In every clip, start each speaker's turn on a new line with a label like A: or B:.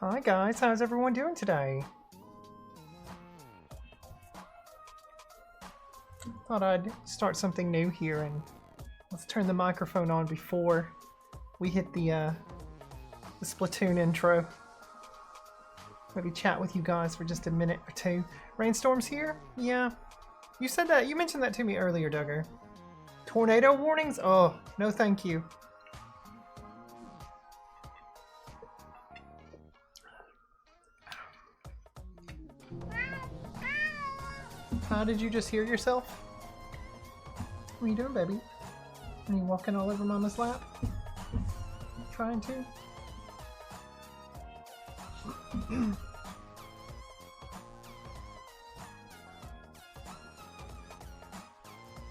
A: Hi guys, how's everyone doing today? Thought I'd start something new here and let's turn the microphone on before we hit the Splatoon intro. Maybe chat with you guys for just a minute or two. Rainstorms here? Yeah. You said that, you mentioned that to me earlier, Duggar. Tornado warnings? Oh, no thank you. How did you just hear yourself? What are you doing, baby? Are you walking all over Mama's lap? Trying to?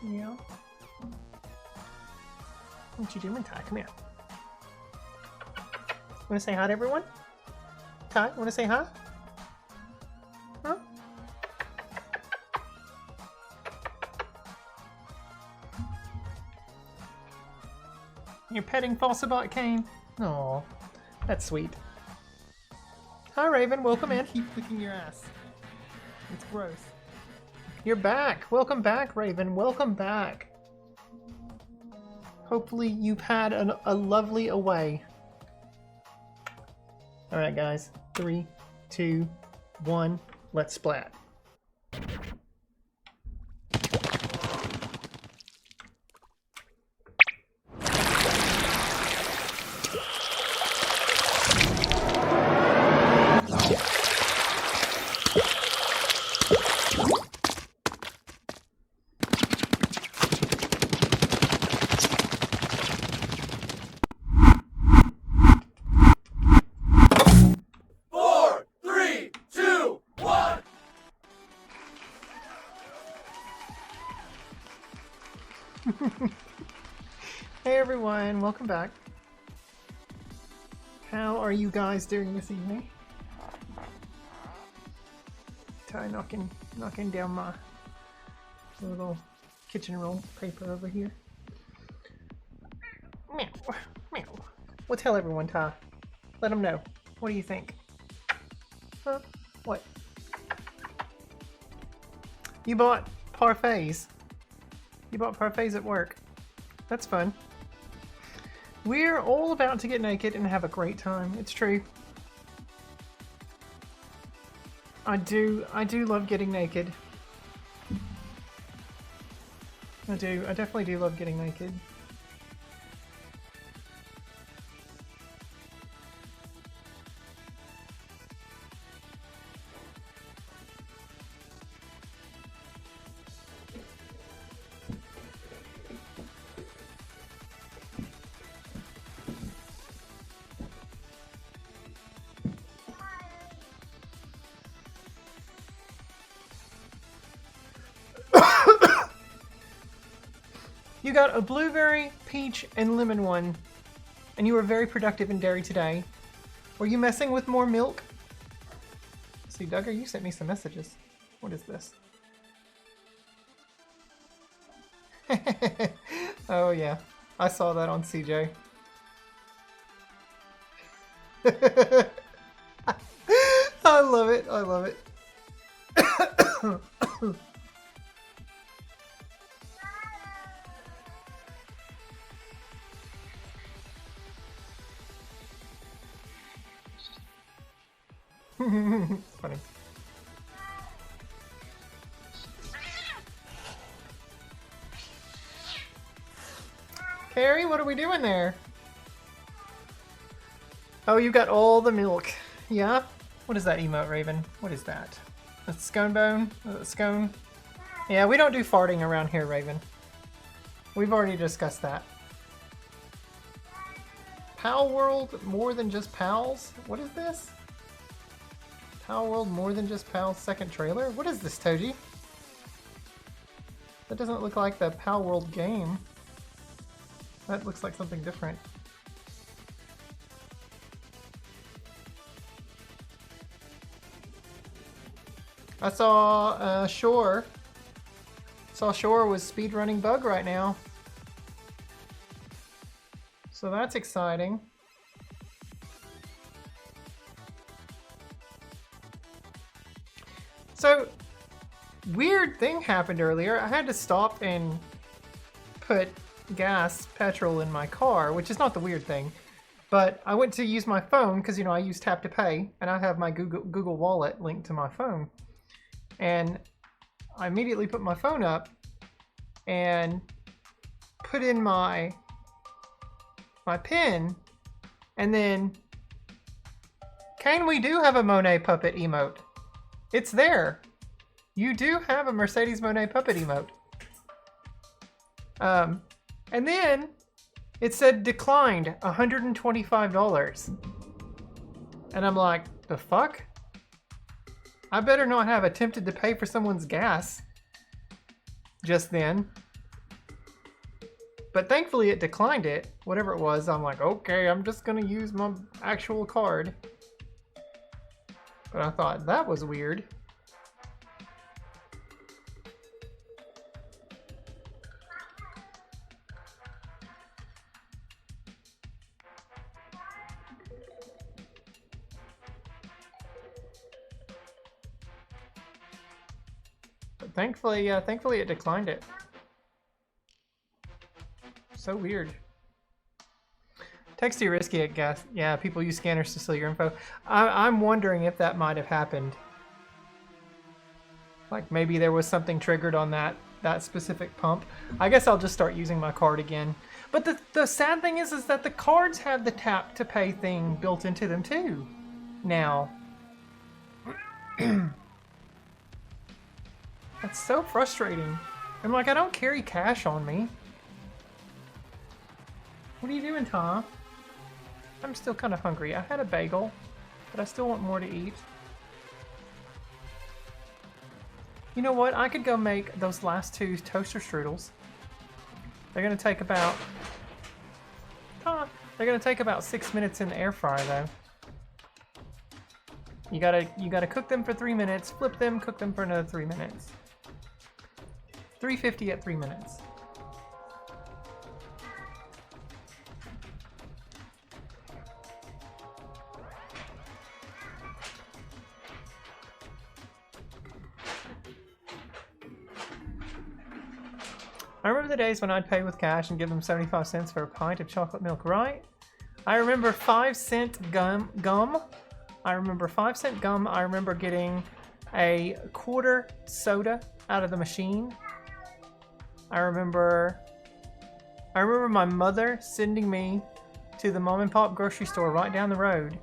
A: Yeah. What you doing, Ty? Come here. Wanna say hi to everyone? Ty, wanna say hi? Huh? You're petting Falsabot Kane? Aw, that's sweet. Hi Raven, welcome in. Keep flicking your ass. It's gross. You're back. Welcome back, Raven. Welcome back. Hopefully you've had a lovely away. Alright guys, 3, 2, 1, let's splat. Hey everyone, welcome back. How are you guys doing this evening? Ty knocking down my little kitchen roll paper over here. Meow, meow. Well, tell everyone, Ty. Let them know. What do you think? Huh? What? You bought parfaits. You bought parfaits at work. That's fun. We're all about to get naked and have a great time. It's true. I do love getting naked. I definitely do love getting naked. You got a blueberry, peach, and lemon one, and you were very productive in dairy today. Were you messing with more milk? See, Duggar, you sent me some messages. What is this? Oh yeah, I saw that on CJ. I love it, I love it. Funny. Carrie, what are we doing there? Oh, you got all the milk. Yeah? What is that emote, Raven? What is that? A scone bone? A scone? Yeah, we don't do farting around here, Raven. We've already discussed that. Pal World more than just pals? What is this? Pal World more than just pals second trailer? What is this, Toji? That doesn't look like the Pal World game. That looks like something different. I saw Shore. Saw Shore was speedrunning Bug right now. So that's exciting. So, weird thing happened earlier. I had to stop and put petrol in my car, which is not the weird thing. But I went to use my phone because, you know, I use Tap to Pay, and I have my Google Wallet linked to my phone. And I immediately put my phone up and put in my PIN, and then Kane, we do have a Monet puppet emote. It's there. You do have a Mercedes Monet puppet emote. And then it said declined $125. And I'm like, the fuck? I better not have attempted to pay for someone's gas just then. But thankfully it declined it, whatever it was. I'm like, okay, I'm just gonna use my actual card. But I thought that was weird. But thankfully it declined it. So weird. Texty risky, I guess. Yeah, people use scanners to steal your info. I'm wondering if that might have happened. Like maybe there was something triggered on that specific pump. I guess I'll just start using my card again. But the sad thing is that the cards have the tap to pay thing built into them too. Now. That's so frustrating. I'm like, I don't carry cash on me. What are you doing, Tom? I'm still kind of hungry. I had a bagel, but I still want more to eat. You know what? I could go make those last two toaster strudels. They're gonna take about... they're gonna take about 6 minutes in the air fryer, though. You gotta cook them for 3 minutes, flip them, cook them for another 3 minutes. 350 at 3 minutes. I remember the days when I'd pay with cash and give them 75 cents for a pint of chocolate milk, right? I remember 5-cent gum. I remember 5-cent gum. I remember getting a quarter soda out of the machine. I remember my mother sending me to the mom and pop grocery store right down the road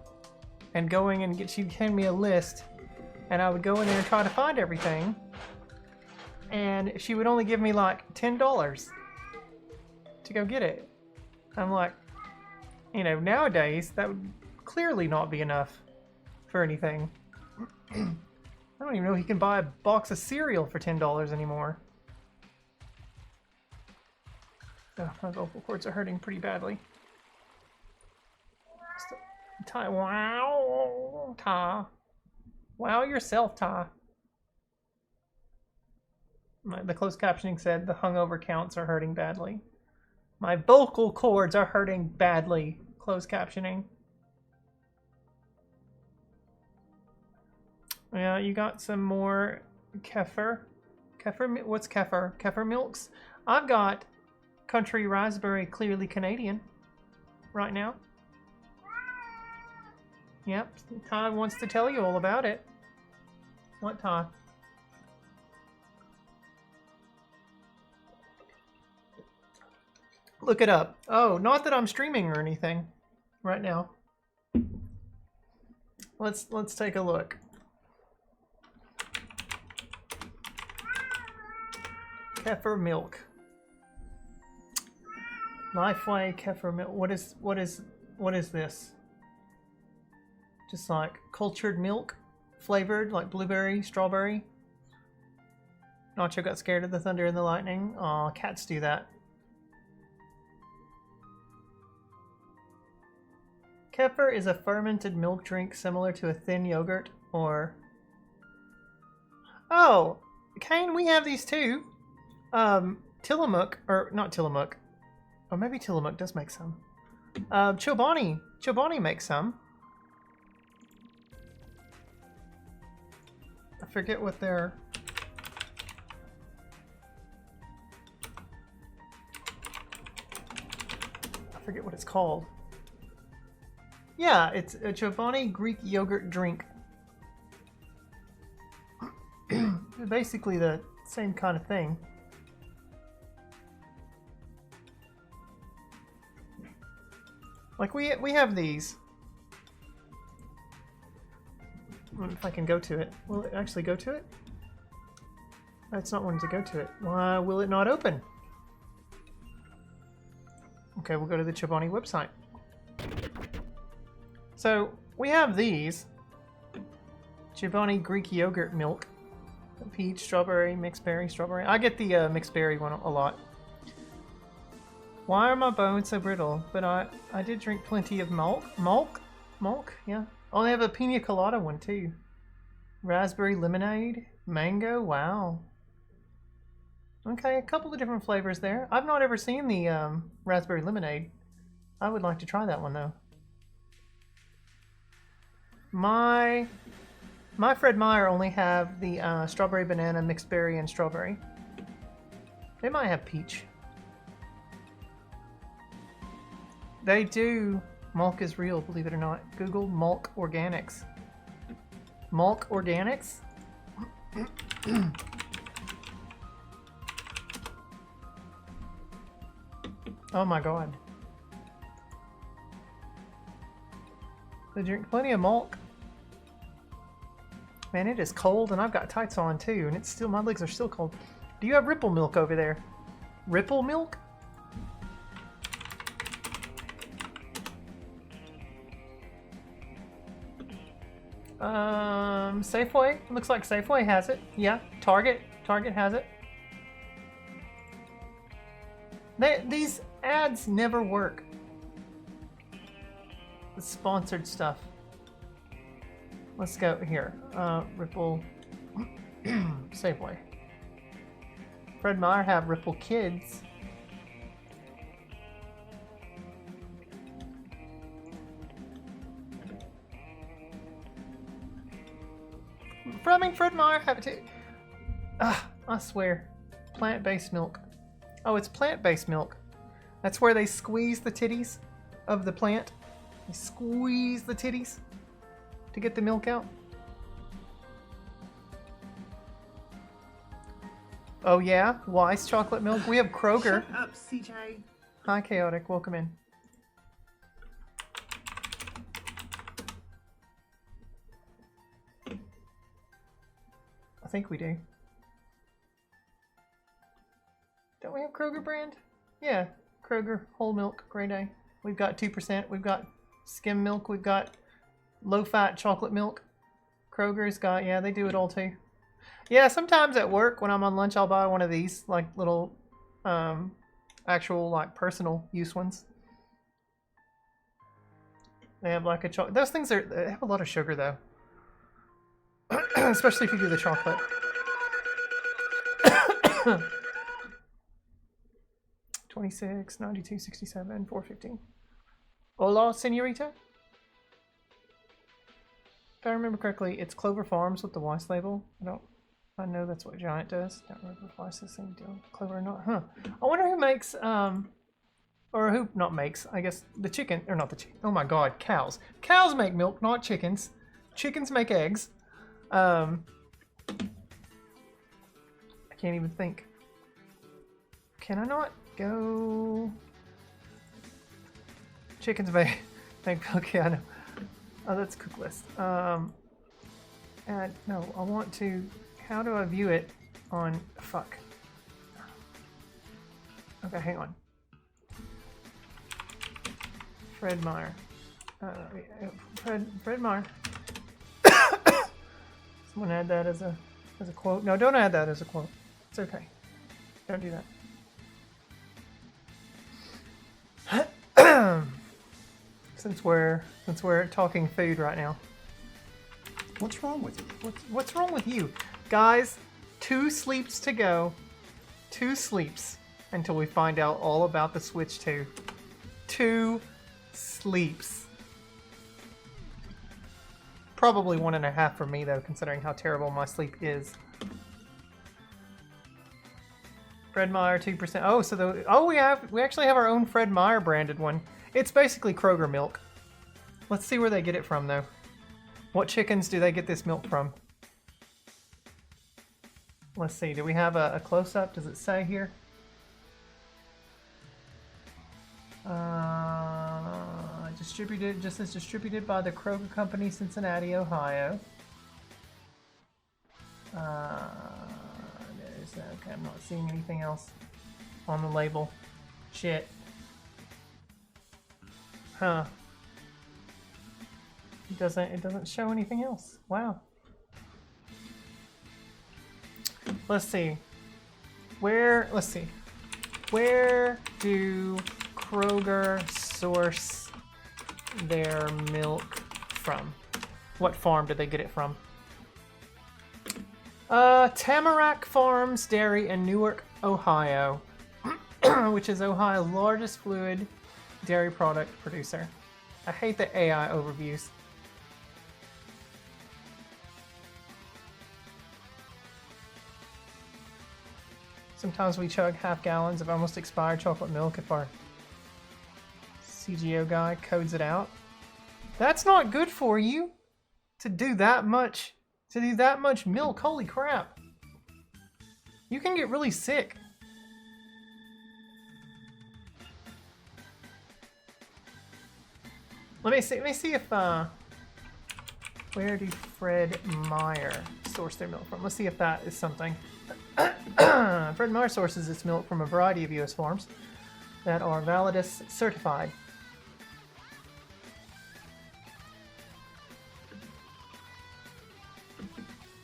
A: and going and she'd hand me a list and I would go in there and try to find everything. And she would only give me like $10 to go get it. I'm like, you know, nowadays that would clearly not be enough for anything. I don't even know if you can buy a box of cereal for $10 anymore. Oh, my vocal cords are hurting pretty badly. Wow, Ta. Wow yourself, Ta. The closed captioning said the hungover counts are hurting badly. My vocal cords are hurting badly. Closed captioning. Yeah, you got some more kefir. Kefir, what's kefir? Kefir milks. I've got country raspberry clearly Canadian right now. Yep, Todd wants to tell you all about it. What, Todd? Look it up. Oh, not that I'm streaming or anything right now. Let's take a look. Kefir milk. Lifeway kefir milk. What is this? Just like cultured milk, flavored like blueberry, strawberry. Nacho got scared of the thunder and the lightning. Aw, cats do that. Kefir is a fermented milk drink similar to a thin yogurt or... Oh, Kane, we have these too. Tillamook, or not Tillamook. Or maybe Tillamook does make some. Chobani makes some. forget what they're... I forget what it's called. Yeah, it's a Chobani Greek yogurt drink. Basically the same kind of thing. Like we have these. I wonder if I can go to it. Will it actually go to it? That's not wanting to go to it. Why will it not open? Okay, we'll go to the Chobani website. So we have these. Chobani Greek yogurt milk. Peach, strawberry, mixed berry, strawberry. I get the mixed berry one a lot. Why are my bones so brittle? But I did drink plenty of milk. Milk? Yeah. Oh, they have a pina colada one too. Raspberry lemonade, mango. Wow. Okay, a couple of different flavors there. I've not ever seen the raspberry lemonade. I would like to try that one though. My Fred Meyer only have the strawberry banana, mixed berry, and strawberry. They might have peach. They do. Malk is real, believe it or not. Google Malk Organics. Malk Organics? Oh my god. They drink plenty of milk. Man, it is cold and I've got tights on too, and it's still, my legs are still cold. Do you have Ripple milk over there? Ripple milk? Safeway? Looks like Safeway has it. Yeah, Target has it. These ads never work. The sponsored stuff. Let's go here. Ripple. Safeway. Fred Meyer have Ripple Kids. Fred Meyer have it too. I swear. Plant-based milk. Oh, it's plant-based milk. That's where they squeeze the titties of the plant. They squeeze the titties to get the milk out. Oh yeah? Weiss chocolate milk. We have Kroger.
B: Shut up, CJ.
A: Hi, Chaotic. Welcome in. I think we do. Don't we have Kroger brand? Yeah, Kroger whole milk, grade A. We've got 2%. We've got skim milk. We've got low-fat chocolate milk. Kroger's got, yeah, they do it all too. Yeah, sometimes at work when I'm on lunch, I'll buy one of these, like little, actual like personal use ones. They have like a chocolate. Those things they have a lot of sugar though. Especially if you do the chocolate. 26, 92, 67, 415. Hola, senorita? If I remember correctly, it's Clover Farms with the Weiss label. I know that's what Giant does. Don't remember if Weiss is the same deal. Clover or not, huh? I wonder who makes, or who not makes, I guess, the chicken, or not the chicken. Oh my god, cows. Cows make milk, not chickens. Chickens make eggs. I can't even think. Can I not go? Chickens make milk, yeah, I know. Oh, that's cook list. And no, I want to, how do I view it on, fuck. Okay, hang on. Fred Meyer. Fred Meyer. Someone add that as a quote. No, don't add that as a quote. It's okay. Don't do that. Since we're talking food right now.
B: What's wrong with you?
A: What's wrong with you? Guys, 2 sleeps to go. 2 sleeps until we find out all about the Switch 2. 2 sleeps. Probably 1.5 for me though, considering how terrible my sleep is. Fred Meyer 2%. Oh, so we actually have our own Fred Meyer branded one. It's basically Kroger milk. Let's see where they get it from though. What chickens do they get this milk from? Let's see. Do we have a close-up? Does it say here? Distributed, just as distributed by the Kroger Company, Cincinnati, Ohio. Okay, I'm not seeing anything else on the label. Shit. Huh. It doesn't show anything else. Wow. Let's see. Let's see. Where do Kroger source their milk from? What farm did they get it from? Tamarack Farms Dairy in Newark, Ohio, which is Ohio's largest fluid dairy product producer. I hate the AI overviews. Sometimes we chug half gallons of almost expired chocolate milk if our CGO guy codes it out. That's not good for you to do that much milk. Holy crap. You can get really sick. Let me see if where do Fred Meyer source their milk from? Let's see if that is something. Fred Meyer sources its milk from a variety of U.S. farms that are Validus certified.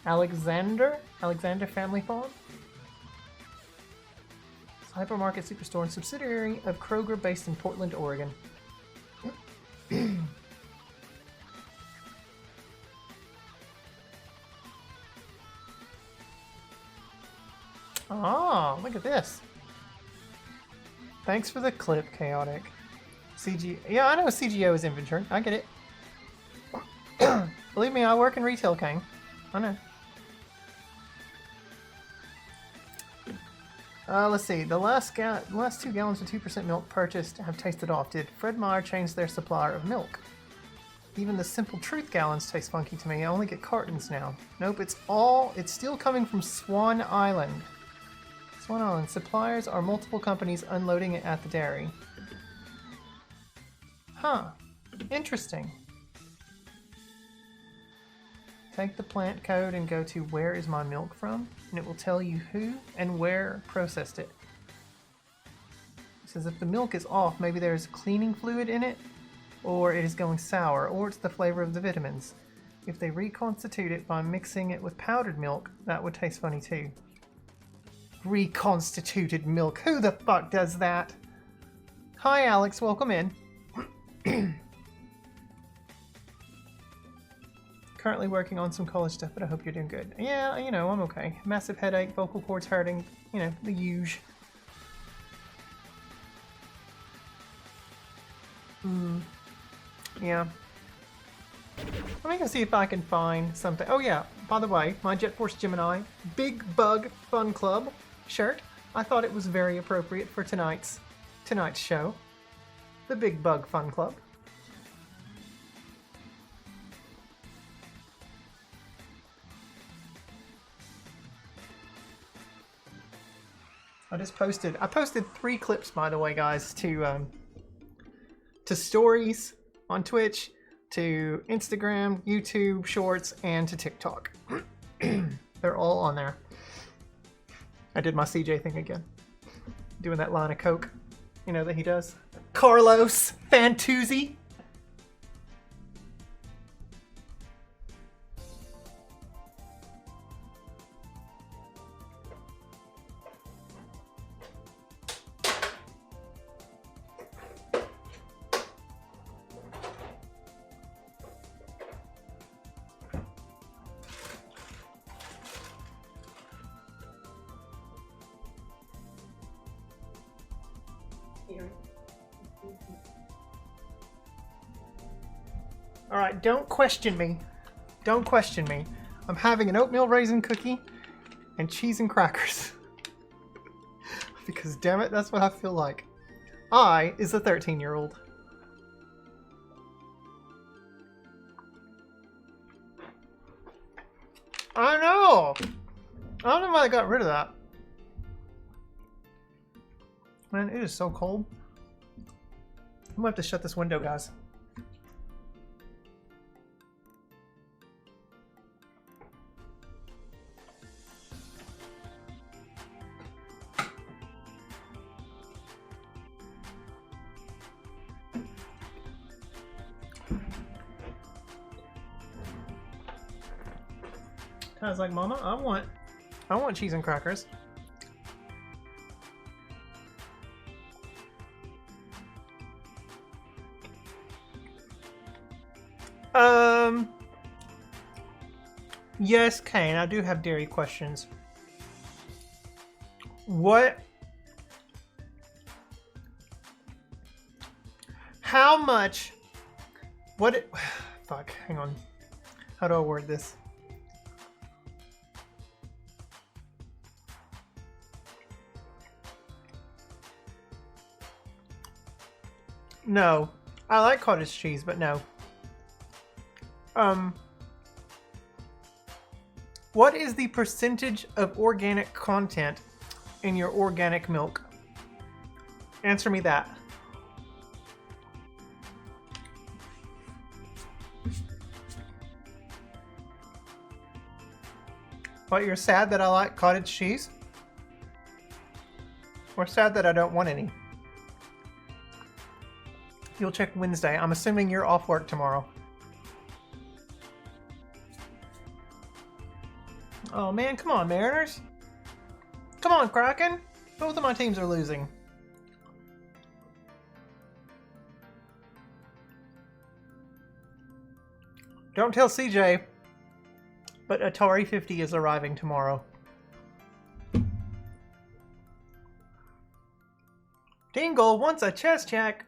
A: Alexander Family Farm. It's a hypermarket superstore and subsidiary of Kroger based in Portland, Oregon. Oh, look at this. Thanks for the clip, Chaotic. Yeah, I know CGO is inventory. I get it. Believe me, I work in retail, Kang. I know. Let's see. The last 2 gallons of 2% milk purchased have tasted off. Did Fred Meyer change their supplier of milk? Even the Simple Truth gallons taste funky to me. I only get cartons now. Nope, it's still coming from Swan Island. Swan Island. Suppliers are multiple companies unloading it at the dairy. Huh. Interesting. Take the plant code and go to where is my milk from, and it will tell you who and where processed it. It says if the milk is off, maybe there's cleaning fluid in it, or it is going sour, or it's the flavor of the vitamins. If they reconstitute it by mixing it with powdered milk, that would taste funny too. Reconstituted milk. Who the fuck does that? Hi Alex, welcome in. Currently working on some college stuff, but I hope you're doing good. Yeah, you know, I'm okay. Massive headache, vocal cords hurting, you know, the usual. Yeah. Let me go see if I can find something. Oh yeah, by the way, my Jet Force Gemini Big Bug Fun Club shirt, I thought it was very appropriate for tonight's show. The Big Bug Fun Club. I posted 3 clips, by the way, guys, to stories on Twitch, to Instagram, YouTube Shorts, and to TikTok. They're all on there. I did my CJ thing again. Doing that line of coke, you know, that he does. Carlos Fantuzzi. Alright, don't question me. Don't question me. I'm having an oatmeal raisin cookie and cheese and crackers. Because damn it, that's what I feel like. I is a 13-year-old. I know! I don't know why I got rid of that. Man, it is so cold. I'm gonna have to shut this window, guys. I was like, Mama, I want cheese and crackers. Yes, Kane, I do have dairy questions. How much, fuck, hang on. How do I word this? No. I like cottage cheese, but no. What is the percentage of organic content in your organic milk? Answer me that. What, you're sad that I like cottage cheese? Or sad that I don't want any? You'll check Wednesday. I'm assuming you're off work tomorrow. Oh man, come on, Mariners. Come on, Kraken. Both of my teams are losing. Don't tell CJ, but Atari 50 is arriving tomorrow. Dingle wants a chest check.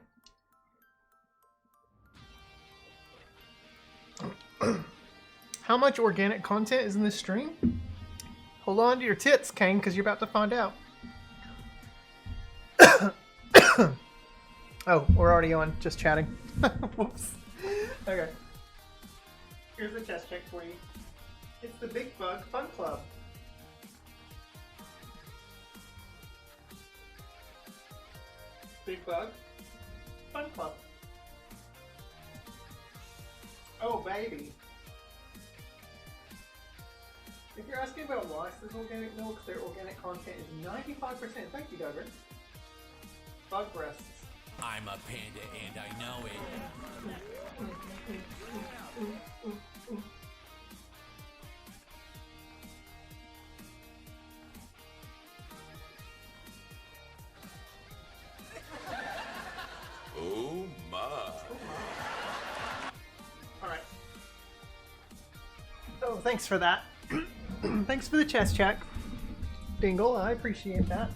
A: How much organic content is in this stream? Hold on to your tits, Kane, because you're about to find out. Oh, we're already on, just chatting. Whoops. Okay. Here's a chest check for you. It's the Big Bug Fun Club. Big Bug Fun Club. Oh, baby. If you're asking about why this is organic milk, their organic content is 95%. Thank you, Douglas. Bug breasts.
C: I'm a panda and I know it.
D: Oh my.
A: Alright. Oh, thanks for that. Thanks for the chest check, Dingle. I appreciate that.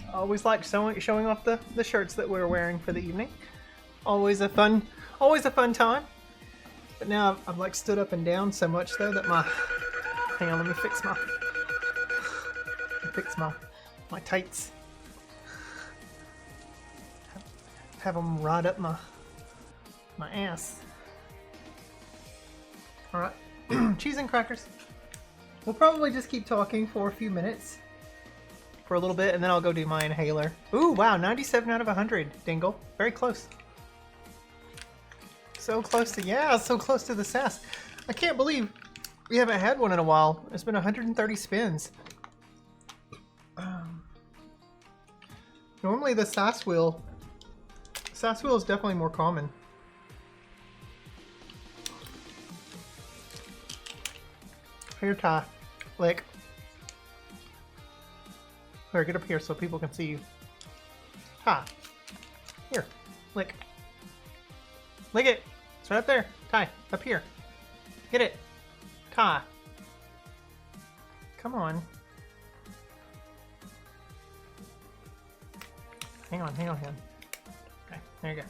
A: I always like showing off the shirts that we're wearing for the evening. Always a fun time. But now I've like stood up and down so much though that my, hang on, let me fix my tights. Have them ride up my ass. All right, cheese and crackers. We'll probably just keep talking for a few minutes, for a little bit, and then I'll go do my inhaler. Ooh, wow, 97 out of 100, Dingle. Very close. So close to the sass. I can't believe we haven't had one in a while. It's been 130 spins. Normally the sass wheel is definitely more common. Here, Ty. Lick. Here, get up here so people can see you. Ty. Here. Lick. Lick it. It's right up there. Ty. Up here. Get it. Ty. Come on. Hang on. Okay, there you go.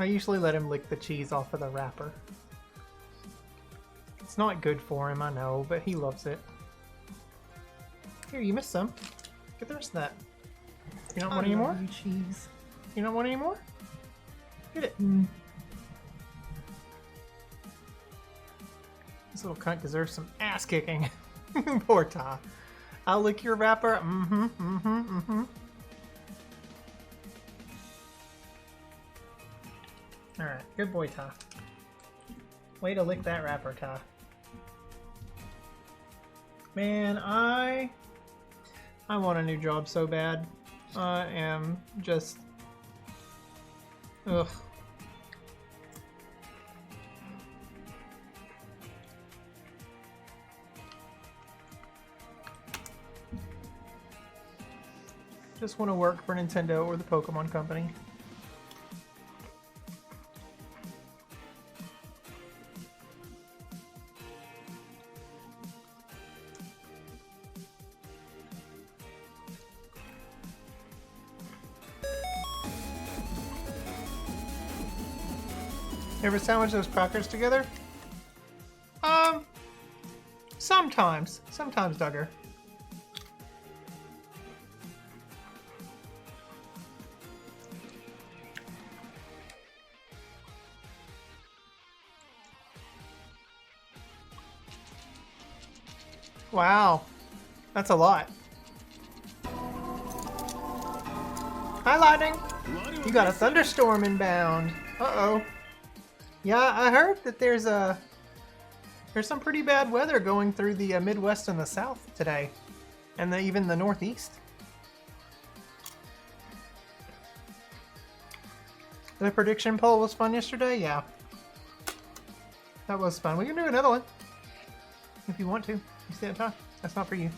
A: I usually let him lick the cheese off of the wrapper. It's not good for him, I know, but he loves it. Here, you missed some. Get the rest of that. You don't want any more?
B: Cheese.
A: You don't want any more? Get it. This little cunt deserves some ass kicking. Poor Ty. I'll lick your wrapper. Alright, good boy, Ty. Way to lick that wrapper, Ty. Man, I want a new job so bad. I am just... Ugh. Just want to work for Nintendo or the Pokemon Company. You ever sandwich those crackers together? Sometimes. Sometimes, Duggar. Wow. That's a lot. Hi, Lightning. You got a thunderstorm inbound. Uh-oh. Yeah, I heard that there's some pretty bad weather going through the Midwest and the South today, and even the Northeast. The prediction poll was fun yesterday. Yeah, that was fun. We can do another one if you want to. You see that, Ty? That's not for you.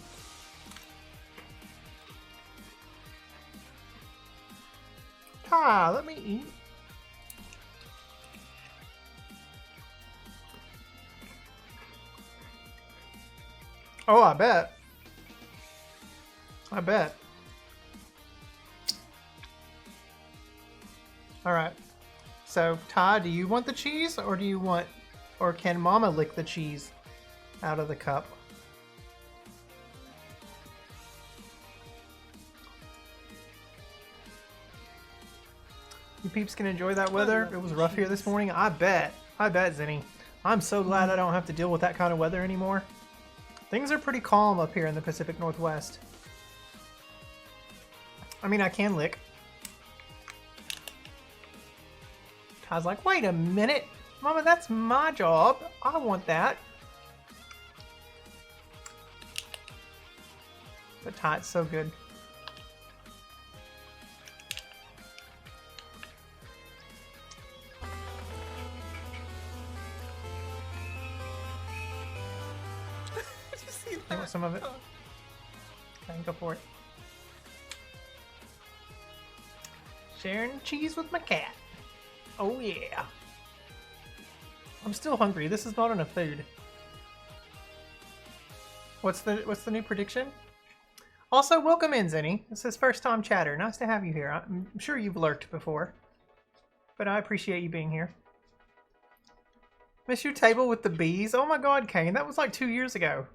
A: Ty, let me eat. Oh, I bet. I bet. Alright. So, Ty, do you want the cheese, or do you want... Or can Mama lick the cheese out of the cup? You peeps can enjoy that weather. It was rough here this morning. I bet. I bet, Zinni. I'm so glad I don't have to deal with that kind of weather anymore. Things are pretty calm up here in the Pacific Northwest. I mean, I can lick. Ty's like, wait a minute. Mama, that's my job. I want that. But Ty, it's so good. You want some of it? Okay, go for it. Sharing cheese with my cat. Oh yeah. I'm still hungry. This is not enough food. What's the new prediction? Also, welcome in, Zinni. This is first time chatter. Nice to have you here. I'm sure you've lurked before, but I appreciate you being here. Miss your table with the bees? Oh my god, Kane, that was like 2 years ago.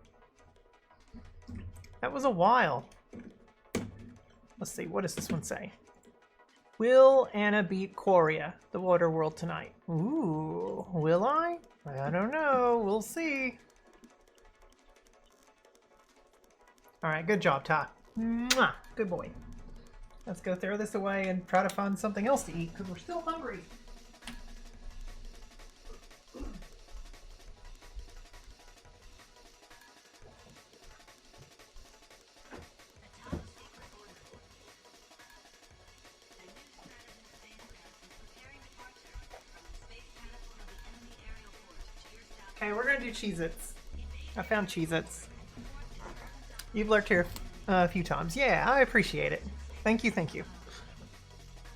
A: That was a while. Let's see, what does this one say? Will Anna beat Quoria, the water world, tonight? Ooh, will I? I don't know. We'll see. Alright, good job, Ty. Mwah! Good boy. Let's go throw this away and try to find something else to eat, because we're still hungry. Okay, we're gonna do Cheez-Its. I found Cheez-Its. You've lurked here a few times. Yeah, I appreciate it. Thank you, thank you.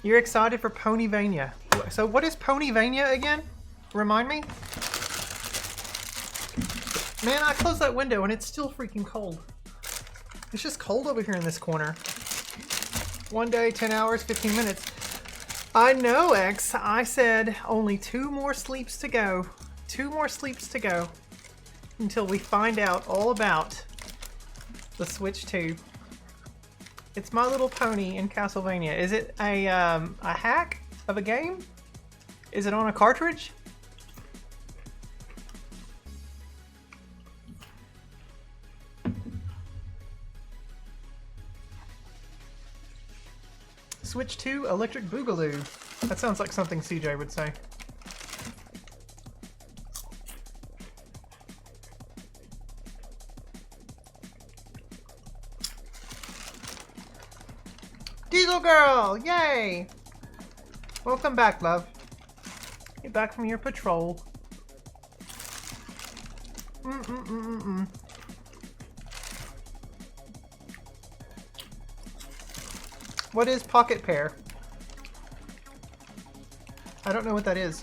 A: You're excited for Ponyvania. So what is Ponyvania again? Remind me? Man, I closed that window and it's still freaking cold. It's just cold over here in this corner. 1 day, 10 hours, 15 minutes. I know, X. I said only 2 more sleeps to go. 2 more sleeps to go until we find out all about the Switch 2. It's My Little Pony in Castlevania. Is it a hack of a game? Is it on a cartridge? Switch 2 Electric Boogaloo. That sounds like something CJ would say. Diesel Girl! Yay! Welcome back, love. Get back from your patrol. What is Pocket Pear? I don't know what that is.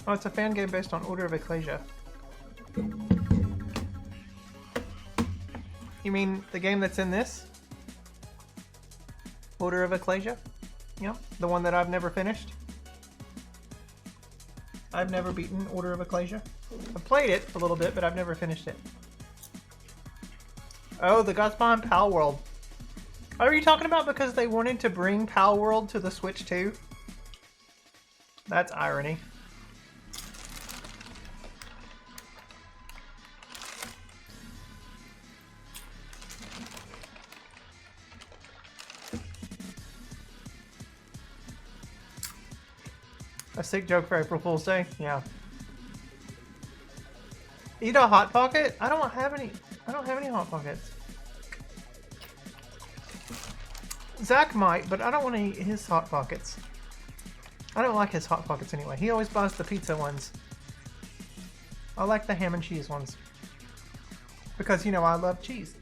A: Oh, it's a fan game based on Order of Ecclesia. You mean the game that's in this? Order of Ecclesia? Yep, the one that I've never finished. I've never beaten Order of Ecclesia. I've played it a little bit, but I've never finished it. Oh, the Gods Behind Pal World. Are you talking about because they wanted to bring Pal World to the Switch 2? That's irony. A sick joke for April Fool's Day? Yeah. Eat a Hot Pocket? I don't have any Hot Pockets. Zach might, but I don't want to eat his Hot Pockets. I don't like his Hot Pockets anyway. He always buys the pizza ones. I like the ham and cheese ones. Because, you know, I love cheese.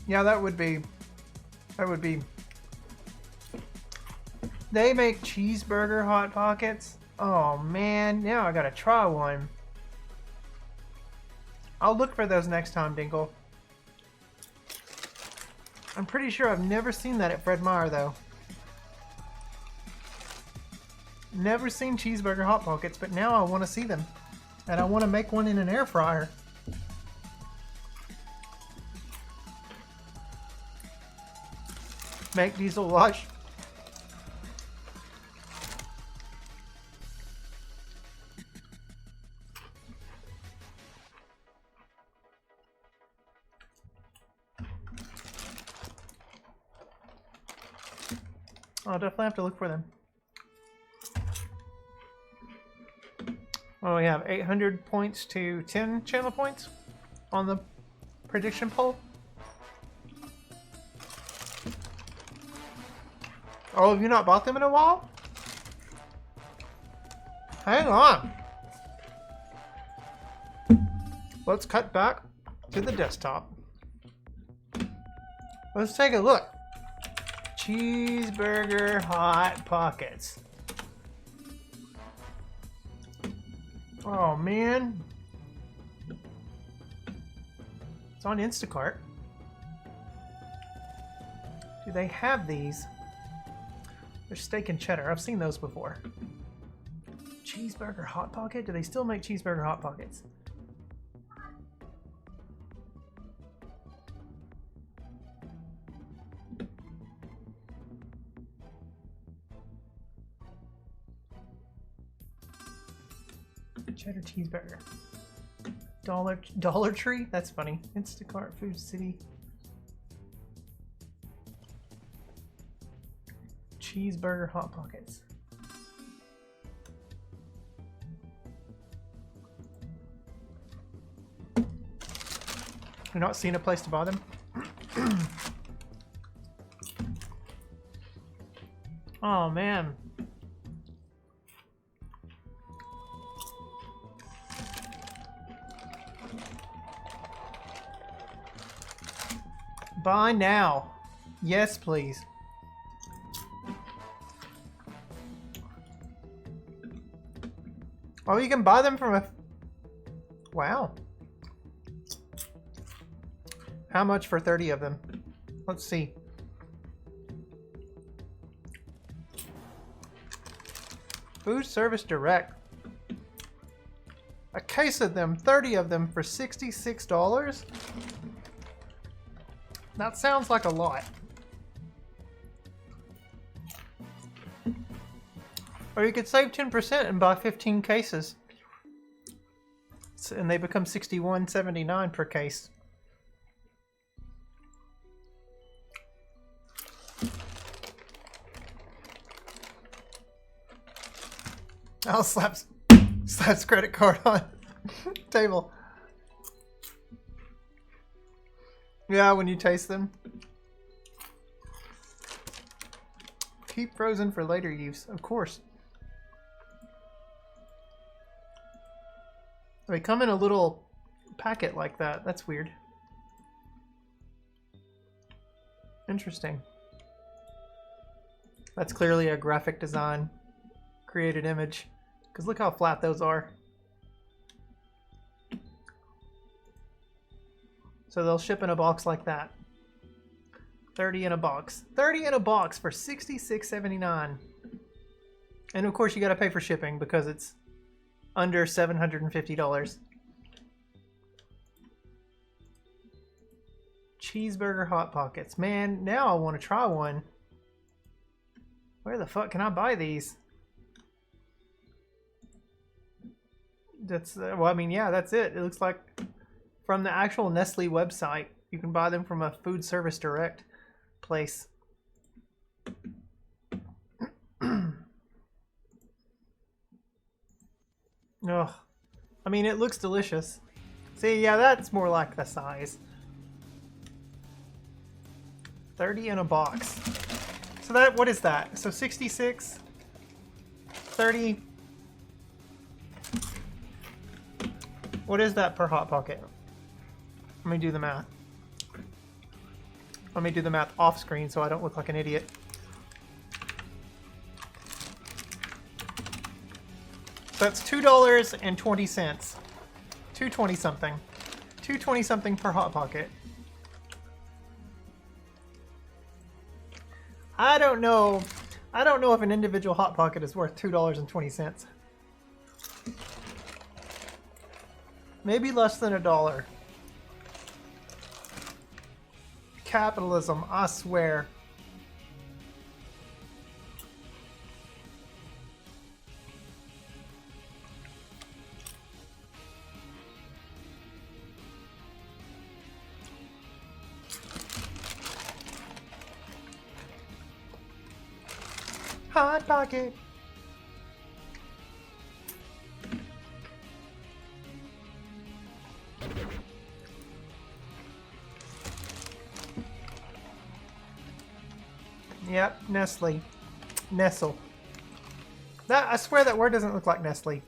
A: Yeah, that would be... They make cheeseburger Hot Pockets? Oh man, now I gotta try one. I'll look for those next time, Dinkle. I'm pretty sure I've never seen that at Fred Meyer, though. Never seen cheeseburger Hot Pockets, but now I want to see them. And I want to make one in an air fryer. Make Diesel watch. I'll definitely have to look for them. Oh, we have 800 points to 10 channel points on the prediction poll. Oh, have you not bought them in a while? Hang on. Let's cut back to the desktop. Let's take a look. Cheeseburger Hot Pockets. Oh man. It's on Instacart. Do they have these? They're steak and cheddar. I've seen those before. Cheeseburger Hot Pocket? Do they still make cheeseburger Hot Pockets? Cheddar cheeseburger. Dollar Tree? That's funny. Instacart, Food City. Cheeseburger Hot Pockets. You've not seen a place to buy them? Oh man. Buy now. Yes, please. Oh, you can buy them from a... Wow. How much for 30 of them? Let's see. Food Service Direct. A case of them, 30 of them for $66? That sounds like a lot. Or you could save 10% and buy 15 cases. And they become $61.79 per case. I'll slaps credit card on table. Yeah, when you taste them. Keep frozen for later use, of course. They come in a little packet like that. That's weird. Interesting. That's clearly a graphic design created image. Because look how flat those are. So they'll ship in a box like that. 30 in a box. 30 in a box for $66.79. And of course you gotta pay for shipping because it's under $750. Cheeseburger Hot Pockets. Man, now I want to try one. Where the fuck can I buy these? That's, well, I mean, yeah, that's it. It looks like from the actual Nestle website. You can buy them from a Food Service Direct place. Ugh. I mean, it looks delicious. See, yeah, that's more like the size. 30 in a box. So that, what is that? So 66, 30. What is that per Hot Pocket? Let me do the math. Let me do the math off screen so I don't look like an idiot. So that's $2.20. $2.20 something. $2.20 something per Hot Pocket. I don't know if an individual Hot Pocket is worth $2.20. Maybe less than $1. Capitalism, I swear. Hot Pocket. Yep, Nestle. Nestle. That, I swear that word doesn't look like Nestle.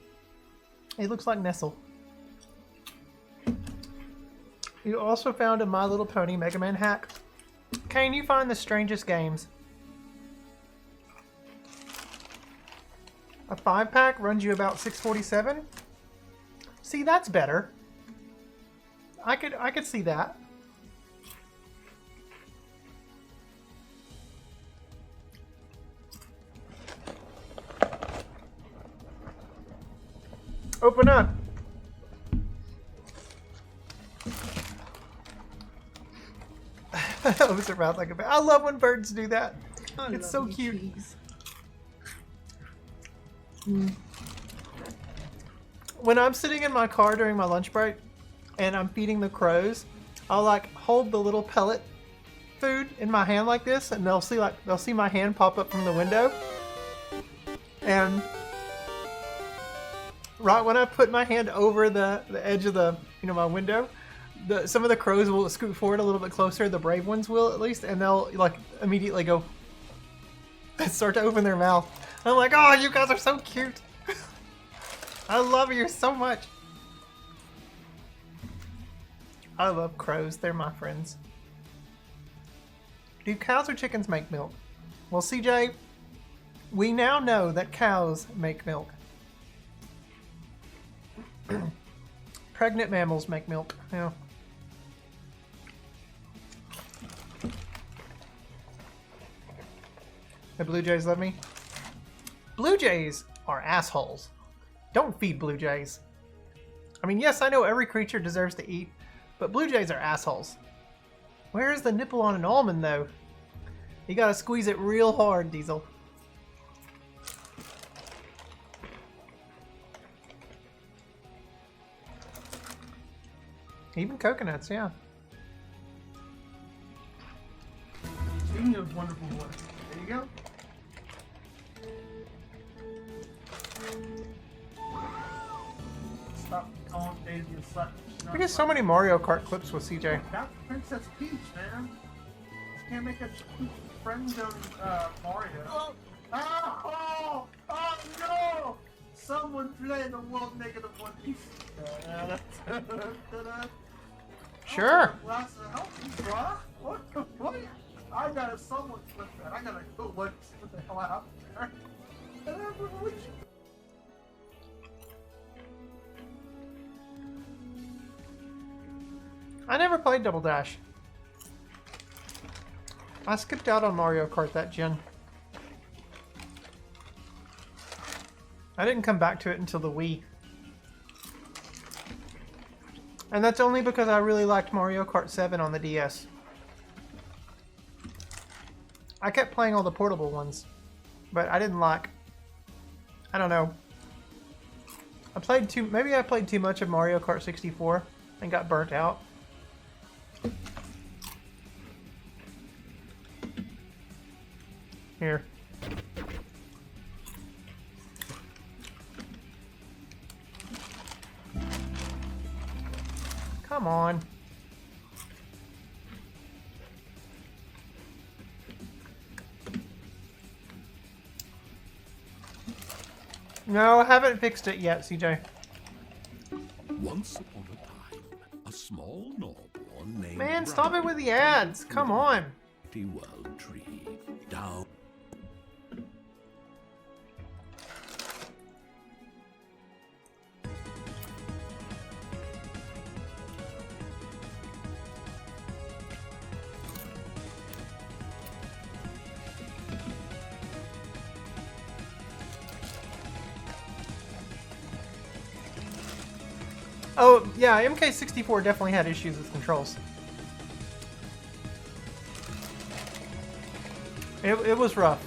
A: It looks like Nestle. You also found a My Little Pony Mega Man hack. Can you find the strangest games? A 5-pack runs you about $6.47. See, that's better. I could see that. Open up. Opens her mouth like a bear. I love when birds do that. It's so cute. When I'm sitting in my car during my lunch break and I'm feeding the crows, I'll like hold the little pellet food in my hand like this, and they'll see my hand pop up from the window. And right when I put my hand over the edge of the my window, some of the crows will scoot forward a little bit closer. The brave ones will, at least, and they'll like immediately go and start to open their mouth. I'm like, oh, you guys are so cute. I love you so much. I love crows. They're my friends. Do cows or chickens make milk? Well, CJ, we now know that cows make milk. Pregnant mammals make milk. Yeah. The Blue Jays love me. Blue Jays are assholes. Don't feed Blue Jays. I mean, yes, I know every creature deserves to eat, but Blue Jays are assholes. Where is the nipple on an almond, though? You gotta squeeze it real hard, Diesel. Even coconuts, yeah.
B: Speaking of wonderful water, there you go. Stop calling Daisy a slut.
A: We get so many Mario Kart clips with CJ.
B: That's Princess Peach, man. Can't make a friend zone Mario. Oh no! Someone play the world negative one piece.
A: Sure.
B: Lots of help, what? I gotta someone flip that. I gotta go what the hell out there.
A: I never played Double Dash. I skipped out on Mario Kart that gen. I didn't come back to it until the Wii. And that's only because I really liked Mario Kart 7 on the DS. I kept playing all the portable ones, but I didn't like... I don't know. Maybe I played too much of Mario Kart 64 and got burnt out. Here. Come on. No, I haven't fixed it yet, CJ.
C: Once upon a time, a small Norborn named
A: Man, stop it with the ads. Come on.
C: The world tree down.
A: Oh, yeah, MK64 definitely had issues with controls. It was rough.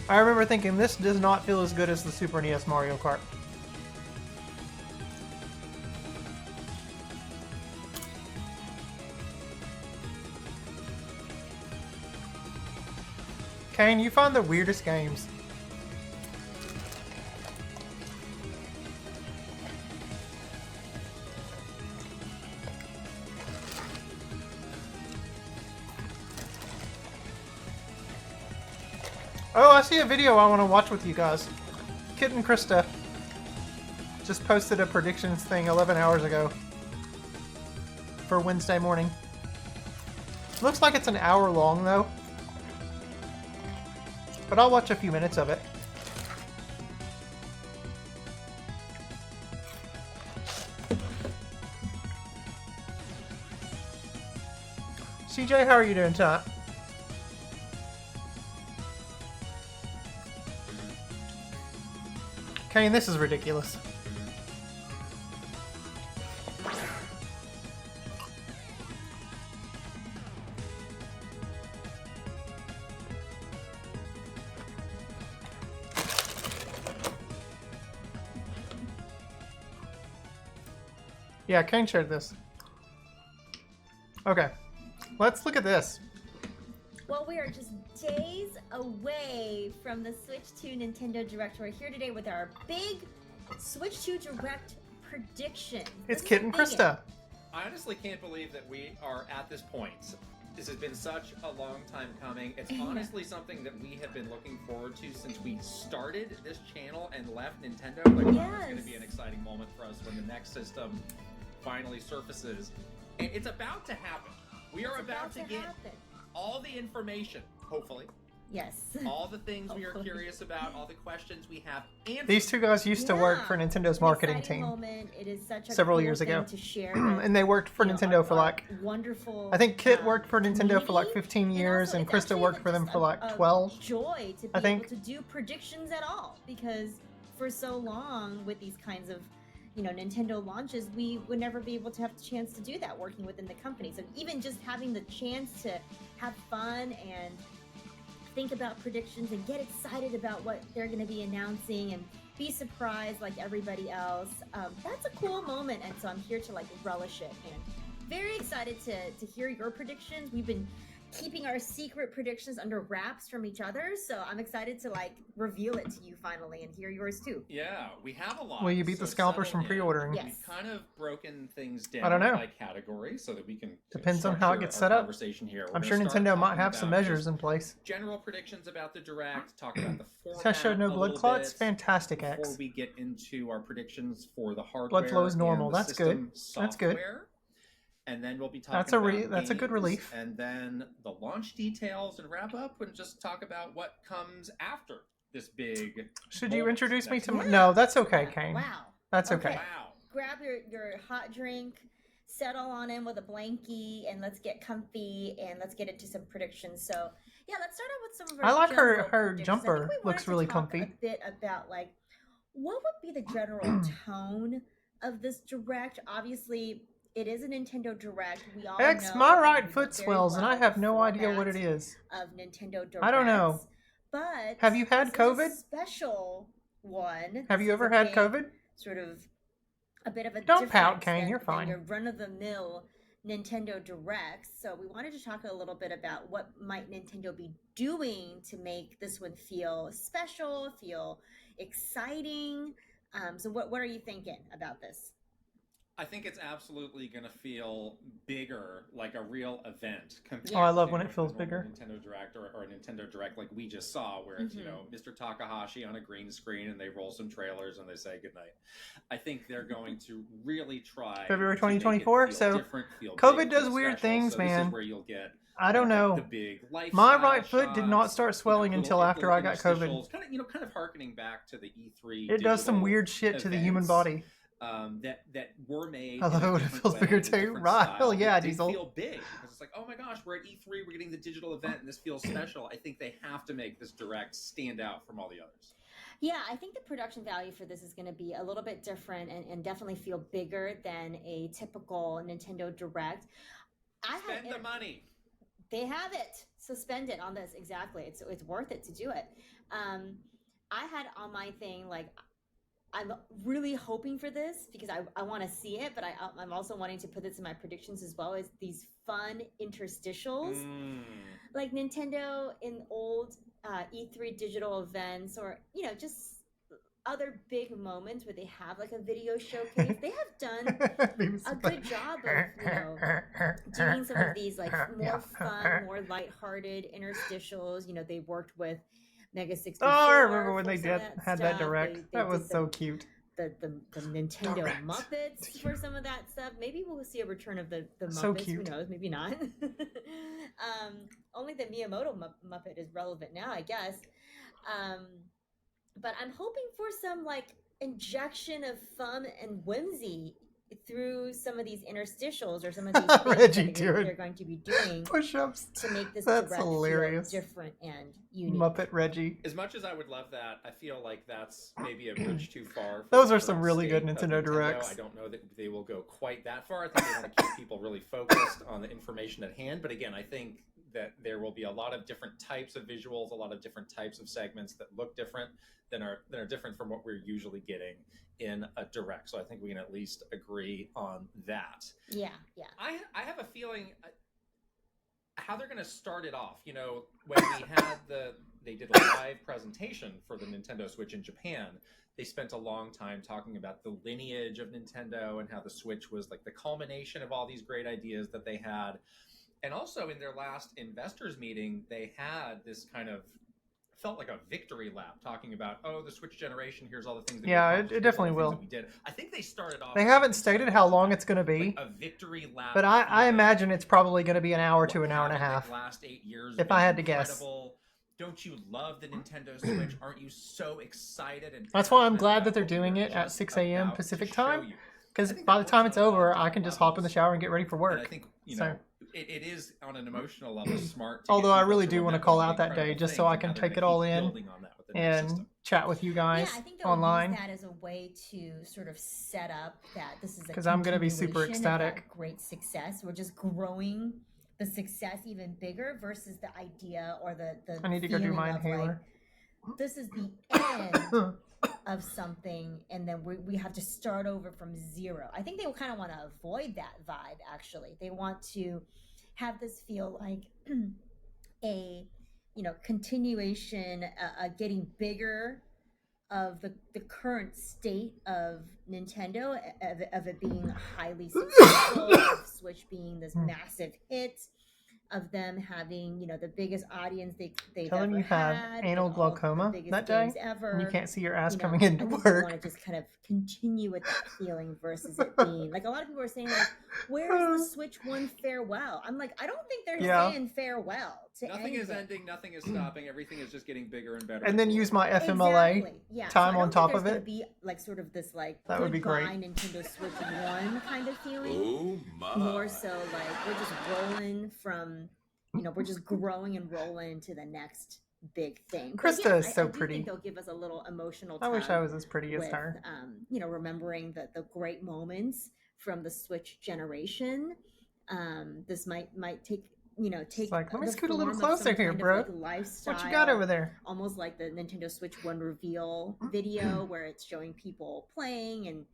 A: I remember thinking, this does not feel as good as the Super NES Mario Kart. Kane, you find the weirdest games. Oh, I see a video I want to watch with you guys. Kit and Krista just posted a predictions thing 11 hours ago for Wednesday morning. Looks like it's an hour long though, but I'll watch a few minutes of it. CJ, how are you doing tonight? Kane, this is ridiculous. Yeah, Kane shared this. Okay, let's look at this.
D: Well, we are just days away from the Switch 2 Nintendo Direct. We're here today with our big Switch 2 Direct prediction.
A: It's Kit and Krista.
E: I honestly can't believe that we are at this point. This has been such a long time coming. It's honestly something that we have been looking forward to since we started this channel and left Nintendo. Like, it's going to be an exciting moment for us when the next system finally surfaces. And it's about to happen. We are about to get all the information, hopefully,
D: Yes.
E: All the things we are curious about, all the questions we have answered.
A: These two guys used to work for Nintendo's marketing
D: exciting
A: team
D: moment. It is such a
A: several
D: cool
A: years
D: thing
A: ago.
D: to share with,
A: And they worked for
D: you know,
A: Nintendo for
D: our
A: like,
D: wonderful.
A: I think Kit worked for Nintendo for like
D: community.
A: 15 years,
D: also,
A: and
D: it's
A: Krista
D: actually
A: worked for them
D: just
A: for like
D: a
A: 12.
D: joy to be
A: I think.
D: able to do predictions at all, because for so long with these kinds of, you know, Nintendo launches, we would never be able to have the chance to do that working within the company. So even just having the chance to have fun and think about predictions and get excited about what they're going to be announcing and be surprised like everybody else, that's a cool moment. And so I'm here to like relish it, and very excited to hear your predictions. We've been keeping our secret predictions under wraps from each other, so I'm excited to like reveal it to you finally and hear yours too.
E: Yeah, we have a lot.
A: Will you beat the scalpers from pre-ordering?
D: Yes.
E: We've kind of broken things down
A: I don't know.
E: by category so that we can
A: Depends on how it gets set
E: our
A: up.
E: conversation here.
A: I'm
E: We're
A: sure
E: gonna start
A: Nintendo might
E: talking
A: have some
E: about
A: measures
E: just
A: in place.
E: general predictions about the Direct, talk about the format.
A: Test showed no
E: a
A: blood
E: little
A: clots.
E: bit
A: Fantastic,
E: before
A: X.
E: we get into our predictions for the hardware.
A: Blood flow is normal.
E: and the
A: That's good.
E: system
A: That's good.
E: software. And then we'll be talking
A: That's a
E: about
A: that's a good
E: games,
A: relief.
E: And then the launch details and wrap up and just talk about what comes after this big.
A: Should you
E: bolt
A: introduce me
E: next
A: to?
E: month.
A: No, that's okay, Kane.
D: Wow.
A: That's okay.
E: Wow.
D: Grab your hot drink, settle on in with a blankie, and let's get comfy and let's get into some predictions. So yeah, let's start out with some of our
A: I like her
D: general predictions. I
A: jumper.
D: think we wanted
A: Looks
D: to
A: really
D: talk
A: comfy.
D: A bit about like what would be the general tone of this Direct. Obviously, it is a Nintendo Direct. We all
A: X,
D: know,
A: my
D: and
A: right
D: we know
A: foot
D: very
A: swells, and
D: well
A: I have
D: the
A: no idea what it
D: format
A: is.
D: of Nintendo Directs.
A: I don't know.
D: But
A: Have you had
D: this is
A: COVID?
D: a special one.
A: Have
D: This
A: you
D: is
A: ever
D: a
A: had
D: big,
A: COVID?
D: Sort of a bit of a
A: Don't pout,
D: difference
A: Kane,
D: than-
A: you're
D: than
A: fine.
D: your run-of-the-mill Nintendo Directs. So we wanted to talk a little bit about what might Nintendo be doing to make this one feel special, feel exciting. So what are you thinking about this?
E: I think it's absolutely going to feel bigger, like a real event.
A: Oh, I love
E: to
A: when it feels
E: a normal
A: bigger.
E: Nintendo Direct or a Nintendo Direct like we just saw, where it's, you know, Mr. Takahashi on a green screen and they roll some trailers and they say goodnight. I think they're going to really try
A: February
E: to make it
A: 2024,
E: feel
A: so
E: different, feel
A: COVID
E: big,
A: does
E: feel
A: weird
E: special.
A: things,
E: So this
A: man.
E: is where you'll get
A: I don't know.
E: the big
A: My
E: lifestyle
A: right foot did not
E: shots,
A: start swelling
E: little
A: until after I got COVID.
E: interstitials, kind of harkening back to the E3.
A: It does some
E: digital
A: weird shit to the human
E: events.
A: body.
E: That were made.
A: I
E: in
A: love
E: a
A: it when it
E: different
A: feels
E: way,
A: bigger
E: in a
A: too.
E: different
A: Right.
E: style.
A: Hell yeah,
E: They
A: Diesel.
E: feel big because it's like, oh my gosh, we're at E3, we're getting the digital event, and this feels special. I think they have to make this Direct stand out from all the others.
D: Yeah, I think the production value for this is going to be a little bit different and definitely feel bigger than a typical Nintendo Direct.
E: Spend the money.
D: They have it. So spend it on this. Exactly. It's worth it to do it. I had on my thing, like, I'm really hoping for this because I want to see it, but I'm also wanting to put this in my predictions as well, as these fun interstitials. Like Nintendo in old E3 digital events, or, you know, just other big moments where they have like a video showcase. They have done a good job of, you know, doing some of these like more fun, more lighthearted interstitials. You know, they worked with Mega 64.
A: Oh, I remember when
D: for
A: they
D: some of
A: had that
D: stuff.
A: Direct.
D: They
A: That was
D: did
A: so cute.
D: the Nintendo
A: Direct
D: Muppets for some of that stuff. Maybe we'll see a return of the Muppets.
A: So cute.
D: Who knows? Maybe not. Only the Miyamoto Muppet is relevant now, I guess. But I'm hoping for some like injection of fun and whimsy through some of these interstitials or some of these things
A: Reggie
D: that
A: doing
D: they're going to be doing
A: push-ups
D: to make this
A: That's
D: Direct
A: hilarious.
D: feel different and unique.
A: Muppet Reggie.
E: As much as I would love that, I feel like that's maybe a bridge too far. For
A: Those
E: the
A: are some
E: current
A: really good
E: state of
A: Nintendo Directs.
E: I don't know that they will go quite that far. I think they want to keep people really focused on the information at hand. But again, I think that there will be a lot of different types of visuals, a lot of different types of segments that look different that are different from what we're usually getting in a Direct. So I think we can at least agree on that.
D: Yeah.
E: I have a feeling how they're going to start it off. You know, when they did a live presentation for the Nintendo Switch in Japan, they spent a long time talking about the lineage of Nintendo and how the Switch was like the culmination of all these great ideas that they had. And also in their last investors meeting, they had this kind of felt like a victory lap talking about, oh, the Switch generation, here's all the things that
A: Yeah,
E: we
A: it
E: accomplished,
A: definitely
E: here's all the
A: will.
E: things that we did. I think they started off.
A: They haven't stated how long it's going to be,
E: like a victory lap.
A: but I
E: feeling.
A: imagine it's probably going to be an hour to an hour and a
E: What happened
A: half.
E: the last 8 years
A: If I had to guess.
E: incredible. don't you love the Nintendo Switch? Aren't you so excited? And
A: That's why I'm
E: passionate
A: glad
E: about
A: that they're
E: what we
A: doing
E: were
A: it at
E: just
A: 6 a.m.
E: about to
A: Pacific
E: show
A: time.
E: you?
A: Because
E: I think
A: by
E: that
A: the time
E: works
A: it's
E: on a lot
A: over,
E: of
A: I can just hop in the
E: levels.
A: shower and get ready for work.
E: And I think, you
A: So-
E: know, it is on an emotional level smart. To
A: Although
E: get
A: I
E: people
A: really
E: to
A: do want to
E: remember
A: call
E: the
A: out that day
E: incredible
A: just so
E: things
A: I
E: and
A: can
E: how they're
A: take
E: gonna
A: it all
E: keep
A: in
E: building on that with the new
A: and
E: system.
A: chat with you guys
D: Yeah, I think they'll
A: online.
D: use that as a way to sort of set up that this is a
A: 'Cause I'm gonna be super
D: continuation of that
A: ecstatic.
D: great success. We're just growing the success even bigger versus the idea or the
A: I need to go do
D: feeling
A: my
D: of,
A: inhaler.
D: like, this is the end of something and then we have to start over from zero. I think they kind of want to avoid that vibe. Actually, they want to have this feel like a continuation, getting bigger of the current state of Nintendo, of it being highly successful, of Switch being this massive hit, of them having the biggest audience they've
A: Tell them
D: ever
A: you had
D: had,
A: anal
D: with all the
A: glaucoma
D: biggest
A: that day,
D: games ever.
A: and you can't see your ass
D: You know,
A: coming into
D: I think they
A: work.
D: want to just kind of continue with that feeling versus it being like a lot of people are saying, like, where's the Switch One farewell? I'm like, I don't think they're
A: Yeah.
D: saying farewell to
E: Nothing
D: anything.
E: is ending, nothing is stopping, everything is just getting bigger and better.
A: And then use my FMLA
D: Exactly. Yeah.
A: time
D: so I
A: on
D: don't
A: top
D: think
A: of
D: there's
A: it.
D: gonna be like sort of this like
A: That would be great.
D: goodbye Nintendo Switch One kind of feeling.
C: Oh my.
D: More so like we're just rolling from we're just growing and rolling into the next big thing. But
A: Krista
D: yes,
A: is so
D: I do
A: pretty.
D: think they'll give us a little emotional
A: I wish I
D: tug
A: was as pretty as
D: with,
A: her.
D: remembering the great moments from the Switch generation. This might take take
A: It's like, let me
D: the
A: scoot a little
D: form of
A: closer
D: some
A: here,
D: kind of,
A: bro.
D: like, lifestyle,
A: What you got over there?
D: almost like the Nintendo Switch One reveal video where it's showing people playing and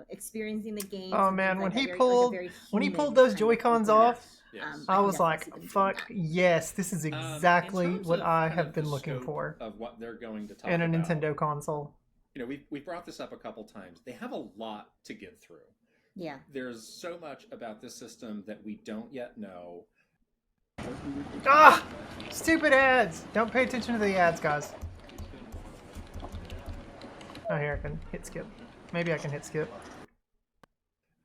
D: experiencing the game.
A: Oh man, when he pulled
D: human
A: those
D: kind of
A: Joy-Cons
D: opener.
A: off,
E: Yes.
A: I
D: can
A: was
D: definitely
A: like,
D: see them doing
A: fuck
D: that.
A: yes, this is
E: In
A: exactly
E: terms
A: what
E: of
A: I
E: kind
A: have
E: of
A: been
E: the
A: looking
E: scope
A: for
E: of what they're going to talk
A: in a
E: about.
A: Nintendo console.
E: We brought this up a couple times. They have a lot to get through.
D: Yeah.
E: There's so much about this system that we don't yet know.
A: Ah! Stupid ads! Don't pay attention to the ads, guys. Oh, here, I can hit skip. Maybe I can hit skip.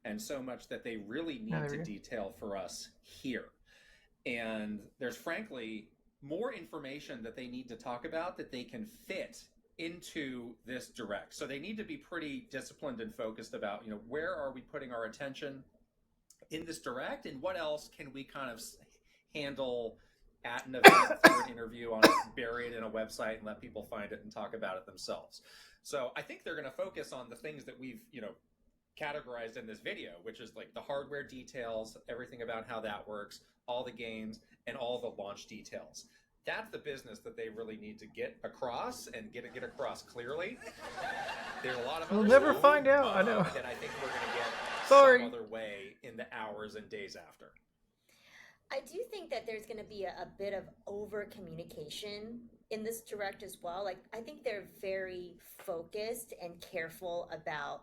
E: And so much that they really need
A: Oh, there we
E: to
A: go.
E: detail for us here. And there's frankly more information that they need to talk about that they can fit into this direct. So they need to be pretty disciplined and focused about, where are we putting our attention in this direct and what else can we kind of handle at an event through an interview, bury it in a website and let people find it and talk about it themselves. So I think they're going to focus on the things that we've, categorized in this video, which is like the hardware details, everything about how that works, all the games, and all the launch details. That's the business that they really need to get across and get across clearly. There's a lot of
A: We'll
E: other
A: never
E: stuff,
A: find out, I know.
E: that I think we're going to get
A: Sorry.
E: some other way in the hours and days after.
D: I do think that there's going to be a bit of over communication in this direct as well. Like, I think they're very focused and careful about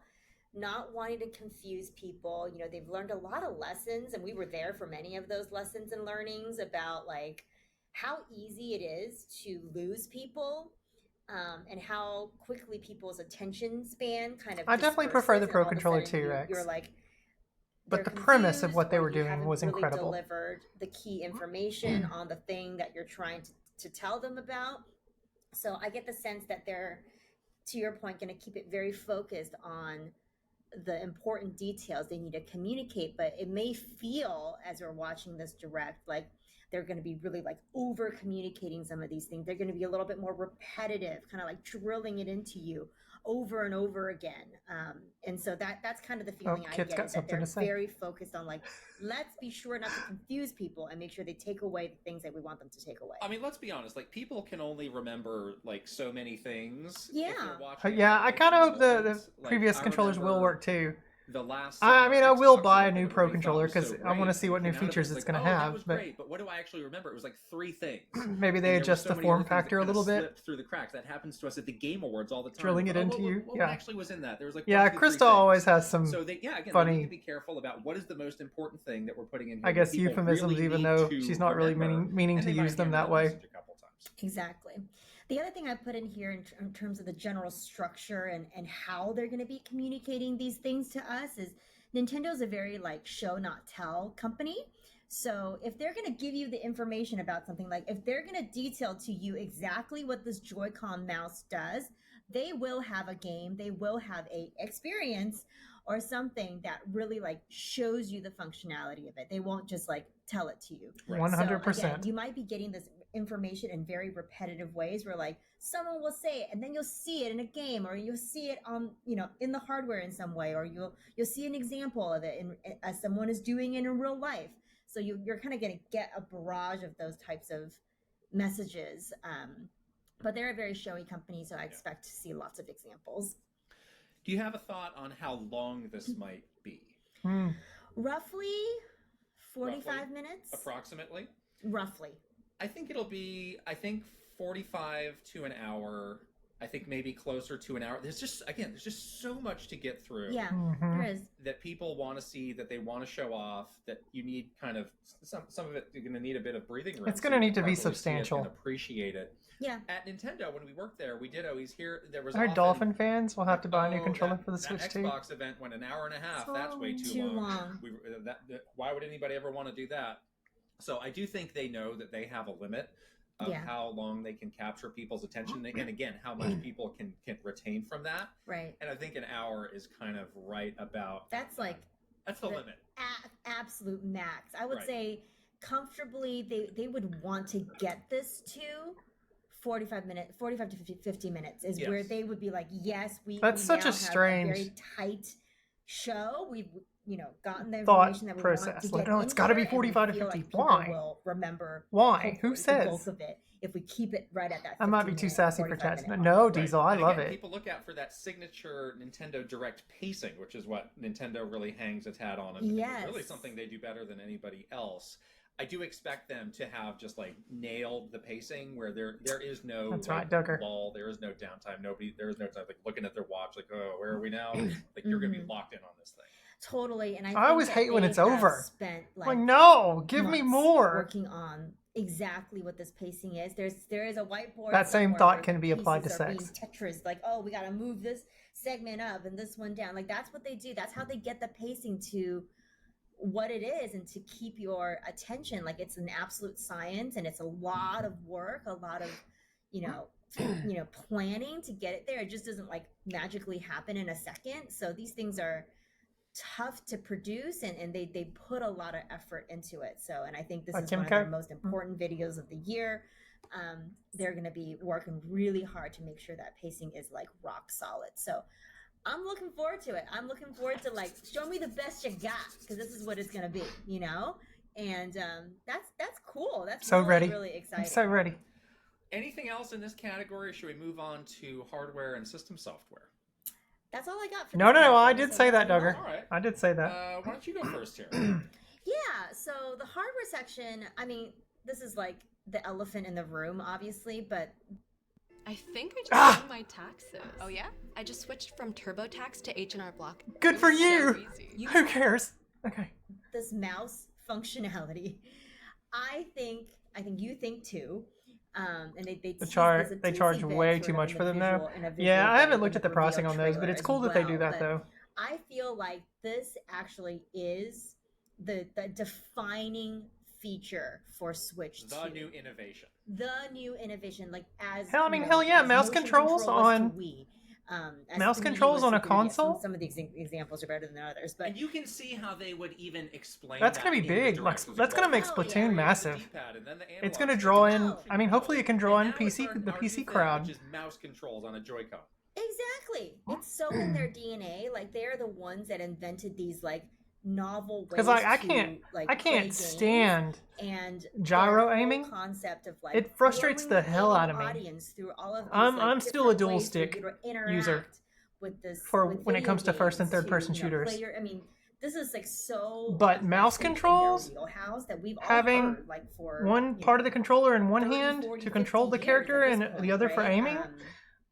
D: not wanting to confuse people. They've learned a lot of lessons, and we were there for many of those lessons and learnings about like how easy it is to lose people, and how quickly people's attention span kind of.
A: I definitely prefer the
D: disperses,
A: Pro
D: and all of a
A: Controller
D: sudden
A: 2 X.
D: You're like.
A: But
D: they're
A: the premise of what
D: confused,
A: they
D: or
A: were
D: you
A: doing
D: haven't
A: was
D: really
A: incredible.
D: Delivered the key information on the thing that you're trying to tell them about. So I get the sense that they're, to your point, going to keep it very focused on the important details they need to communicate. But it may feel, as we're watching this direct, like they're going to be really like over communicating some of these things. They're going to be a little bit more repetitive, kind of like drilling it into you over and over again. And so that's kind of the feeling I
A: Kit's
D: get,
A: got
D: is that
A: something
D: they're
A: to say.
D: very focused on like, let's be sure not to confuse people and make sure they take away the things that we want them to take away.
E: I mean, let's be honest. Like, people can only remember like so many things.
D: Yeah.
E: If you're watching
A: Yeah,
E: it,
A: I
E: like,
A: kind of
E: in
A: hope the
E: moments. Like,
A: previous
E: I
A: controllers will
E: remember
A: work too.
E: The last.
A: I mean, I
E: summer,
A: will
E: Xbox
A: buy a
E: and
A: new
E: everybody
A: Pro
E: thought
A: controller
E: was so
A: because I want to
E: great.
A: see what new
E: Came out of it,
A: features
E: was
A: it's
E: like,
A: going to
E: oh, that
A: have.
E: was
A: But
E: great, but what do I actually remember? It was like 3 things.
A: maybe they
E: And there were
A: adjust
E: so
A: the
E: many
A: form
E: other things
A: factor a
E: that
A: little
E: kinda
A: bit.
E: slipped through the cracks. That happens to us at the Game Awards all the time.
A: Drilling it
E: Oh,
A: into you,
E: what
A: yeah.
E: actually was in that? There was like
A: Yeah,
E: 1, 2, 3
A: Krista
E: things.
A: always has some
E: So again, they
A: funny,
E: need to be careful about what is the most important thing that we're putting in here.
A: I guess,
E: that people
A: euphemisms,
E: really
A: even
E: need
A: though
E: to
A: she's not really
E: remember,
A: meaning
E: and
A: to
E: they might
A: use them
E: hammer
A: that way.
E: message a couple times.
D: Exactly. The other thing I put in here in terms of the general structure and how they're going to be communicating these things to us is Nintendo's a very like show not tell company. So if they're going to give you the information about something, like if they're going to detail to you exactly what this Joy-Con mouse does, they will have a game, they will have a experience or something that really like shows you the functionality of it. They won't just like tell it to you.
A: 100%.
D: So again, you might be getting this information in very repetitive ways where like someone will say it and then you'll see it in a game, or you'll see it on, you know, in the hardware in some way, or you'll see an example of it as someone is doing it in real life. So you're kind of going to get a barrage of those types of messages. But they're a very showy company, so I expect to see lots of examples.
E: Do you have a thought on how long this might be?
D: Roughly 45 minutes.
E: Approximately?
D: Roughly.
E: I think it'll be, 45 to an hour. I think maybe closer to an hour. There's just so much to get through.
D: Yeah,
A: Mm-hmm.
D: there is.
E: That people want to see, that they want to show off, that you need kind of, some of it, you're going to need a bit of breathing room.
A: It's going to need to be
E: properly see it
A: substantial.
E: and appreciate it.
D: Yeah.
E: At Nintendo, when we worked there, we did always hear there was
A: Our
E: often,
A: Dolphin fans will have to buy a new
E: "Oh,
A: controller
E: that-
A: for the
E: that
A: Switch too.
E: Xbox event went an hour and a half. That's way
D: Too long.
E: why would anybody ever want to do that? So I do think they know that they have a limit of
D: Yeah.
E: how long they can capture people's attention, and again, how much people can retain from that.
D: Right.
E: And I think an hour is kind of right about.
D: That's like
E: That's the limit.
D: absolute max. I would
E: Right.
D: say comfortably they would want to get this to 45 to 50 minutes is where
E: Yes.
D: they would be like, yes, we
A: That's
D: we
A: such
D: now
A: a
D: have
A: strange
D: very tight show. We've gotten the
A: thought
D: information that we
A: process.
D: want to
A: Like,
D: get
A: no, it's gotta be
D: into it, and we
A: 45 to
D: feel
A: 50.
D: like people
A: Why?
D: will remember
A: Why? Who
D: hopefully the
A: says?
D: bulk of it if we keep it right at that.
A: I might be
D: 15
A: too
D: minute,
A: sassy for
D: 45
A: testing.
D: minute
A: No,
D: mark.
A: Diesel, I
E: And
A: love
E: again,
A: it.
E: People look out for that signature Nintendo Direct pacing, which is what Nintendo really hangs its hat on, and
D: Yes.
E: really something they do better than anybody else. I do expect them to have just like nailed the pacing, where there is no
A: That's
E: like,
A: right, Duggar.
E: lull, there is no downtime, there is no time like looking at their watch, like, oh, where are we now? Like you're gonna be
D: Mhm.
E: locked in on this thing.
D: Totally, and
A: I always
D: think
A: hate
D: that
A: when
D: they
A: it's
D: have
A: over.
D: Spent
A: Like, no, give me
D: months
A: more.
D: working on exactly what this pacing is. There is a whiteboard.
A: That same
D: somewhere
A: thought
D: where
A: can
D: the
A: be applied to
D: pieces are being
A: sex.
D: Tetris, like, oh, we got to move this segment up and this one down. Like that's what they do. That's how they get the pacing to what it is and to keep your attention. Like it's an absolute science, and it's a lot of work, a lot of planning to get it there. It just doesn't like magically happen in a second. So these things are tough to produce, and they put a lot of effort into it. So, and I think this is one of their most important videos of the year. They're going to be working really hard to make sure that pacing is like rock solid. So I'm looking forward to it. I'm looking forward to like, show me the best you got, because this is what it's going to be, and that's cool. That's
A: So
D: really,
A: ready.
D: really exciting.
A: I'm so ready.
E: Anything else in this category? Or should we move on to hardware and system software?
D: That's all I got for
A: No,
D: this
A: no, I
D: category,
A: did
D: so
A: say that,
D: let's move
A: Duggar.
E: All right.
A: I did say that.
E: Why don't you go first here?
D: Yeah, so the hardware section, I mean, this is like the elephant in the room, obviously, but
F: I think I just did my taxes. Oh yeah? I just switched from TurboTax to H&R Block.
A: Good
F: It
A: for
F: was so
A: you.
F: easy.
A: Who cares? Okay.
D: this mouse functionality, I think you think too. And they
A: They charge way too much for them now. Yeah, I haven't looked at the pricing on those, but it's cool that they do that though.
D: I feel like this actually is the defining feature for Switch 2.
E: The new innovation.
D: The new innovation, like as
A: Hell yeah,
D: as
A: mouse
D: motion
A: controls
D: control was to
A: on-
D: Wii. As
A: Mouse
D: to Wii
A: controls
D: was
A: on a
D: to 3DS.
A: console?
D: Some of the examples are better than others, but
E: And you can see how they would even explain
A: That's
E: that
A: gonna be
E: in the
A: big.
E: direct
A: Like,
E: as
A: that's
E: well.
A: gonna make
D: Oh,
A: Splatoon
D: yeah.
A: massive.
E: D-pad and then the
A: It's
E: analog
A: gonna
E: stick.
A: draw in.
D: Oh.
A: I mean, hopefully it can draw
E: And
A: in
E: now it's
A: PC,
E: our
A: the
E: new
A: PC
E: thing,
A: crowd.
E: which is mouse controls on a Joy-Con.
D: exactly, it's so in their DNA. Like they're the ones that invented these like novel ways.
A: Because like I
D: to,
A: can't
D: like,
A: I
D: play
A: can't
D: games.
A: stand
D: And
A: gyro
D: their whole
A: aiming.
D: concept of like
A: It frustrates
D: flowing
A: the hell
D: gaming
A: out of me.
D: audience through all of these,
A: I'm still a
D: different
A: dual
D: ways for
A: stick
D: you to interact
A: user
D: with this
A: for
D: with
A: when it
D: video
A: comes to first and
D: games
A: third person
D: to,
A: shooters.
D: play I mean, this is like so.
A: But mouse
D: in their
A: controls,
D: wheelhouse that we've all
A: having
D: heard, like for
A: one part of the controller in one
D: 30,
A: hand
D: 40,
A: to control the
D: 50
A: character
D: years
A: and
D: at this
A: the
D: point,
A: other for
D: right?
A: aiming,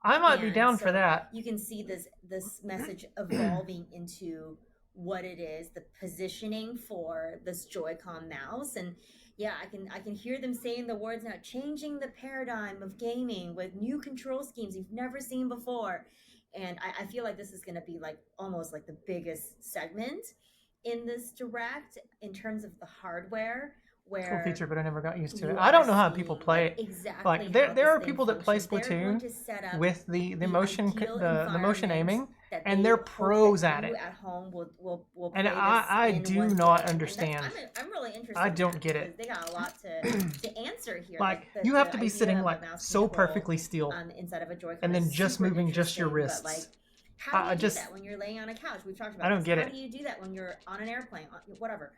A: I might be
D: and
A: down for
D: so
A: that.
D: You can see this message evolving into what it is, the positioning for this Joy-Con mouse. And yeah, I can hear them saying the words now, changing the paradigm of gaming with new control schemes you've never seen before. And I feel like this is going to be like almost like the biggest segment. in this direct in terms of the hardware. Where
A: Cool feature, but I never got used to it.
D: you
A: I don't
D: are
A: know how
D: seeing,
A: people play
D: like,
A: it.
D: exactly
A: Like
D: how
A: there
D: this
A: are
D: thing
A: people that play
D: functions. They're going
A: Splatoon
D: to set up
A: with the motion
D: ideal
A: the motion
D: environment
A: aiming,
D: that
A: and
D: they
A: they're
D: hope that
A: pros at
D: you
A: it.
D: at home will
A: And
D: play
A: I
D: this in
A: do
D: one
A: not
D: day. And
A: understand.
D: I'm really interested.
A: I
D: in
A: don't
D: that
A: get it.
D: because they got a lot to answer here.
A: Like
D: the,
A: you have
D: the
A: to be
D: idea
A: sitting
D: of a
A: like
D: mouse
A: so
D: control,
A: perfectly still,
D: inside of a Joy-Con
A: and then
D: is
A: just
D: super
A: moving just your
D: interesting, but,
A: wrists.
D: like, how do you do
A: just
D: that when you're laying on a couch? We've talked about
A: I don't
D: this.
A: get
D: How
A: it.
D: do you do that when you're on an airplane, whatever?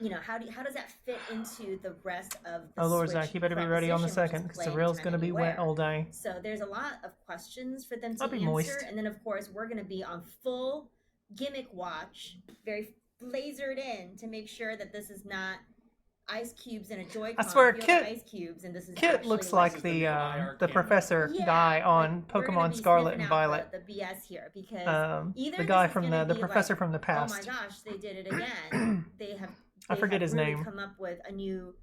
D: You know, how does that fit into the rest of the
A: Oh Lord,
D: Switch
A: Zach, you better be ready on the
D: proposition, which is
A: second, because the
D: play
A: rail's
D: anytime,
A: gonna be wet
D: anywhere?
A: all day.
D: So there's a lot of questions for them to
A: I'll be
D: answer,
A: moist.
D: and then of course we're going to be on full gimmick watch, very lasered in to make sure that this is not ice cubes in a Joy-Con.
A: I swear,
D: Feel the
A: Kit-
D: ice cubes, and this is
A: Kit
D: actually
A: looks
E: like-
A: like
E: This is the
A: the
E: new IR
A: the
E: camera.
A: professor
D: Yeah,
A: guy on
D: like, we're gonna
A: Pokemon
D: be
A: Scarlet
D: sniffing
A: and
D: out
A: Violet.
D: the BS here because either
A: The guy
D: this is
A: from
D: gonna
A: the
D: be
A: professor
D: like,
A: from the
D: oh my
A: past.
D: gosh, they did it again.
A: I forget his
D: really
A: name.
D: come up with a new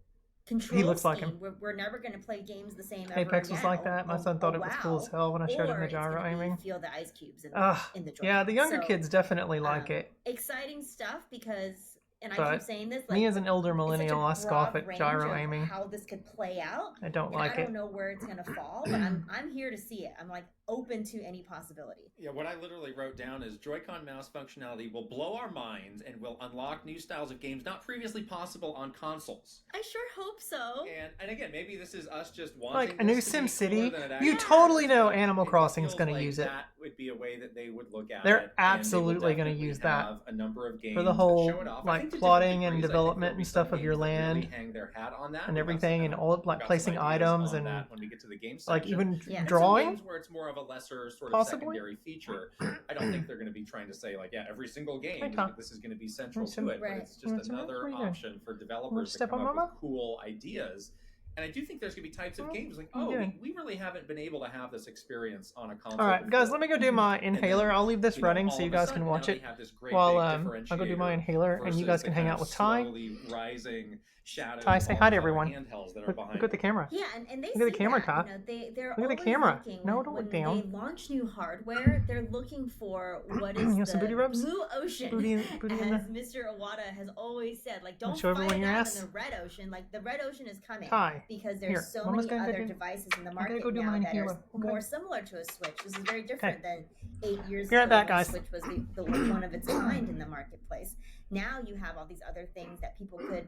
D: control
A: He looks like
D: scheme.
A: him.
D: We're never going to play games the same
A: Apex
D: ever
A: was
D: again.
A: like that. My son thought it was cool as hell when I showed him the
D: Or it's
A: gyro
D: gonna be
A: aiming.
D: feel the ice cubes in
A: Ugh,
D: the Joy-Con.
A: yeah, the younger
D: So,
A: kids definitely like it.
D: Exciting stuff because, and I
A: But
D: keep saying this,
A: me as an elder
D: it's such a
A: millennial, I scoff
D: broad
A: at
D: range
A: gyro
D: of
A: aiming.
D: how this could play out.
A: I don't
D: And
A: like
D: I don't
A: it.
D: know where it's gonna fall, but I'm here to see it. I'm like open to any possibility.
E: Yeah, what I literally wrote down is Joy-Con mouse functionality will blow our minds and will unlock new styles of games not previously possible on consoles.
D: I sure hope so.
E: And again, maybe this is us just wanting
A: Like a new
E: this to be
A: SimCity,
E: cooler than it
A: you
E: actually
A: totally
E: is,
A: know
E: but
A: Animal
E: it
A: Crossing's
E: feels
A: gonna
E: like
A: use it.
E: That would be a way that they would look at
A: They're
E: it. And
A: absolutely
E: they will
A: gonna
E: definitely
A: use that.
E: have a number of games
A: For the
E: that
A: whole,
E: show it off. I
A: like,
E: think to
A: plotting
E: different
A: and
E: degrees, I think
A: development
E: there'll
A: and
E: be
A: stuff
E: some
A: of your
E: games that really
A: land
E: hang their hat on that.
A: and
E: We'll have
A: everything,
E: some-
A: and all like
E: we've got
A: placing
E: some ideas
A: items
E: on
A: and
E: that when we get to the game
A: like
E: section.
A: even
D: Yeah.
E: And
A: drawing.
E: some games where it's more of a lesser sort of
A: Possibly.
E: secondary feature. I don't think they're going to be trying to say like, yeah, every single game
A: Hey, Tom.
E: this is going to be central
A: Some-
E: to it,
D: Right.
E: but it's just
A: Some-
E: another
A: what are you doing?
E: option for
A: Wanna
E: developers to
A: step
E: come
A: on
E: up
A: Mama?
E: with cool ideas. And I do think there's going to be types of
A: Well,
E: games like,
A: what are you
E: oh,
A: doing?
E: we really haven't been able to have this experience on a console.
A: All right, guys,
E: before.
A: let me go do my
E: And then,
A: inhaler. I'll leave this
E: you know,
A: running
E: all
A: so you
E: of a
A: guys
E: sudden,
A: can
E: now
A: watch
E: they
A: it
E: have this great
A: while
E: big
A: I'll go do my
E: differentiator
A: inhaler, and you
E: versus
A: guys
E: the
A: can hang
E: kind
A: out
E: of
A: with Ty.
E: slowly rising shadows
A: Ty, say
E: of
A: hi to
E: the
A: everyone.
E: handhelds that are
A: Look,
E: behind
A: look at the camera.
D: Yeah, and they
A: Look at the
D: see
A: camera,
D: that,
A: Ty.
D: you know, they're
A: Look at the
D: always
A: camera.
D: looking
A: No,
D: when,
A: don't look
D: when
A: down.
D: they launch new hardware, they're looking for what is
A: You want
D: the
A: some booty rubs?
D: blue ocean.
A: Booty in
D: As
A: the-
D: Mr. Iwata has always said, like, don't
A: show
D: fight
A: everyone
D: it
A: your
D: out
A: ass?
D: in the red ocean. Like, the red ocean is coming
A: Ty,
D: because there's
A: here,
D: so
A: Mama's
D: many
A: gonna go
D: other
A: do-
D: devices in the
A: I'm gonna
D: market
A: go do
D: now
A: my
D: that are
A: inhaler, okay?
D: more similar to a Switch. This is very different than 8 years
A: Be right
D: ago
A: back,
D: when
A: guys.
D: Switch was the one of its kind in the marketplace. Now you have all these other things that people could,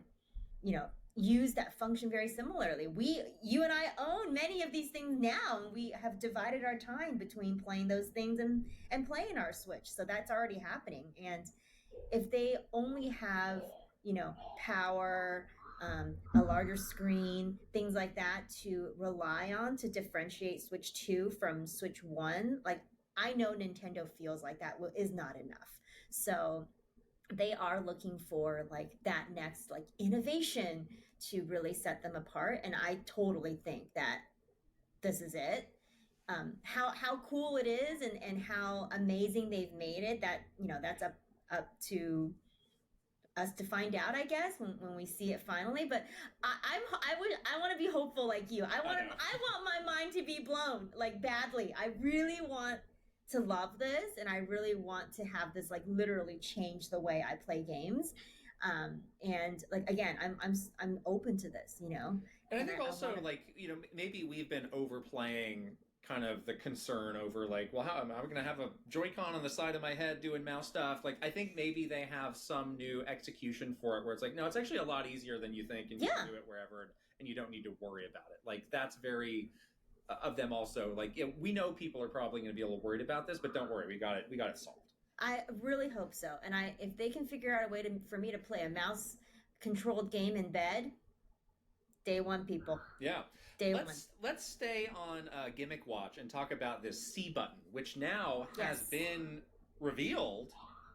D: you know, use that function very similarly. You and I own many of these things now, and we have divided our time between playing those things and playing our Switch. So that's already happening. And if they only have, you know, power, a larger screen, things like that to rely on to differentiate Switch 2 from Switch 1, like, I know Nintendo feels like that is not enough. So they are looking for like that next like innovation to really set them apart, and I totally think that this is it. How cool it is and how amazing they've made it, that, you know, that's up to us to find out, I guess, when we see it finally. But I want to be hopeful like you. I want my mind to be blown like badly. I really want to love this, and I really want to have this like literally change the way I play games. And like, again, I'm open to this, you know.
E: And I think
D: I
E: also,
D: wanna-
E: like, you know, maybe we've been overplaying kind of the concern over, like, well, how am I going to have a Joy-Con on the side of my head doing mouse stuff? Like, I think maybe they have some new execution for it where it's like, no, it's actually a lot easier than you think, and you can do it wherever, and you don't need to worry about it. Like, that's very of them also. Like, you know, we know people are probably going to be a little worried about this, but don't worry, we got it solved.
D: I really hope so. And if they can figure out a way for me to play a mouse controlled game in bed, day one, people.
E: Yeah.
D: Day one.
E: Let's stay on Gimmick Watch and talk about this C button, which now has been revealed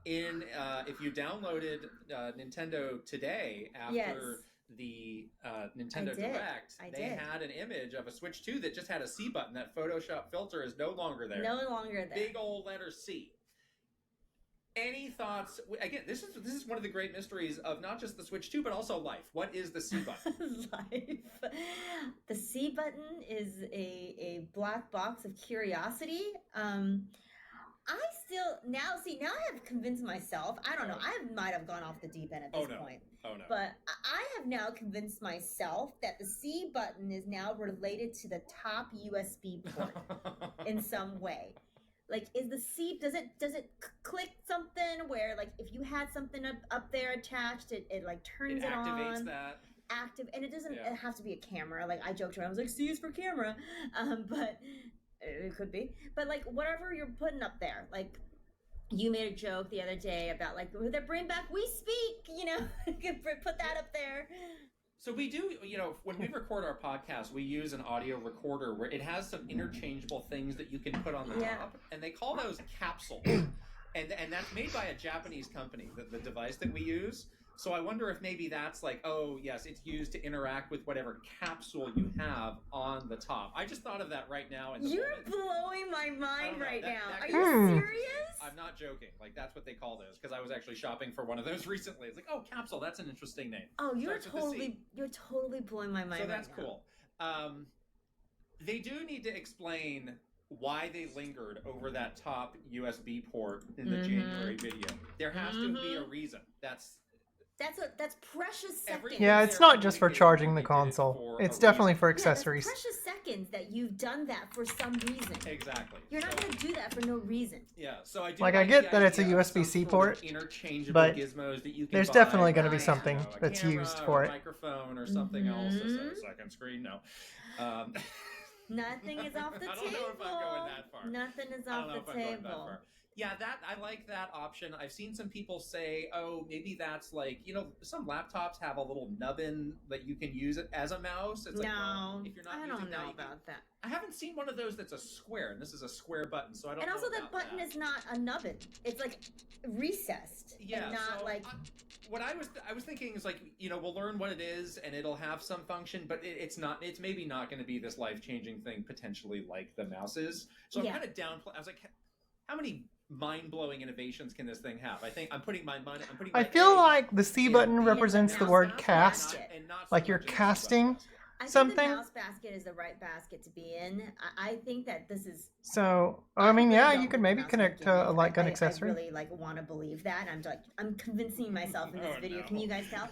E: in if you downloaded Nintendo Today after the Nintendo Direct, they had an image of a Switch 2 that just had a C button. That Photoshop filter is no longer there.
D: No longer there.
E: Big old letter C. Any thoughts? Again, this is one of the great mysteries of not just the Switch 2, but also life. What is the C button?
D: Life. The C button is a black box of curiosity. I still now I have convinced myself. I don't know. I might have gone off the deep end at this point.
E: Oh no.
D: But I have now convinced myself that the C button is now related to the top USB port in some way. Like, is the C does it click something where like if you had something up there attached, it like turns it
E: activates
D: on.
E: that.
D: Active, and it doesn't it have to be a camera. Like I joked around, I was like, C is for camera, but it could be. But like whatever you're putting up there, like you made a joke the other day about like they bring back We Speak, you know, put that up there.
E: So we do, you know, when we record our podcast, we use an audio recorder where it has some interchangeable things that you can put on the top, and they call those capsules. And that's made by a Japanese company, the device that we use. So I wonder if maybe that's like, oh, yes, it's used to interact with whatever capsule you have on the top. I just thought of that right now.
D: You're blowing my mind right now. Are you serious?
E: I'm not joking. Like, that's what they call those, because I was actually shopping for one of those recently. It's like, oh, capsule, that's an interesting name.
D: Oh, you're totally blowing my mind.
E: So that's cool. They do need to explain why they lingered over that top USB port in the January video. There has to be a reason.
D: That's precious seconds.
A: Yeah, it's not just for charging the console. It's definitely for accessories.
D: Yeah, precious seconds that you've done that for some reason.
E: Exactly.
D: You're not going to do that for no reason.
E: Yeah, so I do
A: like I get that it's a USB-C port, but
E: gizmos that you can
A: there's
E: buy,
A: definitely going to be something that's
E: camera,
A: used for it.
E: A microphone or something else. A second screen, no.
D: Nothing is off the table.
E: I don't know if I'm going that far.
D: Nothing is off the table.
E: Yeah, I like that option. I've seen some people say, oh, maybe that's like, you know, some laptops have a little nubbin that you can use it as a mouse. It's like, well, if you're not
D: I don't know about that.
E: I haven't seen one of those that's a square, and this is a square button, so I don't know.
D: And also, the button is not a nubbin. It's like recessed.
E: Yeah,
D: and not
E: so
D: like.
E: What I was thinking is like, you know, we'll learn what it is, and it'll have some function, but it's not. It's maybe not going to be this life-changing thing potentially like the mouse is. So I'm kind of downplaying. I was like, how many mind-blowing innovations can this thing have? I think I'm putting my money. I feel
A: like the C button represents the word cast, like you're casting something.
D: I think the mouse basket is the right basket to be in. I think that this is.
A: So I mean, yeah, you could maybe connect to a light gun accessory.
D: I really want to believe that. I'm convincing myself in this video. No. Can you guys tell?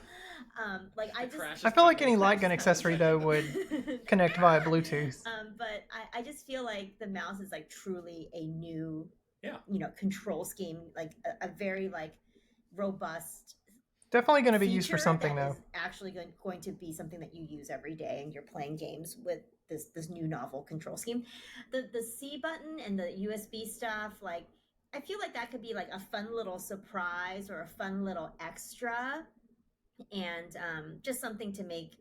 D: I
A: feel like any light gun accessory though would connect via Bluetooth.
D: But I just feel like the mouse is like truly a new. You know, control scheme, like a very like robust.
A: Definitely going to be used for something though.
D: Actually going to be something that you use every day, and you're playing games with this new novel control scheme. The C button and the USB stuff, like I feel like that could be like a fun little surprise or a fun little extra, and just something to make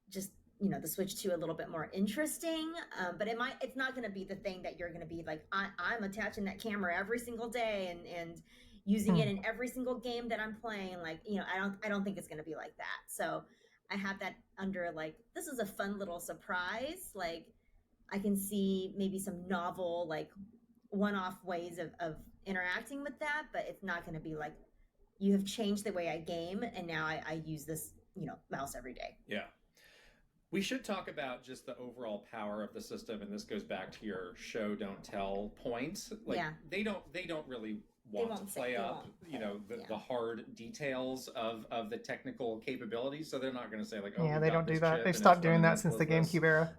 D: just. You know, the Switch 2 a little bit more interesting, but it's not going to be the thing that you're going to be like, I'm attaching that camera every single day and using it in every single game that I'm playing. Like, you know, I don't think it's going to be like that. So I have that under like, this is a fun little surprise. Like I can see maybe some novel, like one-off ways of interacting with that, but it's not going to be like, you have changed the way I game and now I use this, you know, mouse every day.
E: Yeah. We should talk about just the overall power of the system, and this goes back to your show don't tell points. Like they don't really want to play up, you know, the hard details of the technical capabilities, so they're not going to say like, oh,
A: yeah, they don't do that. They've stopped doing that since the GameCube era.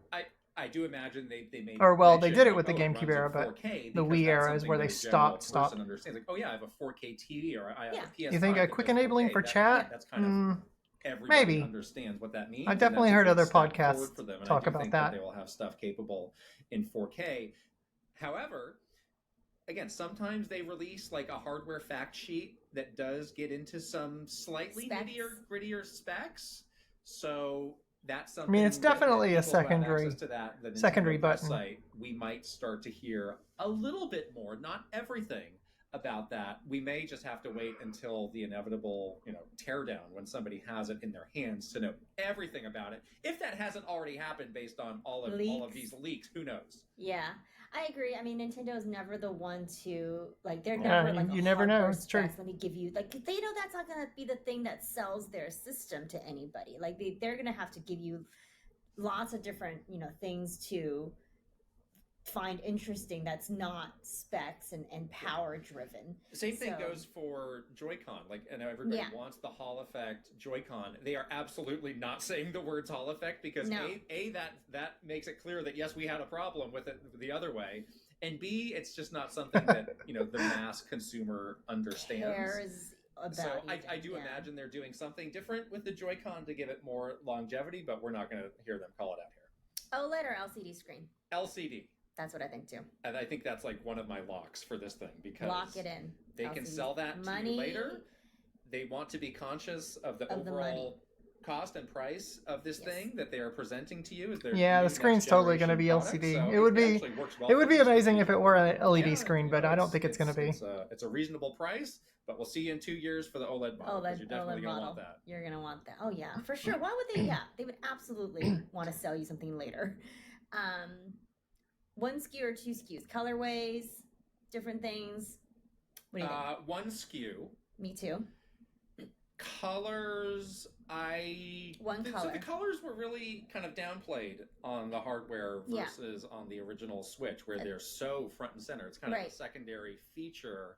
E: I do imagine they made
A: or well, they did it with the GameCube era, but the Wii era is where they stopped.
E: Understands like, oh yeah, I have a 4K TV or I have a PS5.
A: You think a quick enabling for chat?
E: That's kind of. Everybody
A: maybe
E: understands what that means.
A: I've definitely heard other podcasts talk about that.
E: They will have stuff capable in 4K. However, again, sometimes they release like a hardware fact sheet that does get into some slightly grittier specs. So that's something.
A: I mean, it's definitely a secondary button.
E: Site, we might start to hear a little bit more, not everything. About that, we may just have to wait until the inevitable, you know, teardown when somebody has it in their hands to know everything about it. If that hasn't already happened based on all of these leaks, who knows?
D: Yeah, I agree. I mean, Nintendo is never the one to like. They're never like
A: you never know. It's true.
D: Let me give you like they know that's not going to be the thing that sells their system to anybody. Like they're going to have to give you lots of different things to find interesting that's not specs and power driven.
E: Same thing
D: So-
E: goes for Joy-Con. Like, and everybody
D: Yeah.
E: wants the Hall Effect Joy-Con. They are absolutely not saying the words Hall Effect because
D: No.
E: that makes it clear that yes, we had a problem with it the other way, and B, it's just not something that the mass consumer understands.
D: Cares about
E: So I
D: even,
E: do
D: yeah.
E: imagine they're doing something different with the Joy-Con to give it more longevity, but we're not going to hear them call it out here.
D: OLED or LCD screen.
E: LCD.
D: That's what I think too.
E: And I think that's like one of my locks for this thing because
D: Lock it in.
E: they can
D: LCD.
E: sell that to
D: Money
E: you later. They want to be conscious of the
D: Of the money.
E: overall cost and price of this
D: Yes.
E: thing that they are presenting to you. As they're
A: Yeah, the
E: next
A: screen's totally going to be
E: generation
A: LCD.
E: product, so
A: It would be
E: actually works well
A: it would
E: for
A: be
E: this
A: amazing if
E: screen.
A: it were an LED
E: Yeah,
A: screen, but I don't think it's going to be.
E: It's a reasonable price, but we'll see you in 2 years for the OLED model because you're definitely
D: OLED
E: going to
D: model.
E: want that.
D: You're gonna want that. Oh yeah, for sure. Why would they? Yeah, they would absolutely want to sell you something later. 1 SKU or 2 SKUs, colorways, different things. What do you think?
E: One SKU.
D: Me too.
E: Colors,
D: One
E: So
D: color.
E: the colors were really kind of downplayed on the hardware
D: Yeah.
E: versus on the original Switch, where they're so front and center. It's kind of
D: Right.
E: a secondary feature.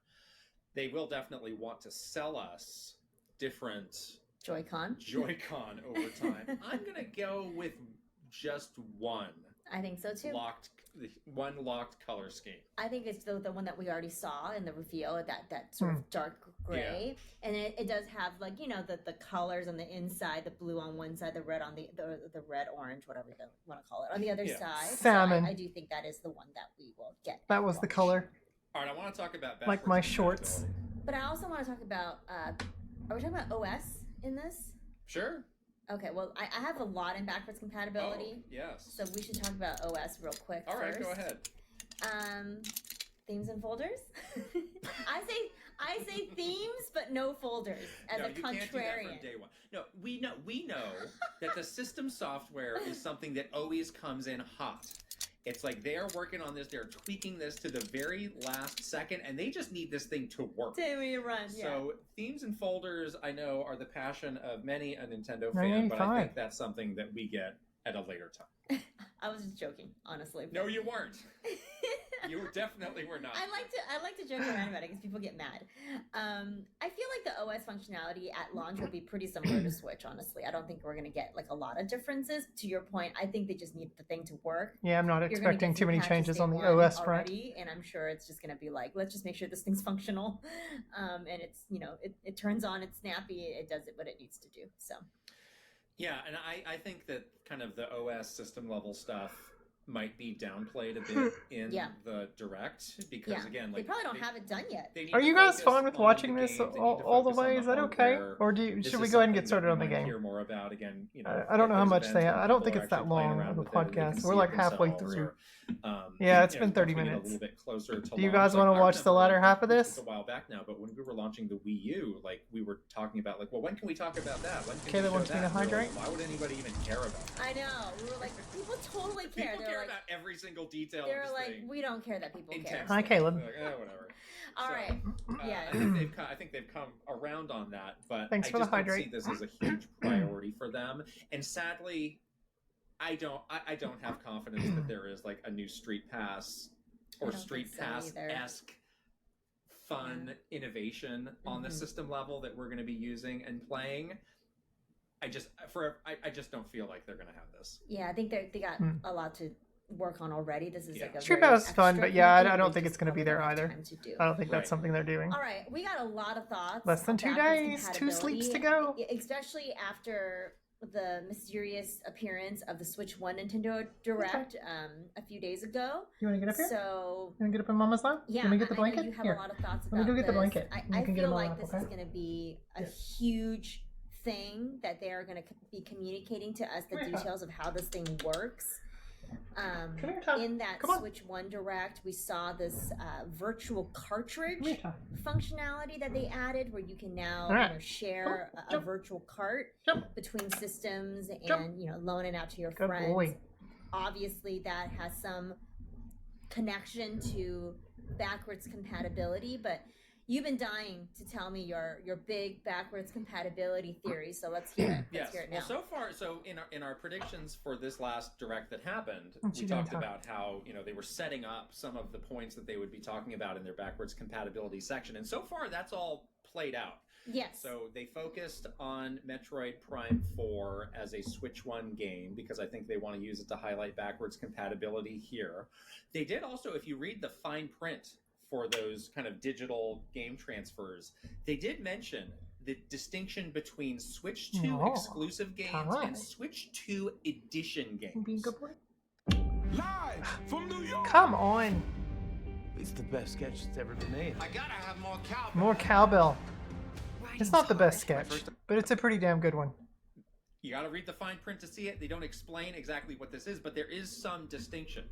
E: They will definitely want to sell us different
D: Joy-Con.
E: Joy-Con over time. I'm gonna go with just one
D: I think so too.
E: locked color scheme.
D: I think it's the one that we already saw in the reveal, that sort of dark gray, and it does have like the colors on the inside, the blue on one side, the red on the red orange, whatever you want to call it, on the other
E: Yeah.
D: side. So
A: Salmon.
D: I do think that is the one that we will get.
A: That was the color.
E: All right, I want to talk about
A: Like my
E: backwards
A: shorts.
E: compatibility.
D: But I also want to talk about. Are we talking about OS in this?
E: Sure.
D: Okay, well, I have a lot in backwards compatibility,
E: Oh, yes.
D: so we should talk about OS real quick.
E: All right,
D: first.
E: go ahead.
D: Themes and folders. I say themes, but no folders as
E: No,
D: a
E: you can't do that
D: contrarian.
E: from day one. No, we know that the system software is something that always comes in hot. It's like they're working on this, they're tweaking this to the very last second, and they just need this thing to work.
D: Tell me to run.
E: So themes and folders, I know, are the passion of many a Nintendo fan, but I
A: 985.
E: think that's something that we get at a later time.
D: I was just joking, honestly.
E: No, you weren't. You definitely were not.
D: I like to joke around about it because people get mad. I feel like the OS functionality at launch will be pretty similar to Switch. Honestly, I don't think we're gonna get like a lot of differences. To your point, I think they just need the thing to work.
A: Yeah, I'm not
D: You're gonna
A: expecting
D: get
A: too
D: some
A: many
D: patches
A: changes
D: day
A: on the
D: one
A: OS front.
D: already, and I'm sure it's just gonna be like, let's just make sure this thing's functional, and it's it turns on, it's snappy, it does it what it needs to do. So
E: Yeah, and I think that kind of the OS system level stuff might be downplayed a bit in
D: Yeah.
E: the direct because
D: yeah,
E: again,
D: they
E: like
D: probably don't have it done yet.
E: they need
A: Are
E: to
A: you guys
E: focus
A: fine with
E: on
A: watching
E: the
A: this
E: games, they need to
A: all the
E: focus
A: way?
E: on
A: Is
E: the
A: that okay?
E: hardware.
A: Or
E: This
A: should
E: is
A: we go ahead and
E: something
A: get started
E: that
A: on the
E: we might
A: game?
E: Hear more about again.
A: I don't know how
E: at those
A: much they.
E: events when
A: I don't
E: people
A: think
E: are
A: it's that
E: actually playing
A: long
E: around
A: of a
E: with it and they can
A: podcast.
E: see
A: We're
E: it
A: like halfway
E: themselves,
A: through.
E: or,
A: Yeah, it's been
E: once
A: 30
E: we get
A: minutes.
E: A little bit closer to
A: Do you
E: launch,
A: guys
E: like,
A: wanna
E: I
A: watch the
E: remember,
A: latter half of
E: this
A: this?
E: was a while back now, but when we were launching the Wii U, like we were talking about, like, well, when can we talk about that? When can
A: Kayla
E: we show
A: wants me
E: that?
A: to
E: And we were like,
A: hydrate?
E: why would anybody even care about that?
D: I know. We were like, people totally care.
E: People
D: They're
E: care
D: like,
E: about every single detail
D: they're
E: of this
D: like,
E: thing.
D: we don't care that people care.
E: Intensely.
A: Hi, Caleb.
E: Like, whatever.
D: All
E: So,
D: right. Yeah.
E: I think they've come around on that, but
A: Thanks
E: I
A: for the
E: just don't
A: hydrate.
E: see this as a huge priority for them. And sadly, I don't have confidence that there is like a new Street Pass
D: I
E: or
D: don't
E: Street
D: think so
E: Pass
D: either.
E: esque fun innovation on the
D: Mhm.
E: system level that we're going to be using and playing. I just don't feel like they're going to have this.
D: Yeah, I think they got
A: Hmm.
D: a lot to work on already. This is
E: Yeah.
D: like a
A: Street
D: very
A: Pass is fun,
D: extra
A: but yeah,
D: commitment
A: I don't
D: they
A: think
D: just
A: it's gonna be
D: probably
A: there
D: don't have
A: either.
D: time to do.
A: I don't think that's
E: Right.
A: something they're doing.
D: All right, we got a lot of thoughts.
A: Less than 2
D: on backwards
A: days, 2 sleeps to
D: compatibility,
A: go.
D: especially after the mysterious appearance of the Switch 1 Nintendo Direct a few days ago.
A: You want to get up here?
D: So
A: You want to get up in Mama's lap?
D: yeah,
A: Let me get the
D: I know
A: blanket.
D: you have
A: Here.
D: a lot of thoughts
A: Let
D: about
A: me go get the
D: this.
A: blanket.
D: I,
A: You
D: I
A: can get
D: feel
A: him
D: like
A: up,
D: this
A: okay?
D: is going to be a
A: Yeah.
D: huge thing that they are going to be communicating to us the
A: Come here, Tom.
D: details of how this thing works.
A: Come here, Tom.
D: In that
A: Come on.
D: Switch 1 Direct, we saw this virtual cartridge
A: Come here, Tom.
D: functionality that they added where you can now
A: All right.
D: share a
A: Jump.
D: virtual cart
A: Jump.
D: between systems and
A: Jump.
D: loan it out to your
A: Good
D: friends.
A: boy.
D: Obviously that has some connection to backwards compatibility, but you've been dying to tell me your big backwards compatibility theory, so let's hear it. Let's
E: Yes.
D: hear it now.
E: Well, so far, in our predictions for this last direct that happened,
A: What
E: we
A: you gonna
E: talked
A: talk-
E: about how they were setting up some of the points that they would be talking about in their backwards compatibility section, and so far that's all played out.
D: Yes.
E: So they focused on Metroid Prime 4 as a Switch 1 game because I think they want to use it to highlight backwards compatibility here. They did also, if you read the fine print for those kind of digital game transfers, they did mention the distinction between Switch 2
A: Oh,
E: exclusive games
A: alright.
E: and Switch 2 edition
A: Being a
E: games.
A: good boy.
C: Live from New York.
A: Come on.
G: It's the best sketch that's ever been made.
C: I gotta have more cow.
A: More cowbell. It's not the best
E: My
A: sketch,
E: first-
A: but it's a pretty damn good one.
E: You got to read the fine print to see it. They don't explain exactly what this is, but there is some distinction.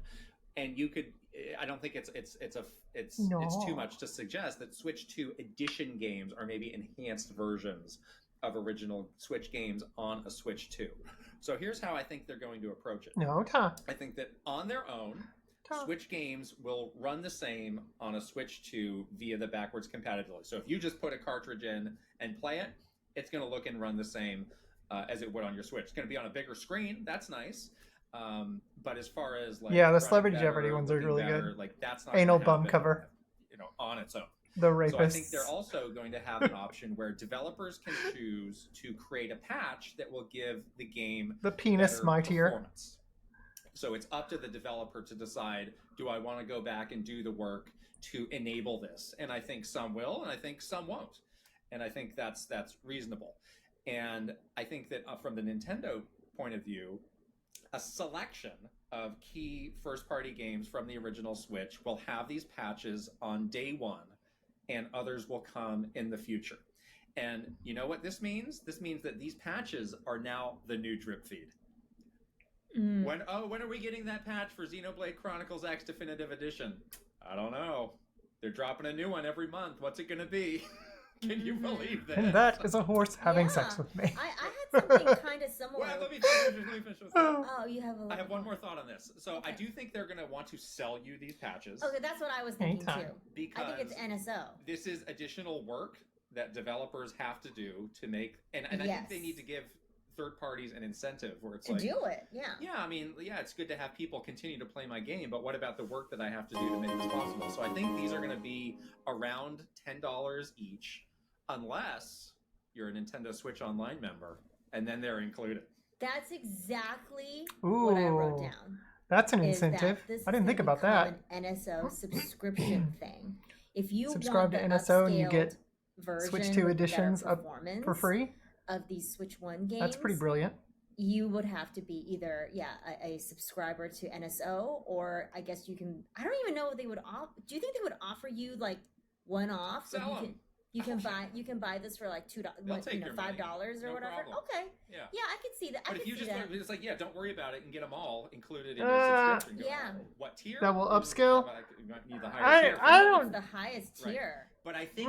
E: And you could, I don't think it's too much to suggest that Switch 2 edition games are maybe enhanced versions of original Switch games on a Switch 2. So here's how I think they're going to approach it.
A: No, Tom.
E: I think that on their own, Switch games will run the same on a Switch 2 via the backwards compatibility. So if you just put a cartridge in and play it, it's going to look and run the same as it would on your Switch. It's going to be on a bigger screen. That's nice. But as far as like
A: Yeah, the
E: running
A: Celebrity
E: better,
A: Jeopardy ones are
E: looking
A: really
E: better,
A: good.
E: like that's not
A: Anal
E: gonna
A: bum
E: happen,
A: cover.
E: on its own.
A: The
E: So I
A: rapists.
E: think they're also going to have an option where developers can choose to create a patch that will give the game
A: The penis
E: better
A: mightier.
E: performance. So it's up to the developer to decide, do I want to go back and do the work to enable this? And I think some will, and I think some won't. And I think that's reasonable. And I think that from the Nintendo point of view, a selection of key first-party games from the original Switch will have these patches on day one, and others will come in the future. And you know what this means? This means that these patches are now the new drip feed. When are we getting that patch for Xenoblade Chronicles X Definitive Edition? I don't know. They're dropping a new one every month. What's it going to be? Can you believe that?
A: And that is a horse having sex with me.
D: I had something kind of similar.
E: Well, let me finish with that.
D: Oh, you have a
E: I have one more thought on this. So I do think they're going to want to sell you these patches.
D: Okay, that's what I was thinking
A: Anytime.
D: too.
E: Because
D: I think it's NSO.
E: this is additional work that developers have to do to make, and I think
D: Yes.
E: they need to give third parties an incentive where it's
D: To
E: like,
D: do it, yeah.
E: yeah, I mean, yeah, it's good to have people continue to play my game, but what about the work that I have to do to make this possible? So I think these are going to be around $10 each, unless you're a Nintendo Switch Online member, and then they're included.
D: That's exactly what I wrote
A: Ooh,
D: down.
A: That's an
D: is that
A: incentive.
D: this
A: I didn't
D: is
A: think
D: gonna
A: about that.
D: become An NSO subscription thing. If you
A: Subscribe
D: want
A: to
D: the
A: NSO and you
D: upscaled
A: get
D: version
A: Switch
D: with
A: 2
D: better
A: editions up
D: performance
A: for free.
D: of these Switch 1 games.
A: That's pretty brilliant.
D: You would have to be either a subscriber to NSO, or I guess you can. I don't even know if they would. Do you think they would offer you like one off? So
E: Sell 'em.
D: you can buy this for like $2,
E: They'll take your money.
D: $5 or
E: No
D: whatever.
E: problem.
D: Okay,
E: Yeah.
D: yeah, I could see that.
E: But
D: I
E: if you
D: could see
E: just
D: that.
E: learn, it's like, yeah, don't worry about it and get them all included in your subscription. Go,
D: Yeah.
E: What tier?
A: That will upscale?
E: You might need the higher tier.
A: I
D: It's
A: don't.
D: the highest
E: Right.
D: tier.
E: But I think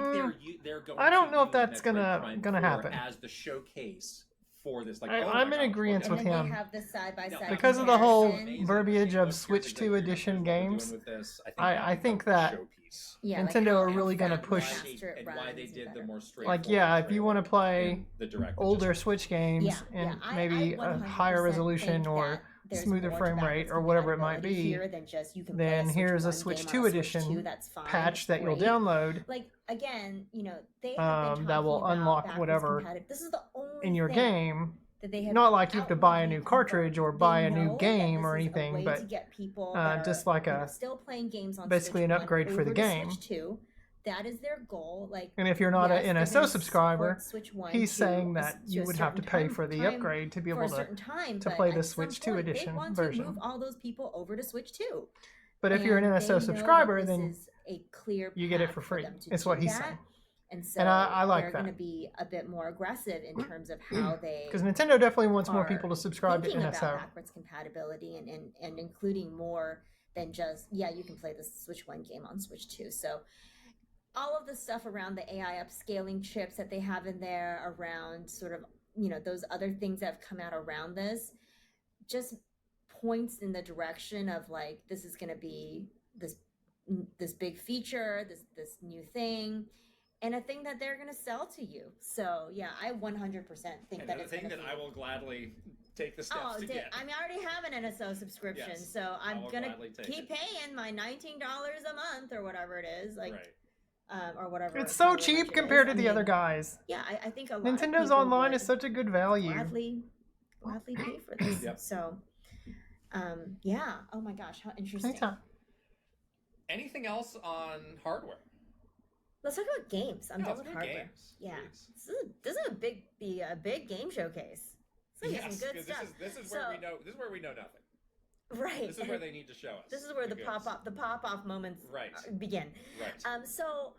E: they're going.
A: I don't
E: to
A: know if
E: use
A: that's
E: Metroid
A: gonna-
E: Prime
A: gonna
E: 4
A: happen.
E: as the showcase for this. Like,
A: I'm in agreement
D: And
A: with
D: then
A: him.
D: they have the side by side
A: Because of the whole
D: comparison.
A: verbiage of Switch 2 edition games, I think that
D: Yeah, like
A: Nintendo
D: how-
A: are
D: how
A: really gonna
D: fast
A: push-
D: faster it
E: and why
D: runs
E: they
D: and
E: did the
D: better.
E: more straight.
A: like, yeah, if you want to play
E: the direct
A: older Switch games
D: Yeah,
A: and
D: yeah.
A: maybe
D: I
A: a
D: 100%
A: higher resolution
D: think
A: or
D: that there's
A: smoother
D: more to
A: frame rate
D: backwards
A: or whatever it might
D: compatibility
A: be,
D: here than just you can
A: then
D: play a
A: here's a
D: Switch
A: Switch
D: 1
A: 2
D: game on a Switch
A: edition
D: 2, that's fine,
A: patch that you'll
D: great.
A: download
D: Like again, they have been
A: that will
D: talking about
A: unlock
D: backwards
A: whatever
D: This is the only
A: in your
D: thing
A: game.
D: that they have
A: Not like you have to buy a
D: outwardly
A: new cartridge or
D: confirmed.
A: buy
D: They
A: a new
D: know that
A: game or
D: this is a
A: anything,
D: way
A: but
D: to get people that
A: just
D: are,
A: like a
D: still playing games on
A: basically
D: Switch
A: an
D: 1
A: upgrade for the
D: over to
A: game.
D: Switch 2. That is their goal. Like,
A: And if you're not
D: yes,
A: an
D: they're
A: NSO
D: gonna
A: subscriber,
D: support Switch 1
A: he's
D: to
A: saying
D: a-
A: that
D: to
A: you
D: a
A: would have to
D: certain
A: pay for the
D: time
A: upgrade to be
D: for
A: able
D: a
A: to.
D: certain time,
A: to
D: but
A: play the
D: at some
A: Switch 2
D: point,
A: edition
D: they want
A: version.
D: to move all those people over to Switch 2.
A: But if you're an
D: And they
A: NSO
D: know
A: subscriber,
D: that this
A: then
D: is a clear
A: you get it
D: path
A: for free.
D: them to
A: It's
D: do
A: what he's
D: that.
A: saying.
D: And so
A: I like
D: they're
A: that.
D: going to be a bit more aggressive in terms of how they
A: Because Nintendo definitely wants more
D: are
A: people to subscribe to
D: thinking about
A: NSO.
D: backwards compatibility and including more than just you can play the Switch 1 game on Switch 2. So all of the stuff around the AI upscaling chips that they have in there, around sort of those other things that have come out around this, just points in the direction of like this is going to be this big feature, this new thing. and a thing that they're gonna sell to you. So yeah, I 100% think
E: And
D: that
E: the
D: it's
E: thing
D: gonna
E: that
D: be.
E: I will gladly take the steps to get.
D: I mean, I already have an NSO subscription,
E: Yes,
D: so
E: I
D: I'm
E: will
D: gonna
E: gladly take
D: keep
E: it.
D: paying my $19 a month or whatever it is, like,
E: Right.
D: or whatever.
A: It's so
D: however much
A: cheap
D: it
A: compared
D: is.
A: to
D: I
A: the other
D: mean,
A: guys.
D: Yeah, I think a lot of
A: Nintendo's
D: people
A: Online
D: would
A: is such a good value.
D: gladly pay for this.
E: Yep.
D: So, yeah. Oh my gosh, how interesting.
A: Anytime.
E: Anything else on hardware?
D: Let's talk about games. I'm
E: Yeah,
D: done
E: let's
D: with
E: go
D: hardware.
E: games,
D: Yeah,
E: please.
D: this is be a big game showcase. It's gonna be
E: Yes,
D: some good
E: 'cause
D: stuff.
E: this is where we know. This is where we know nothing.
D: Right.
E: This is where they need to show us.
D: This is where the
E: goods.
D: pop off moments
E: Right.
D: Begin.
E: Right.
D: So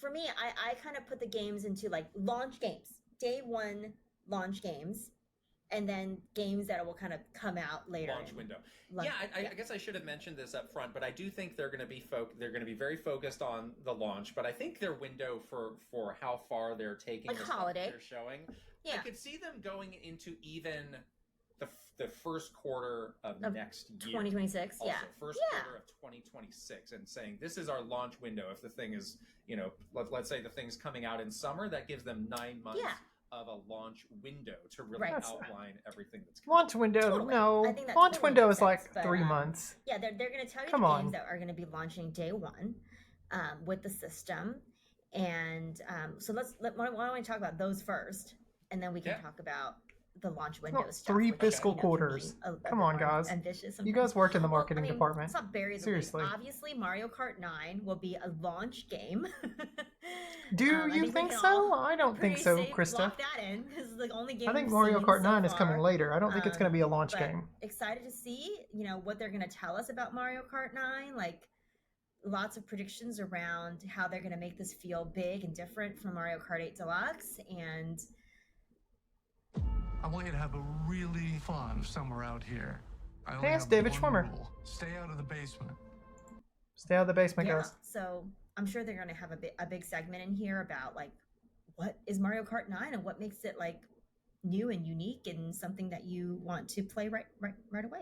D: for me, I kind of put the games into like launch games, day one launch games, and then games that will kind of come out later.
E: Launch window. Yeah, I guess I should have mentioned this up front, but I do think they're going to be very focused on the launch. But I think their window for how far they're taking
D: Like
E: the stuff
D: holiday.
E: they're showing,
D: Yeah.
E: I could see them going into even the first quarter of next year.
D: 2026.
E: Also,
D: Yeah.
E: first quarter of 2026, and saying this is our launch window. If the thing is, let's say the thing's coming out in summer, that gives them 9 months.
D: Yeah.
E: Of a launch window to really
D: Right.
E: outline everything that's coming.
A: Launch window,
D: Totally.
A: no.
D: I think that
A: Launch
D: totally
A: window
D: makes
A: is like
D: sense, but,
A: 3 months.
D: Yeah, they're going to tell you
A: Come
D: the
A: on.
D: games that are going to be launching day one with the system. And so why don't we talk about those first, and then we can talk about the launch window
A: Not
D: stuff.
A: 3
D: which,
A: fiscal
D: can be
A: quarters.
D: a
A: Come
D: bit
A: on,
D: more
A: guys.
D: ambitious
A: You
D: sometimes.
A: guys worked in the
D: Well,
A: marketing
D: I mean,
A: department.
D: It's not buried.
A: Seriously.
D: Obviously, Mario Kart 9 will be a launch game.
A: Do
D: I
A: you
D: we
A: think
D: can
A: so?
D: all
A: I don't think
D: pretty
A: so,
D: safe
A: Krista.
D: Lock that in because the only game.
A: I think
D: we've
A: Mario
D: seen
A: Kart
D: so
A: 9 is coming
D: far.
A: later. I don't think it's going to be a launch
D: But
A: game.
D: Excited to see, what they're going to tell us about Mario Kart 9. Like, lots of predictions around how they're going to make this feel big and different from Mario Kart 8 Deluxe. And
H: I want you to have a really fun summer out here. I only
A: Hey, it's
H: have
A: David
H: one
A: Schwimmer.
H: rule. Stay out of the basement.
A: Stay out of the basement,
D: yeah,
A: guys.
D: so I'm sure they're going to have a big segment in here about like what is Mario Kart 9 and what makes it like new and unique and something that you want to play right away.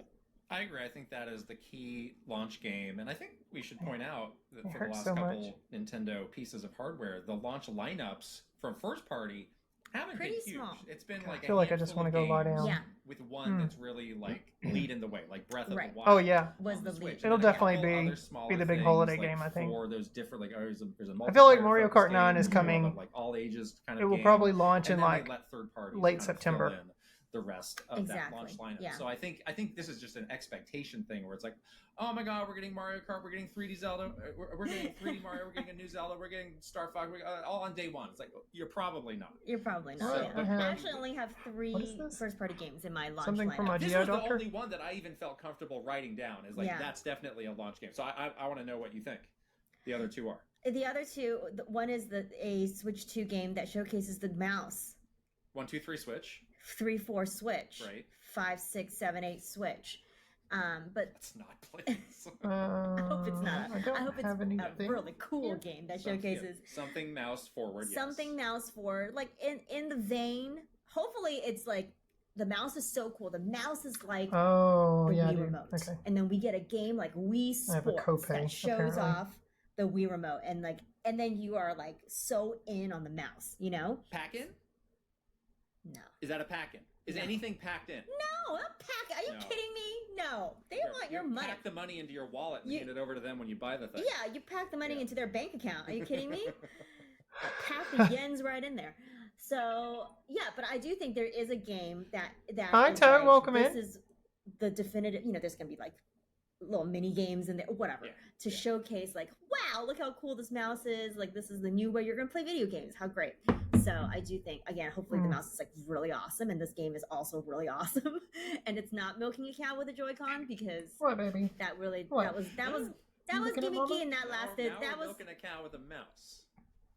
E: I agree. I think that is the key launch game, and I think we should point out that
A: It
E: for the
A: hurts
E: last
A: so
E: couple
A: much.
E: Nintendo pieces of hardware, the launch lineups from first party haven't
D: Pretty
E: been huge.
D: small.
E: It's been
A: I
E: like
A: feel like I just
E: want to
A: go lie down.
D: Yeah.
E: with one that's really like leading the way, like Breath of
D: Right.
E: the Wild.
A: Oh, yeah.
D: Was
E: on
D: the
E: Switch.
D: lead.
E: And
A: It'll
E: then a
A: definitely
E: couple
A: be-
E: other smaller
A: be the big
E: things,
A: holiday
E: like
A: game, I think.
E: For those different, like there's a
A: I feel like
E: multiplayer
A: Mario
E: focused
A: Kart 9
E: game,
A: is coming-
E: like all ages kind of
A: It will
E: game.
A: probably launch
E: And
A: in
E: then
A: like
E: they let third parties
A: late
E: kind of
A: September.
E: fill in the rest of that launch
D: Exactly,
E: lineup.
D: yeah.
E: So I think this is just an expectation thing where it's like, oh my god, we're getting Mario Kart, we're getting 3D Zelda, we're getting 3D Mario, we're getting a new Zelda, we're getting Star Fox, all on day one. It's like, you're probably not.
D: You're probably not.
E: So,
D: yeah.
E: but-
D: I actually only have
A: What
D: 3
A: is this?
D: first-party games in my launch
A: Something from
D: lineup.
A: my
E: This
A: Geo
E: was the
A: Doctor?
E: only one that I even felt comfortable writing down. Is like,
D: Yeah.
E: that's definitely a launch game. So I want to know what you think. The other two are.
D: The other two, one is a Switch 2 game that showcases the mouse.
E: 1, 2, 3 Switch.
D: 3, 4 Switch.
E: Right.
D: 5, 6, 7, 8 Switch. But
E: That's not please.
D: I hope it's not.
A: I don't
D: hope it's
A: have
D: a
A: anything.
D: really cool game that showcases
E: Something mouse forward.
D: something
E: yes.
D: mouse forward, like in the vein. Hopefully, it's like the mouse is so cool. The mouse is like
A: Oh,
D: the
A: yeah,
D: Wii
A: dude.
D: remote,
A: Okay.
D: and then we get a game like Wii
A: I have a
D: Sports
A: copay,
D: that shows
A: apparently.
D: off the Wii remote, and then you are like so in on the mouse,
E: Pack in?
D: No,
E: Is that a pack in? Is
D: No.
E: anything packed in?
D: no, not pack. Are you
E: No.
D: kidding me? No, they
E: Sure.
D: want your
E: You
D: money.
E: Pack the money into your wallet and
D: You-
E: hand it over to them when you buy the thing.
D: Yeah, you pack the money
E: Yeah.
D: into their bank account. Are you kidding me? Pack the yens right in there. So yeah, but I do think there is a game that
A: Hi,
D: is
A: Toad,
D: like,
A: welcome
D: this
A: in.
D: is the definitive. There's gonna be like little mini games in there, whatever,
E: Yeah,
D: to
E: yeah.
D: showcase like, wow, look how cool this mouse is. Like this is the new way you're gonna play video games. How great! So I do think again, hopefully the
A: Mm.
D: mouse is like really awesome, and this game is also really awesome, and it's not milking a cow with a Joy-Con because
A: What, baby?
D: that really
A: What?
D: that was
A: You
D: was
A: looking at Mama?
D: gimmicky and that lasted.
E: Now
D: That
E: we're
D: was
E: milking a cow with a mouse.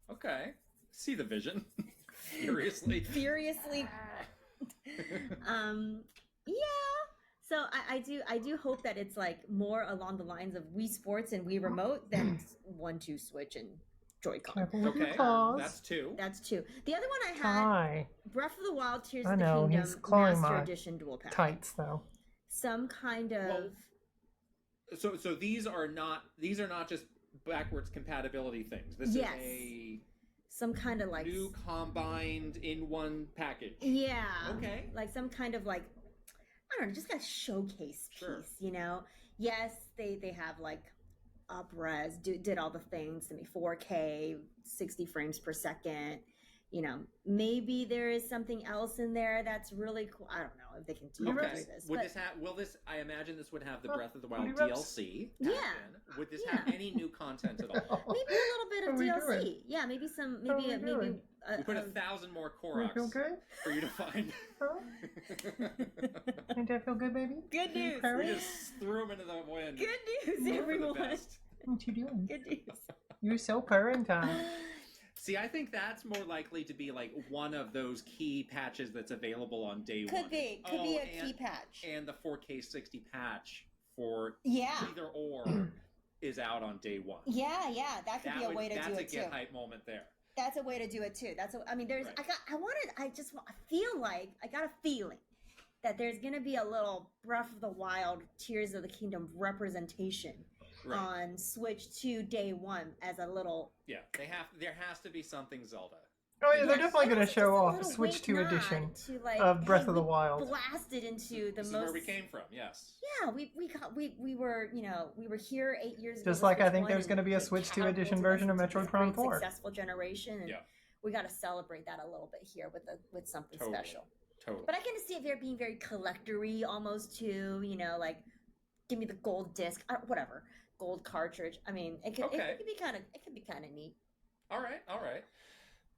E: Okay. See the vision. Furiously.
D: furiously yeah, so I do hope that it's like more along the lines of Wii Sports and Wii Remote than 1, 2 Switch and Joy-Con.
A: Careful with your
E: Okay.
A: claws.
E: That's 2.
D: That's 2. The other one I had,
A: Hi.
D: Breath of the Wild Tears
A: I
D: of the
A: know,
D: Kingdom
A: he's clawing
D: Master
A: my
D: Edition Dual Pack.
A: Tights, though.
D: Some kind of
E: Well, So these are not just backwards compatibility things. This
D: Yes.
E: is
D: some kind of like
E: new combined in one package.
D: yeah,
E: Okay.
D: like some kind of like I don't know, just a showcase piece,
E: Sure.
D: you know. Yes, they have like up-res, did all the things, 4K, 60 frames per second. You know, maybe there is something else in there that's really cool. I don't know if they can do
E: Okay.
D: this.
E: Would
D: but
E: this have? Will this? I imagine this would have the Breath of the Wild
A: Booty rubs.
E: DLC.
D: Yeah.
E: packed in. Would this
D: Yeah.
E: have any new content at all?
D: maybe a little bit of
A: What are we
D: DLC.
A: doing?
D: Yeah, maybe some,
A: What are
D: maybe
A: we doing?
E: We put 1,000 more
A: You
E: Koroks
A: feel good?
E: for you to find.
A: Huh? Ain't that feel good, baby?
D: good
A: You
D: news.
A: purring?
E: We just threw them into the wind.
D: Good news,
E: Hope for the
D: everyone.
E: best.
A: What you doing?
D: Good news.
A: You're so purring time.
E: See, I think that's more likely to be like one of those key patches that's available on day one.
D: Could be a key patch.
E: And the 4K 60 patch for
D: Yeah.
E: either or is out on day one.
D: Yeah, that could be a way to do
E: That's
D: it
E: a
D: too.
E: get hype moment there.
D: That's a way to do it too. I mean, there's,
E: Right.
D: I feel like, I got a feeling that there's going to be a little Breath of the Wild, Tears of the Kingdom representation
E: Right.
D: on Switch 2 day one as a little.
E: Yeah, there has to be something Zelda.
A: Oh yeah, they're
D: Yes,
A: definitely
D: and
A: going to
D: also
A: show
D: just a
A: off
D: little
A: Switch
D: wink
A: 2
D: nod
A: edition
D: to, like,
A: of Breath
D: hey,
A: of the
D: we
A: Wild.
D: Blasted into the
E: This is
D: most.
E: where we came from, yes.
D: Yeah, we were, you know, we were here 8 years ago.
A: Just
D: with
A: like I
D: Switch
A: think
D: 1
A: there's
D: and
A: going to be a
D: it
A: Switch 2 edition
D: catapulted
A: version
D: us
A: of
D: into this
A: Metroid Prime
D: great,
A: 4.
D: Successful generation, and
E: Yeah.
D: we got to celebrate that a little bit here with something
E: Totally.
D: special.
E: Totally.
D: But I can see it being very collector-y almost too, you know, like give me the gold disc, whatever, gold cartridge. I mean, it could be kind of neat.
E: All right.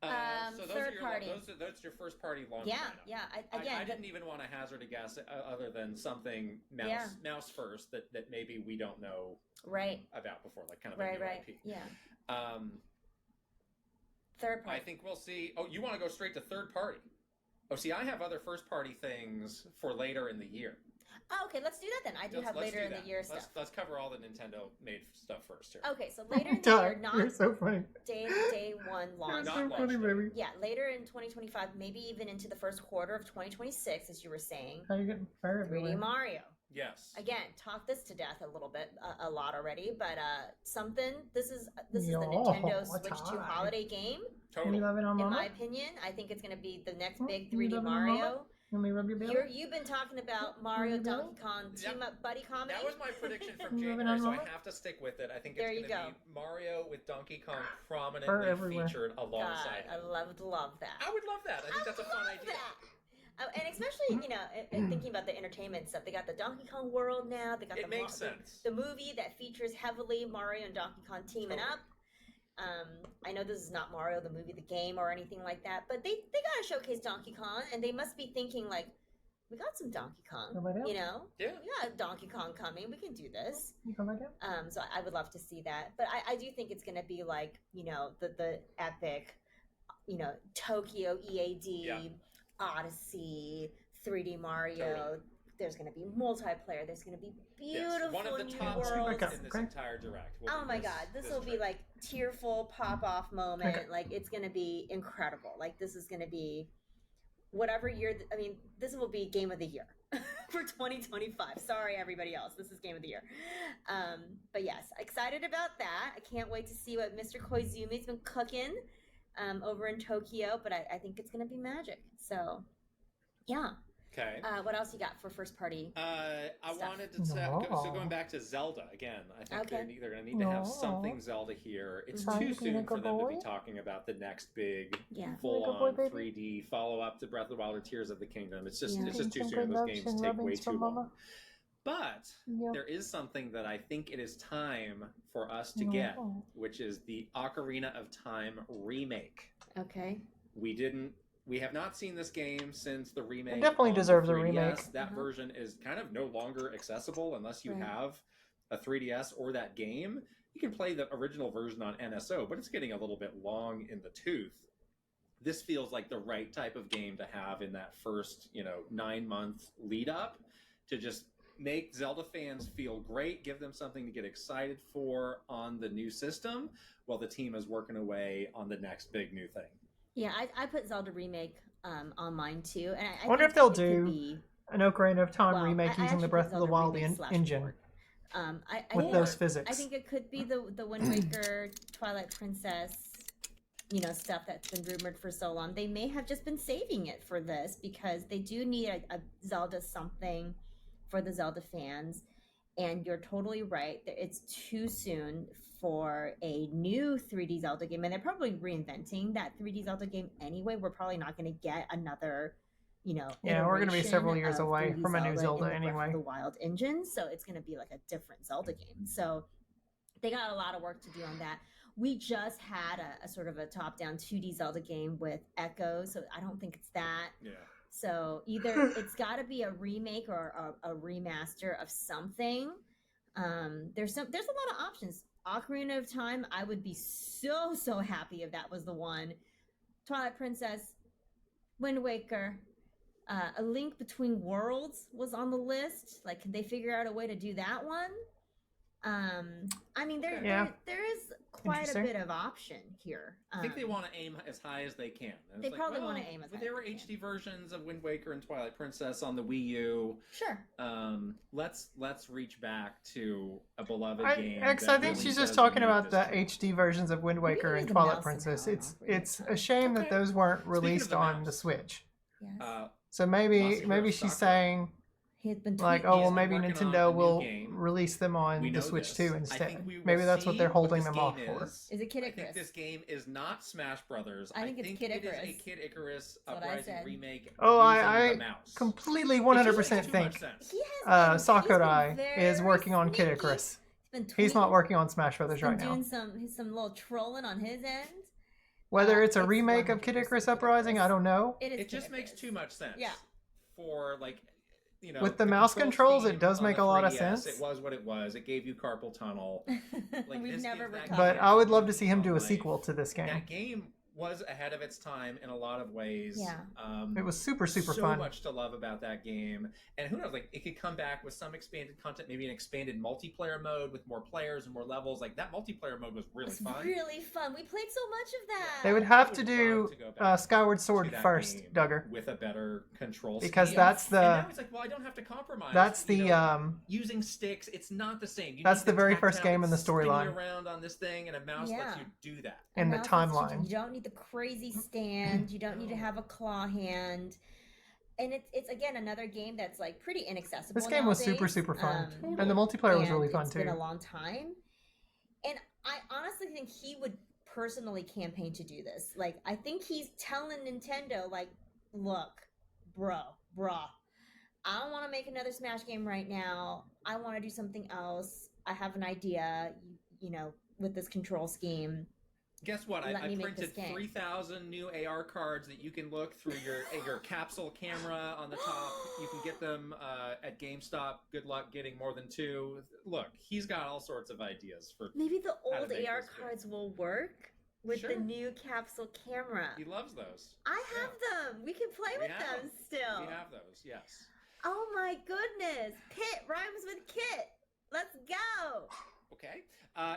E: So those
D: third
E: are your
D: party.
E: That's your first party launch.
D: Yeah,
E: lineup.
D: yeah.
E: I didn't even want to hazard a guess other than something mouse first that maybe we don't know
D: Right.
E: about before, like kind of
D: Right.
E: a new
D: Right.
E: IP.
D: Yeah. Third
E: I
D: party.
E: think we'll see. Oh, you want to go straight to third party? Oh, see, I have other first party things for later in the year.
D: Oh, okay, let's do that then. I do have
E: Let's
D: later
E: do
D: in the
E: that.
D: year
E: Let's,
D: stuff.
E: Let's cover all the Nintendo made stuff first here.
D: Okay, so later in the
A: Doug,
D: year, not
A: you're so funny.
D: day one
A: You're
D: launch.
E: Not
A: so
E: launch
A: funny,
E: day.
A: baby.
D: Yeah, later in 2025, maybe even into the first quarter of 2026, as you were saying.
A: How you getting fired
D: 3D
A: everywhere?
D: Mario.
E: Yes.
D: Again, talk this to death a little bit, a lot already, but something. This is the
A: Yo,
D: Nintendo
A: what's
D: Switch 2
A: high?
D: holiday game.
A: Can
E: Totally.
A: you love it on
D: In
A: Mama?
D: my opinion, I think it's going to be the next
A: Hmm?
D: big
A: You
D: 3D
A: love it on Mama?
D: Mario.
A: Let me rub your belly.
D: You've been talking about Mario
A: you
D: Donkey Kong
E: That-
D: team up buddy comedy.
E: That was my prediction from
A: You love it
E: January,
A: on
E: so I
A: Mama?
E: have to stick with it. I think
D: There
E: it's
D: you
E: going to
D: go.
E: be Mario with Donkey Kong prominently
A: everywhere.
E: featured
D: God,
E: alongside
D: I
E: him.
D: love that.
E: I would love that. I think that's a fun
D: love
E: idea.
D: that. And especially, you know, and thinking about the entertainment stuff, they got the Donkey Kong World now. They got
E: It makes sense.
D: the movie that features heavily Mario and Donkey Kong teaming
E: Totally.
D: up. I know this is not Mario the movie, the game, or anything like that, but they gotta showcase Donkey Kong, and they must be thinking like, we got some Donkey Kong,
A: Nobody else?
D: you know,
E: Yeah.
D: we got Donkey Kong coming, we can do this.
A: You come back down?
D: So I would love to see that, but I do think it's gonna be like, you know, the epic, you know, Tokyo EAD,
E: Yeah.
D: Odyssey, 3D Mario.
E: Totally.
D: There's gonna be multiplayer. There's gonna be beautiful
E: Yes. One of the
D: new
E: top
D: worlds.
A: Back up,
E: in this
A: okay?
E: entire direct. will
D: Oh
E: be
D: my god, this will be
E: trip.
D: like tearful pop off moment.
A: Okay.
D: Like it's gonna be incredible. Like this is gonna be whatever year. I mean, this will be game of the year for 2025. Sorry, everybody else. This is game of the year. But yes, excited about that. I can't wait to see what Mr. Koizumi's been cooking over in Tokyo. But I think it's gonna be magic. So yeah.
E: Okay.
D: What else you got for first party?
E: I
D: stuff.
E: wanted to say, so
A: No.
E: going back to Zelda again, I think
D: Okay.
E: they're going to need to have
A: No.
E: something Zelda here. It's
D: Mhm.
E: too
A: Hi,
E: soon for
A: little
E: them to be
A: boy.
E: talking about the next big
D: Yeah.
E: full-on
A: boy, baby.
E: 3D follow-up to Breath of the Wild or Tears of the Kingdom. It's just
D: Yeah.
E: it's just too
A: Some
E: soon.
A: good
E: Those
A: loves
E: games
A: and
E: take way
A: rubbings
E: too
A: from
E: long.
A: Mama.
E: But
A: Yeah.
E: there is something that I think it is time for us to
A: No.
E: get, which is the Ocarina of Time remake.
D: Okay.
E: We have not seen this game since the remake.
A: definitely
E: on the
A: deserves a
E: 3DS.
A: remake.
E: That
D: Uh-huh.
E: version is kind of no longer accessible unless you
D: Right.
E: have a 3DS or that game. You can play the original version on NSO, but it's getting a little bit long in the tooth. This feels like the right type of game to have in that first, 9-month lead up to just make Zelda fans feel great, give them something to get excited for on the new system while the team is working away on the next big new thing.
D: Yeah, I put Zelda remake on mine too, and I
A: Wonder
D: think
A: if they'll
D: it could
A: do
D: be,
A: an Ocarina of Time
D: well,
A: remake
D: I
A: using the
D: actually
A: Breath
D: put
A: of the
D: Zelda
A: Wild
D: remake slash
A: engine
D: port. I
A: with
D: think,
A: those physics.
D: I think it could be the Wind Waker Twilight Princess stuff that's been rumored for so long. They may have just been saving it for this because they do need a Zelda something for the Zelda fans. And you're totally right. It's too soon for a new 3D Zelda game. And they're probably reinventing that 3D Zelda game anyway. We're probably not going to get another,
A: Yeah, we're going to be several years
D: iteration
A: away
D: of 3D
A: from a new
D: in
A: Zelda
D: the Breath
A: anyway.
D: of the Wild engine. So it's going to be like a different Zelda game. So they got a lot of work to do on that. We just had a sort of a top-down 2D Zelda game with Echo, so I don't think it's that.
E: Yeah.
D: So either it's got to be a remake or a remaster of something. There's a lot of options. Ocarina of Time, I would be so happy if that was the one. Twilight Princess, Wind Waker, A Link Between Worlds was on the list. Like, could they figure out a way to do that one? I mean, there is quite a bit of option here.
E: I think they want to aim as high as they can. And
D: They
E: it's
D: probably want to aim as high.
E: There were HD versions of Wind Waker and Twilight Princess on the Wii U.
D: Sure.
E: Let's reach back to a beloved game.
A: I think she's just talking about the HD versions of Wind Waker and Twilight Princess. It's a shame that those weren't released on the Switch.
D: Yes.
A: So maybe she's saying, like, oh, well, maybe Nintendo will release them on the Switch too instead. Maybe that's what they're holding them off for.
D: Is it Kid Icarus?
E: I think this game is not Smash Brothers.
D: I think it's Kid Icarus.
E: It is a Kid Icarus Uprising remake.
A: Oh, I
E: using the mouse.
A: Completely 100% think Sakurai is working on Kid Icarus. He's not working on Smash Brothers right now.
D: Doing some little trolling on his end.
A: Whether it's a remake of Kid Icarus Uprising, I don't know.
E: It just makes too much sense.
D: Yeah.
E: For like.
A: With the mouse controls, it does make a lot of
E: 3DS,
A: sense.
E: It was what it was. It gave you carpal tunnel. Like,
D: We've never recovered.
A: But I would love to see him do a sequel to this game.
E: That game was ahead of its time in a lot of ways.
D: Yeah.
A: It was super
E: so
A: fun.
E: So much to love about that game. And who knows, like, it could come back with some expanded content, maybe an expanded multiplayer mode with more players and more levels. Like, that multiplayer mode was really fun.
D: Really fun. We played so much of that.
A: They would have to do Skyward Sword first, Duggar.
E: With a better control
A: because
E: scheme.
A: that's the...
E: And now it's like, well, I don't have to compromise.
A: That's the...
E: using sticks, it's not the same.
A: That's the very first game in the storyline.
E: Around on this thing, and a mouse lets you do that.
A: In the timeline.
D: You don't need the crazy stand. You don't need to have a claw hand. And it's again another game that's like pretty inaccessible.
A: This game was super fun, and the multiplayer was really fun too.
D: It's been a long time, and I honestly think he would personally campaign to do this. Like, I think he's telling Nintendo, like, look, bruh, I don't want to make another Smash game right now. I want to do something else. I have an idea, with this control scheme.
E: Guess what? I printed 3,000 new AR cards that you can look through your capsule camera on the top. You can get them at GameStop. Good luck getting more than 2. Look, he's got all sorts of ideas for.
D: Maybe the old AR cards will work with the new capsule camera.
E: He loves those.
D: I have them. We can play with them still.
E: We have those. Yes.
D: Oh my goodness! Pit rhymes with kit. Let's go.
E: Okay.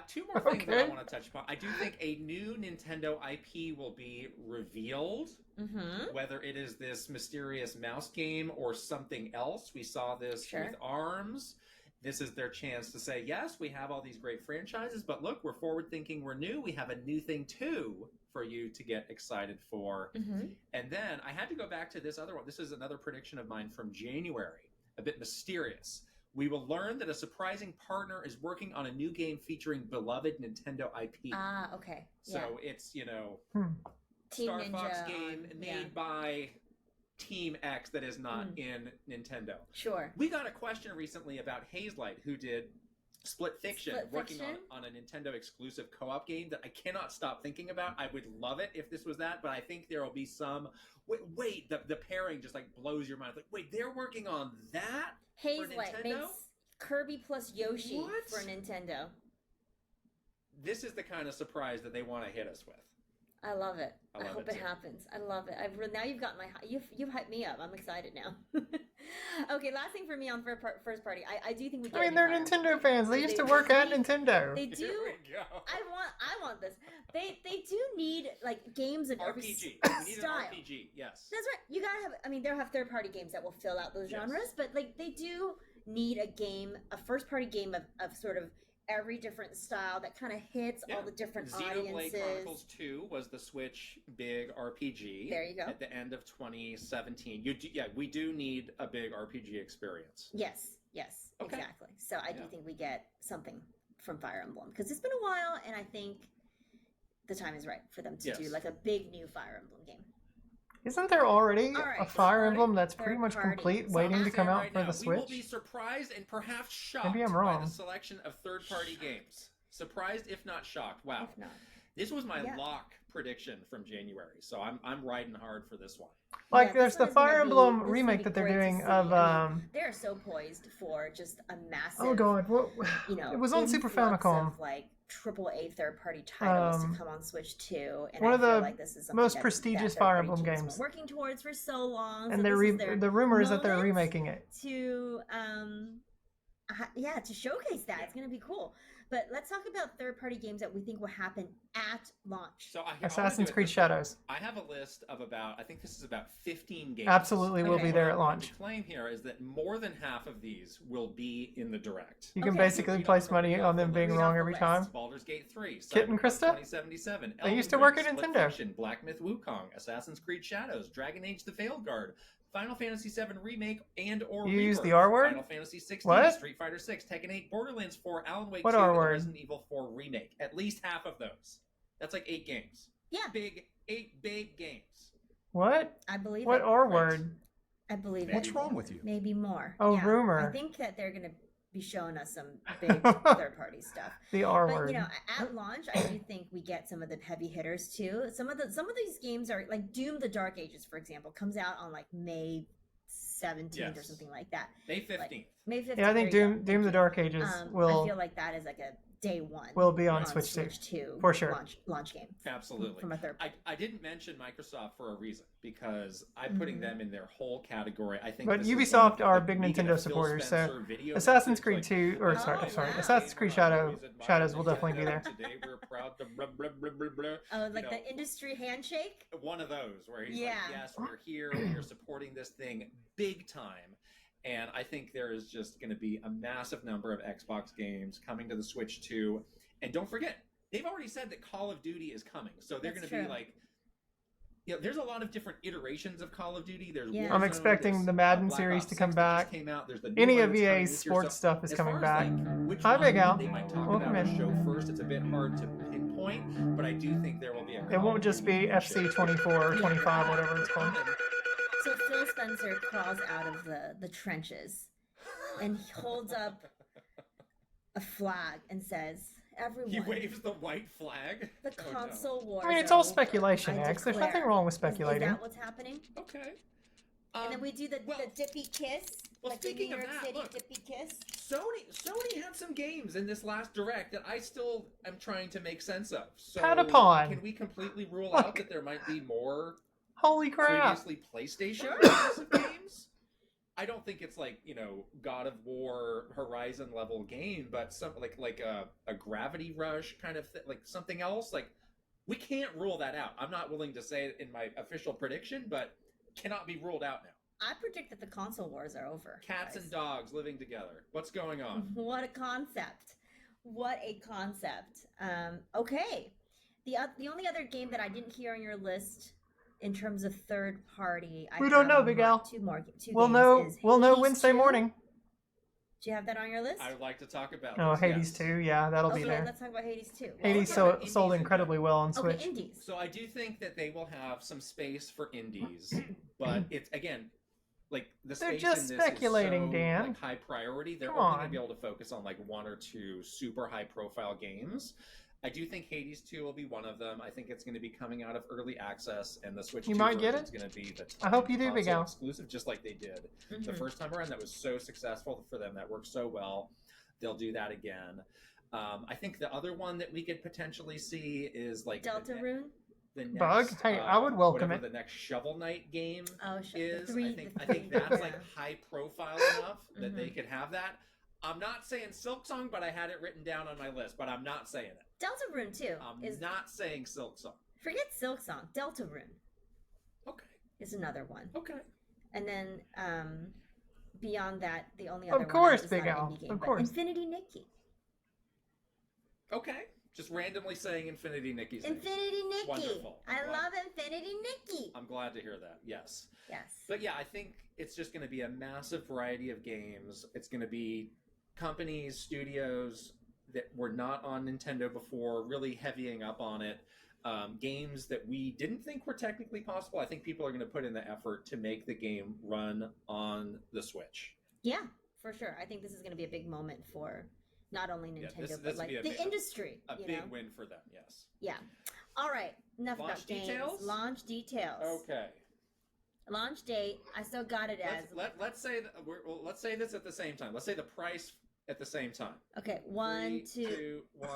E: 2 more things that I want to touch upon. I do think a new Nintendo IP will be revealed.
D: Mm-hmm.
E: Whether it is this mysterious mouse game or something else. We saw this with ARMS. This is their chance to say, yes, we have all these great franchises, but look, we're forward-thinking, we're new. We have a new thing, too, for you to get excited for.
D: Mm-hmm.
E: And then I had to go back to this other one. This is another prediction of mine from January. A bit mysterious. We will learn that a surprising partner is working on a new game featuring beloved Nintendo IP.
D: Ah, okay.
E: So it's,
D: Team
E: Star
D: Ninja
E: Fox game made by Team X that is not in Nintendo.
D: Sure.
E: We got a question recently about Hazelight, who did Split Fiction, working on a Nintendo exclusive co-op game that I cannot stop thinking about. I would love it if this was that, but I think there will be some... Wait, the pairing just like blows your mind. Like, wait, they're working on that?
D: Hazelight makes Kirby plus Yoshi for Nintendo.
E: This is the kind of surprise that they want to hit us with.
D: I love it. I hope it
E: too.
D: happens. I love it. Now you've got you've hyped me up. I'm excited now. Okay, last thing for me on first party. I do think we get.
A: I mean, they're Nintendo fans. They used to work at Nintendo.
D: They do. I want this. They do need like games of every
E: RPG. We need
D: style.
E: an RPG. Yes.
D: That's right. You gotta have. I mean, they'll have third party games that will fill out those genres, but like they do need a first party game of sort of every different style that kind of hits all the different
E: Xenoblade
D: audiences.
E: Chronicles 2 was the Switch big RPG.
D: There you go.
E: At the end of 2017. We do need a big RPG experience.
D: Yes,
E: Okay.
D: exactly. So I do think we get something from Fire Emblem because it's been a while, and I think the time is right for them to do like a big new Fire Emblem game.
A: Isn't there already
D: Alright,
A: a Fire
D: third-
A: Emblem that's
D: third
A: pretty much
D: party.
A: complete,
D: So
A: waiting
D: I'm
A: to come
E: saying
A: out
E: right
A: for
E: now,
A: the
E: We will be
A: Switch?
E: surprised and perhaps shocked
A: Maybe I'm
E: by
A: wrong.
E: the selection of third-party games. Surprised, if not shocked. Wow.
D: If not.
E: This was my
D: Yeah.
E: lock prediction from January, so I'm riding hard for this one.
A: Like,
D: Yeah,
A: there's
D: this
A: the
D: one is gonna
A: Fire
D: be-
A: Emblem
D: this is gonna
A: remake
D: be
A: that they're
D: great to
A: doing
D: see.
A: of,
D: I mean, they're so poised for just a massive.
A: oh god, what?
D: You know,
A: It was on Super
D: influx
A: Famicom.
D: Of, like AAA third-party titles to
A: Um,
D: come on Switch too, and
A: one
D: I
A: of
D: feel
A: the
D: like this is something
A: most
D: that
A: prestigious
D: that
A: Fire
D: third-party
A: Emblem
D: teams
A: games.
D: been working towards for so long.
A: And
D: so
A: they're
D: this is their
A: the rumor is that they're
D: moment
A: remaking it.
D: to to showcase that. It's gonna be cool. But let's talk about third-party games that we think will happen at launch.
E: So
A: Assassin's Creed Shadows.
E: I have a list of I think this is about 15 games.
A: Absolutely will be there at
E: What I'm
A: launch.
E: going to claim here is that more than half of these will be in the direct.
A: You can
D: Okay.
A: basically place money on them being
D: Read
A: wrong
D: off the
A: every
D: list.
A: time.
E: Baldur's Gate 3,
A: Kit and
E: Cyberpunk
A: Krista?
E: 2077,
A: They used to
E: Elden
A: work
E: Ring,
A: at
E: Split
A: Nintendo.
E: Fiction, Black Myth Wukong, Assassin's Creed Shadows, Dragon Age: The Veilguard, Final Fantasy VII Remake and/or
A: You use the
E: Rebirth,
A: R word?
E: Final Fantasy 16,
A: What?
E: Street Fighter 6, Tekken 8, Borderlands 4, Alan Wake
A: What
E: 2,
A: R
E: and the
A: word?
E: Resident Evil 4 Remake. At least half of those. That's like 8 games.
D: Yeah.
E: 8 big games.
A: What?
D: I believe
A: What
D: it.
A: R
E: Right.
A: word?
D: I believe
C: What's
D: it.
C: wrong with you?
D: Maybe more.
A: Oh,
D: Yeah.
A: rumor.
D: I think that they're gonna be showing us some big third-party stuff.
A: The R
D: But
A: word.
D: you know, at launch, I do think we get some of the heavy hitters too. Some of these games are like Doom: The Dark Ages, for example, comes out on like May 17th or
E: Yes.
D: something like that.
E: May 15th.
D: May 15th.
A: Yeah, I think
D: there you go.
A: Doom
D: Thank
A: the
D: you.
A: Dark Ages
D: I
A: will
D: feel like that is like a day one.
A: will be on Switch
D: 2
A: for sure.
D: launch game.
E: Absolutely.
D: From a third.
E: I didn't mention Microsoft for a reason because I'm putting them in their whole category. I think
A: But
E: this is
A: Ubisoft
E: one of the-
A: are
E: like,
A: big
E: we get
A: Nintendo
E: a Phil
A: supporters, so
E: Spencer video
A: Assassin's
E: message,
A: Creed
E: like,
A: 2 or
D: Oh,
A: sorry,
D: wow.
A: Assassin's Creed
E: We're
A: Shadow
E: always admiring
A: Shadows will
E: the
A: definitely be there.
E: Nintendo. Today we're proud to blah, blah, blah, blah, blah.
D: Oh,
E: You
D: like
E: know,
D: the industry handshake.
E: one of those where he's
D: Yeah.
E: like, yes, we're here, we're supporting this thing big time. And I think there is just going to be a massive number of Xbox games coming to the Switch too. And don't forget, they've already said that Call of Duty is coming. So they're going
D: That's
E: to be
D: true.
E: like, there's a lot of different iterations of Call of Duty. There's
D: Yeah.
E: Warzone,
A: I'm expecting
E: there's,
A: the Madden
E: Black
A: series
E: Ops
A: to come
E: 6 that just
A: back.
E: Came out. There's the new
A: Any
E: one
A: of
E: that's coming
A: EA's
E: this year.
A: sports
E: So
A: stuff is
E: as
A: coming
E: far
A: back.
E: as, like, which
A: Hi,
E: one
A: Big Al.
E: they might talk
A: Welcome
E: about or
A: in.
E: show first, it's a bit hard to pinpoint, but I do think there will be a
A: It
E: Call
A: won't
E: of
A: just
E: Duty
A: be FC 24 or 25, whatever it's called.
D: So Phil Spencer crawls out of the trenches and he holds up a flag and says, "Everyone,
E: He waves the white flag.
D: the
E: Oh, no.
D: console wars."
A: I mean, it's
D: are
A: all
D: over.
A: speculation,
D: I
A: X. There's
D: declare."
A: nothing wrong with
D: Is
A: speculating.
D: that what's happening?
E: Okay.
D: And then we do the
E: well-
D: dippy kiss,
E: well,
D: like the New
E: speaking of
D: York
E: that,
D: City
E: look.
D: dippy kiss.
E: Sony had some games in this last direct that I still am trying to make sense of. So
A: Patapon.
E: can we completely rule
A: Look.
E: out that there might be more
A: Holy crap!
E: previously PlayStation exclusive games? I don't think it's like, God of War Horizon level game, but some like a Gravity Rush kind of like something else. Like, we can't rule that out. I'm not willing to say it in my official prediction, but cannot be ruled out now.
D: I predict that the console wars are over.
E: Cats
D: guys.
E: and dogs living together. What's going on?
D: What a concept! What a concept. Okay, the only other game that I didn't hear on your list in terms of third party,
A: We don't know, Big Al.
D: Two
A: We'll
D: games
A: know.
D: is
A: We'll know
D: Hades
A: Wednesday
D: 2.
A: morning.
D: Do you have that on your list?
E: I would like to talk about
A: Oh,
E: this,
A: Hades
E: yes.
A: 2. Yeah, that'll be
D: Okay,
A: there.
D: let's talk about Hades 2.
A: Hades
E: talk about
A: sold
E: indies in
A: incredibly well on
D: Okay,
A: Switch.
D: indies.
E: So I do think that they will have some space for indies, but it's again like the
A: They're
E: space
A: just
E: in this
A: speculating,
E: is so,
A: Dan.
E: like, high priority. They're
A: Come
E: only
A: on.
E: going to be able to focus on like 1 or 2 super high profile games. I do think Hades 2 will be one of them. I think it's going to be coming out of early access, and the Switch
A: You
E: 2
A: might get
E: version is
A: it.
E: going to be the
A: I hope you do,
E: console
A: Big Al.
E: exclusive, just like they did the
D: Mhm.
E: first time around. That was so successful for them. That worked so well. They'll do that again. I think the other one that we could potentially see is like
D: Deltarune.
E: the next,
A: Bug? Hey, I would welcome
E: whatever
A: it.
E: the next Shovel Knight game
D: Oh,
E: is.
D: three.
E: I think that's like high profile enough that
D: Mm-hmm.
E: they could have that. I'm not saying Silksong, but I had it written down on my list, but I'm not saying it.
D: Deltarune too
E: I'm
D: is
E: not saying Silksong.
D: forget Silksong. Deltarune
E: Okay.
D: is another one,
E: Okay.
D: and then beyond that, the only
A: Of
D: other one
A: course,
D: is
A: Big
D: not an
A: Al,
D: indie game,
A: of
D: but
A: course.
D: Infinity Nikki.
E: Okay. Just randomly saying Infinity Nikki's name.
D: Infinity Nikki.
E: Wonderful.
D: I love Infinity Nikki.
E: I'm glad to hear that. Yes.
D: Yes.
E: But yeah, I think it's just going to be a massive variety of games. It's going to be companies, studios that were not on Nintendo before, really heavying up on it. Games that we didn't think were technically possible. I think people are going to put in the effort to make the game run on the Switch.
D: Yeah, for sure. I think this is going to be a big moment for not only Nintendo,
E: this
D: but like the industry.
E: A big win for them, yes.
D: Yeah. All right. Enough
E: Launch
D: about games.
E: details?
D: Launch details.
E: Okay.
D: Launch date. I still got it as.
E: Let's say let's say this at the same time. Let's say the price at the same time.
D: Okay. 1,
E: 3, 2, 1.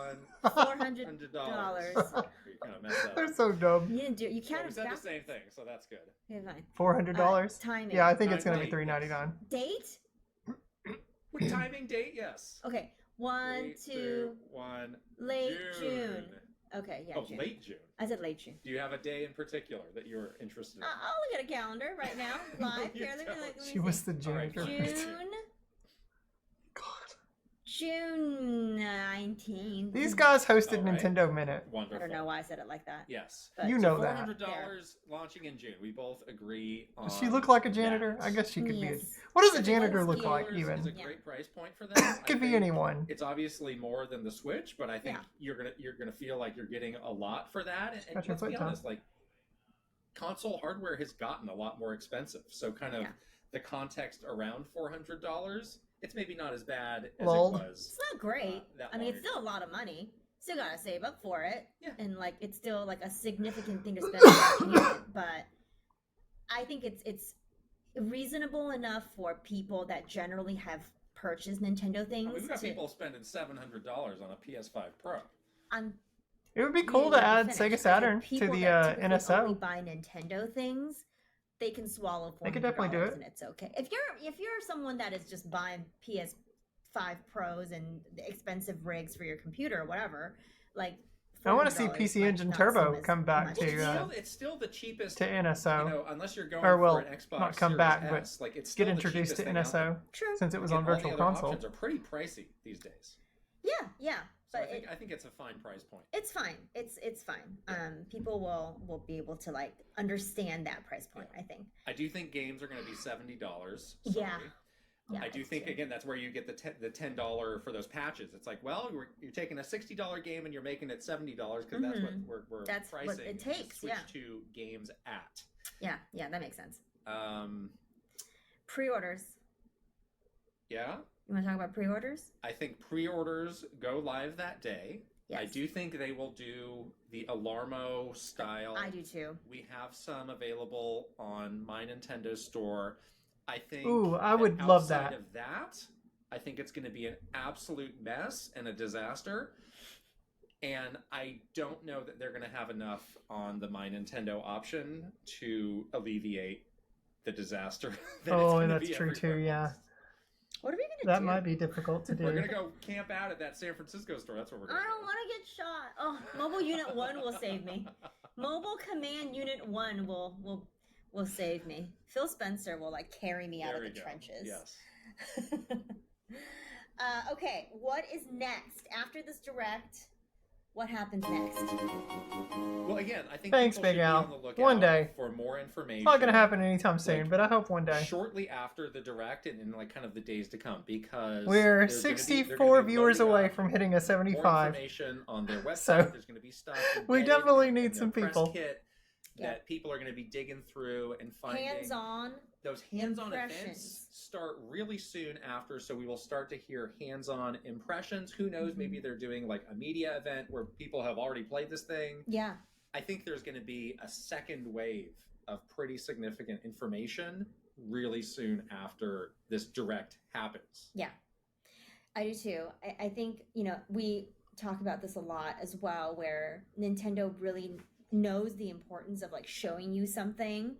D: $400.
E: You kind of messed up.
A: They're so dumb.
D: You didn't do it. You
E: Well,
D: counted
E: we said
D: back.
E: the same thing, so that's good.
D: Okay, fine.
A: $400.
D: Timing.
A: Yeah, I think it's gonna be
E: Timing,
A: $3.99.
D: Date.
E: With timing date, yes.
D: Okay. 1,
E: 3,
D: 2.
E: 1.
D: Late June. Okay. Yeah.
E: Oh,
D: June.
E: late June.
D: I said late June.
E: Do you have a day in particular that you're interested in?
D: I'll look at a calendar right now, live.
E: you
D: Here, let me
E: don't.
D: look. Let me
A: She was
D: see.
A: the janitor.
D: June. June 19th.
A: These guys hosted
E: All right.
A: Nintendo Minute.
E: Wonderful.
D: I don't know why I said it like that.
E: Yes.
D: But
A: You
E: So
A: know that.
E: $400 launching in June. We both agree on
A: Does she look like a janitor?
E: that.
A: I guess she could be.
D: Yes.
A: What does a
E: $100
A: janitor look like,
E: is
A: even?
E: a great price point for them. I
A: Could be
E: think
A: anyone.
E: It's obviously more than the Switch, but I think
D: Yeah.
E: you're gonna feel like you're getting a lot for that. And
A: Scratch your
E: let's be
A: foot, Tom.
E: honest, like console hardware has gotten a lot more expensive. So kind of
D: Yeah.
E: the context around $400, it's maybe not as bad as
A: Lol.
E: it was.
D: It's not great.
E: that
D: I mean,
E: long
D: it's still a lot of money. Still gotta save up for it.
E: Yeah.
D: And like, it's still like a significant thing to spend on a payment, but I think it's reasonable enough for people that generally have purchased Nintendo
E: I
D: things.
E: mean, we've got
D: to,
E: people spending $700 on a PS5 Pro.
D: I'm
A: It would be cool
D: really
A: to add
D: finished. I
A: Sega
D: think
A: Saturn to
D: people
A: the
D: that typically
A: NSO.
D: only buy Nintendo things, they can swallow $400
A: They could definitely do it.
D: and it's okay. If you're someone that is just buying PS5 Pros and the expensive rigs for your computer or whatever, like
A: I want to see
D: $400
A: PC
D: might
A: Engine
D: not
A: Turbo
D: seem as
A: come back
D: much.
A: to
E: It's still the cheapest.
A: NSO.
E: You know, unless you're going
A: Or, well,
E: for an Xbox
A: not come
E: Series
A: back,
E: S,
A: but
E: like it's
A: get
E: still the
A: introduced to
E: cheapest thing out there.
A: NSO
D: True.
A: since it was
E: Again,
A: on
E: all
A: Virtual
E: the other
A: Console.
E: options are pretty pricey these days.
D: Yeah.
E: So
D: But
E: I think it's a fine price point.
D: it's fine. It's fine. People will be able to like understand that price point. I think.
E: I do think games are going to be $70.
D: Yeah. Yeah,
E: I do think
D: too.
E: again that's where you get the $10 for those patches. It's like, well, you're taking a $60 game and you're making it $70 because that's what we're
D: That's what
E: pricing
D: it takes,
E: Switch
D: yeah.
E: 2 games at.
D: Yeah, that makes sense.
E: Um,
D: Pre-orders.
E: yeah,
D: You want to talk about pre-orders?
E: I think pre-orders go live that day.
D: Yes.
E: I do think they will do the Alarmo style.
D: I do too.
E: We have some available on My Nintendo Store. I think.
A: Ooh, I would
E: that
A: love
E: outside
A: that.
E: of that, I think it's going to be an absolute mess and a disaster. And I don't know that they're going to have enough on the My Nintendo option to alleviate the disaster. that it's
A: Oh,
E: gonna
A: that's
E: be
A: true too.
E: everywhere
A: Yeah,
E: else.
D: What are we gonna
A: that
D: do?
A: might be difficult to do.
E: We're going to go camp out at that San Francisco store. That's what we're going
D: I
E: to
D: don't want to get shot. Oh, Mobile Unit 1 will save me. Mobile Command Unit 1 will save me. Phil Spencer will like carry me out of the trenches.
E: Yes.
D: Okay, what is next after this direct? What happens next?
E: Well, again, I think
A: Thanks,
E: people
A: Big
E: should be
A: Al.
E: on the lookout
A: One day.
E: for more information.
A: It's not going to happen anytime soon,
E: Like,
A: but I hope one day.
E: Shortly after the direct and in like kind of the days to come, because
A: We're
E: there's gonna be- they're
A: 64
E: gonna be
A: viewers
E: loading
A: away
E: up
A: from hitting a
E: more
A: 75.
E: information on their website.
A: So,
E: There's going to be stuff.
A: we
E: embedded
A: definitely
E: in
A: need
E: the
A: some
E: press
A: people.
E: kit
D: Yeah.
E: that people are going to be digging through and finding.
D: Hands-on.
E: Those hands-on events
D: impressions.
E: start really soon after, so we will start to hear hands-on impressions. Who knows?
D: Mm-hmm.
E: Maybe they're doing like a media event where people have already played this thing.
D: Yeah.
E: I think there's going to be a second wave of pretty significant information really soon after this direct happens.
D: Yeah, I do too. I think, we talk about this a lot as well, where Nintendo really knows the importance of like showing you something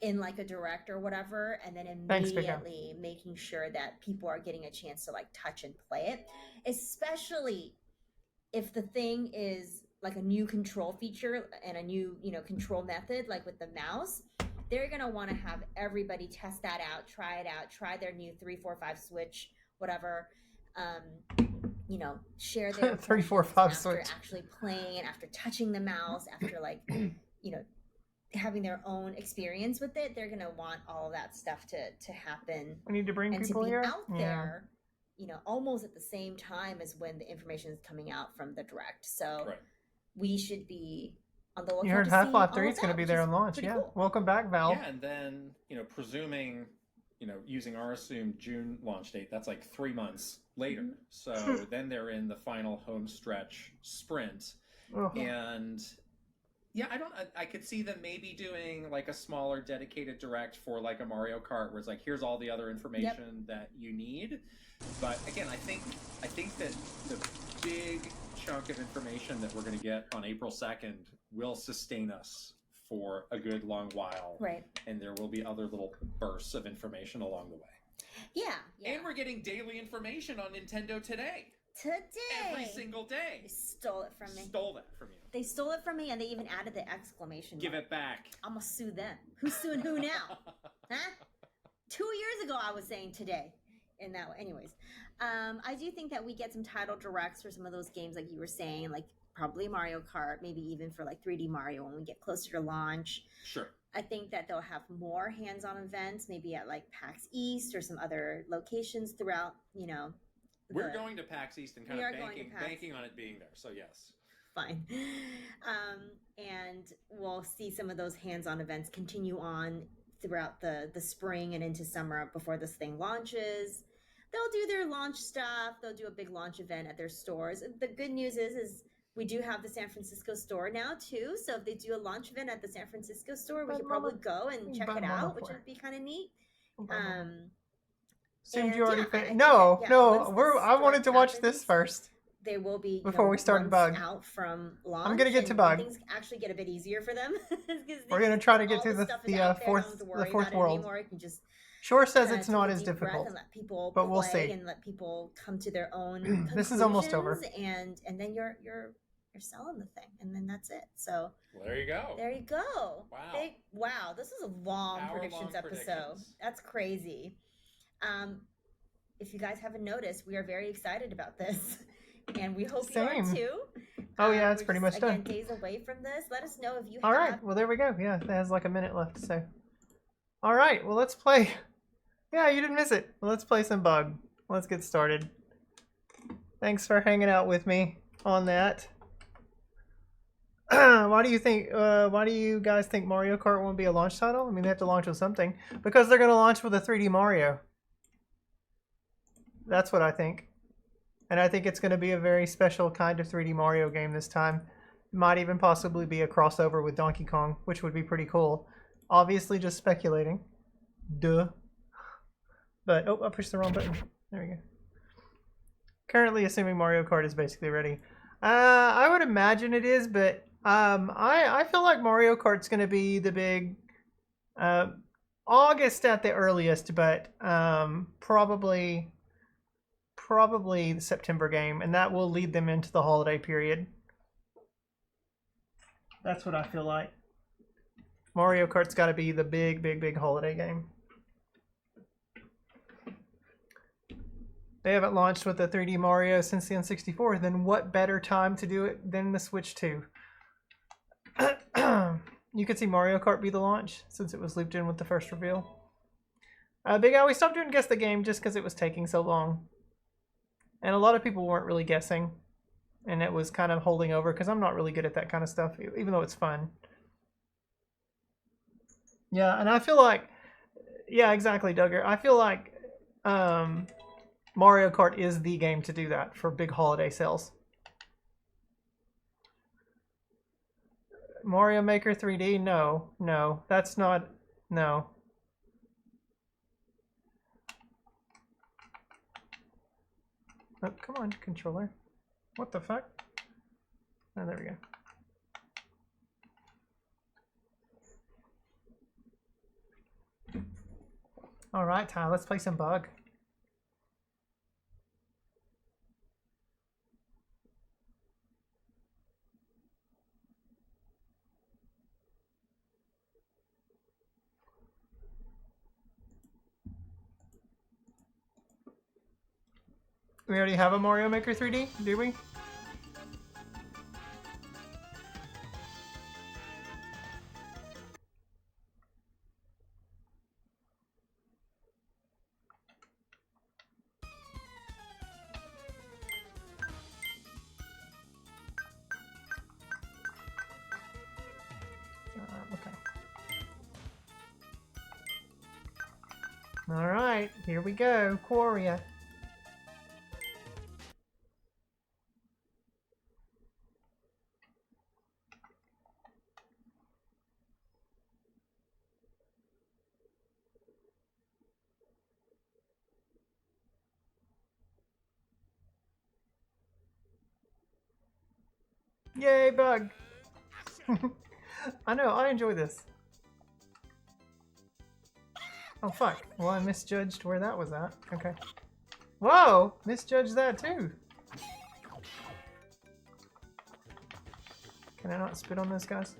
D: in like a direct or whatever, and then
A: Thanks, Big Al.
D: immediately making sure that people are getting a chance to like touch and play it, especially if the thing is like a new control feature and a new, control method, like with the mouse. They're going to want to have everybody test that out, try it out, try their new 3, 4, 5 Switch, whatever, you know, share their
A: 3, 4,
D: impressions
A: 5
D: after
A: switch.
D: actually playing and after touching the mouse, after like, you know, having their own experience with it. They're gonna want all of that stuff to happen
A: We need to bring
D: and to
A: people
D: be
A: here.
D: out there, you know, almost at the same time as when the information is coming out from the direct. So
E: Right.
D: we should be on the lookout.
A: You heard
D: to
A: Half-Life
D: see
A: 3
D: all
A: is
D: of
A: going to
D: that,
A: be
D: which
A: there
D: is
A: on launch.
D: pretty
A: Yeah.
D: cool.
A: Welcome back, Valve.
E: Yeah, and then, you know, presuming, you know, using our assumed June launch date, that's like 3 months later.
D: Mm-hmm.
E: So then they're in the final home stretch sprint.
A: Ugh.
E: And yeah, I could see them maybe doing like a smaller dedicated direct for like a Mario Kart where it's like, here's all the other information that you need. But again, I think that the big chunk of information that we're going to get on April 2nd will sustain us for a good long while.
D: Right.
E: And there will be other little bursts of information along the way.
D: Yeah.
E: And we're getting daily information on Nintendo Today. Every single day.
D: They stole it from me.
E: Stole that from you.
D: They stole it from me, and they even added the exclamation
E: Give
D: mark.
E: it back.
D: I'm gonna sue them. Who's suing who now? Huh? 2 years ago, I was saying today. In that way. Anyways, I do think that we get some title directs for some of those games, like you were saying, like probably Mario Kart, maybe even for like 3D Mario when we get closer to launch.
E: Sure.
D: I think that they'll have more hands-on events, maybe at like PAX East or some other locations throughout, you know.
E: We're going to PAX East and kind
D: We
E: of
D: are going to PAX.
E: banking on it being there, so yes.
D: Fine. And we'll see some of those hands-on events continue on throughout the spring and into summer before this thing launches. They'll do their launch stuff. They'll do a big launch event at their stores. The good news is we do have the San Francisco store now too. So if they do a launch event at the San Francisco store, we could probably go and check it out, which would be kind of neat.
A: Assumed you
D: and
A: already
D: yeah,
A: finished.
D: I-
A: No,
D: yeah,
A: no.
D: once this
A: I wanted to
D: direct
A: watch this
D: happens,
A: first.
D: There will be
A: Before we started
D: months
A: Bug.
D: out from launch.
A: I'm gonna get to
D: and
A: Bug.
D: Things actually get a bit easier for them.
A: We're gonna try to get
D: all
A: through the
D: stuff is out there,
A: fourth
D: don't have to worry
A: fourth
D: about it
A: world.
D: anymore. You can just
A: Shore says
D: kinda
A: it's not
D: take a
A: as
D: deep breath
A: difficult,
D: and let people
A: but we'll
D: play
A: see.
D: and let people come to their own
A: This is almost over.
D: conclusions, and then you're selling the thing, and then that's it. So
E: Well, there you go.
D: there you go.
E: Wow.
D: Wow, this is a long
E: Hour-long
D: predictions episode.
E: predictions.
D: That's crazy. If you guys haven't noticed, we are very excited about this, and we hope you
A: Same.
D: are too.
A: Oh, yeah, it's
D: we're
A: pretty
D: just,
A: much done.
D: again, days away from this. Let us know if you
A: All
D: have.
A: right, well there we go. Yeah, that has like a minute left. So, all right, well let's play. Yeah, you didn't miss it. Well, let's play some Bug. Let's get started. Thanks for hanging out with me on that. Why do you guys think Mario Kart won't be a launch title? I mean, they have to launch with something because they're going to launch with a 3D Mario. That's what I think. And I think it's going to be a very special kind of 3D Mario game this time. Might even possibly be a crossover with Donkey Kong, which would be pretty cool. Obviously just speculating. Duh. But, oh, I pushed the wrong button. There we go. Currently assuming Mario Kart is basically ready. I would imagine it is, but I feel like Mario Kart's going to be the big August at the earliest, but probably the September game, and that will lead them into the holiday period. That's what I feel like. Mario Kart's got to be the big holiday game. They haven't launched with the 3D Mario since the N64, then what better time to do it than the Switch 2? You could see Mario Kart be the launch, since it was looped in with the first reveal. Big Al, we stopped doing Guess the Game just because it was taking so long. And a lot of people weren't really guessing. And it was kind of holding over, because I'm not really good at that kind of stuff, even though it's fun. Yeah, and I feel like... Yeah, exactly, Duggar. I feel like... Mario Kart is the game to do that for big holiday sales. Mario Maker 3D? No, that's not... No. Oh, come on, controller. What the fuck? Oh, there we go. Alright, Ty, let's play some Bug. We already have a Mario Maker 3D, do we? Okay. All right, here we go, Quaria. Yay, bug! I know, I enjoy this. Oh, fuck. Well, I misjudged where that was at. Okay. Whoa! Misjudged that too. Can I not spit on those guys?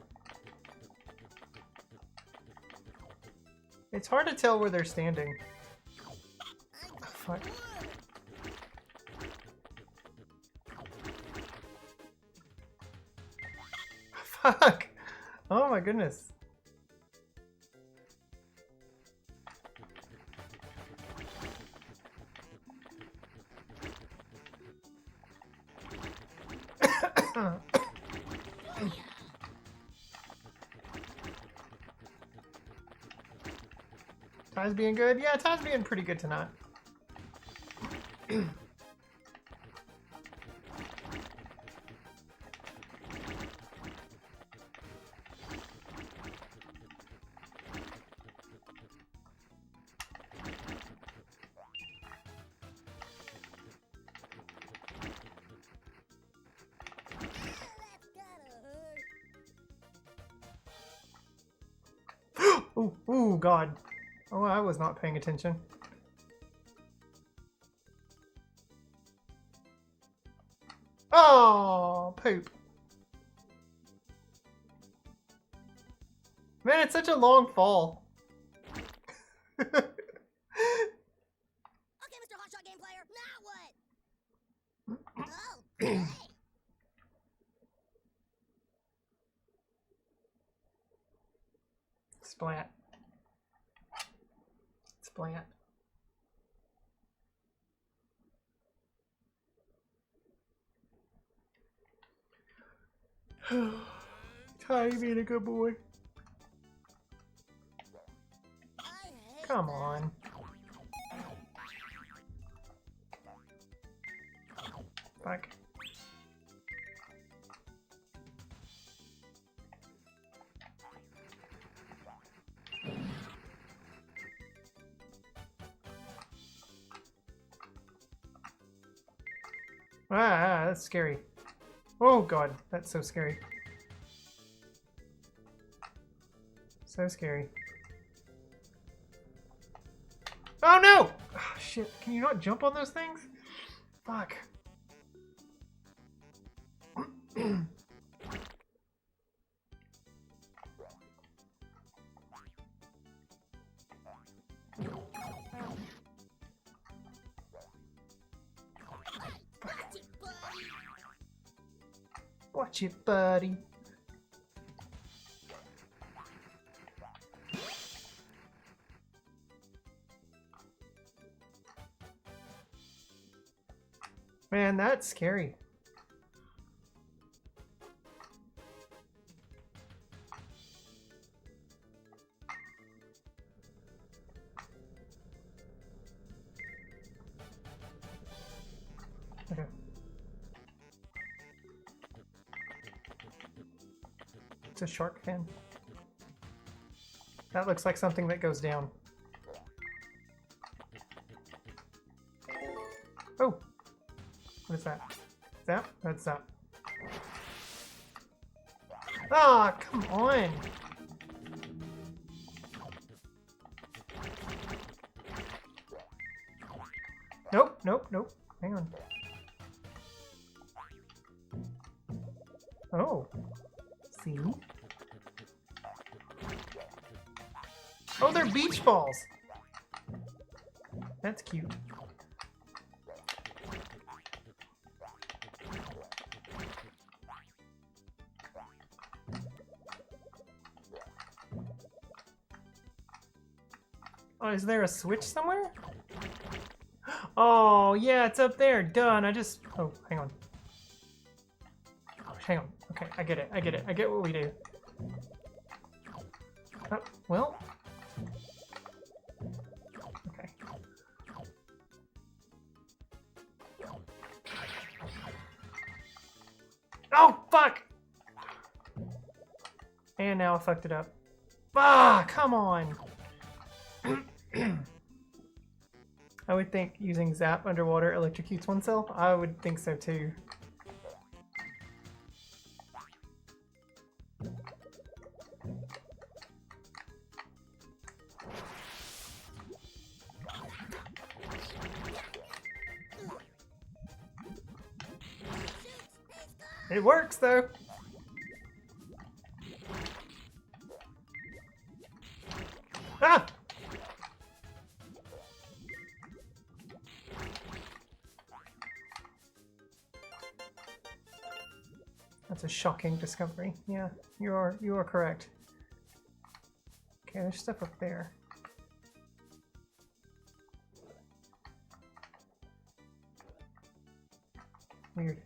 A: It's hard to tell where they're standing. Oh, fuck. Fuck! Oh my goodness. Ty's being good? Yeah, Ty's being pretty good tonight. Ooh, ooh, God. Oh, I was not paying attention. Oh, poop. Man, it's such a long fall.
I: Okay, Mr. Hotshot Game Player, now what? Oh, great.
A: Splat. Splat. Ty being a good boy. Come on. Fuck. Ah, that's scary. Oh God, that's so scary. So scary. Oh no! Oh, shit, can you not jump on those things? Fuck. Watch it, buddy. Man, that's scary. Okay. It's a shark fin. That looks like something that goes down. Oh! What is that? That? That's that. Ah, come on! Nope, nope, nope. Hang on. Oh. See? Oh, they're beach balls! That's cute. Oh, is there a switch somewhere? Oh, yeah, it's up there. Done. I just... Oh, hang on. Oh, hang on. Okay, I get it. I get it. I get what we do. Oh, well... Okay. Oh, fuck! And now I fucked it up. Ah, come on! I would think using Zap underwater electrocutes oneself. I would think so too. It works though! Ah! That's a shocking discovery. Yeah, you are correct. Okay, there's stuff up there. Weird.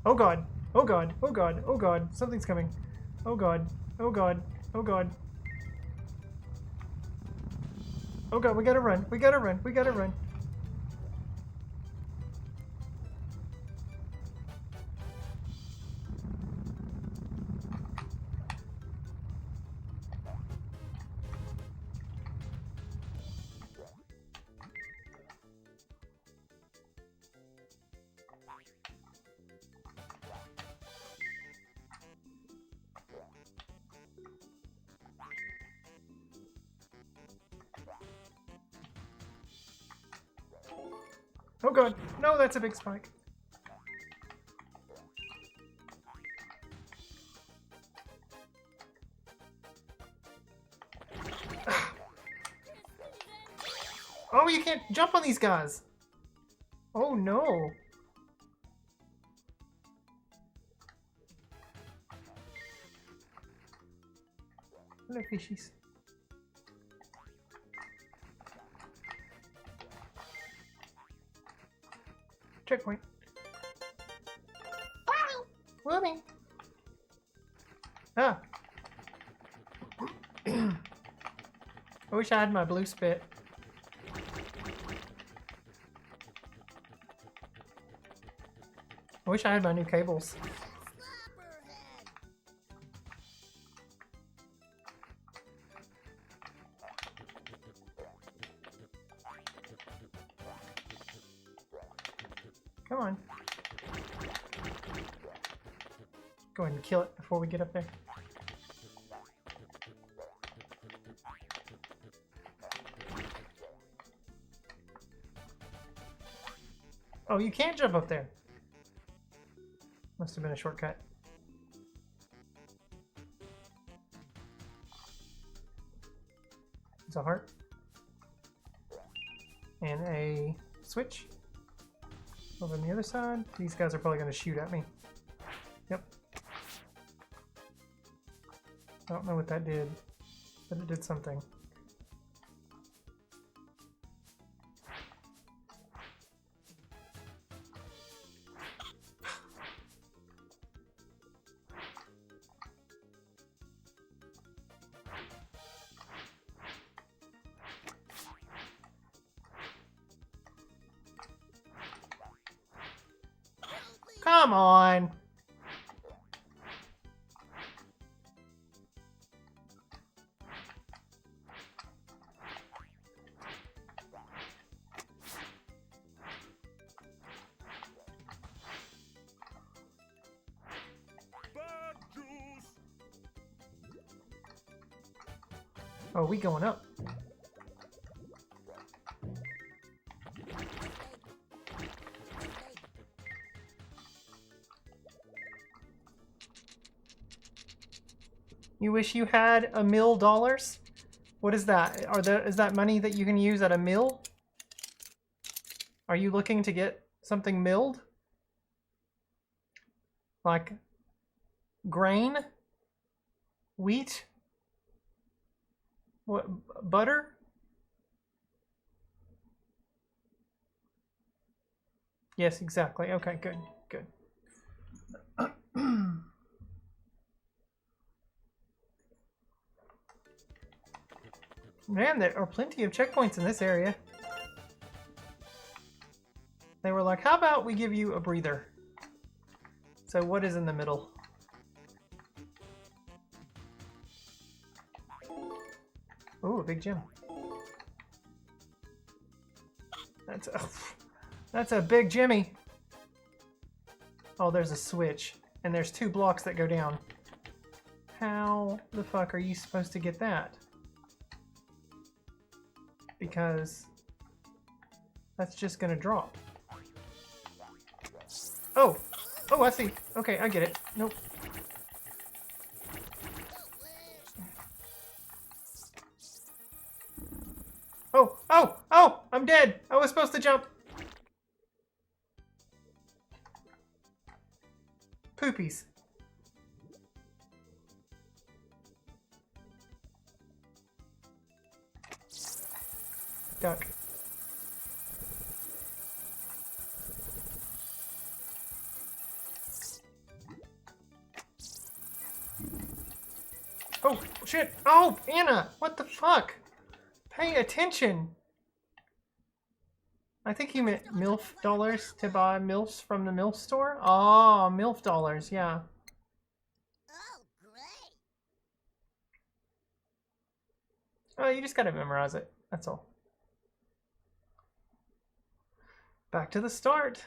A: Oh god! Oh god! Oh god! Oh god! Something's coming! Oh god! Oh god! Oh god! Oh god! We gotta run! We gotta run! We gotta run! Oh god! No, that's a big spike. Oh, you can't jump on these guys! Oh no! Hello, fishies. Checkpoint. Whooping. Ah. I wish I had my blue spit. I wish I had my new cables. Come on. Go ahead and kill it before we get up there. Oh, you can't jump up there. Must have been a shortcut. There's a heart. And a switch. Over on the other side. These guys are probably going to shoot at me. Yep. I don't know what that did, but it did something. Come on! Oh, we going up. You wish you had $1 million? What is that? Is that money that you can use at a mill? Are you looking to get something milled? Like grain? Wheat? What, butter? Yes, exactly. Okay, good, good. Man, there are plenty of checkpoints in this area. They were like, how about we give you a breather? So what is in the middle? Ooh, a big gem. That's a big Jimmy. Oh, there's a switch. And there's 2 blocks that go down. How the fuck are you supposed to get that? Because that's just gonna drop. Oh! Oh, I see. Okay, I get it. Nope. Oh! Oh! Oh! I'm dead! I was supposed to jump! Poopies. Duck. Oh, shit! Oh, Anna! What the fuck? Pay attention! I think you meant MILF dollars to buy MILFs from the MILF store? Oh, MILF dollars, yeah.
I: Oh, great.
A: Oh, you just gotta memorize it. That's all. Back to the start.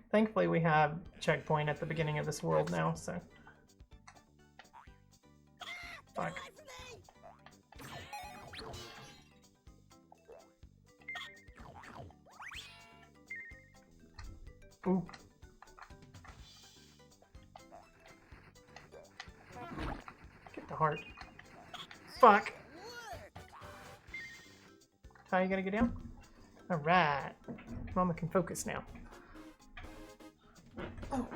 A: Thankfully, we have checkpoint at the beginning of this world now, so. Fuck. Ooh. Get the heart. Fuck. How you gonna get down? Alright. Mama can focus now. Oh.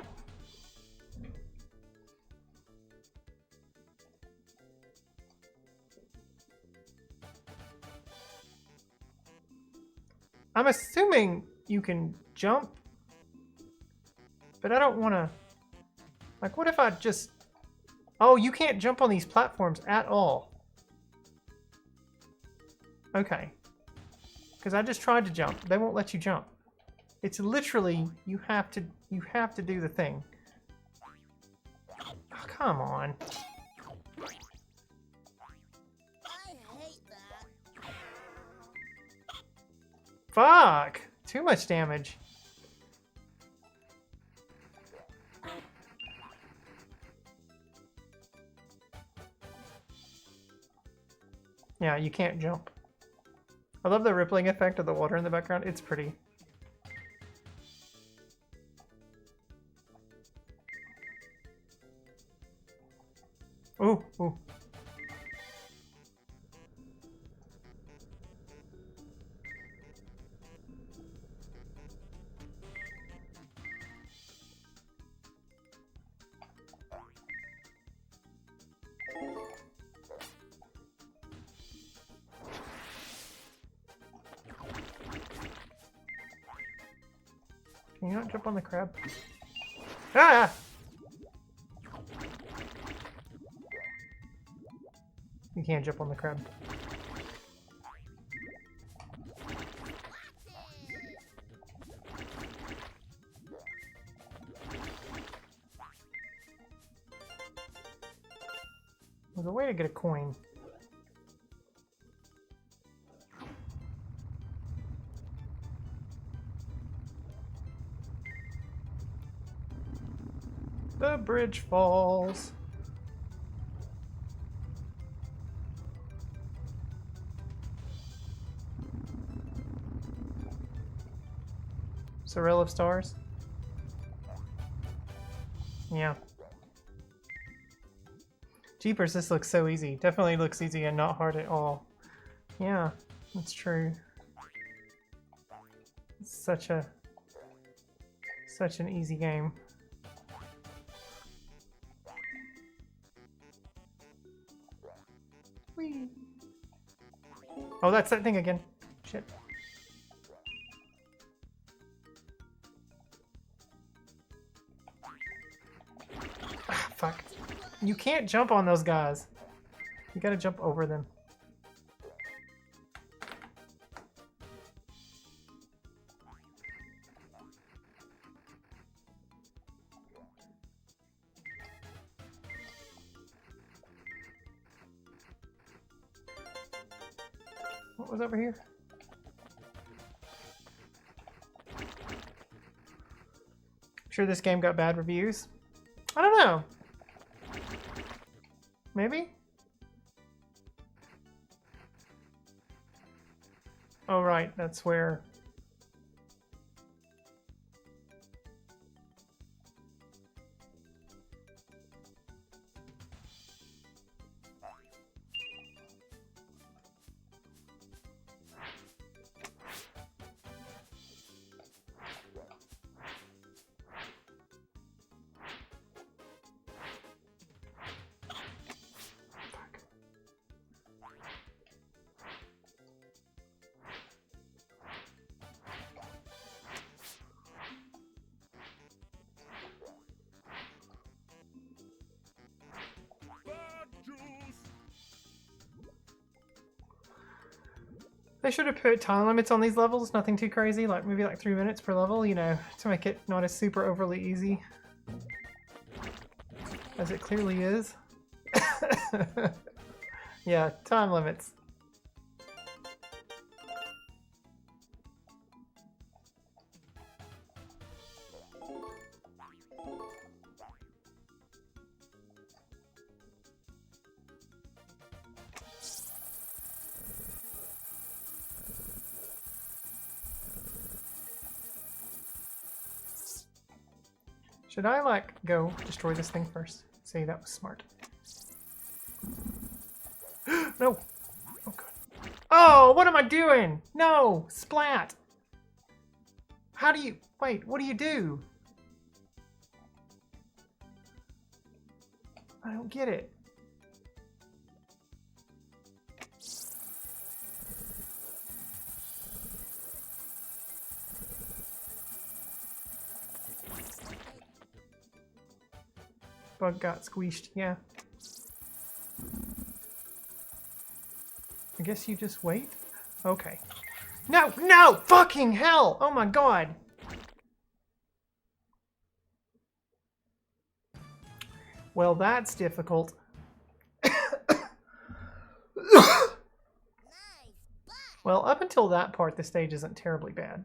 A: I'm assuming you can jump, but I don't want to... Like, what if I just... Oh, you can't jump on these platforms at all. Okay. Because I just tried to jump. They won't let you jump. It's literally, you have to do the thing. Oh, come on.
I: I hate that.
A: Fuck! Too much damage. Yeah, you can't jump. I love the rippling effect of the water in the background. It's pretty. Ooh, ooh. Can you not jump on the crab? Ah! You can't jump on the crab. There's a way to get a coin. The bridge falls. Sorrel of Stars? Yeah. Jeepers, this looks so easy. Definitely looks easy and not hard at all. Yeah, that's true. It's such an easy game. Oh, that's that thing again. Shit. Ah, fuck. You can't jump on those guys. You gotta jump over them. What was over here? Sure this game got bad reviews? I don't know. Maybe? Oh right, that's where... They should have put time limits on these levels, nothing too crazy, like maybe like 3 minutes per level, you know, to make it not as super overly easy as it clearly is. Yeah, time limits. Should I, like, go destroy this thing first? See, that was smart. No! Oh, God. Oh, what am I doing? No! Splat! How do you... Wait, what do you do? I don't get it. Bug got squeezed, yeah. I guess you just wait? Okay. No! No! Fucking hell! Oh my god! Well, that's difficult. Well, up until that part, the stage isn't terribly bad.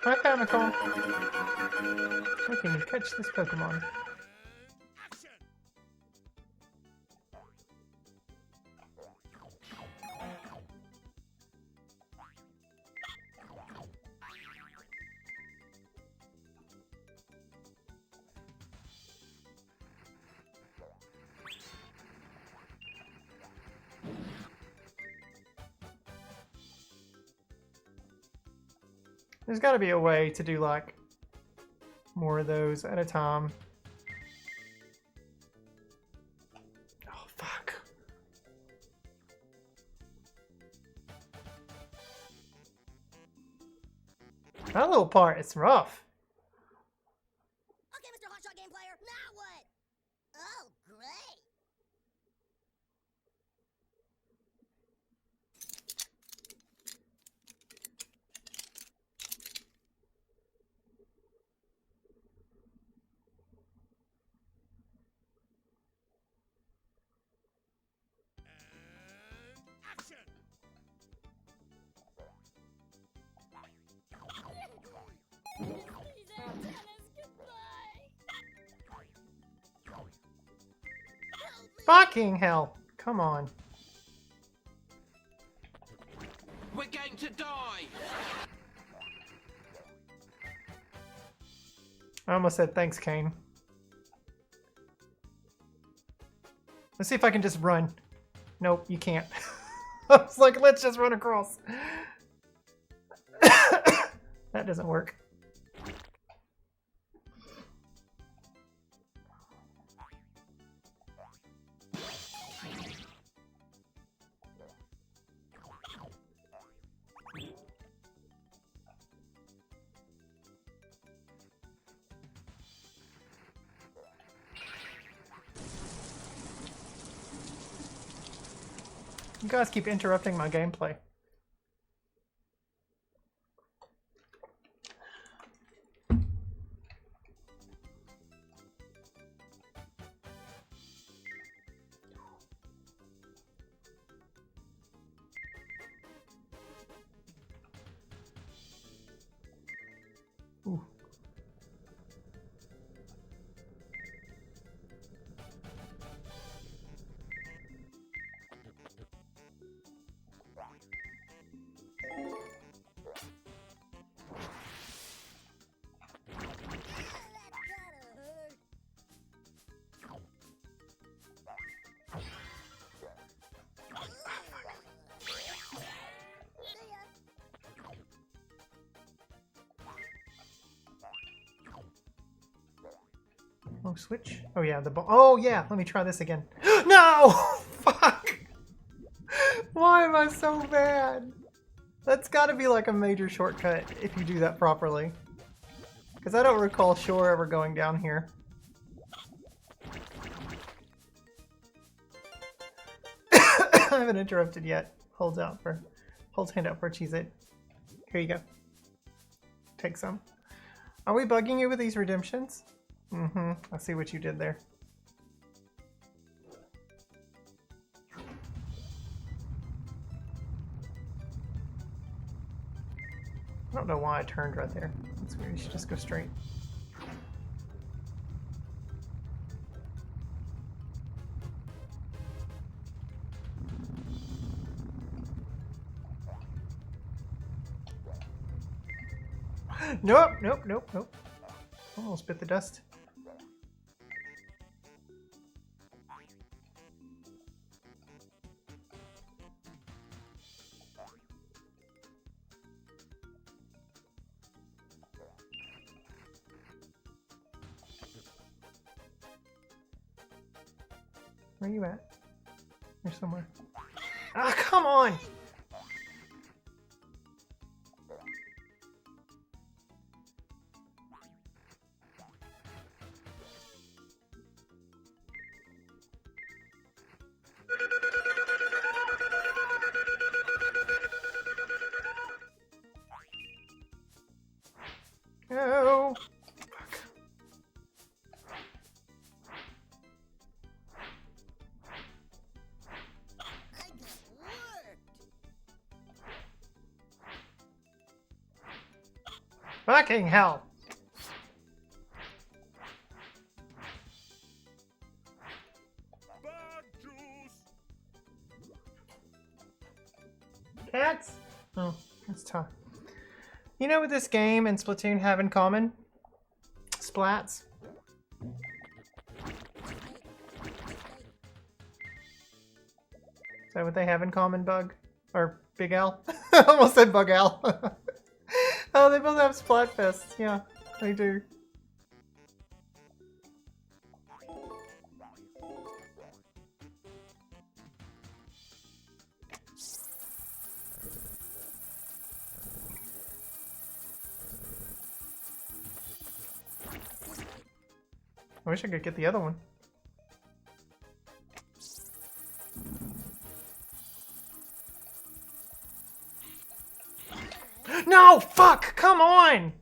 A: Hi, Pamical. How can you catch this Pokemon? There's got to be a way to do, like, more of those at a time. Oh, fuck. That little part, it's rough.
I: Okay, Mr. Hotshot Game Player, now what? Oh, great.
A: Fucking hell. Come on.
G: We're going to die!
A: I almost said thanks, Kane. Let's see if I can just run. Nope, you can't. I was like, let's just run across. That doesn't work. You guys keep interrupting my gameplay. Ooh. Oh, switch. Oh yeah, the ball. Oh yeah, let me try this again. No! Fuck! Why am I so bad? That's gotta be like a major shortcut if you do that properly. Because I don't recall Shore ever going down here. I haven't interrupted yet. Holds hand out for a Cheez-It. Here you go. Take some. Are we bugging you with these redemptions? Mm-hmm. I see what you did there. I don't know why I turned right there. That's weird. You should just go straight. Nope, nope, nope, nope. Almost bit the dust. Where are you at? You're somewhere. Ah, come on! No! Fucking hell! Cats? Oh, that's tough. You know what this game and Splatoon have in common? Splats. Is that what they have in common, Bug? Or Big Al? I almost said Bug Al. Oh, they both have Splatfests. Yeah, they do. I wish I could get the other one. No! Fuck! Come on!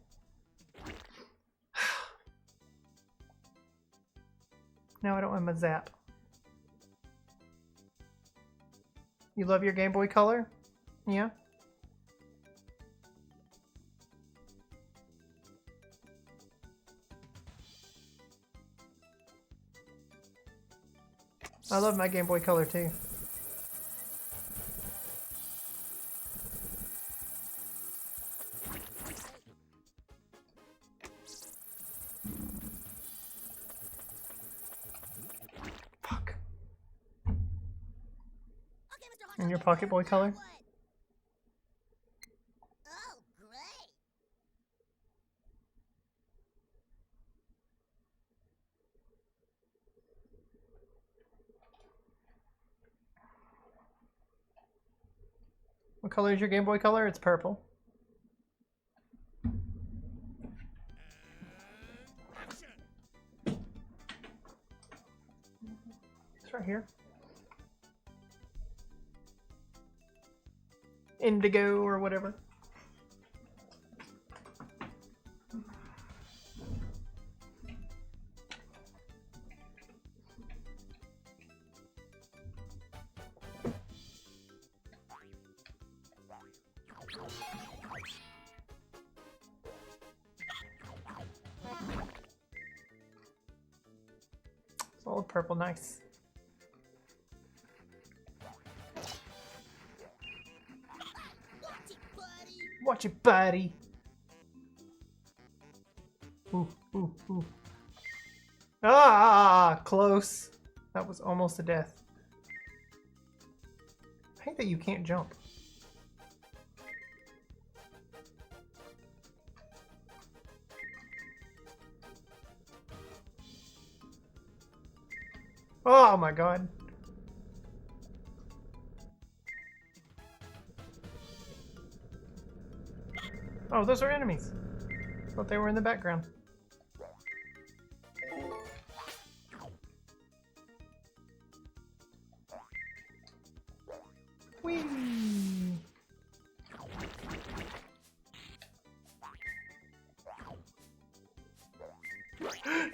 A: Now I don't have my zap. You love your Game Boy Color? Yeah? I love my Game Boy Color too. In your Pocket Boy color?
I: What? Oh, great.
A: What color is your Game Boy color? It's purple. It's right here. Indigo or whatever. Solid purple, nice.
I: Watch it, buddy.
A: Watch it, buddy. Ooh, ooh, ooh. Ah, close. That was almost a death. I hate that you can't jump. Oh my god. Oh, those are enemies. Thought they were in the background. Whee!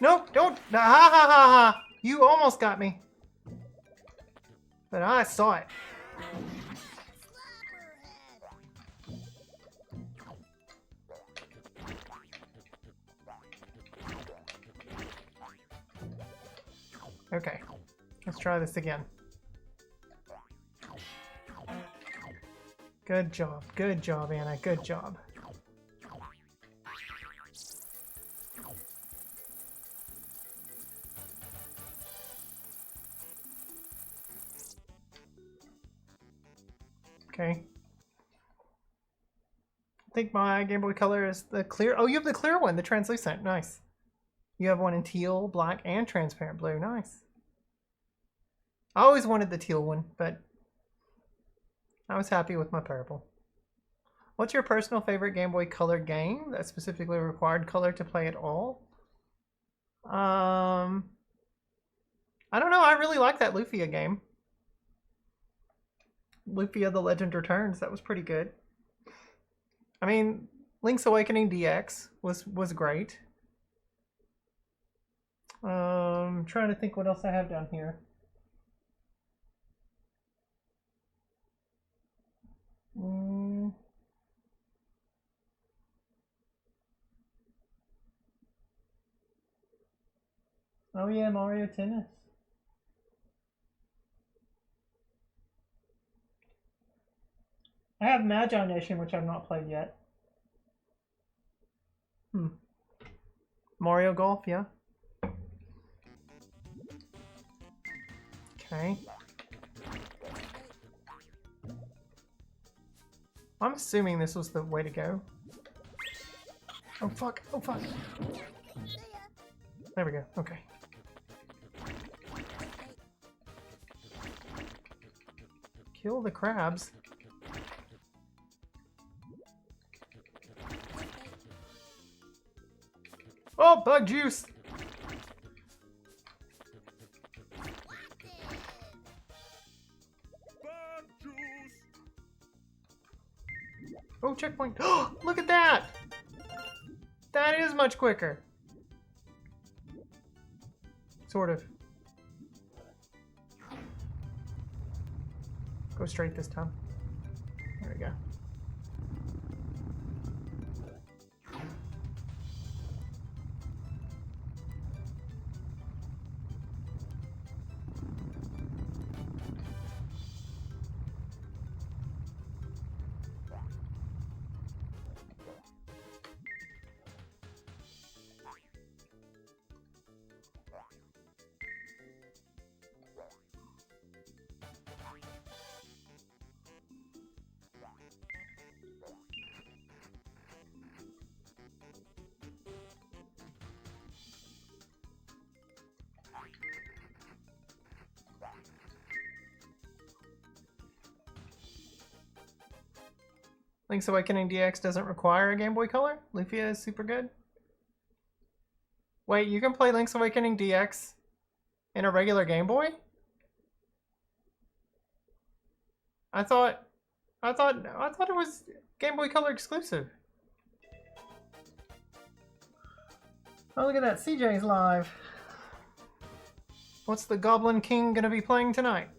A: No, don't! Ha ha ha ha! You almost got me. But I saw it. Okay, let's try this again. Good job, Anna, good job. Okay. I think my Game Boy Color is the clear. Oh, you have the clear one, the translucent. Nice. You have one in teal, black, and transparent blue. Nice. I always wanted the teal one, but I was happy with my purple. What's your personal favorite Game Boy Color game that specifically required color to play at all? I don't know. I really like that Lufia game. Lufia: The Legend Returns. That was pretty good. I mean, Link's Awakening DX was great. Trying to think what else I have down here. Oh yeah, Mario Tennis. I have Magi Nation, which I've not played yet. Mario Golf, yeah. Okay. I'm assuming this was the way to go. Oh fuck, oh fuck. There we go, okay. Kill the crabs. Oh, bug juice! Oh, checkpoint. Oh, look at that! That is much quicker. Sort of. Go straight this time. There we go. Link's Awakening DX doesn't require a Game Boy Color? Lufia is super good? Wait, you can play Link's Awakening DX in a regular Game Boy? I thought it was Game Boy Color exclusive. Oh, look at that. CJ's live. What's the Goblin King gonna be playing tonight?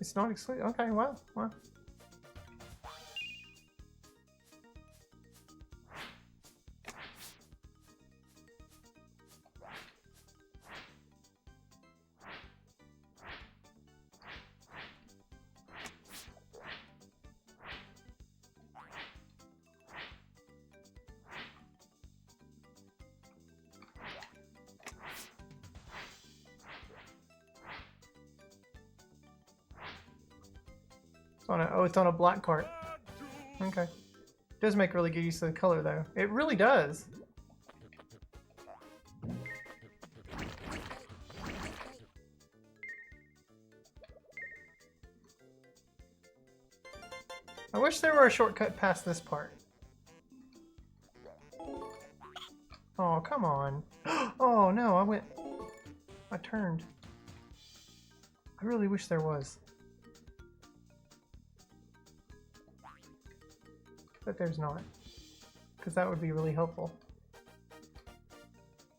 A: It's not exclusive. Okay, wow. It's on a black cart. Okay. Does make really good use of the color though. It really does. I wish there were a shortcut past this part. Oh, come on. Oh no, I turned. I really wish there was. But there's not. Because that would be really helpful.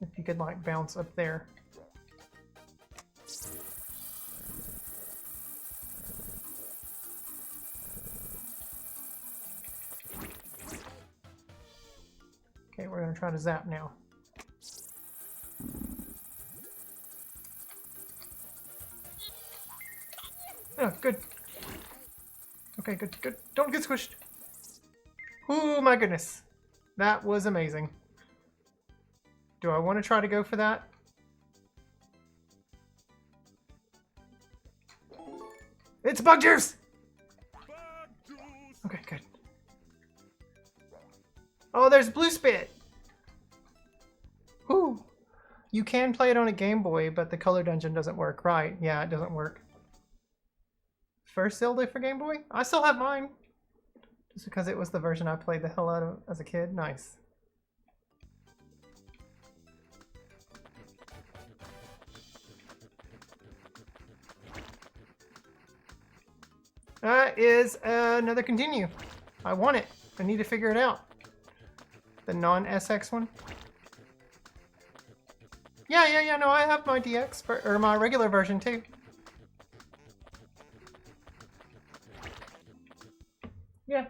A: If you could like bounce up there. Okay, we're gonna try to zap now. Oh, good. Okay, good. Don't get squished. Oh my goodness. That was amazing. Do I want to try to go for that? It's bug juice! Okay, good. Oh, there's Blue Spit! Whew. You can play it on a Game Boy, but the color dungeon doesn't work. Right, yeah, it doesn't work. First Zelda for Game Boy? I still have mine. Just because it was the version I played the hell out of as a kid. Nice. That is another continue. I want it. I need to figure it out. The non-SX one. Yeah, no, I have my DX, or my regular version too. Yeah.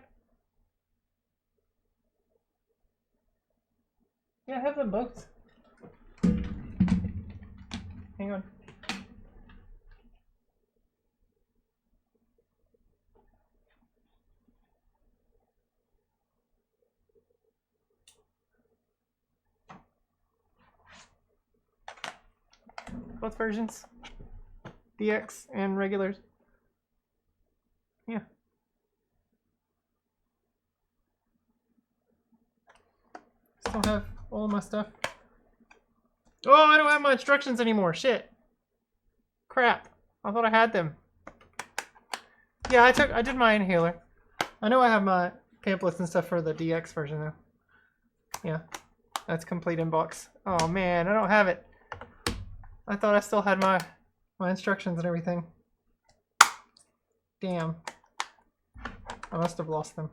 A: Yeah, I have them both. Hang on. Both versions. DX and regulars. Yeah. Still have all of my stuff. Oh, I don't have my instructions anymore. Shit. Crap. I thought I had them. Yeah, I did my inhaler. I know I have my pamphlets and stuff for the DX version though. Yeah. That's complete inbox. Oh man, I don't have it. I thought I still had my instructions and everything. Damn. I must have lost them.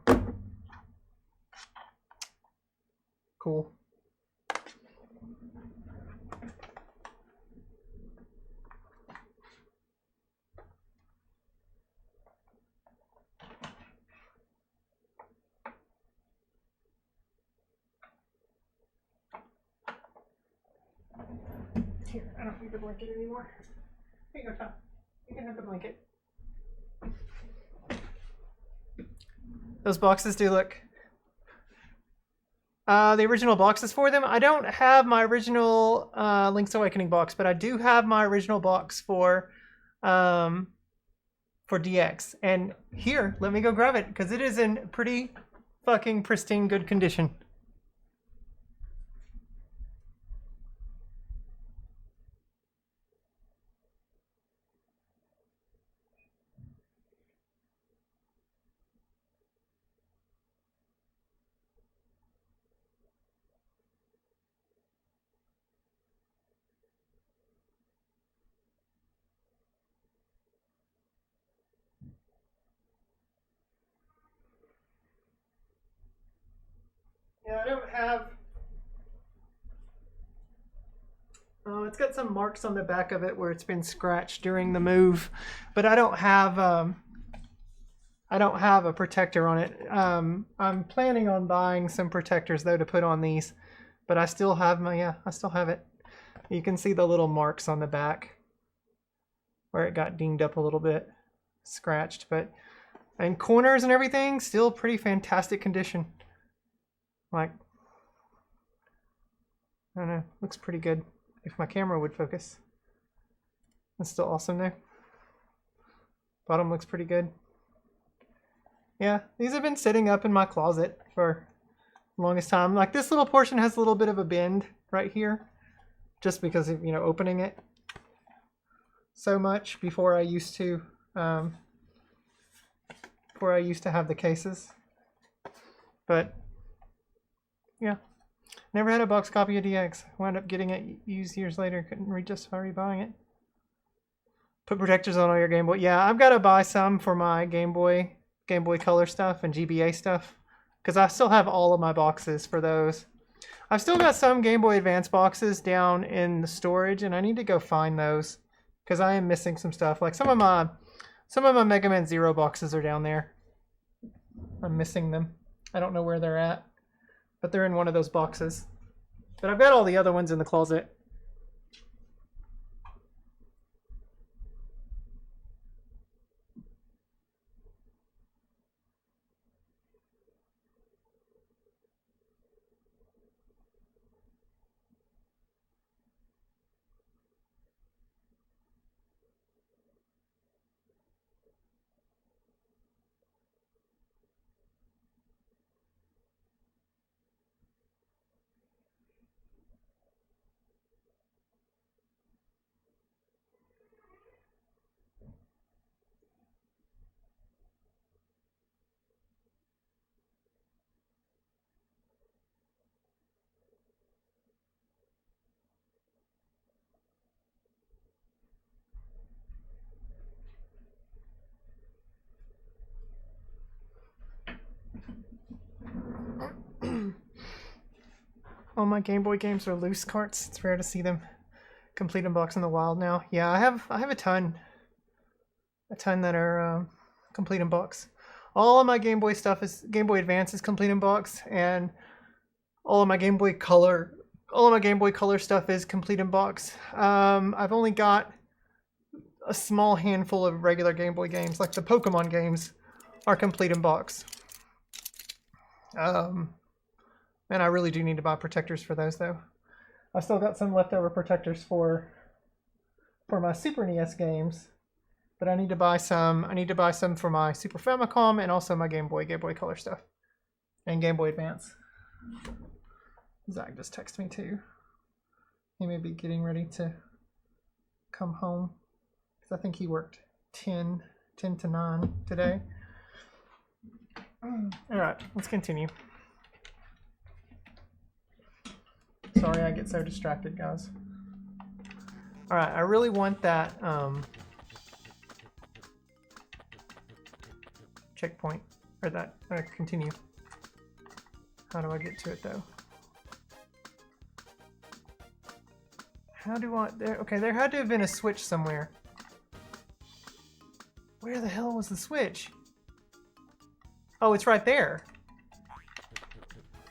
A: Cool. Here, I don't need the blanket anymore. Here you go, Tom. You can have the blanket. Those boxes do look... the original boxes for them. I don't have my original Link's Awakening box, but I do have my original box for DX. And here, let me go grab it, because it is in pretty fucking pristine good condition. got some marks on the back of it where it's been scratched during the move, but I don't have a protector on it. I'm planning on buying some protectors though to put on these, but I still have I still have it. You can see the little marks on the back where it got dinged up a little bit, scratched, but and corners and everything still pretty fantastic condition. Like, I don't know, looks pretty good if my camera would focus. It's still awesome there. Bottom looks pretty good. Yeah, these have been sitting up in my closet for the longest time. Like this little portion has a little bit of a bend right here, just because of, you know, opening it so much before I used to have the cases. But yeah, never had a box copy of DX. Wound up getting it used years later. Couldn't justify rebuying it. Put protectors on all your Game Boy. Yeah, I've got to buy some for my Game Boy Color stuff and GBA stuff, because I still have all of my boxes for those. I've still got some Game Boy Advance boxes down in the storage, and I need to go find those because I am missing some stuff. Like some of my Mega Man Zero boxes are down there. I'm missing them. I don't know where they're at, but they're in one of those boxes. But I've got all the other ones in the closet. All my Game Boy games are loose carts. It's rare to see them complete in box in the wild now. Yeah, I have a ton that are complete in box. All of my Game Boy stuff is Game Boy Advance is complete in box, and all of my Game Boy Color stuff is complete in box. I've only got a small handful of regular Game Boy games, like the Pokemon games, are complete in box. And I really do need to buy protectors for those, though. I've still got some leftover protectors for my Super NES games, but I need to buy some. I need to buy some for my Super Famicom and also my Game Boy Color stuff, and Game Boy Advance. Zach just texted me too. He may be getting ready to come home because I think he worked 10 to 9 today. All right, let's continue. Sorry I get so distracted, guys. Alright, I really want that checkpoint, or that continue. How do I get to it though? How do I, okay, there had to have been a switch somewhere. Where the hell was the switch? Oh, it's right there.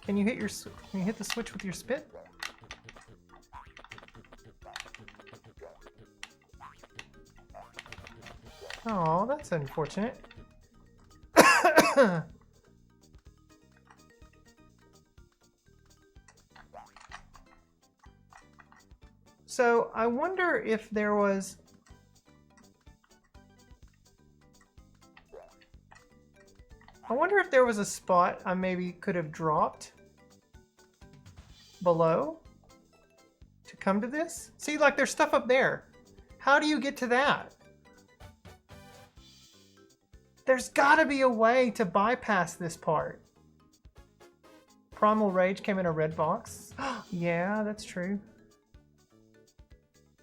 A: Can you hit the switch with your spit? Oh, that's unfortunate. So, I wonder if there was... I wonder if there was a spot I maybe could have dropped below to come to this. See, like there's stuff up there. How do you get to that? There's gotta be a way to bypass this part. Primal Rage came in a red box. Yeah, that's true.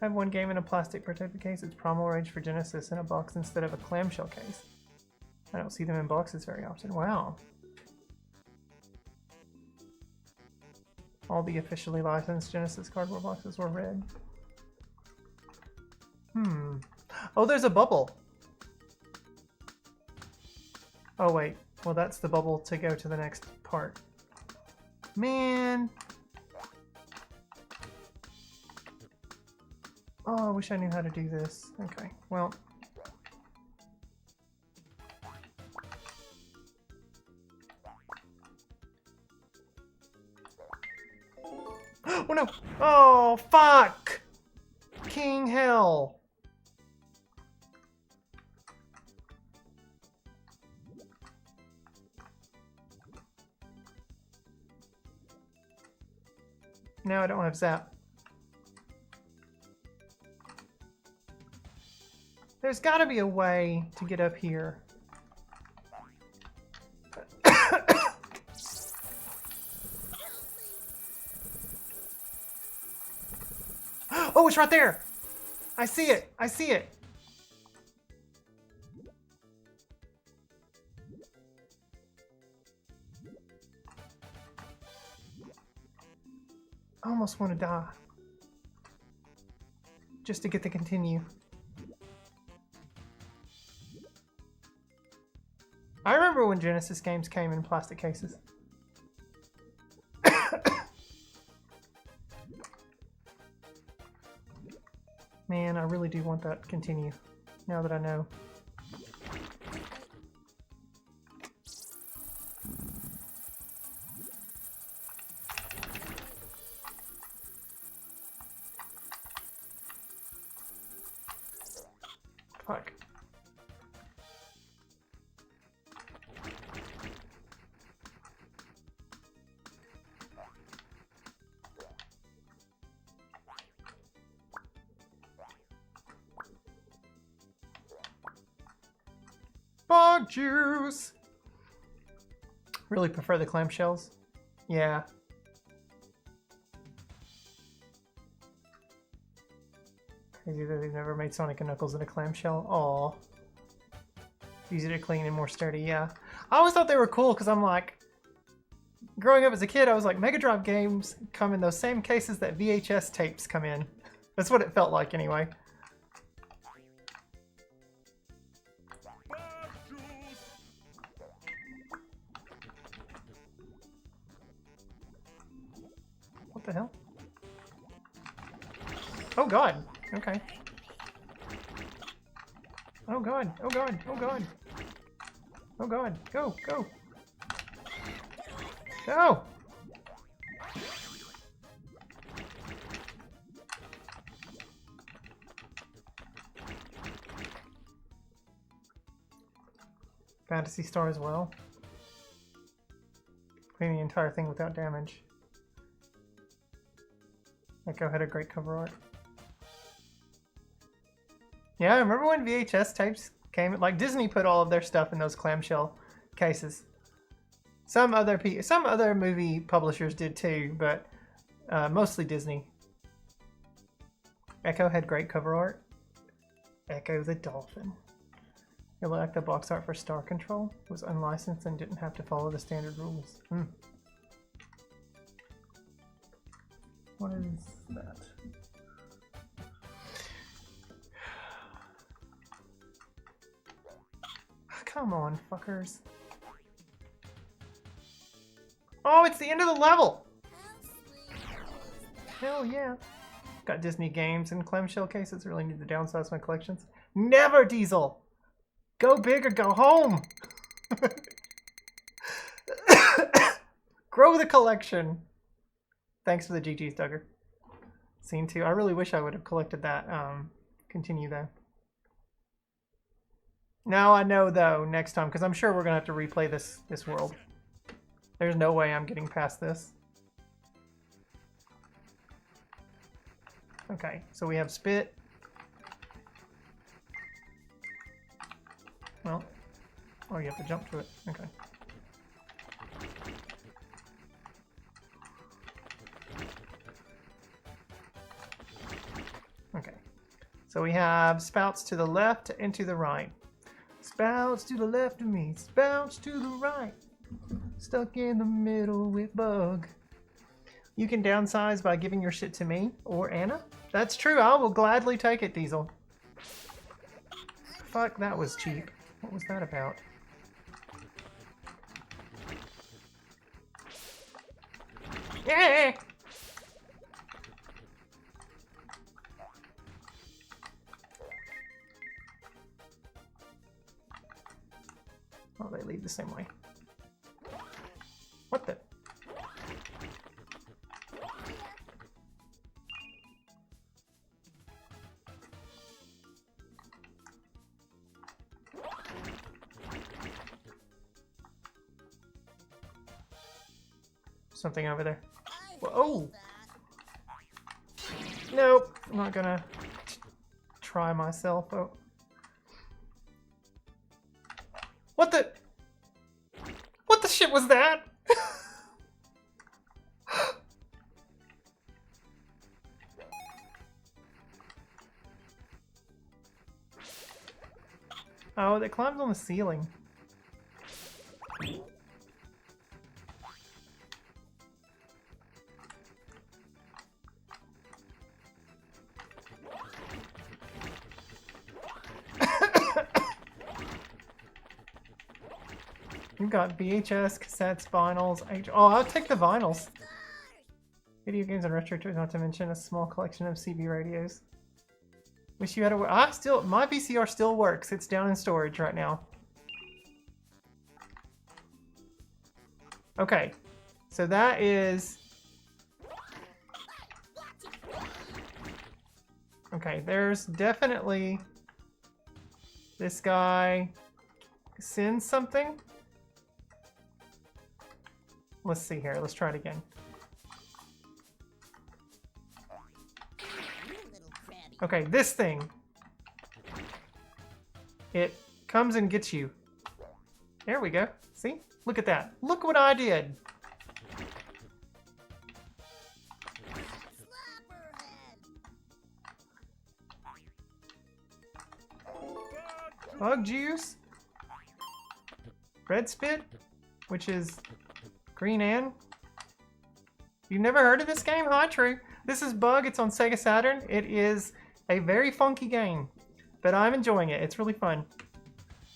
A: I have one game in a plastic protected case. It's Primal Rage for Genesis in a box instead of a clamshell case. I don't see them in boxes very often. Wow. All the officially licensed Genesis cardboard boxes were red. Oh, there's a bubble. Oh, wait. Well, that's the bubble to go to the next part. Man. Oh, I wish I knew how to do this. Okay, well. Oh, no. Oh, fuck. King hell. Now I don't have zap. There's got to be a way to get up here. Oh, it's right there. I see it. I see it. I almost want to die. Just to get the continue. I remember when Genesis games came in plastic cases. Man, I really do want that continue, now that I know. Fuck. Bog juice! Really prefer the clamshells. Yeah. Crazy that they've never made Sonic and Knuckles in a clamshell. Aw. It's easier to clean and more sturdy, yeah. I always thought they were cool because I'm like, growing up as a kid, I was like, Mega Drive games come in those same cases that VHS tapes come in. That's what it felt like anyway. What the hell? Oh god. Okay. Oh god. Oh god. Oh god. Oh god. Go. Go. Go. Fantasy Star as well. Clean the entire thing without damage. Echo had a great cover art. Yeah, I remember when VHS tapes came. Like Disney put all of their stuff in those clamshell cases. Some other movie publishers did too, but mostly Disney. Echo had great cover art. Echo the Dolphin. It looked like the box art for Star Control was unlicensed and didn't have to follow the standard rules. What is that? Come on, fuckers. Oh, it's the end of the level! Hell yeah. Got Disney games and clamshell cases. Really need to downsize my collections. Never, Diesel! Go big or go home! Grow the collection! Thanks for the GG's, Duggar. Scene 2. I really wish I would have collected that. Continue though. Now I know though next time, because I'm sure we're gonna have to replay this world. There's no way I'm getting past this. Okay, so we have spit. Well, oh, you have to jump to it. Okay. Okay, so we have spouts to the left and to the right. Spouts to the left of me, spouts to the right. Stuck in the middle with Bug. You can downsize by giving your shit to me or Anna. That's true, I will gladly take it, Diesel. fuck? That was cheap. What was that about? Yeah! Oh, they lead the same way. What the? Something over there. Whoa! Nope, I'm not gonna try myself. Oh. What the? What the shit was that? Oh, they climbed on the ceiling. You've got VHS, cassettes, vinyls, oh, I'll take the vinyls. Video games and retro toys, not to mention a small collection of CB radios. Wish you had a... my VCR still works. It's down in storage right now. Okay. So that is... Okay, there's definitely... This guy sends something. Let's see here. Let's try it again. Okay, this thing. It comes and gets you. There we go. See? Look at that. Look what I did. Bug juice. Red spit, which is green and... You've never heard of this game? Hi, True. This is Bug. It's on Sega Saturn. It is a very funky game, but I'm enjoying it. It's really fun.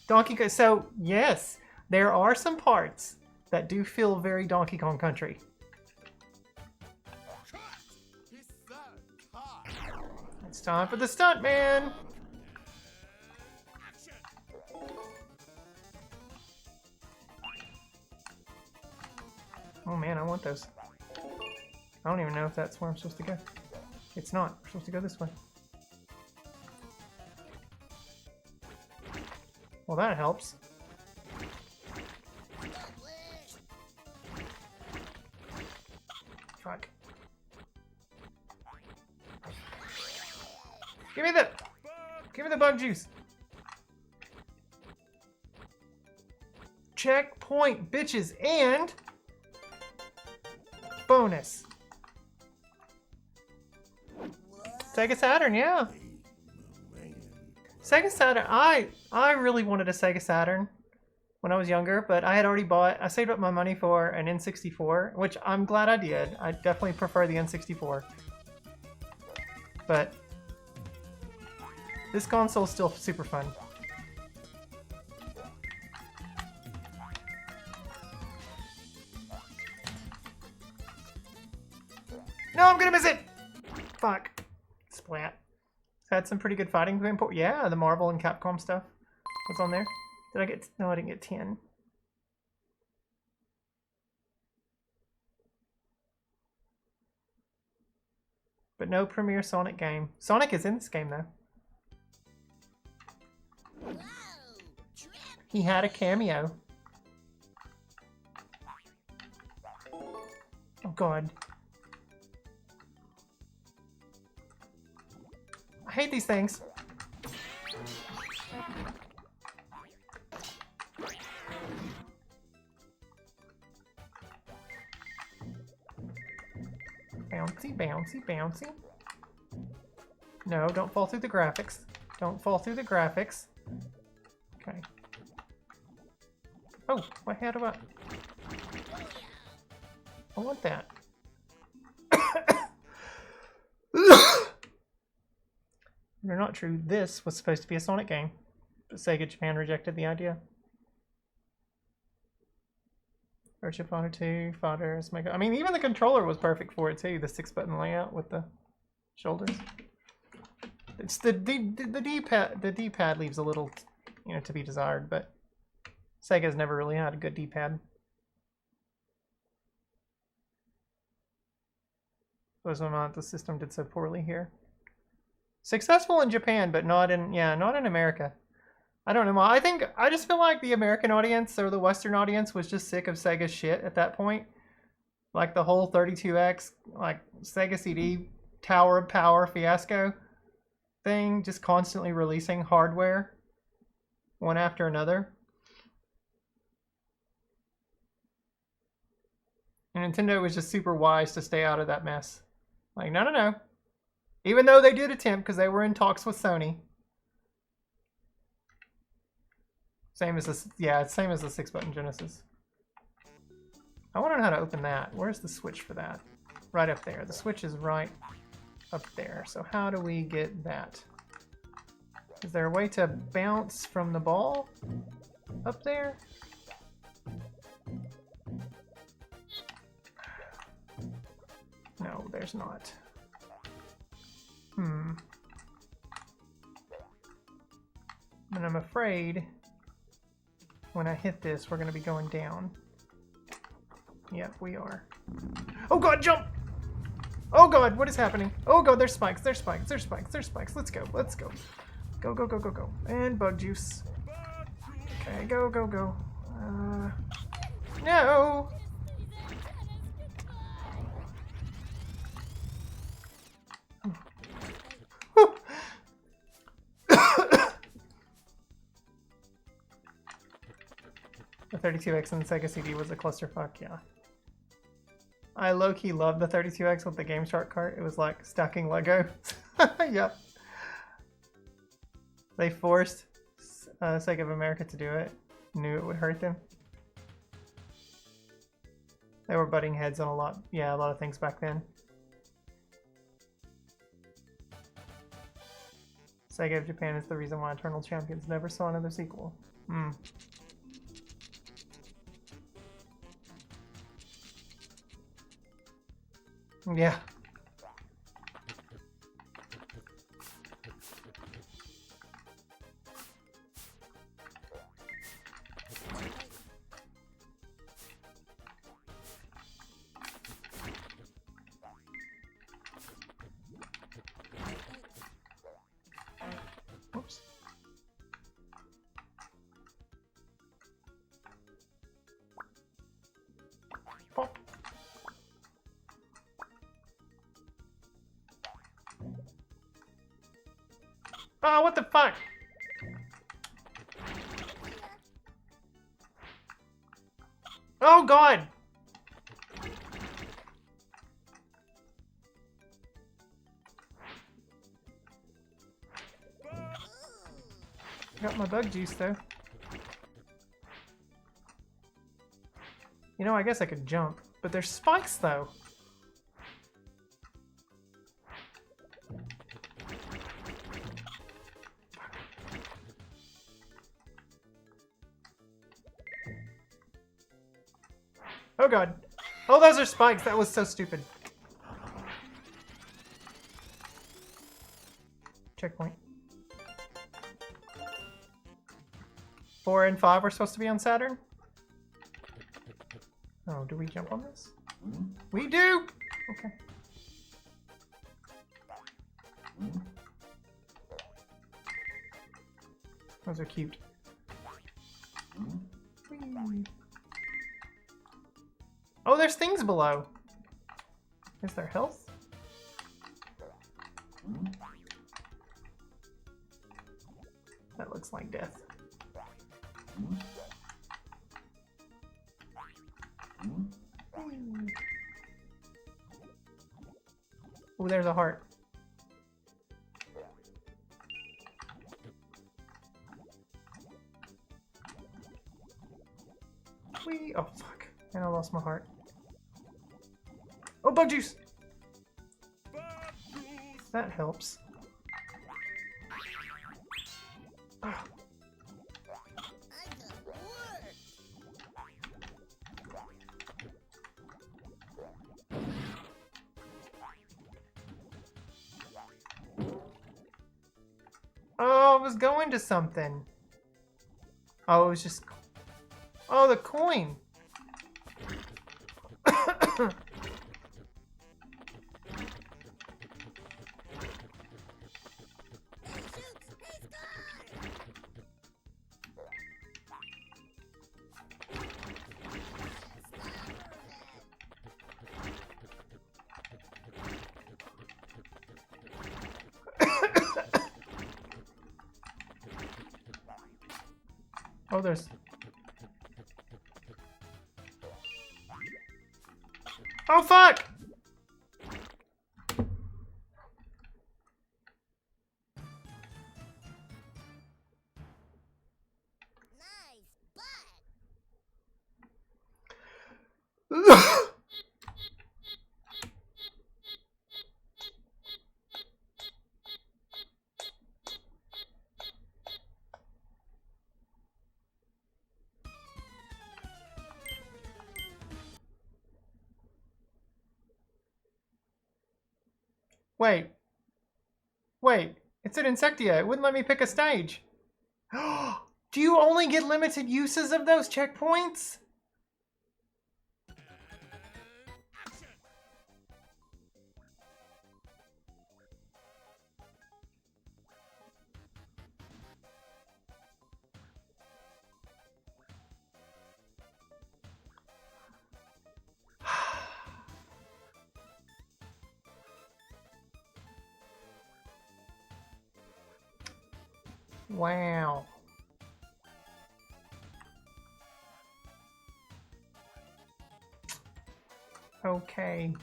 A: Donkey Kong. So, yes, there are some parts that do feel very Donkey Kong Country. It's time for the stunt, man. Oh man, I want those. I don't even know if that's where I'm supposed to go. It's not. We're supposed to go this way. Well, that helps. Fuck. Give me the bug juice. Checkpoint, bitches, and bonus. Sega Saturn, yeah. Sega Saturn, I really wanted a Sega Saturn when I was younger, but I saved up my money for an N64, which I'm glad I did. I definitely prefer the N64. But this console is still super fun. No, I'm gonna miss it! Fuck. Splat. It's had some pretty good fighting. Yeah, the Marvel and Capcom stuff was on there. Did I get... No, I didn't get 10. But no Premier Sonic game. Sonic is in this game, though. He had a cameo. Oh, God. I hate these things. Bouncy, bouncy, bouncy. No, don't fall through the graphics. Don't fall through the graphics. Okay. Oh, what how do I... I want that. They're not true. This was supposed to be a Sonic game. Sega Japan rejected the idea. Virtua Fighter 2, Fighters, Mega. I mean, even the controller was perfect for it too. The 6-button layout with the shoulders. It's the D-pad. The D-pad leaves a little, you know, to be desired. But Sega's never really had a good D-pad. Was why the system did so poorly here. Successful in Japan, but not in America. I don't know. I just feel like the American audience or the Western audience was just sick of Sega's shit at that point. Like the whole 32X, like Sega CD Tower of Power fiasco thing, just constantly releasing hardware one after another. And Nintendo was just super wise to stay out of that mess. Like, no. Even though they did attempt, because they were in talks with Sony. Same as this, yeah, it's same as the 6-button Genesis. I want to know how to open that. Where's the switch for that? Right up there. The switch is right up there. So how do we get that? Is there a way to bounce from the ball up there? No, there's not. And I'm afraid when I hit this, we're going to be going down. Yep, we are. Oh god, jump! Oh god, what is happening? Oh god, there's spikes, there's spikes, there's spikes, there's spikes. Let's go, let's go. Go, go, go, go, go. And bug juice. Okay, go, go, go. No! The 32X and the Sega CD was a clusterfuck, yeah. I low-key loved the 32X with the Game Shark cart. It was like stacking Lego. Yep. They forced Sega of America to do it. Knew it would hurt them. They were butting heads on a lot of things back then. Sega of Japan is the reason why Eternal Champions never saw another sequel. Yeah. Oops. Pop. Oh, what the fuck? Oh god! Got my bug juice though. You know, I guess I could jump, but there's spikes though. Oh god. Oh, those are spikes. That was so stupid. Checkpoint. 4 and 5 are supposed to be on Saturn? Oh, do we jump on this? We do! Okay. Those are cute. Whee. Oh, there's things below. Is there health? That looks like death. Oh, there's a heart. Whee! Oh, fuck. And I lost my heart. Oh, bug juice! That helps. Oh. was going to something. Oh, it was just... Oh, the coin! Oh, there's... Oh, fuck!
I: Nice butt.
A: Wait. Wait. It's an Insectia. It wouldn't let me pick a stage. Do you only get limited uses of those checkpoints? Wow. Okay.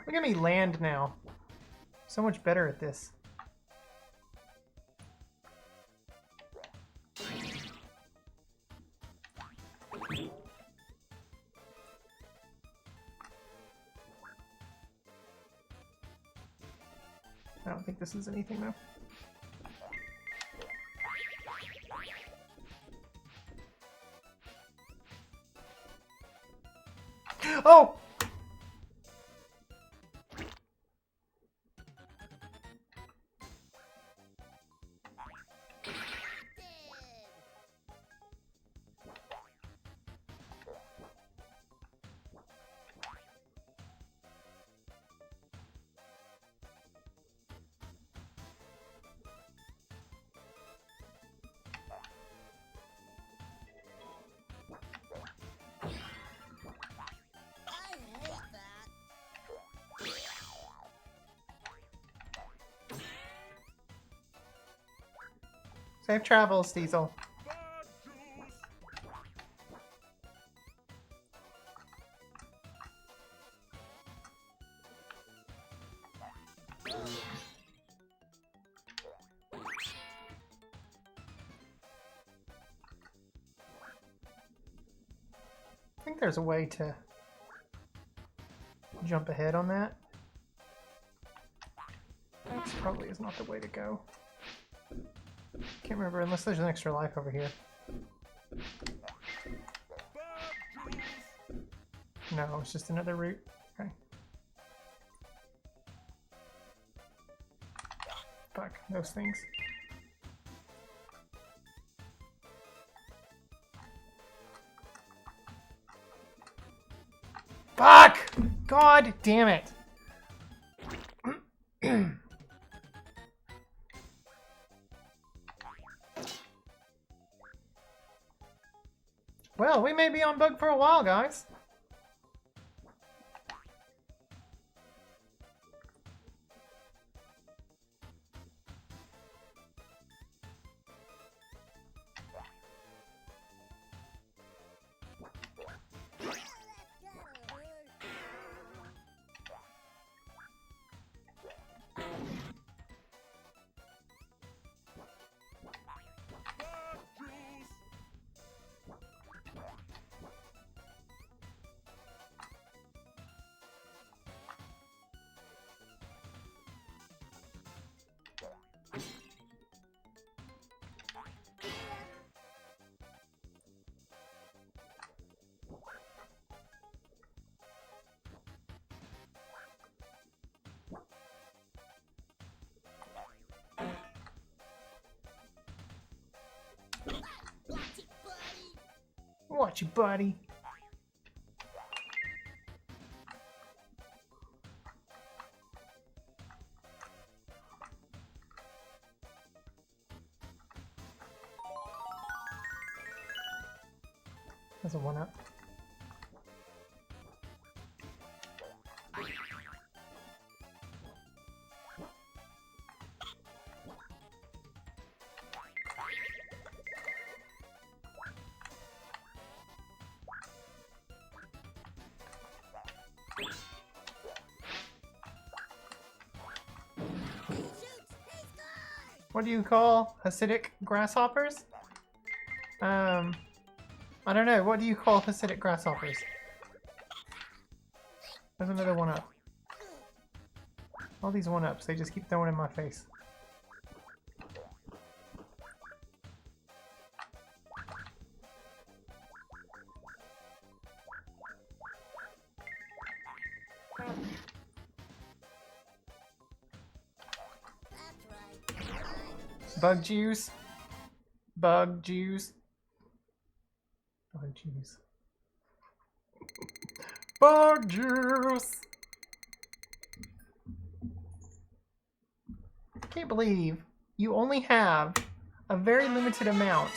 A: Look at me land now. So much better at this. I don't think this is anything though. Oh!
I: I hate that.
A: Safe travels, Diesel. I think there's a way to jump ahead on that. This probably is not the way to go. Can't remember unless there's an extra life over here. No, it's just another route. Okay. Fuck those things. Fuck! God damn it! Well, we may be on bug for a while, guys. Got you, buddy. There's a 1-up. What do you call Hasidic grasshoppers? I don't know. What do you call Hasidic grasshoppers? There's another 1-up. All these 1-ups, they just keep throwing in my face. Bug juice. Bug juice. Bug juice. Bug juice. I can't believe you only have a very limited amount.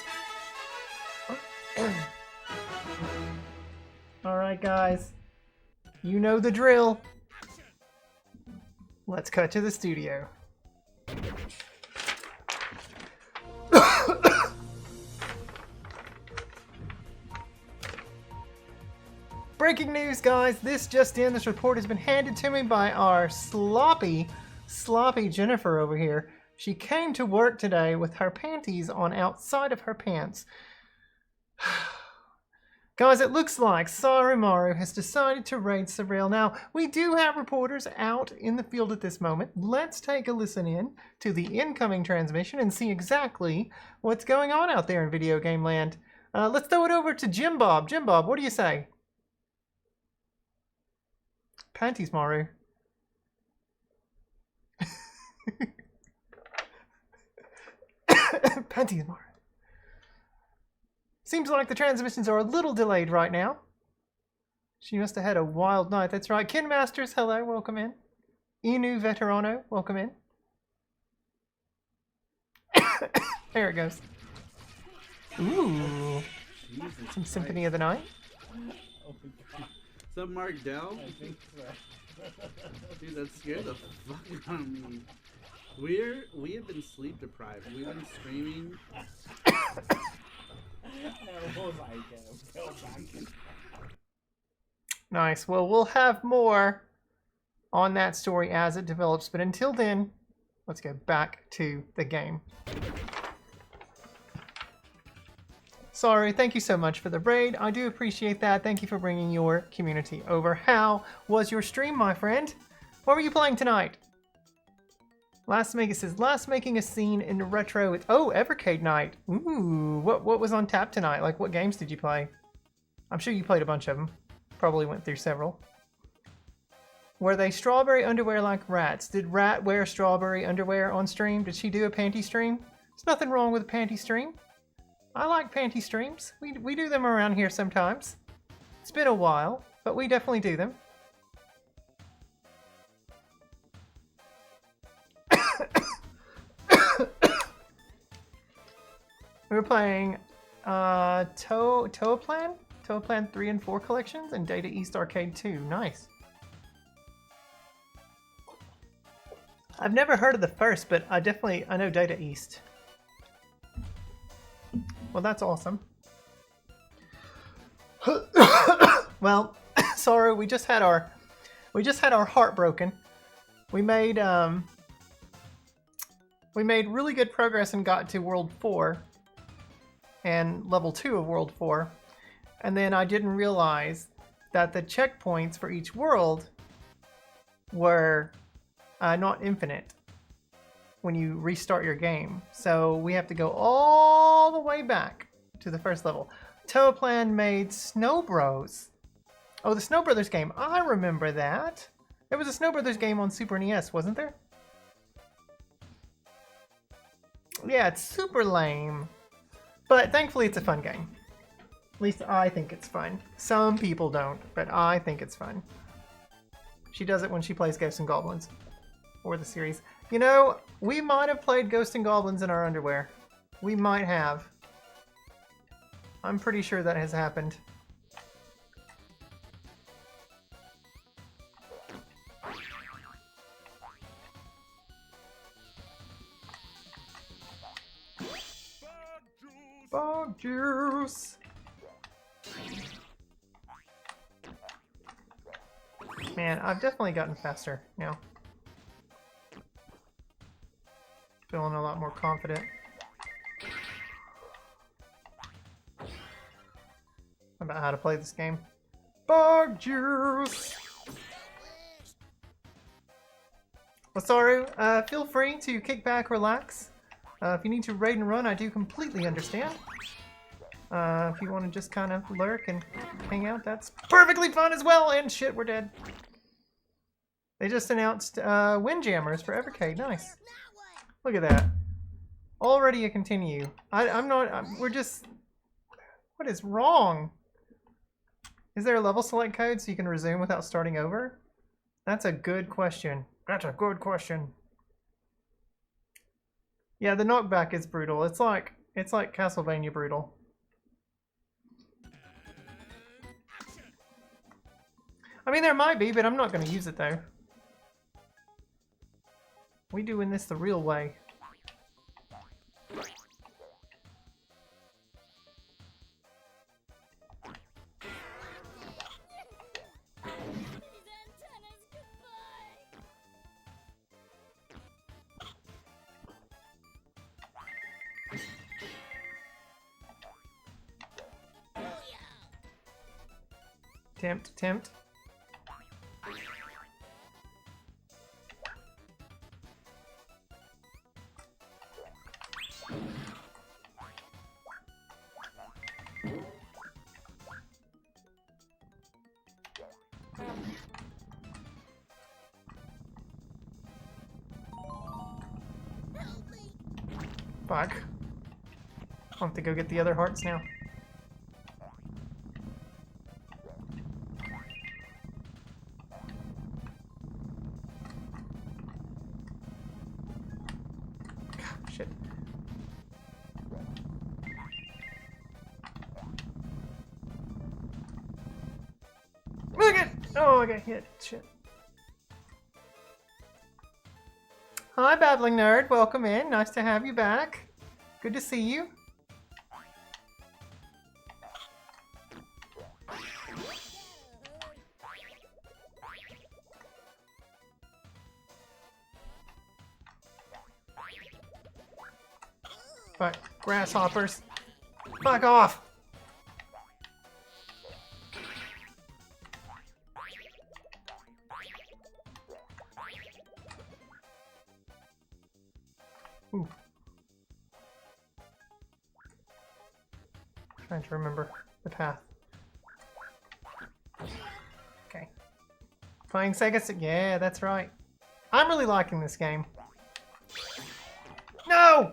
A: Alright guys, you know the drill. Let's cut to the studio. Breaking news, guys. This just in. This report has been handed to me by our sloppy Jennifer over here. She came to work today with her panties on outside of her pants. Guys, it looks like Sarimaru has decided to raid Surreal. Now, we do have reporters out in the field at this moment. Let's take a listen in to the incoming transmission and see exactly what's going on out there in video game land. Let's throw it over to Jim Bob. Jim Bob, what do you say? Panties, Maru. Panties, Maru. Seems like the transmissions are a little delayed right now. She must have had a wild night. That's right. Ken Masters, hello, welcome in. Inu Veterano, welcome in. There it goes. Ooh. Some Symphony of the Night.
J: What's up, Mark Dell? Dude, that scared the fuck out of me. We have been sleep deprived. We've been streaming.
A: Nice. Well, we'll have more on that story as it develops, but until then, let's go back to the game. Sorry, thank you so much for the raid. I do appreciate that. Thank you for bringing your community over. How was your stream, my friend? What were you playing tonight? Last making a scene in retro with Evercade night. Ooh, what was on tap tonight? Like, what games did you play? I'm sure you played a bunch of them. Probably went through several. Were they strawberry underwear like rats? Did Rat wear strawberry underwear on stream? Did she do a panty stream? There's nothing wrong with a panty stream. I like panty streams. We do them around here sometimes. It's been a while, but we definitely do them. We were playing Toaplan 3 and 4 collections and Data East Arcade 2. Nice. I've never heard of the first, but I know Data East. Well, that's awesome. Well, sorry, we just had our heart broken. We made really good progress and got to World 4 and level 2 of World 4. And then I didn't realize that the checkpoints for each world were not infinite when you restart your game. So we have to go all the way back to the first level. Toaplan made Snow Bros. Oh, the Snow Brothers game. I remember that. There was a Snow Brothers game on Super NES, wasn't there? Yeah, it's super lame. But thankfully it's a fun game. At least I think it's fun. Some people don't, but I think it's fun. She does it when she plays Ghosts and Goblins. Or the series. You know, we might have played Ghosts and Goblins in our underwear. We might have. I'm pretty sure that has happened. Bog juice! Man, I've definitely gotten faster now. Feeling a lot more confident. About how to play this game. Bog juice! Lasaru, feel free to kick back, relax. If you need to raid and run, I do completely understand. If you want to just kind of lurk and hang out, that's perfectly fine as well. And shit, we're dead. They just announced Windjammers for Evercade. Nice. Look at that. Already a continue. We're just... What is wrong? Is there a level select code so you can resume without starting over? That's a good question. That's a good question. Yeah, the knockback is brutal. It's like Castlevania brutal. I mean, there might be, but I'm not going to use it though. We doing this the real way. Tempt. Fuck. I'll have to go get the other hearts now. Shit. Look at! Oh, I got hit. Shit. Hi, Babbling Nerd. Welcome in. Nice to have you back. Good to see you. Fuck. Grasshoppers. Fuck off! Ooh. Trying to remember the path. Okay. Playing Sega. Yeah, that's right. I'm really liking this game. No!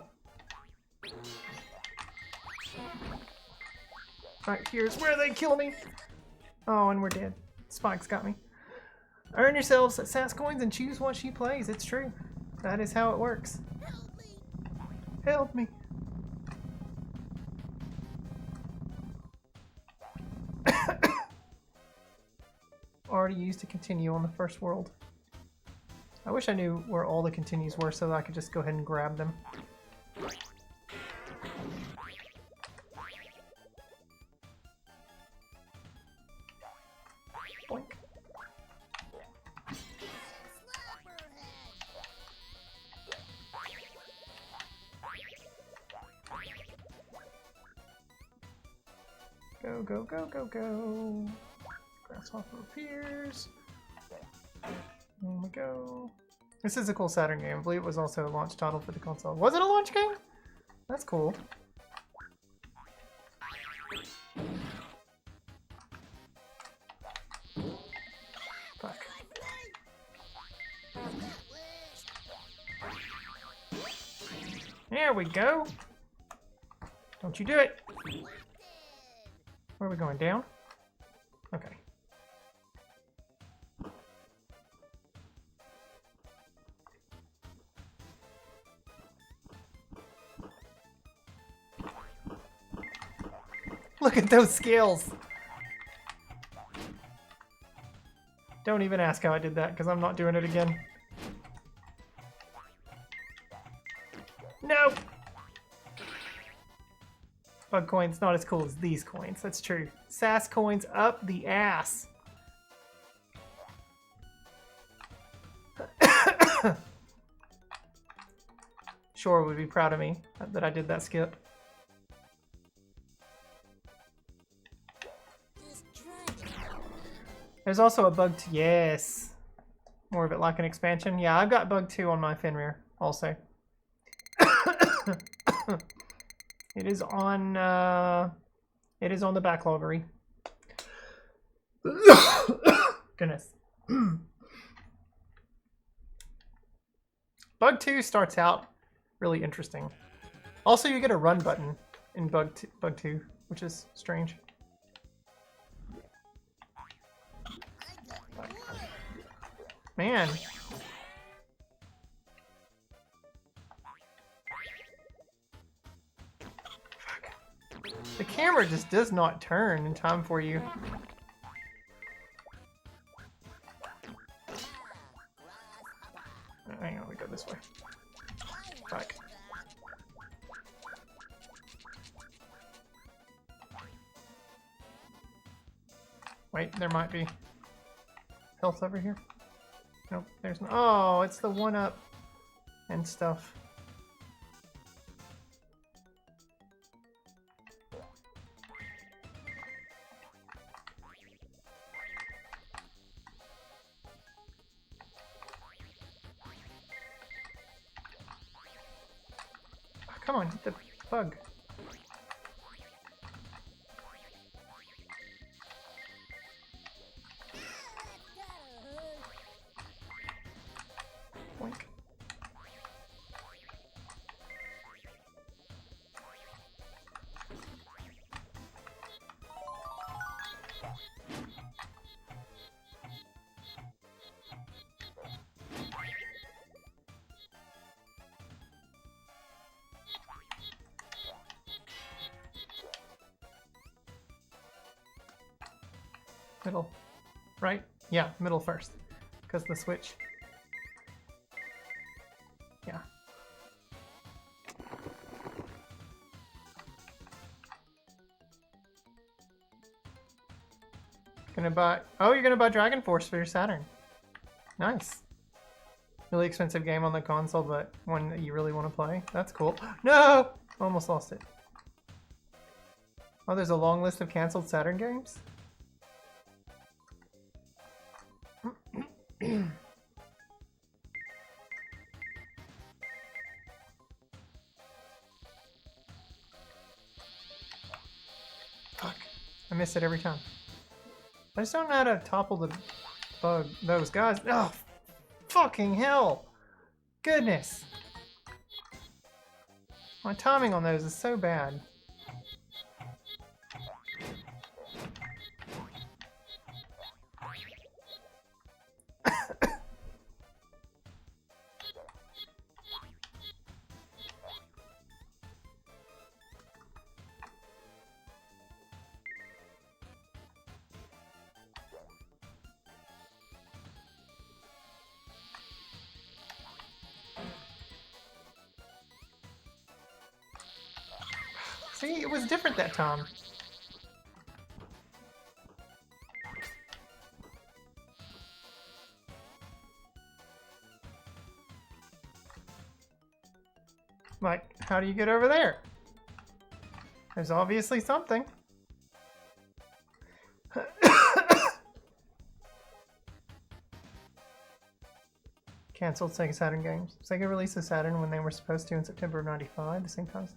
A: Right here's where they kill me. Oh, and we're dead. Spike's got me. Earn yourselves SAS coins and choose what she plays. It's true. That is how it works. Help me. Already used to continue on the first world. I wish I knew where all the continues were so that I could just go ahead and grab them. Boink. Go, go, go, go, go. Grasshopper appears. There we go. This is a cool Saturn game. I believe it was also a launch title for the console. Was it a launch game? That's cool. Fuck. There we go. Don't you do it. Where are we going? Down? Okay. Look at those scales! Don't even ask how I did that, because I'm not doing it again. No! Bug coins not as cool as these coins, that's true. Sass coins up the ass. Shore would be proud of me that I did that skip. There's also a bug 2. Yes. More of it like an expansion. Yeah, I've got bug 2 on my Fenrir also. It is on the backloggery. Goodness. Bug 2 starts out really interesting. Also, you get a run button in bug 2, which is strange. Man. The camera just does not turn in time for you. Hang on, we go this way. Fuck. Wait, there might be health over here. Nope, there's no. Oh, it's the 1-up and stuff. Oh, come on, hit the bug. Boink. Middle. Right? Yeah, middle first. Because the switch. Yeah. Gonna buy... Oh, you're gonna buy Dragon Force for your Saturn. Nice. Really expensive game on the console, but one that you really want to play. That's cool. No! Almost lost it. Oh, there's a long list of canceled Saturn games? Fuck. I miss it every time. I just don't know how to topple the bug. Those guys. Oh, fucking hell. Goodness. My timing on those is so bad. See, it was different that time. Like, how do you get over there? There's obviously something. Cancelled Sega Saturn games. Sega released the Saturn when they were supposed to in September of '95, the same time.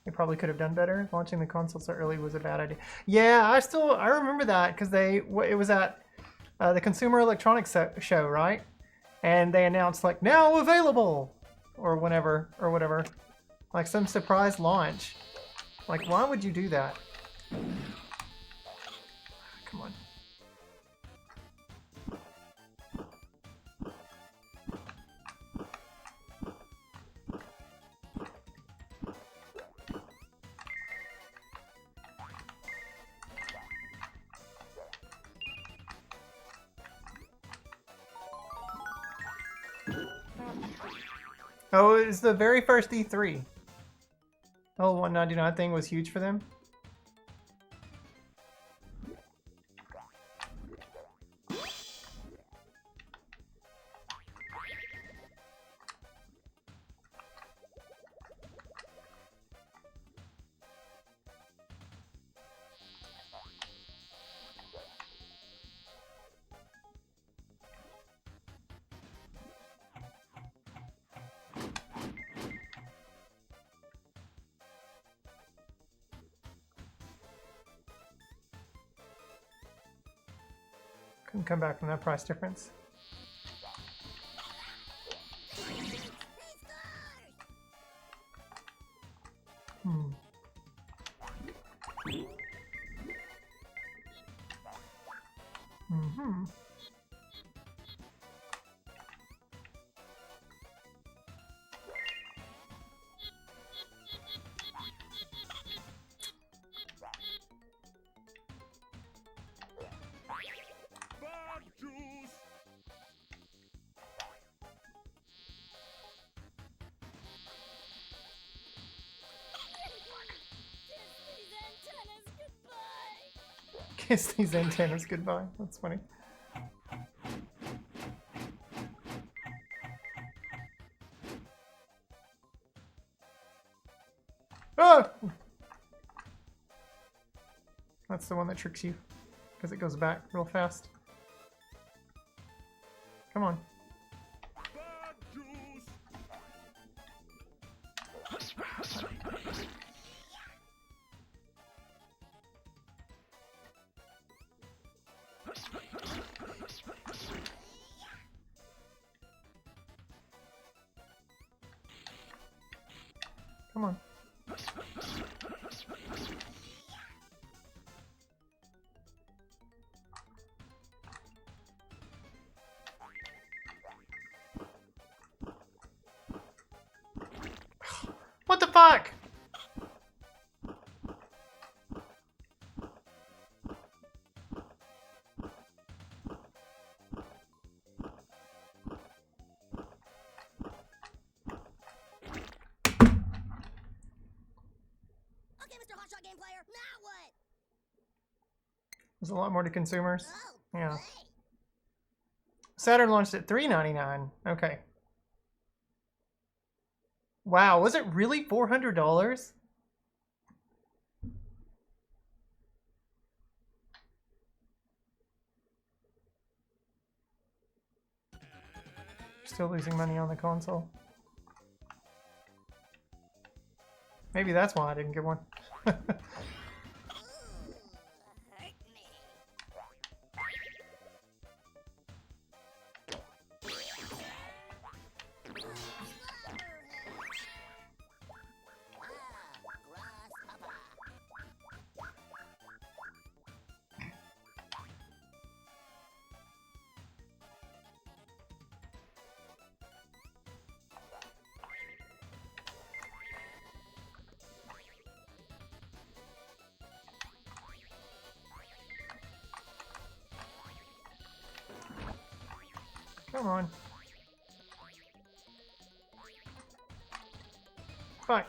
A: They probably could have done better. Launching the console so early was a bad idea. Yeah, I remember that because it was at the Consumer Electronics Show, right? And they announced like now available or whatever, like some surprise launch. Like, why would you do that? Oh, it was the very first E3. Oh, 199 thing was huge for them. Couldn't come back from that price difference. Hmm. Mm-hmm.
C: Bug juice!
A: Kiss these antennas goodbye. That's funny. Oh! That's the one that tricks you because it goes back real fast. Come on.
C: Bug juice!
A: Come on. What the fuck?
I: Okay, Mr. Hotshot Game Player, now what?
A: There's a lot more to consumers.
I: Oh,
A: Yeah.
I: play.
A: Saturn launched at $3.99. Okay. Wow, was it really $400? Still losing money on the console. Maybe that's why I didn't get one.
I: Ooh, hurt me. Grasshopper.
A: Come on. Fuck.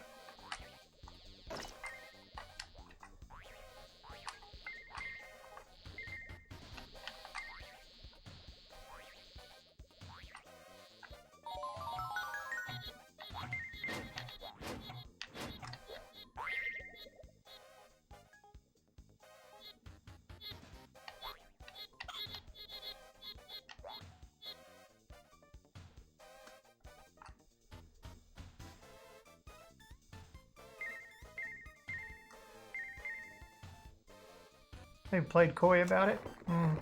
A: They played coy about it. Hmm.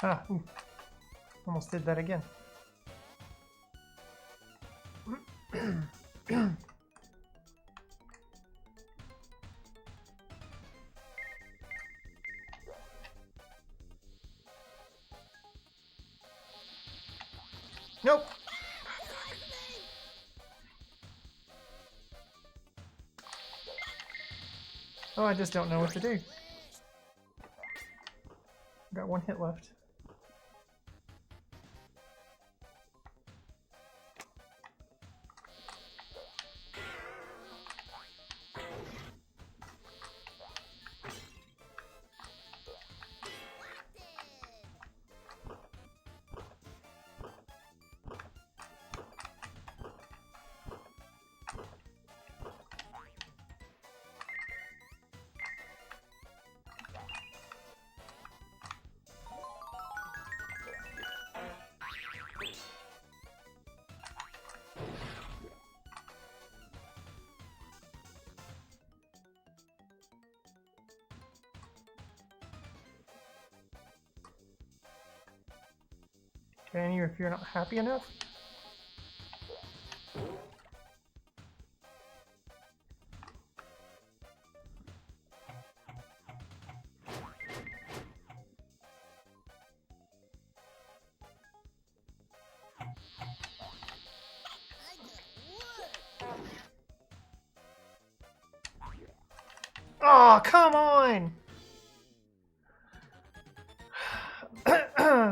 A: Ah, ooh. Almost did that again. Nope. Oh, I just don't know what to do. Got 1 hit left. Can you if you're not happy enough? Oh, come on!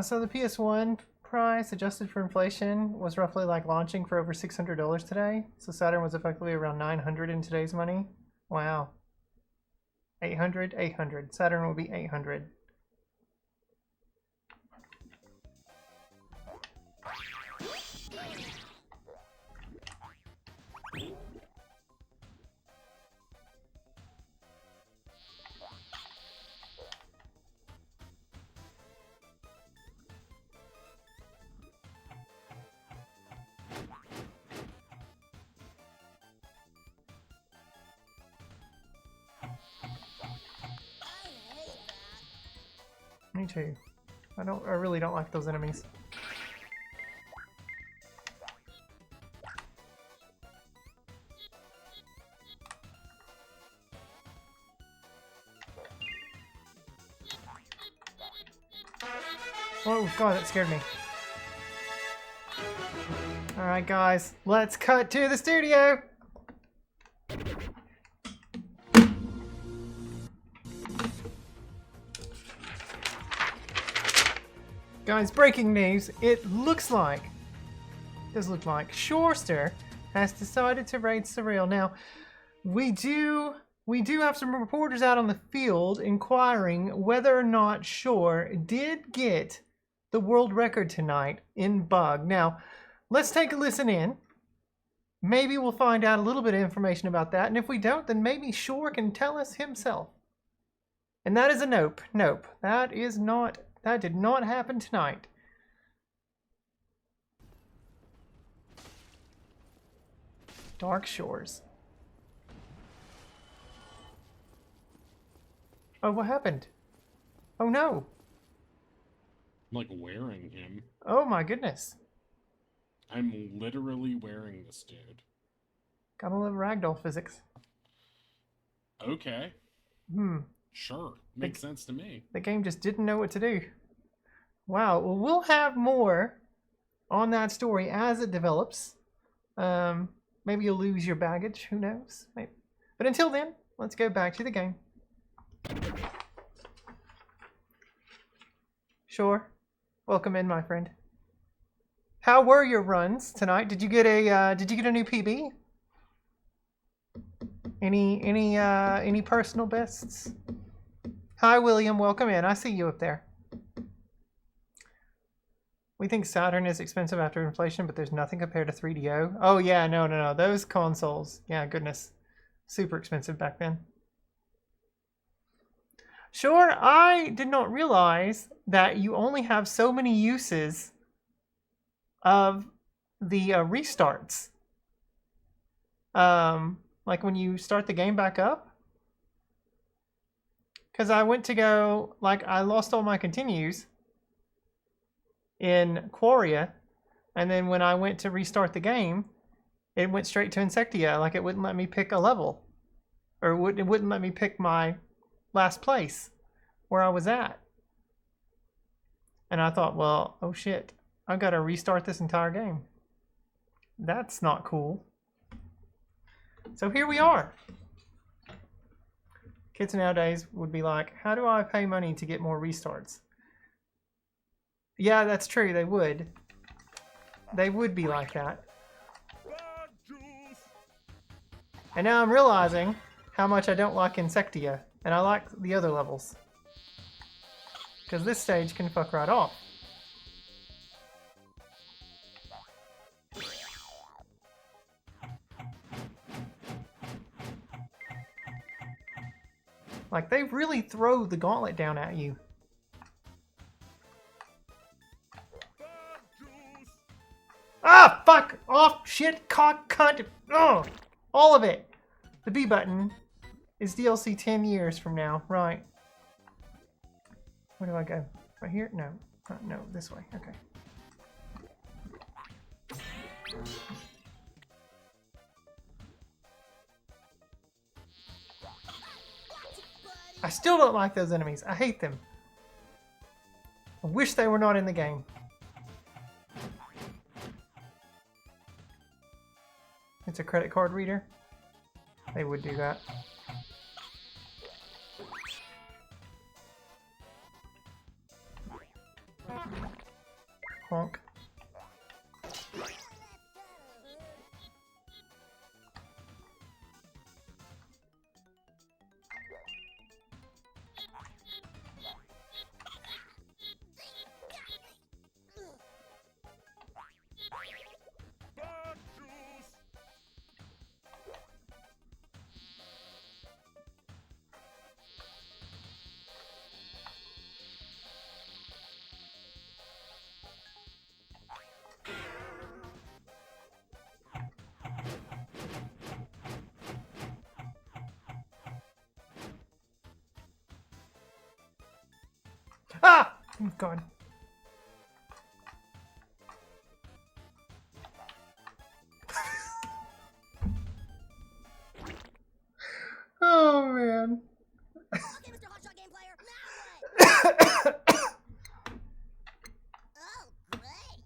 A: So the PS1 price, adjusted for inflation, was roughly like launching for over $600 today. So Saturn was effectively around $900 in today's money. Wow. 800, 800. Saturn will be 800. Me too. I really don't like those enemies. Oh god, that scared me. Alright guys, let's cut to the studio! Guys, breaking news. It does look like Shorester has decided to raid Surreal. Now, we do have some reporters out on the field inquiring whether or not Shore did get the world record tonight in bug. Now, let's take a listen in. Maybe we'll find out a little bit of information about that, and if we don't, then maybe Shore can tell us himself. And that is a nope. Nope. That did not happen tonight. Dark Shores. Oh, what happened? Oh no.
K: I'm like wearing him.
A: Oh my goodness.
K: I'm literally wearing this dude.
A: Gotta love ragdoll physics.
K: Okay. Sure. Makes sense to me.
A: The game just didn't know what to do. Wow. Well, we'll have more on that story as it develops. Maybe you'll lose your baggage. Who knows? Maybe. But until then, let's go back to the game. Sure. Welcome in, my friend. How were your runs tonight? Did you get a new PB? Any personal bests? Hi, William. Welcome in. I see you up there. We think Saturn is expensive after inflation, but there's nothing compared to 3DO. Oh yeah, no. Those consoles, yeah, goodness, super expensive back then. Sure, I did not realize that you only have so many uses of the restarts. Like when you start the game back up. Because I went to go, like, I lost all my continues in Quaria, and then when I went to restart the game, it went straight to Insectia. Like, it wouldn't let me pick a level. Or it wouldn't let me pick my last place where I was at. And I thought, well, oh shit, I've got to restart this entire game. That's not cool. So here we are. Kids nowadays would be like, how do I pay money to get more restarts? Yeah, that's true. They would. They would be like that. And now I'm realizing how much I don't like Insectia. And I like the other levels. Because this stage can fuck right off. Like, they really throw the gauntlet down at you. Ah, fuck off, shit, cock, cunt, ugh, all of it. The B button is DLC 10 years from now, right? Where do I go? Right here? No, no, this way, okay. I still don't like those enemies. I hate them. I wish they were not in the game. It's a credit card reader. They would do that. Honk. Ah! Oh, God. Oh, man.
I: Okay, Mr. Hotshot Game Player, now what? Oh, great.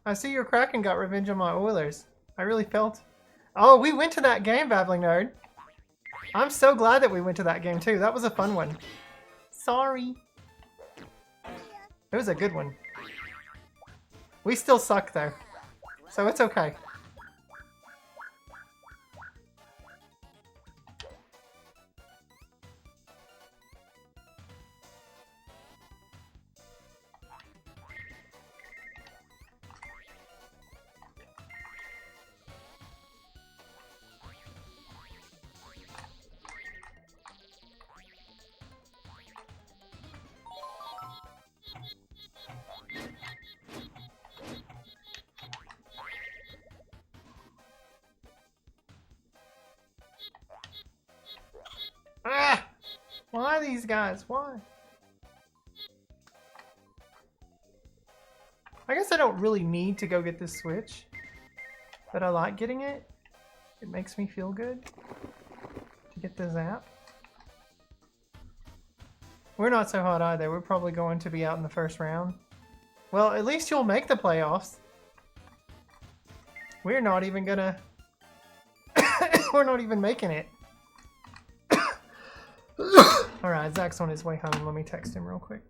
A: I see your Kraken got revenge on my Oilers. I really felt... Oh, we went to that game, Babbling Nerd. I'm so glad that we went to that game, too. That was a fun one. Sorry. It was a good one. We still suck, though. So it's okay. Ah! Why these guys? Why? I guess I don't really need to go get this Switch, but I like getting it. It makes me feel good to get the zap. We're not so hot either. We're probably going to be out in the first round. Well, at least you'll make the playoffs. We're not even gonna... We're not even making it. Alright, Zach's on his way home. Let me text him real quick.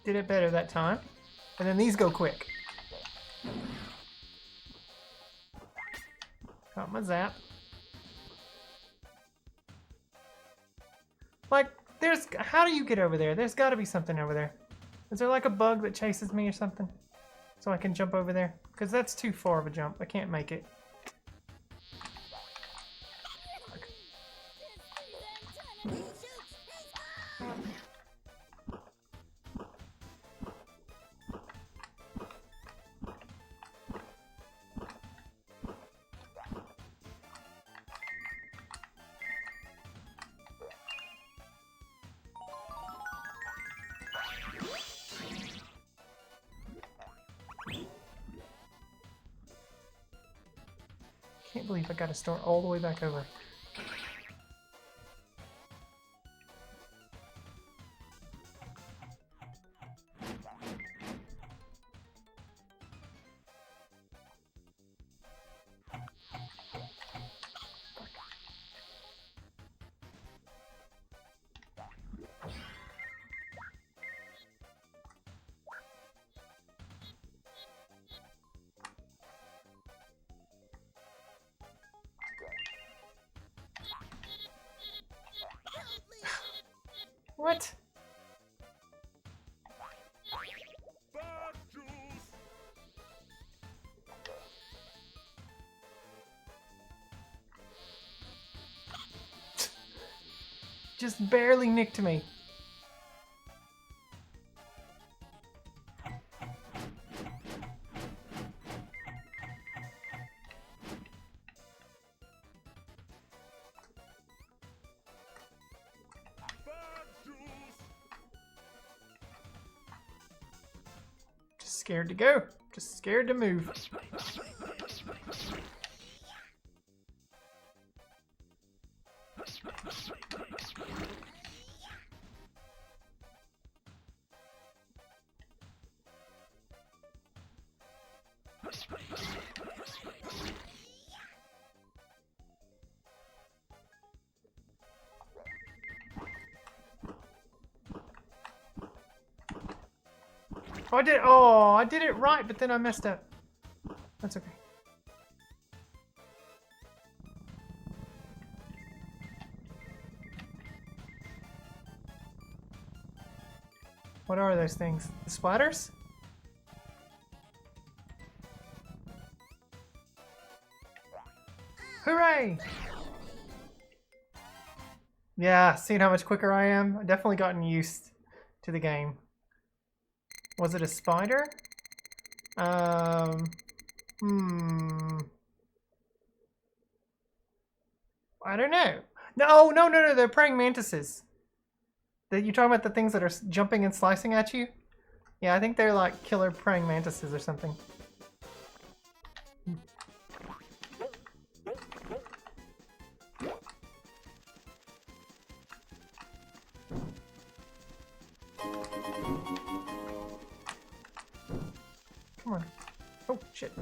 A: Did it better that time. And then these go quick. Got my zap. Like, there's... How do you get over there? There's got to be something over there. Is there like a bug that chases me or something? So I can jump over there? Because that's too far of a jump. I can't make it. Can't believe I gotta start all the way back over. What? Just barely nicked me. Just scared to go. Just scared to move. I did it right, but then I messed up. That's okay. What are those things? The splatters? Hooray! Yeah, seeing how much quicker I am, I've definitely gotten used to the game. Was it a spider? I don't know. No, they're praying mantises. You're talking about the things that are jumping and slicing at you? Yeah, I think they're like killer praying mantises or something. Come on. Oh, shit.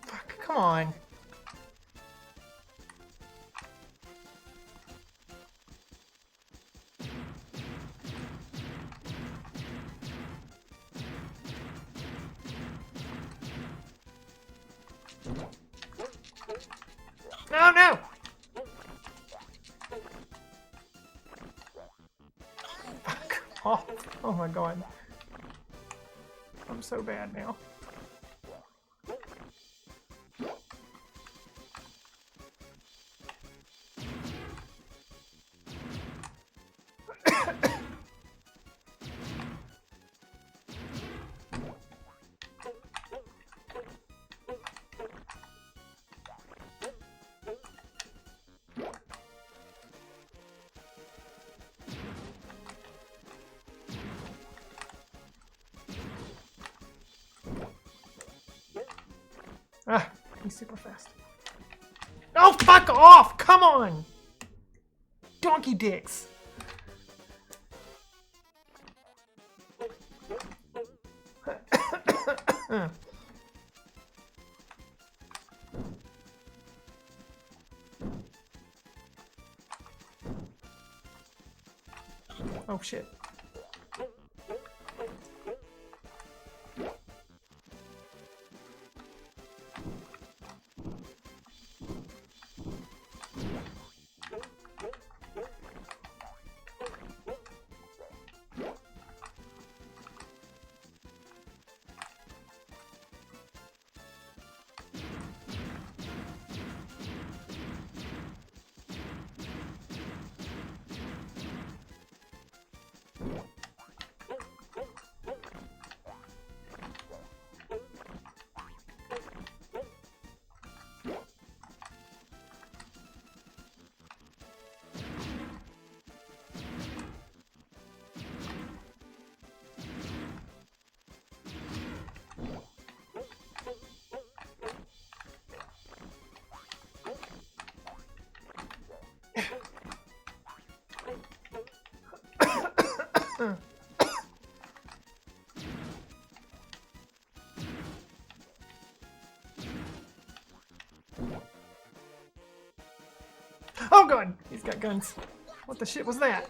A: Fuck, come on. Oh no! Fuck off. Oh my god. I'm so bad now. Ah, he's super fast. Oh, fuck off! Come on! Donkey dicks! Oh shit. Oh god! He's got guns. What the shit was that?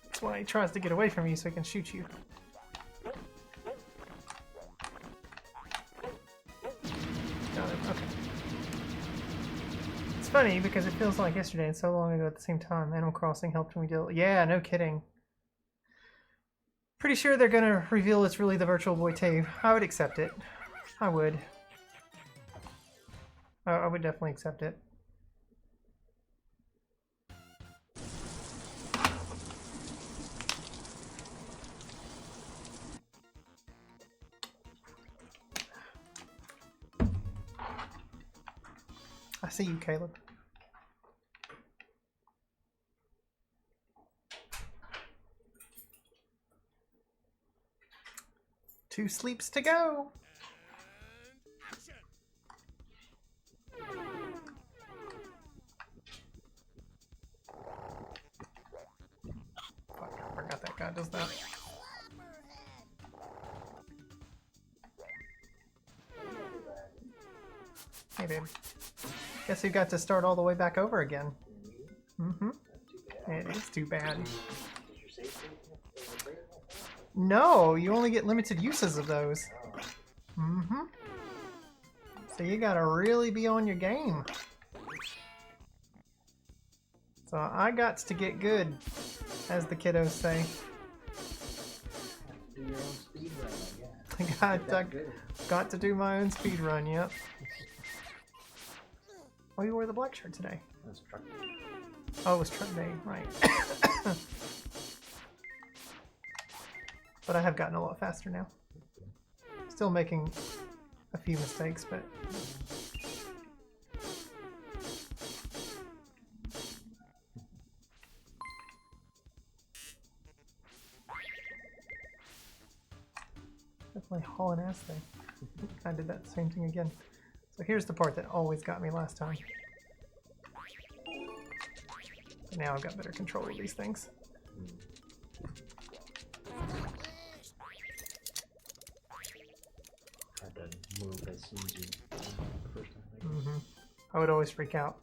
A: That's why he tries to get away from you so he can shoot you. Got it, okay. It's funny because it feels like yesterday and so long ago at the same time. Animal Crossing helped me deal. Yeah, no kidding. Pretty sure they're gonna reveal it's really the Virtual Boy too. I would accept it. I would. I would definitely accept it. I see you, Caleb. Two sleeps to go. Fuck, I forgot that guy does that. Hey, babe. Guess who got to start all the way back over again? Mm-hmm. It is too bad. No, you only get limited uses of those. Mm-hmm. So you gotta really be on your game. So I got to get good, as the kiddos say.
L: Do your own speed run, I guess.
A: Got to do my own speed run, yep. Oh, you wore the black shirt today.
L: That's truck.
A: Oh, it was truck day, right. But I have gotten a lot faster now. Still making a few mistakes, but... Definitely hauling ass thing. I did that same thing again. So here's the part that always got me last time. But now I've got better control of these things.
L: Had to move as soon as you the first time.
A: Mm-hmm. I would always freak out.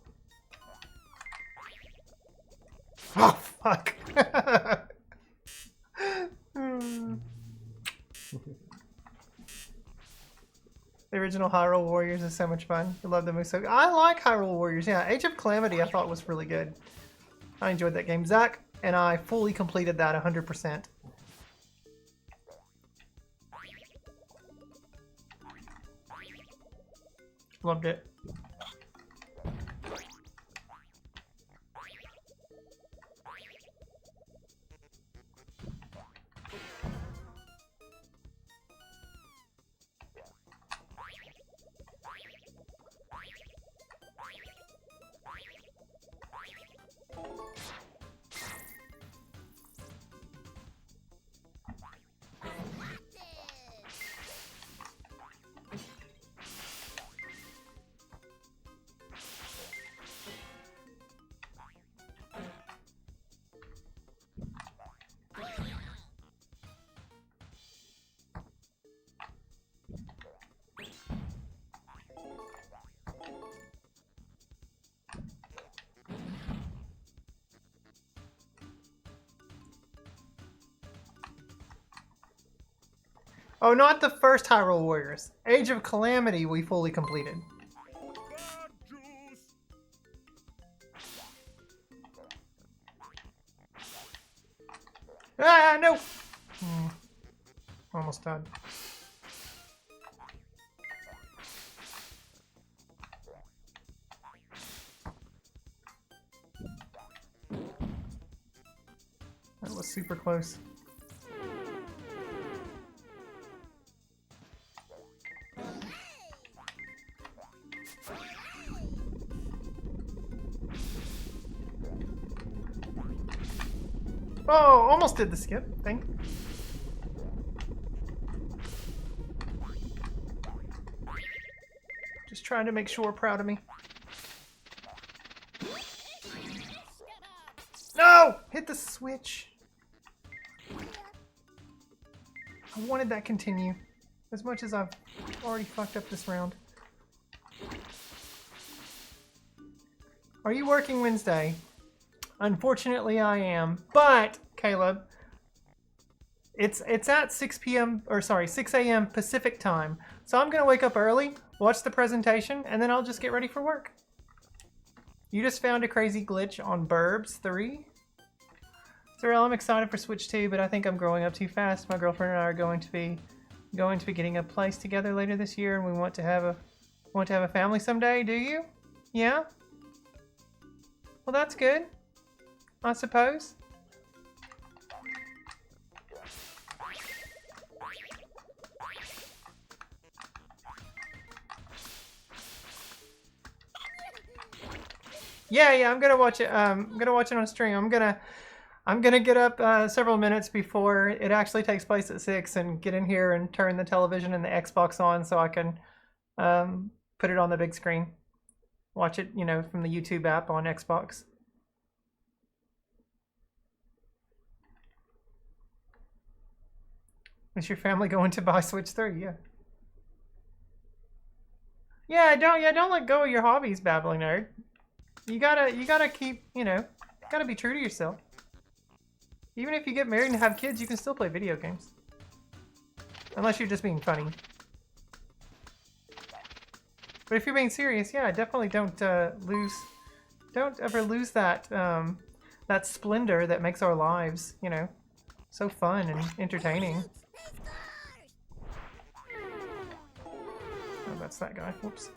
A: Oh, fuck! The original Hyrule Warriors is so much fun. I love the move. So I like Hyrule Warriors. Yeah, Age of Calamity I thought was really good. I enjoyed that game. Zach and I fully completed that 100%. Loved it. Oh, not the first Hyrule Warriors. Age of Calamity we fully completed. Ah, no! Almost done. That was super close. Oh, almost did the skip thing. Just trying to make sure proud of me. No! Hit the switch. I wanted that continue. As much as I've already fucked up this round. Are you working Wednesday? Unfortunately, I am. But, Caleb, it's at 6 p.m. or sorry, 6 a.m. Pacific time. So I'm gonna wake up early, watch the presentation, and then I'll just get ready for work. You just found a crazy glitch on Burbs 3. Sorrel, I'm excited for Switch 2, but I think I'm growing up too fast. My girlfriend and I are going to be getting a place together later this year, and we want to have a family someday. Do you? Yeah. Well, that's good, I suppose. Yeah, I'm gonna watch it. I'm gonna watch it on stream. I'm gonna get up several minutes before it actually takes place at 6 and get in here and turn the television and the Xbox on so I can put it on the big screen. Watch it, from the YouTube app on Xbox. Is your family going to buy Switch 3? Yeah. Don't let go of your hobbies, babbling nerd. You gotta keep, gotta be true to yourself. Even if you get married and have kids, you can still play video games. Unless you're just being funny. But if you're being serious, yeah, definitely don't ever lose that that splendor that makes our lives, so fun and entertaining. Oh, that's that guy. Whoops.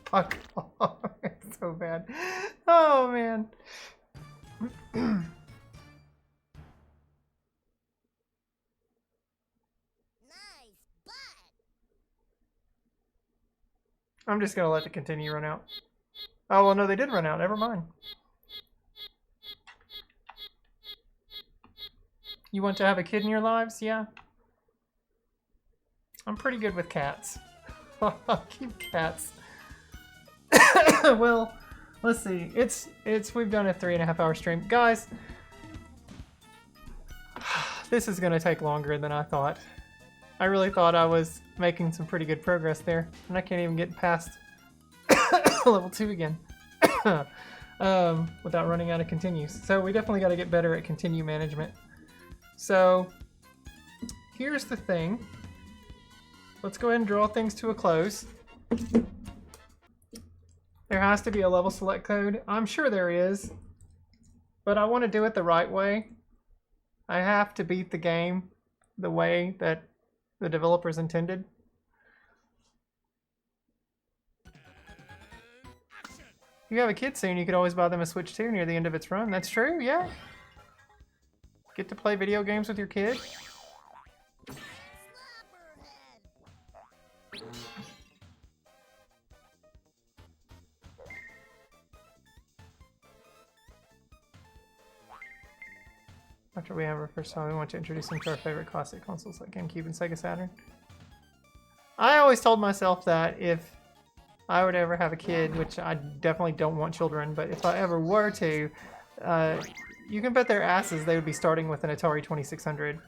A: Fuck off. It's so bad. Oh, man. I'm just gonna let the continue run out. Oh, well, no, they did run out. Never mind. You want to have a kid in your lives? Yeah. I'm pretty good with cats. I'll keep cats. Well, let's see. We've done a 3.5-hour stream. Guys, this is gonna take longer than I thought. I really thought I was making some pretty good progress there, and I can't even get past level 2 again without running out of continues. So we definitely got to get better at continue management. So here's the thing. Let's go ahead and draw things to a close. There has to be a level select code. I'm sure there is, but I want to do it the right way. I have to beat the game the way that the developers intended. If you have a kid soon, you could always buy them a Switch 2 near the end of its run. That's true, yeah. Get to play video games with your kid. After we have our first time, we want to introduce them to our favorite classic consoles like GameCube and Sega Saturn. I always told myself that if I would ever have a kid, which I definitely don't want children, but if I ever were to, you can bet their asses they would be starting with an Atari 2600,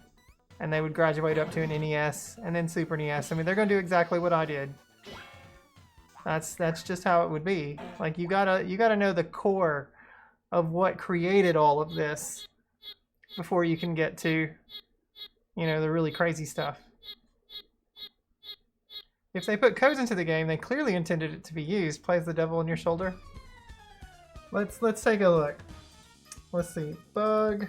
A: and they would graduate up to an NES and then Super NES. I mean, they're going to do exactly what I did. That's just how it would be. Like you gotta know the core of what created all of this before you can get to, the really crazy stuff. If they put codes into the game, they clearly intended it to be used. Plays the devil on your shoulder. Let's take a look. Let's see. Bug.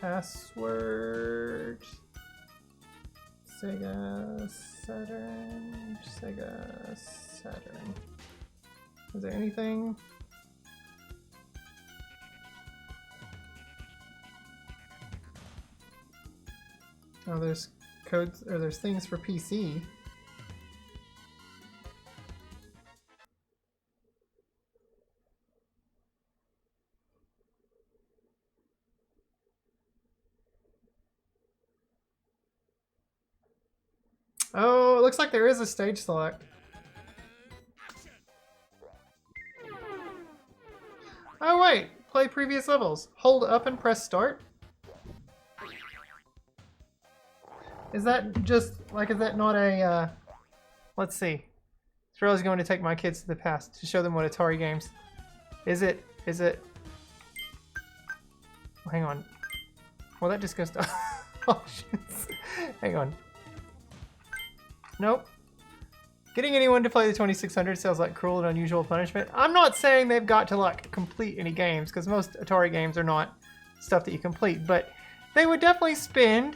A: Password. Sega Saturn. Sega Saturn. Is there anything? Oh, there's codes, or there's things for PC. Oh, it looks like there is a stage select. Oh wait, play previous levels. Hold up and press start. Is that just, like, is that not a, let's see. It's going to take my kids to the past to show them what Atari games. Is it, oh, hang on. Well, that just goes to options. Hang on. Nope. Getting anyone to play the 2600 sounds like cruel and unusual punishment. I'm not saying they've got to, like, complete any games, because most Atari games are not stuff that you complete, but they would definitely spend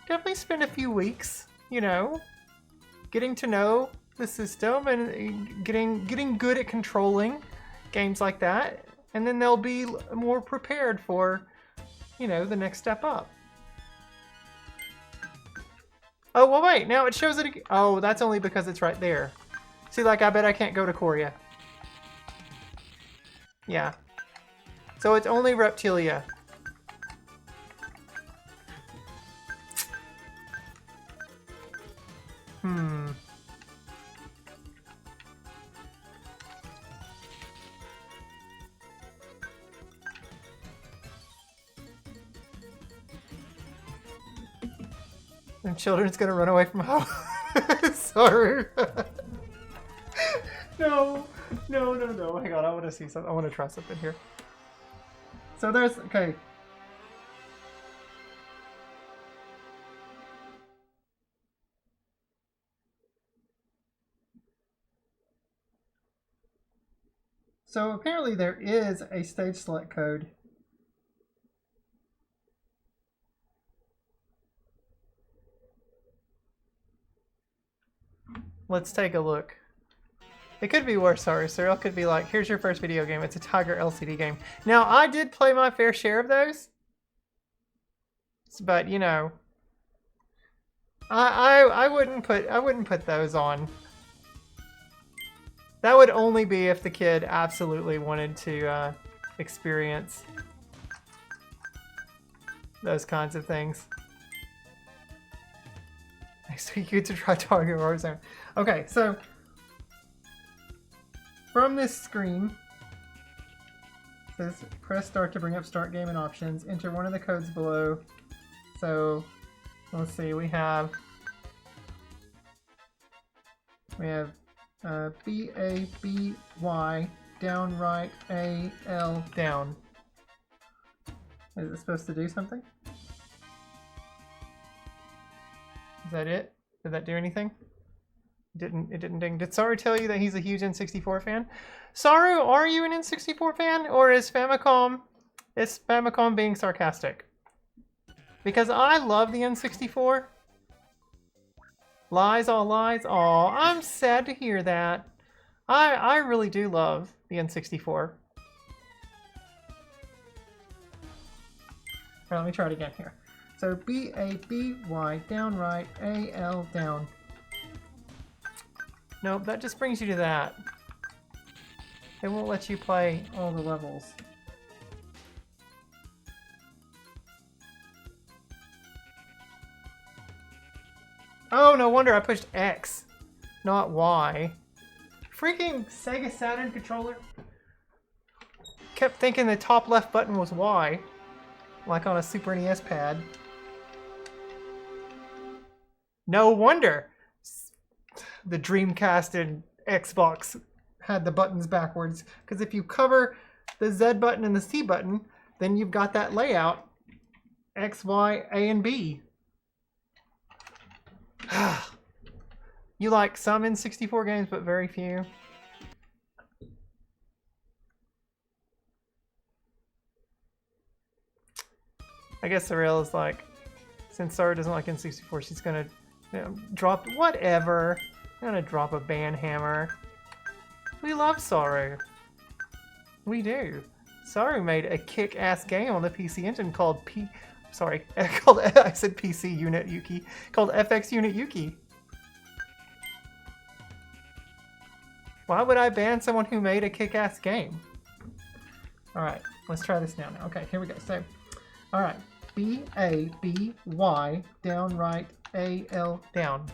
A: a few weeks, you know, getting to know the system and getting good at controlling games like that, and then they'll be more prepared for, you know, the next step up. Oh, well, wait, now it shows it again. Oh, that's only because it's right there. See, like, I bet I can't go to Korea. Yeah. So it's only Reptilia. And children's gonna run away from home. Sorry. No. Hang on, I want to see something. I want to try something here. So there's, okay. So apparently there is a stage select code. Let's take a look. It could be worse, sorry. Cyril could be like, here's your first video game. It's a Tiger LCD game. Now, I did play my fair share of those. But, you know, I wouldn't put those on. That would only be if the kid absolutely wanted to experience those kinds of things. Next week you get to try Target Warzone. Okay, so from this screen, it says press start to bring up start game and options. Enter one of the codes below. So let's see, we have B-A-B-Y down right A-L down. Is it supposed to do something? Is that it? Did that do anything? It didn't ding. Did Saru tell you that he's a huge N64 fan? Saru, are you an N64 fan? Or is Famicom being sarcastic? Because I love the N64. Lies, all lies. Aw, I'm sad to hear that. I really do love the N64. Alright, let me try it again here. So B-A-B-Y down right A-L down. Nope, that just brings you to that. It won't let you play all the levels. Oh, no wonder I pushed X, not Y. Freaking Sega Saturn controller. Kept thinking the top left button was Y, like on a Super NES pad. No wonder the Dreamcast and Xbox had the buttons backwards, because if you cover the Z button and the C button, then you've got that layout X, Y, A, and B. You like some N64 games, but very few. I guess the rail is like, since Sarah doesn't like N64, she's gonna, you know, drop whatever. I'm gonna drop a band hammer. We love Saru. We do. Saru made a kick-ass game on the PC Engine called I said PC Unit Yuki, called FX Unit Yuki. Why would I ban someone who made a kick-ass game? Alright, let's try this now. Okay, here we go. So, alright. B-A-B-Y down right A-L down.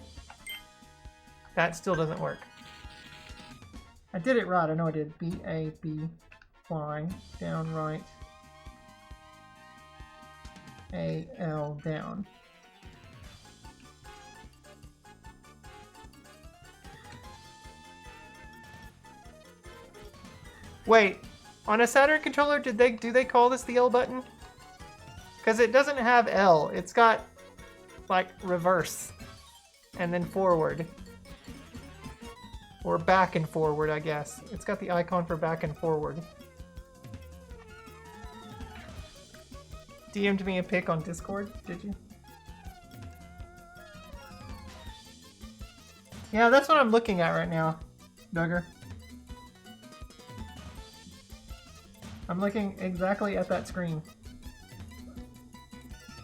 A: That still doesn't work. I did it right. I know I did. B-A-B-Y, down, right. A-L, down. Wait, on a Saturn controller, do they call this the L button? Because it doesn't have L. It's got, like, reverse. And then forward. Or back and forward, I guess. It's got the icon for back and forward. DM'd me a pic on Discord, did you? Yeah, that's what I'm looking at right now, Duggar. I'm looking exactly at that screen.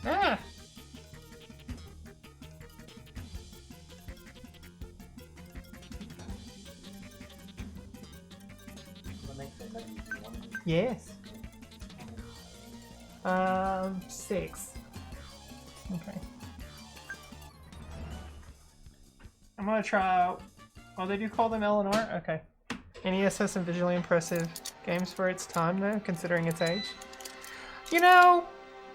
A: Ah! Yes. 6. Okay. I'm gonna try. Oh, they do call them L and R? Okay. NES has some visually impressive games for its time, though, considering its age. You know,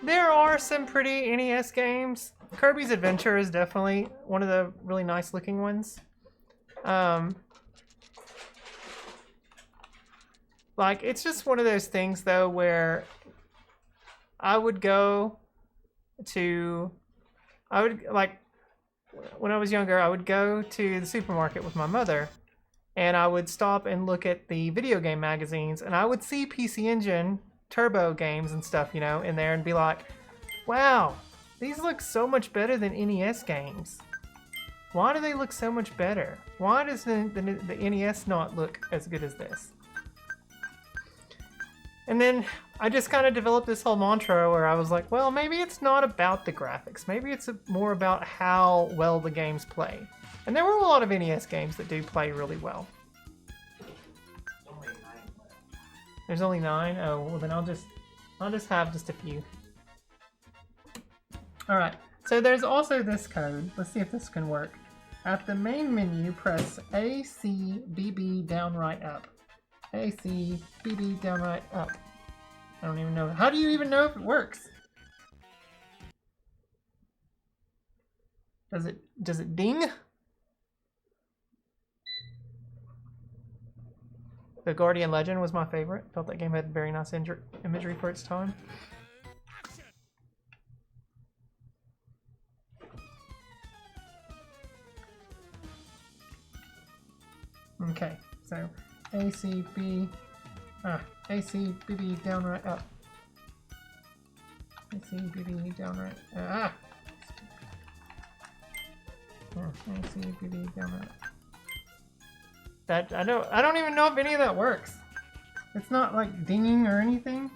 A: there are some pretty NES games. Kirby's Adventure is definitely one of the really nice looking ones. Like, it's just one of those things, though, where I would go to, like, when I was younger, I would go to the supermarket with my mother, and I would stop and look at the video game magazines, and I would see PC Engine Turbo games and stuff, you know, in there, and be like, wow, these look so much better than NES games. Why do they look so much better? Why does the NES not look as good as this? And then I just kind of developed this whole mantra where I was like, well, maybe it's not about the graphics. Maybe it's more about how well the games play. And there were a lot of NES games that do play really well. There's only 9? Oh, well then I'll just have just a few. Alright, so there's also this code. Let's see if this can work. At the main menu, press ACBB down right up. ACBB down right up. I don't even know. How do you even know if it works? Does it ding? The Guardian Legend was my favorite. Felt that game had very nice imagery for its time. Okay, so ACBB down right up. ACBB down right. ACBB down right. That I don't even know if any of that works. It's not like dinging or anything.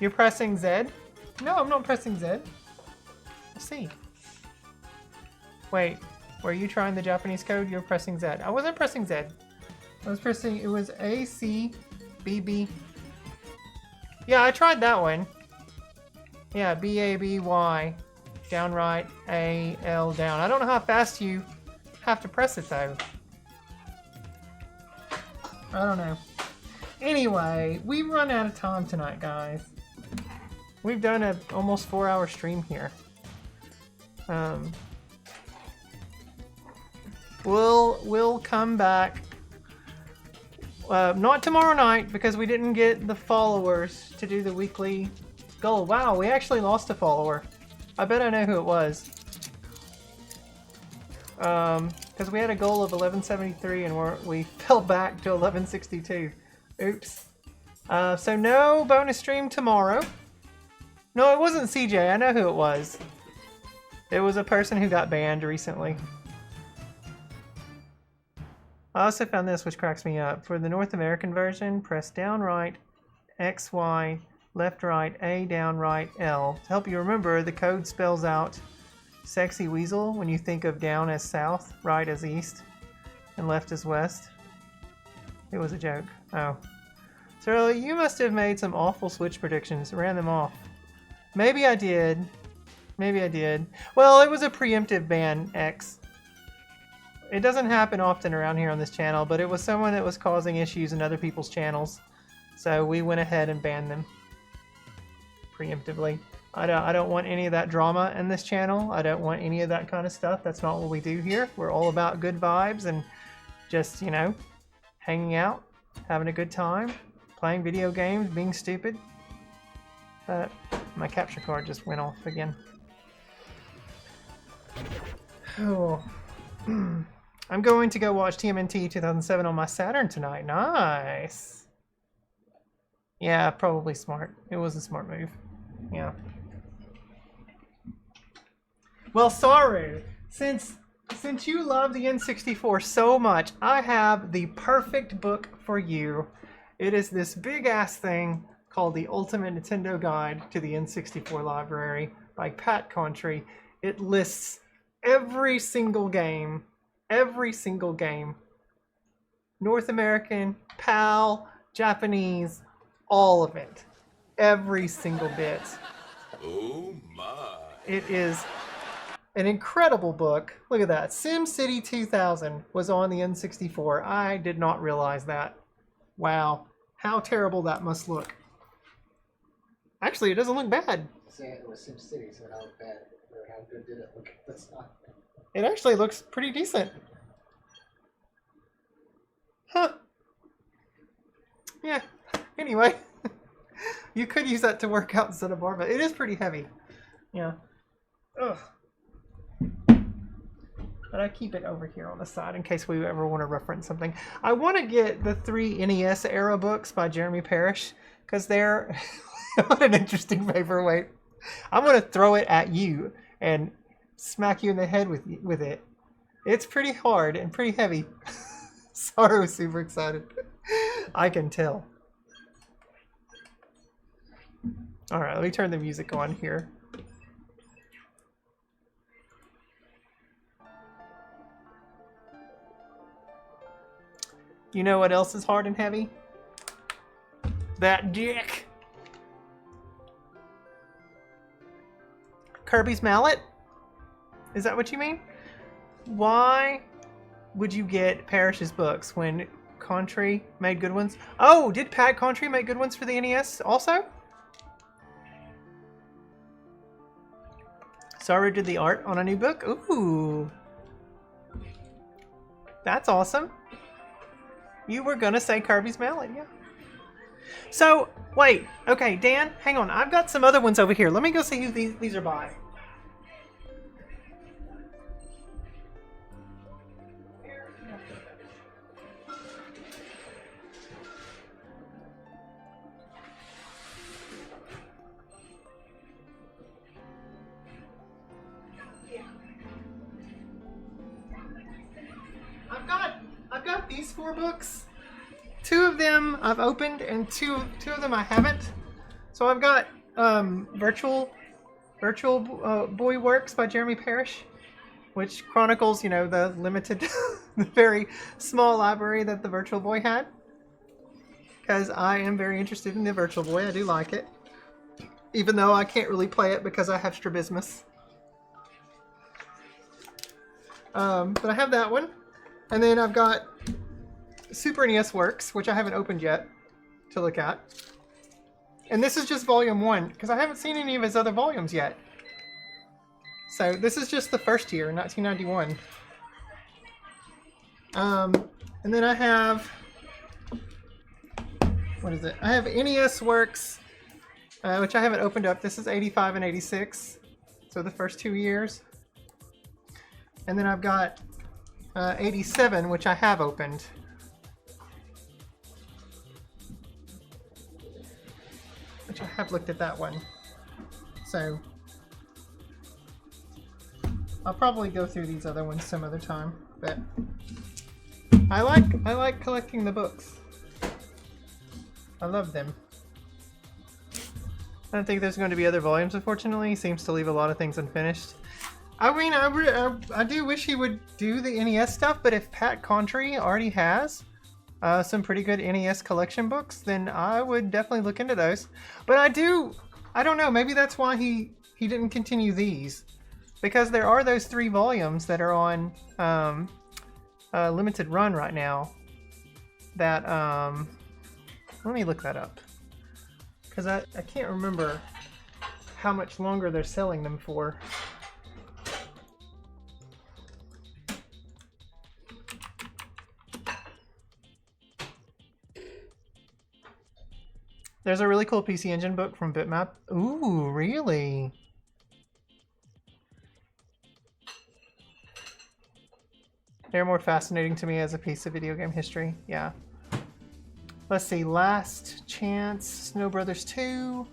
A: You're pressing Z? No, I'm not pressing Z. Let's see. Wait, were you trying the Japanese code? You're pressing Z. I wasn't pressing Z. I was pressing, it was ACBB. Yeah, I tried that one. Yeah, BABY. Down right, AL down. I don't know how fast you have to press it though. I don't know. Anyway, we've run out of time tonight, guys. We've done a almost 4-hour stream here. We'll come back. Not tomorrow night because we didn't get the followers to do the weekly goal. Wow, we actually lost a follower. I bet I know who it was. Because we had a goal of 1173 and we fell back to 1162. Oops. So no bonus stream tomorrow. No, it wasn't CJ. I know who it was. It was a person who got banned recently. I also found this, which cracks me up. For the North American version, press down right, X, Y, left, right, A, down, right, L. To help you remember, the code spells out Sexy Weasel when you think of down as south, right as east, and left as west. It was a joke. Oh. So you must have made some awful Switch predictions. Ran them off. Maybe I did. Maybe I did. Well, it was a preemptive ban, X. It doesn't happen often around here on this channel, but it was someone that was causing issues in other people's channels. So we went ahead and banned them. Preemptively. I don't want any of that drama in this channel. I don't want any of that kind of stuff. That's not what we do here. We're all about good vibes and just, you know, hanging out, having a good time, playing video games, being stupid. But my capture card just went off again. Oh. I'm going to go watch TMNT 2007 on my Saturn tonight. Nice. Yeah, probably smart. It was a smart move. Yeah. Well, sorry. Since you love the N64 so much, I have the perfect book for you. It is this big-ass thing called The Ultimate Nintendo Guide to the N64 Library by Pat Contry. It lists every single game, North American, PAL, Japanese, all of it. Every single bit.
C: Oh my.
A: It is an incredible book. Look at that. SimCity 2000 was on the N64. I did not realize that. Wow. How terrible that must look. Actually, it doesn't look bad.
L: Saying it was SimCity, so how bad or how good did it look at the time?
A: It actually looks pretty decent. Huh. Yeah. Anyway. You could use that to work out instead of bar, but it is pretty heavy. Yeah. Ugh. But I keep it over here on the side in case we ever want to reference something. I want to get the 3 NES era books by Jeremy Parrish because they're what an interesting paperweight. I'm going to throw it at you and smack you in the head with it. It's pretty hard and pretty heavy. Sorry, was super excited. I can tell. All right, let me turn the music on here. You know what else is hard and heavy? That dick. Kirby's mallet? Is that what you mean? Why would you get Parrish's books when Contry made good ones? Oh, did Pat Contry make good ones for the NES also? Saru did the art on a new book? Ooh. That's awesome. You were gonna say Kirby's mallet, yeah. So, wait. Okay, Dan, hang on. I've got some other ones over here. Let me go see who these are by. I've got these 4 books. 2 of them I've opened, and two of them I haven't. So I've got Virtual Boy Works by Jeremy Parrish, which chronicles, you know, the limited, the very small library that the Virtual Boy had. Because I am very interested in the Virtual Boy. I do like it, even though I can't really play it because I have strabismus. But I have that one. And then I've got Super NES Works, which I haven't opened yet to look at. And this is just volume 1, because I haven't seen any of his other volumes yet. So this is just the first year, 1991. And then I have, what is it? I have NES Works, which I haven't opened up. This is 85 and 86, so the first 2 years. And then I've got 87, which I have opened. Which I have looked at that one. So I'll probably go through these other ones some other time, but I like collecting the books. I love them. I don't think there's going to be other volumes, unfortunately. He seems to leave a lot of things unfinished. I mean, I do wish he would do the NES stuff, but if Pat Contry already has some pretty good NES collection books, then I would definitely look into those. But I don't know, maybe that's why he didn't continue these. Because there are those 3 volumes that are on limited run right now. That, let me look that up. Because I can't remember how much longer they're selling them for. There's a really cool PC Engine book from Bitmap. Ooh, really? They're more fascinating to me as a piece of video game history. Yeah. Let's see. Last Chance, Snow Brothers 2.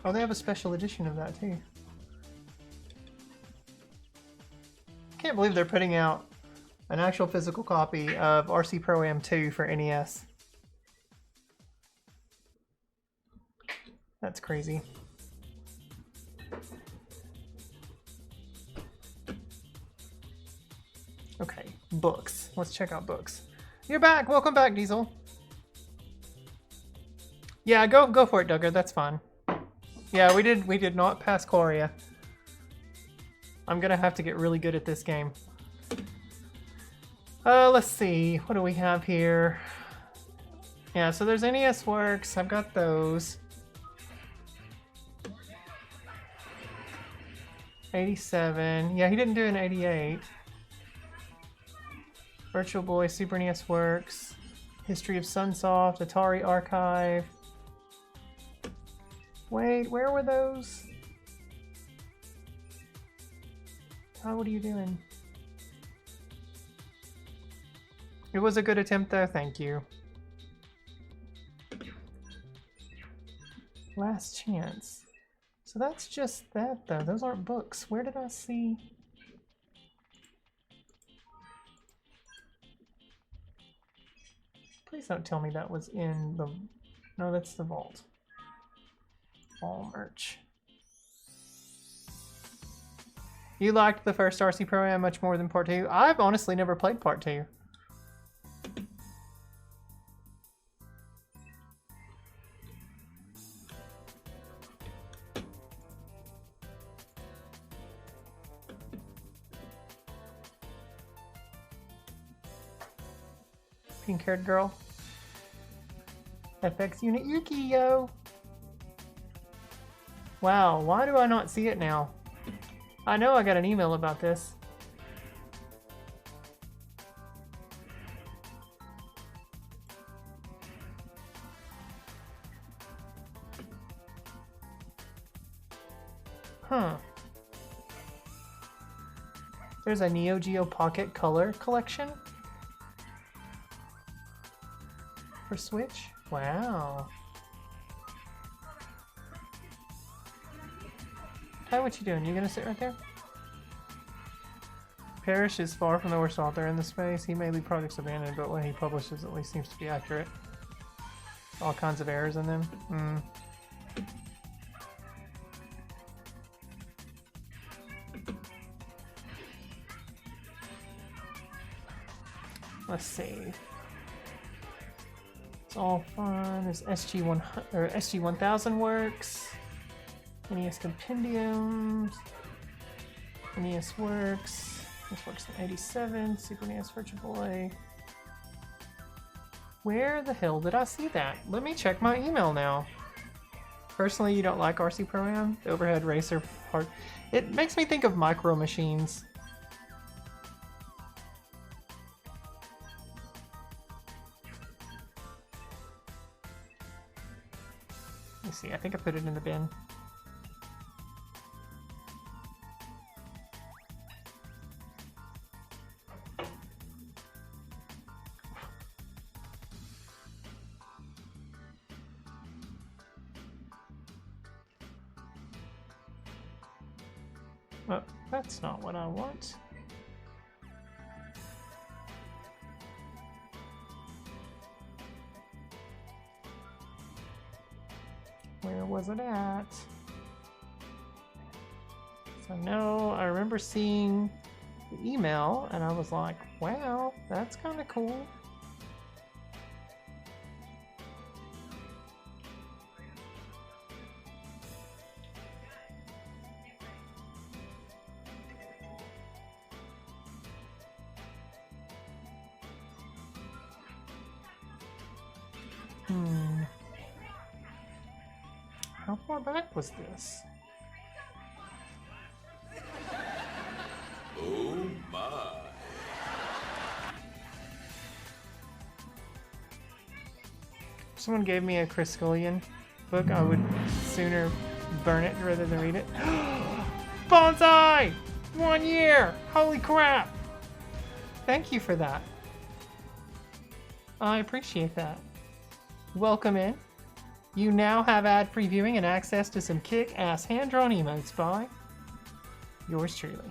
A: Oh, they have a special edition of that too. Can't believe they're putting out an actual physical copy of RC Pro-Am 2 for NES. That's crazy. Okay, books. Let's check out books. You're back. Welcome back, Diesel. Yeah, go for it, Duggar. That's fine. Yeah, we did not pass Korea. I'm gonna have to get really good at this game. Let's see. What do we have here? Yeah, so there's NES Works. I've got those. 87. Yeah, he didn't do an 88. Virtual Boy, Super NES Works, History of Sunsoft, Atari Archive. Wait, where were those? What are you doing? It was a good attempt though, thank you. Last Chance. So that's just that though, those aren't books. Where did I see? Please don't tell me that was in the... No, that's the vault. All merch. You liked the first RC Pro-Am much more than Part 2? I've honestly never played Part 2. Pink-haired girl. FX Unit Yuki, yo! Wow, why do I not see it now? I know I got an email about this. Huh. There's a Neo Geo Pocket Color collection? For Switch? Wow. Ty, what you doing? You gonna sit right there? Parrish is far from the worst author in the space. He may leave projects abandoned, but what he publishes at least seems to be accurate. All kinds of errors in them. Let's see. It's all fun. There's SG-1000 Works. NES Compendiums. NES Works. This Works in 87. Super NES Virtual Boy. Where the hell did I see that? Let me check my email now. Personally, you don't like RC Pro-Am? The overhead racer part. It makes me think of Micro Machines. Let me see, I think I put it in the bin. Oh, that's not what I want. was it at? So no, I remember seeing the email and I was like, wow, that's kind of cool. How far back was this?
C: Oh my.
A: If someone gave me a Chris Scullion book, I would sooner burn it rather than read it. Bonsai! 1 year! Holy crap! Thank you for that. I appreciate that. Welcome in. You now have ad-free viewing and access to some kick-ass hand-drawn emotes by yours truly.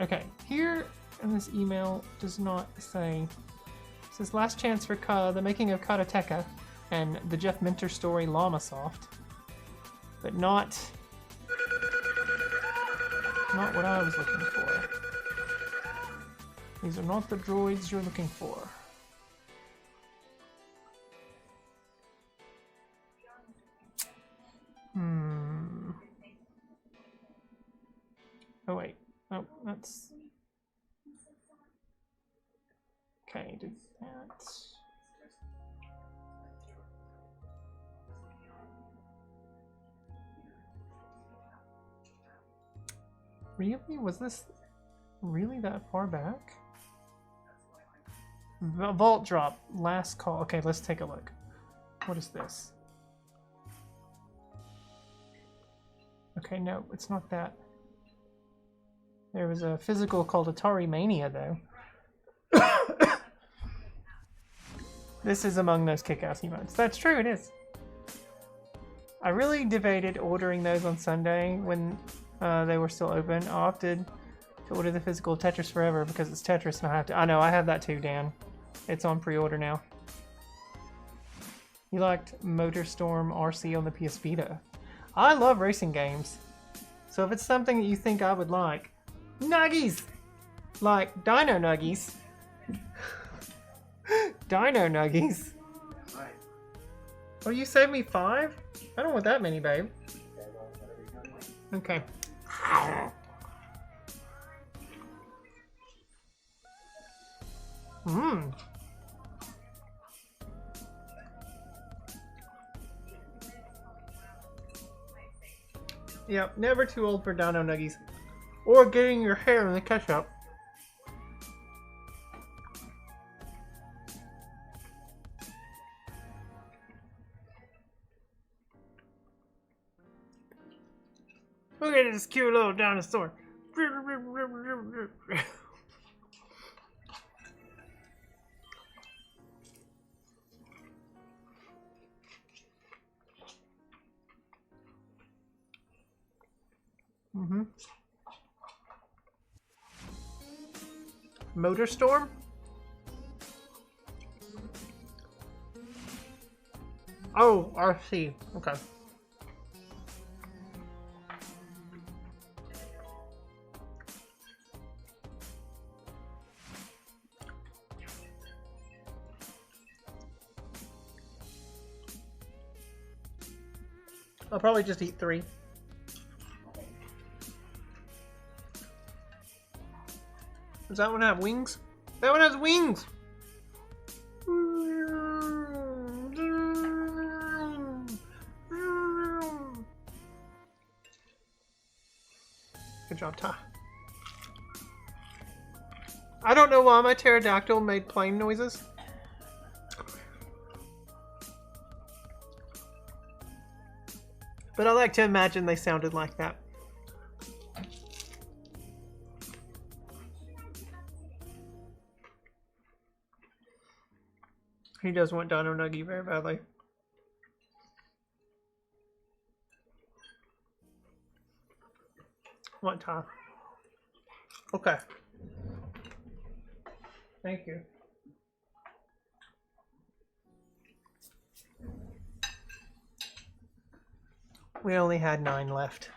A: Okay, here in this email does not say. It says last chance for the making of Karateka and the Jeff Minter story Llama Soft, but not what I was looking for. These are not the droids you're looking for. Oh wait. Oh, that's... Okay, did that... Really? Was this really that far back? Vault drop. Last call. Okay, let's take a look. What is this? Okay, no, it's not that. There was a physical called Atari Mania, though. This is among those kick-ass emotes. That's true, it is. I really debated ordering those on Sunday when they were still open. I opted to order the physical Tetris Forever because it's Tetris and I have to... I know, I have that too, Dan. It's on pre-order now. You liked MotorStorm RC on the PS Vita. I love racing games. So if it's something that you think I would like, Nuggies! Like Dino Nuggies. Dino Nuggies.
B: Right.
A: Oh, you saved me 5? I don't want that many, babe. Okay. Mmm. Yep, never too old for Dino Nuggies. Or getting your hair in the ketchup. Look at this cute little dinosaur. MotorStorm? Oh, RC. Okay. I'll probably just eat 3. Does that one have wings? That one has wings! Good job, Ty. I don't know why my pterodactyl made plane noises. But I like to imagine they sounded like that. He does want Dino Nuggie very badly. What time? Okay. Thank you. we only had 9 left.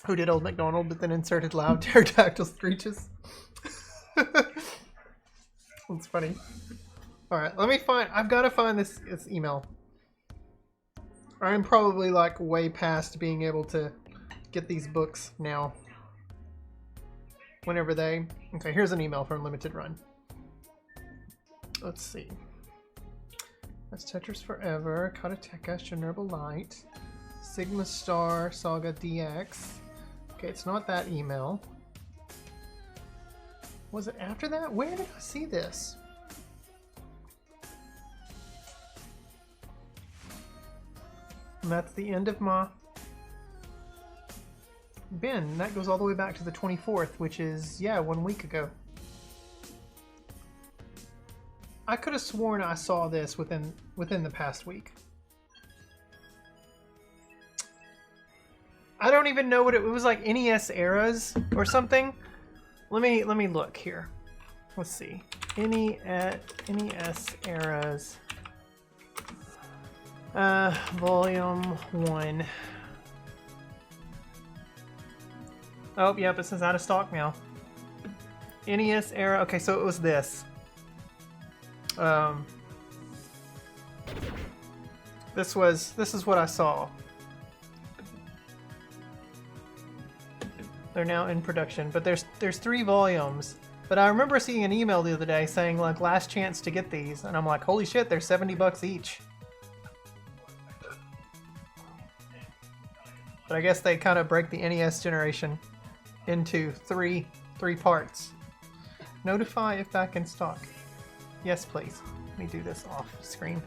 A: Who did Old MacDonald, but then inserted loud pterodactyl screeches? That's funny. Alright, let me find... I've got to find this email. I'm probably, like, way past being able to get these books now. Whenever they... Okay, here's an email from Limited Run. Let's see. That's Tetris Forever, Karateka, Chernobyl Light, Sigma Star, Saga DX. Okay, it's not that email. Was it after that? Where did I see this? And that's the end of my bin. That goes all the way back to the 24th, which is, yeah, 1 week ago. I could have sworn I saw this within the past week. I don't even know what it was, like NES eras or something. Let me look here. Let's see. NES eras. Volume 1. Oh, yep, it says out of stock now. NES era. Okay, so it was this. This is what I saw. They're now in production, but there's 3 volumes. But I remember seeing an email the other day saying like last chance to get these, and I'm like, holy shit, they're $70 each. But I guess they kind of break the NES generation into three parts. Notify if back in stock. Yes, please. Let me do this off screen.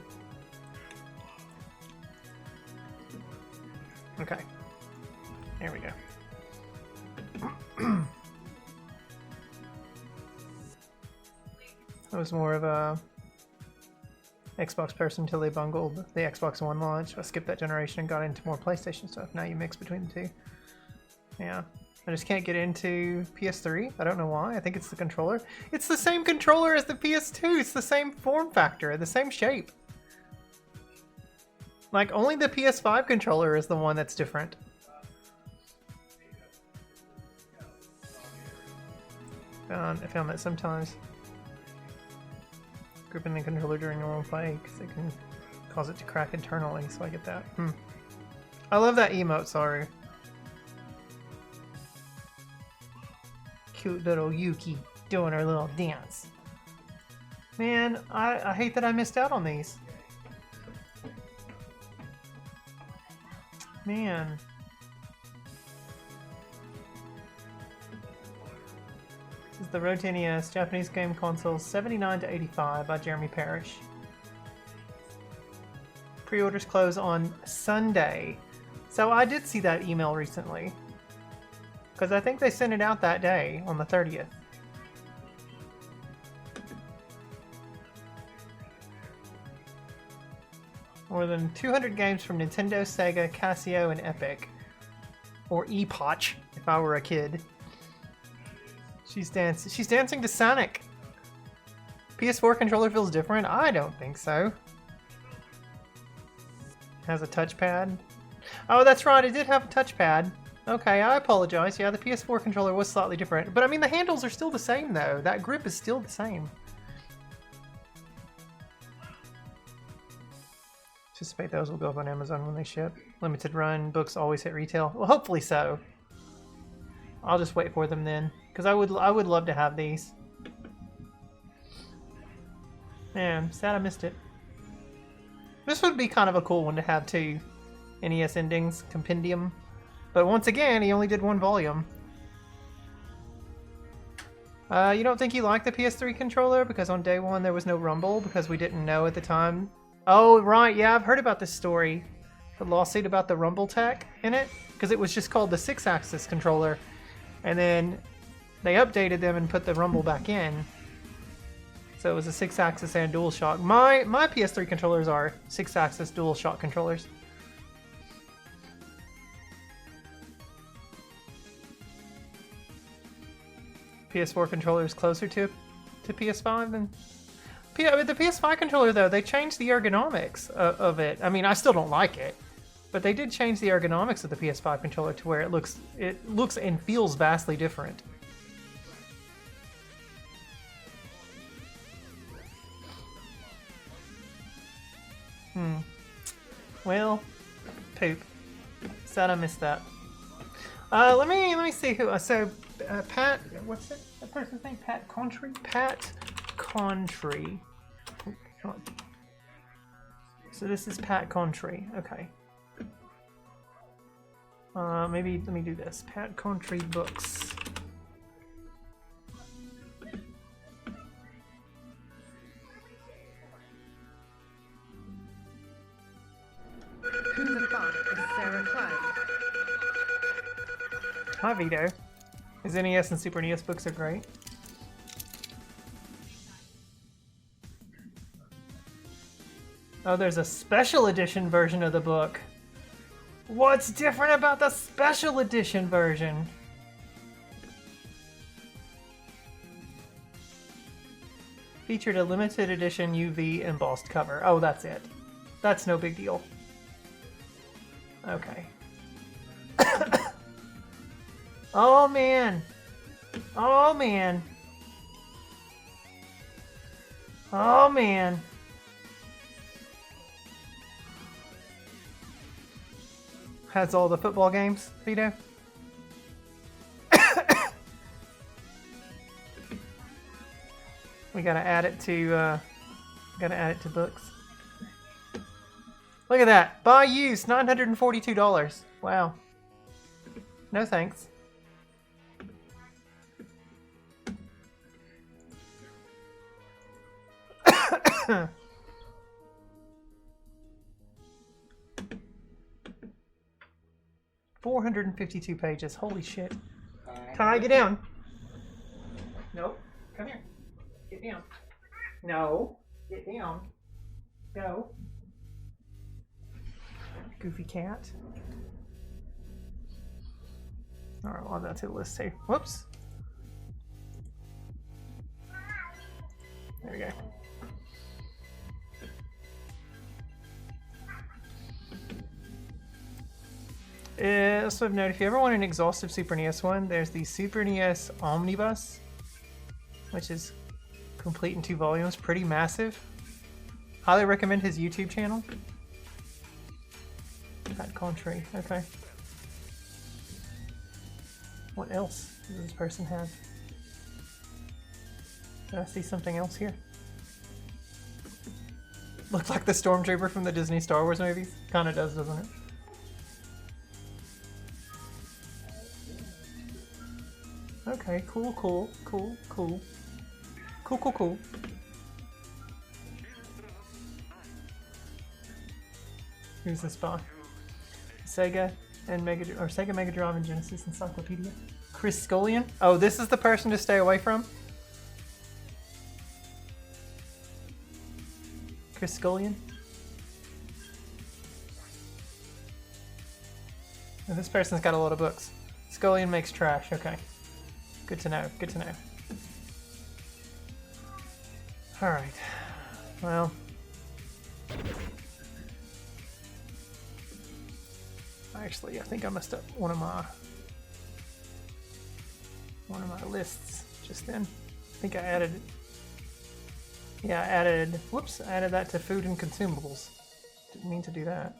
A: Okay. There we go. I was more of a Xbox person until they bungled the Xbox One launch. I skipped that generation and got into more PlayStation stuff. Now you mix between the two. Yeah. I just can't get into PS3. I don't know why. I think it's the controller. It's the same controller as the PS2. It's the same form factor, the same shape. Like, only the PS5 controller is the one that's different. I found that sometimes gripping the controller during normal play because it can cause it to crack internally, so I get that. I love that emote, sorry. Cute little Yuki doing her little dance. Man, I hate that I missed out on these. Man. This is the Road to NES Japanese game console 79 to 85 by Jeremy Parrish. Pre-orders close on Sunday. So I did see that email recently. Because I think they sent it out that day, on the 30th. More than 200 games from Nintendo, Sega, Casio, and Epic. Or Epoch, if I were a kid. She's dancing to Sonic. PS4 controller feels different? I don't think so. Has a touchpad. Oh, that's right, it did have a touchpad. Okay, I apologize. Yeah, the PS4 controller was slightly different. But I mean, the handles are still the same, though. That grip is still the same. Anticipate those will go up on Amazon when they ship. Limited run books always hit retail. Well, hopefully so. I'll just wait for them then, because I would love to have these. Man, I'm sad I missed it. This would be kind of a cool one to have too. NES Endings Compendium. But once again, he only did 1 volume. You don't think you like the PS3 controller? Because on day 1 there was no rumble because we didn't know at the time. Oh, right, yeah, I've heard about this story. The lawsuit about the rumble tech in it. Because it was just called the 6-axis controller. And then they updated them and put the rumble back in. So it was a 6-axis and DualShock. My PS3 controllers are 6-axis DualShock controllers. PS4 controller is closer to PS5 than... With the PS5 controller, though, they changed the ergonomics of it. I mean, I still don't like it, but they did change the ergonomics of the PS5 controller to where it looks and feels vastly different. Well, poop. Sad I missed that. Let me see who. Pat. What's it? That person's name? Pat Contry. Pat Contry. Oh, come on. So this is Pat Contry. Okay. Maybe let me do this. Pat Contry books. Hi Vito. His NES and Super NES books are great. Oh, there's a special edition version of the book. What's different about the special edition version? Featured a limited edition UV embossed cover. Oh, that's it. That's no big deal. Okay. Oh man. Oh man. Oh man. Has all the football games, Vito? We gotta add it to books. Look at that. Buy used, $942. Wow. No thanks. $452 pages. Holy shit. Ty, get down. Nope. Come here. Get down. No. Get down. Go. Goofy cat. Alright, well, that's it. Let's see. Whoops. There we go. Also of note, if you ever want an exhaustive Super NES one, there's the Super NES Omnibus, which is complete in 2 volumes, pretty massive. Highly recommend his YouTube channel. Pat Contry, okay. What else does this person have? Did I see something else here? Looks like the Stormtrooper from the Disney Star Wars movies. Kinda does, doesn't it? Okay, cool. Cool. Who's this by? Sega and Sega Mega Drive and Genesis Encyclopedia. Chris Scullion? Oh, this is the person to stay away from? Chris Scullion? Oh, this person's got a lot of books. Scullion makes trash, okay. Good to know, good to know. Alright. Well. Actually, I think I messed up one of my lists just then. I think I added it. Yeah, I added that to food and consumables. Didn't mean to do that.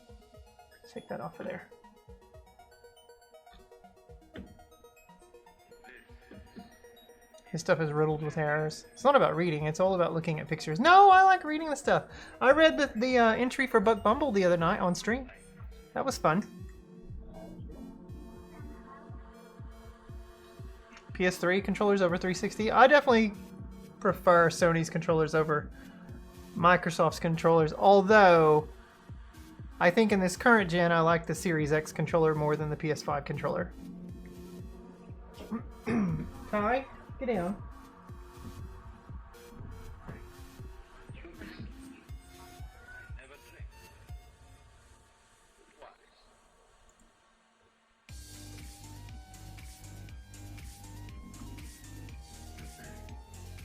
A: Take that off of there. His stuff is riddled with errors. It's not about reading, it's all about looking at pictures. No, I like reading the stuff. I read the entry for Buck Bumble the other night on stream. That was fun. PS3 controllers over 360. I definitely prefer Sony's controllers over Microsoft's controllers, although I think in this current gen I like the Series X controller more than the PS5 controller. Hi. Get down.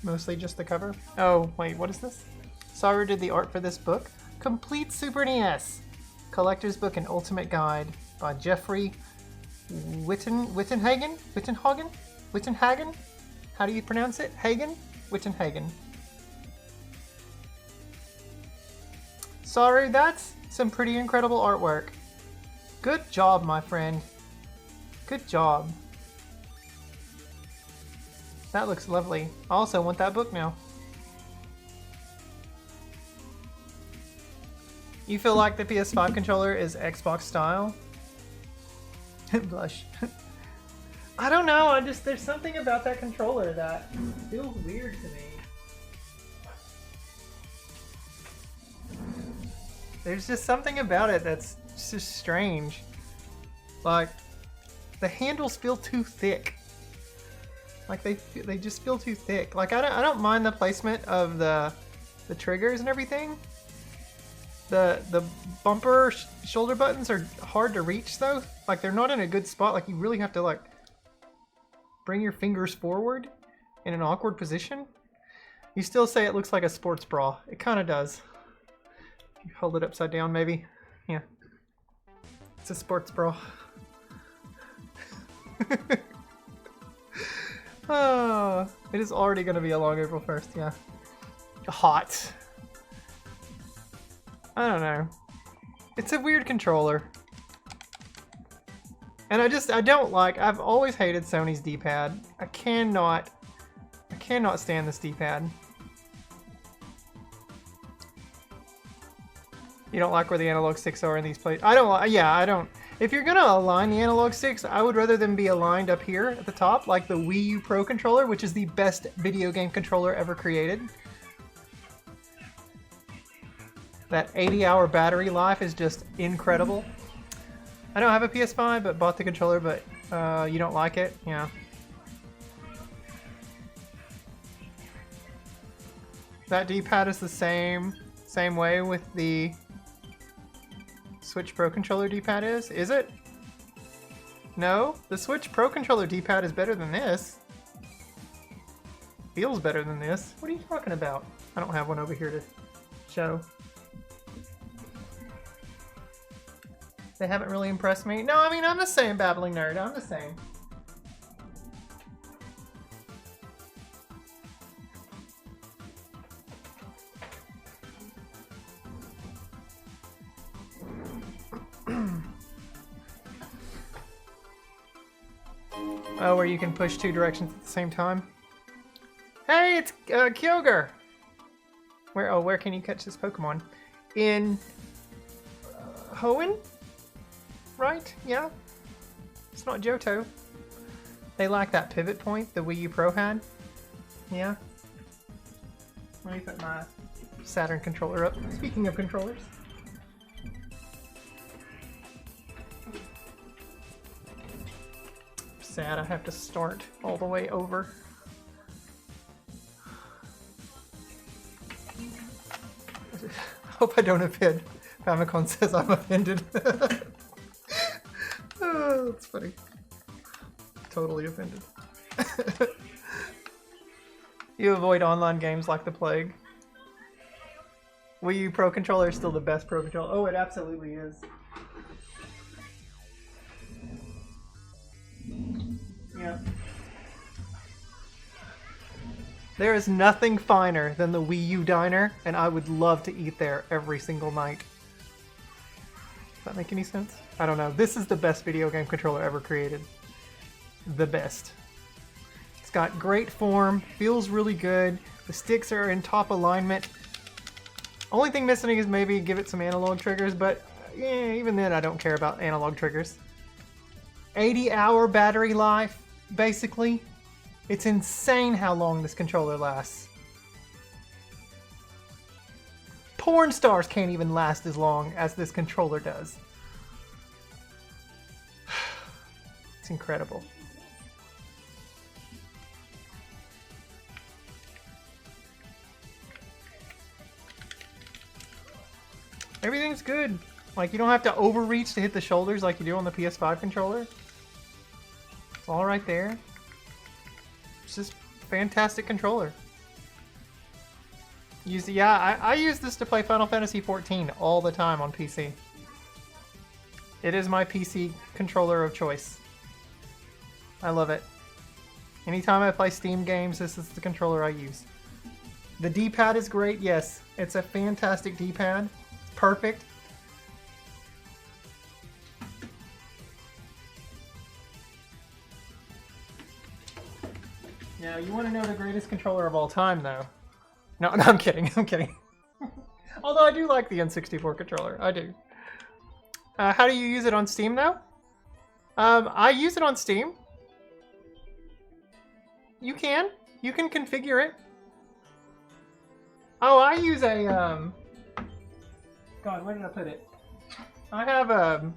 A: Mostly just the cover. Oh, wait, what is this? Saru did the art for this book. Complete Super NES! Collector's Book and Ultimate Guide by Jeffrey Wittenhagen? Wittenhagen? Wittenhagen? How do you pronounce it? Hagen? Wittenhagen. Saru, that's some pretty incredible artwork. Good job, my friend. Good job. That looks lovely. I also want that book now. You feel like the PS5 controller is Xbox style? Blush. I don't know, there's something about that controller that feels weird to me. There's just something about it that's just strange. Like, the handles feel too thick. Like they just feel too thick. Like I don't mind the placement of the triggers and everything. The bumper shoulder buttons are hard to reach though. Like they're not in a good spot. Like you really have to like bring your fingers forward in an awkward position. You still say it looks like a sports bra. It kind of does. You hold it upside down maybe. Yeah. It's a sports bra. Oh, it is already going to be along April 1st, yeah. Hot. I don't know. It's a weird controller. And I don't like, I've always hated Sony's D-pad. I cannot stand this D-pad. You don't like where the analog sticks are in these places? I don't. If you're gonna align the analog sticks, I would rather them be aligned up here at the top, like the Wii U Pro controller, which is the best video game controller ever created. That 80-hour battery life is just incredible. I don't have a PS5, but bought the controller, but you don't like it? Yeah. That D-pad is the same way with the Switch Pro Controller D-pad is? Is it? No? The Switch Pro Controller D-pad is better than this. Feels better than this. What are you talking about? I don't have one over here to show. They haven't really impressed me. No, I mean, I'm the same babbling nerd. I'm the same. Oh, where you can push two directions at the same time. Hey, it's Kyogre! Where can you catch this Pokemon? In Hoenn? Right? Yeah? It's not Johto. They lack that pivot point the Wii U Pro had. Yeah? Let me put my Saturn controller up. Speaking of controllers. Sad I have to start all the way over. I hope I don't offend. Famicom says I'm offended. Oh, that's funny. Totally offended. You avoid online games like the plague. Wii U Pro Controller is still the best Pro Controller. Oh, it absolutely is. Yeah. There is nothing finer than the Wii U diner, and I would love to eat there every single night. Does that make any sense? I don't know. This is the best video game controller ever created. The best. It's got great form, feels really good. The sticks are in top alignment. Only thing missing is maybe give it some analog triggers, but yeah, even then I don't care about analog triggers. 80-hour battery life, basically. It's insane how long this controller lasts. Porn stars can't even last as long as this controller does. It's incredible. Everything's good. Like, you don't have to overreach to hit the shoulders like you do on the PS5 controller. It's all right there. It's just fantastic controller. I use this to play Final Fantasy XIV all the time on PC. It is my PC controller of choice. I love it. Anytime I play Steam games, this is the controller I use. The D-pad is great, yes. It's a fantastic D-pad. It's perfect. Now, you want to know the greatest controller of all time, though. No, I'm kidding. I'm kidding. Although I do like the N64 controller. I do. How do you use it on Steam, though? I use it on Steam. You can configure it. Oh, I use a, God, where did I put it? I have a,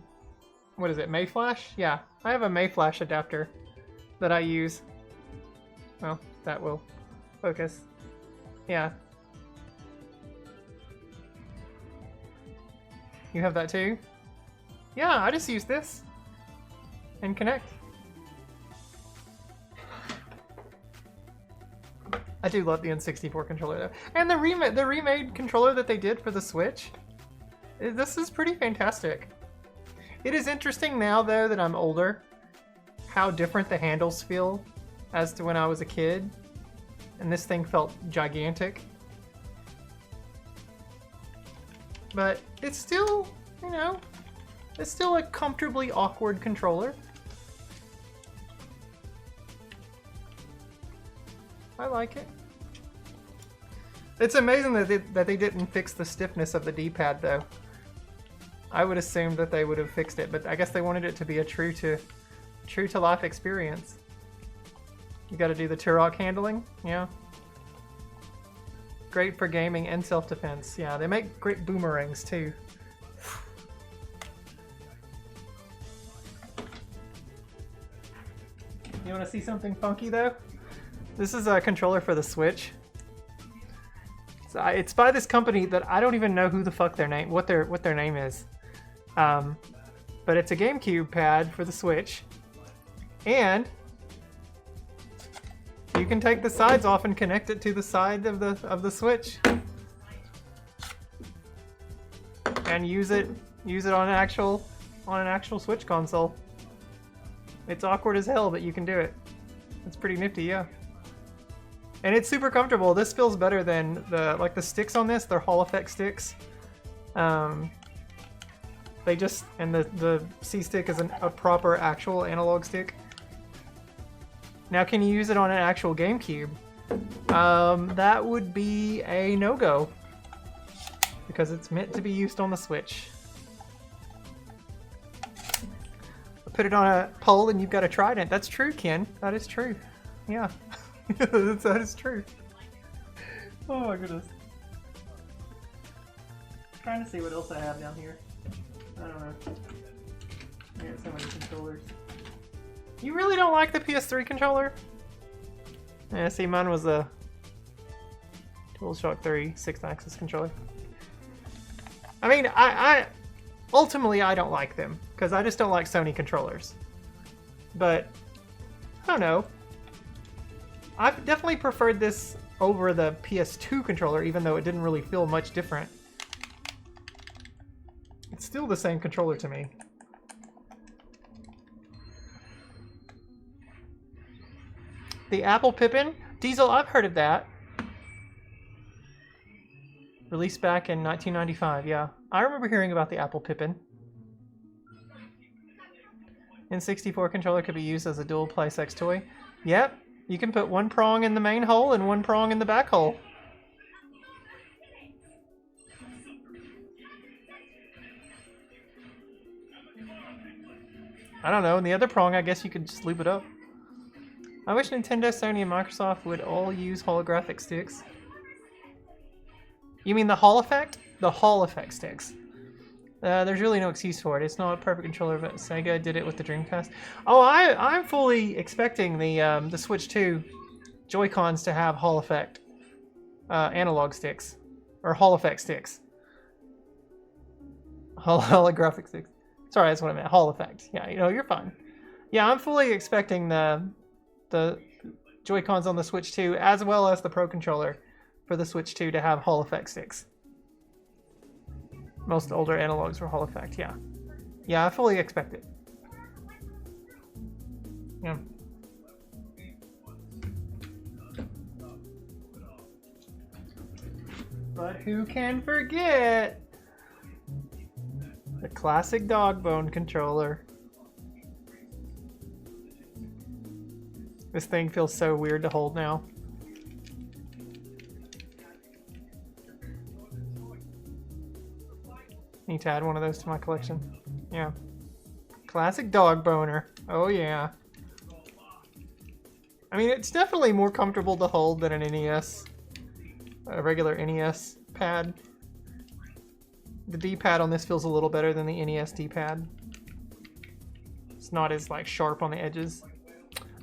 A: what is it, Mayflash? Yeah, I have a Mayflash adapter that I use. Well, that will focus. Yeah. You have that too? Yeah, I just use this and connect. I do love the N64 controller though. And the remade controller that they did for the Switch. This is pretty fantastic. It is interesting now though that I'm older how different the handles feel as to when I was a kid. And this thing felt gigantic. But it's still, you know, it's still a comfortably awkward controller. I like it. It's amazing that they didn't fix the stiffness of the D-pad though. I would assume that they would have fixed it, but I guess they wanted it to be a true to life experience. You got to do the Turok handling, yeah. Great for gaming and self-defense. Yeah, they make great boomerangs too. You want to see something funky though? This is a controller for the Switch. It's by this company that I don't even know who the fuck their name, what their name is. But it's a GameCube pad for the Switch, and you can take the sides off and connect it to the side of the Switch, and use it on an actual Switch console. It's awkward as hell, but you can do it. It's pretty nifty, yeah. And it's super comfortable. This feels better than the sticks on this. They're Hall Effect sticks. They just, and the C stick is a proper actual analog stick. Now, can you use it on an actual GameCube? That would be a no-go because it's meant to be used on the Switch. Put it on a pole and you've got a trident. That's true, Ken. That is true. Yeah. That is true. Oh my goodness. I'm trying to see what else I have down here. I don't know. I got so many controllers. You really don't like the PS3 controller? Yeah, see, mine was a DualShock 3 6-axis controller. I mean, I ultimately I don't like them because I just don't like Sony controllers. But I don't know. I've definitely preferred this over the PS2 controller, even though it didn't really feel much different. It's still the same controller to me. The Apple Pippin? Diesel, I've heard of that. Released back in 1995, yeah. I remember hearing about the Apple Pippin. N64 controller could be used as a dual-play sex toy. Yep. You can put one prong in the main hole and one prong in the back hole. I don't know, and the other prong, I guess you could just loop it up. I wish Nintendo, Sony, and Microsoft would all use holographic sticks. You mean the Hall Effect? The Hall Effect sticks. There's really no excuse for it. It's not a perfect controller, but Sega did it with the Dreamcast. Oh, I'm fully expecting the Switch 2 Joy-Cons to have Hall Effect analog sticks. Or Hall Effect sticks. Holographic sticks. Sorry, that's what I meant. Hall Effect. Yeah, you know, you're fine. Yeah, I'm fully expecting the Joy-Cons on the Switch 2, as well as the Pro Controller, for the Switch 2 to have Hall effect sticks. Most older analogs were Hall effect, yeah. Yeah, I fully expect it. Yeah. But who can forget the classic dog bone controller? This thing feels so weird to hold now. Need to add one of those to my collection. Yeah. Classic dog boner. Oh yeah. I mean, it's definitely more comfortable to hold than an NES. A regular NES pad. The D-pad on this feels a little better than the NES D-pad. It's not as like sharp on the edges.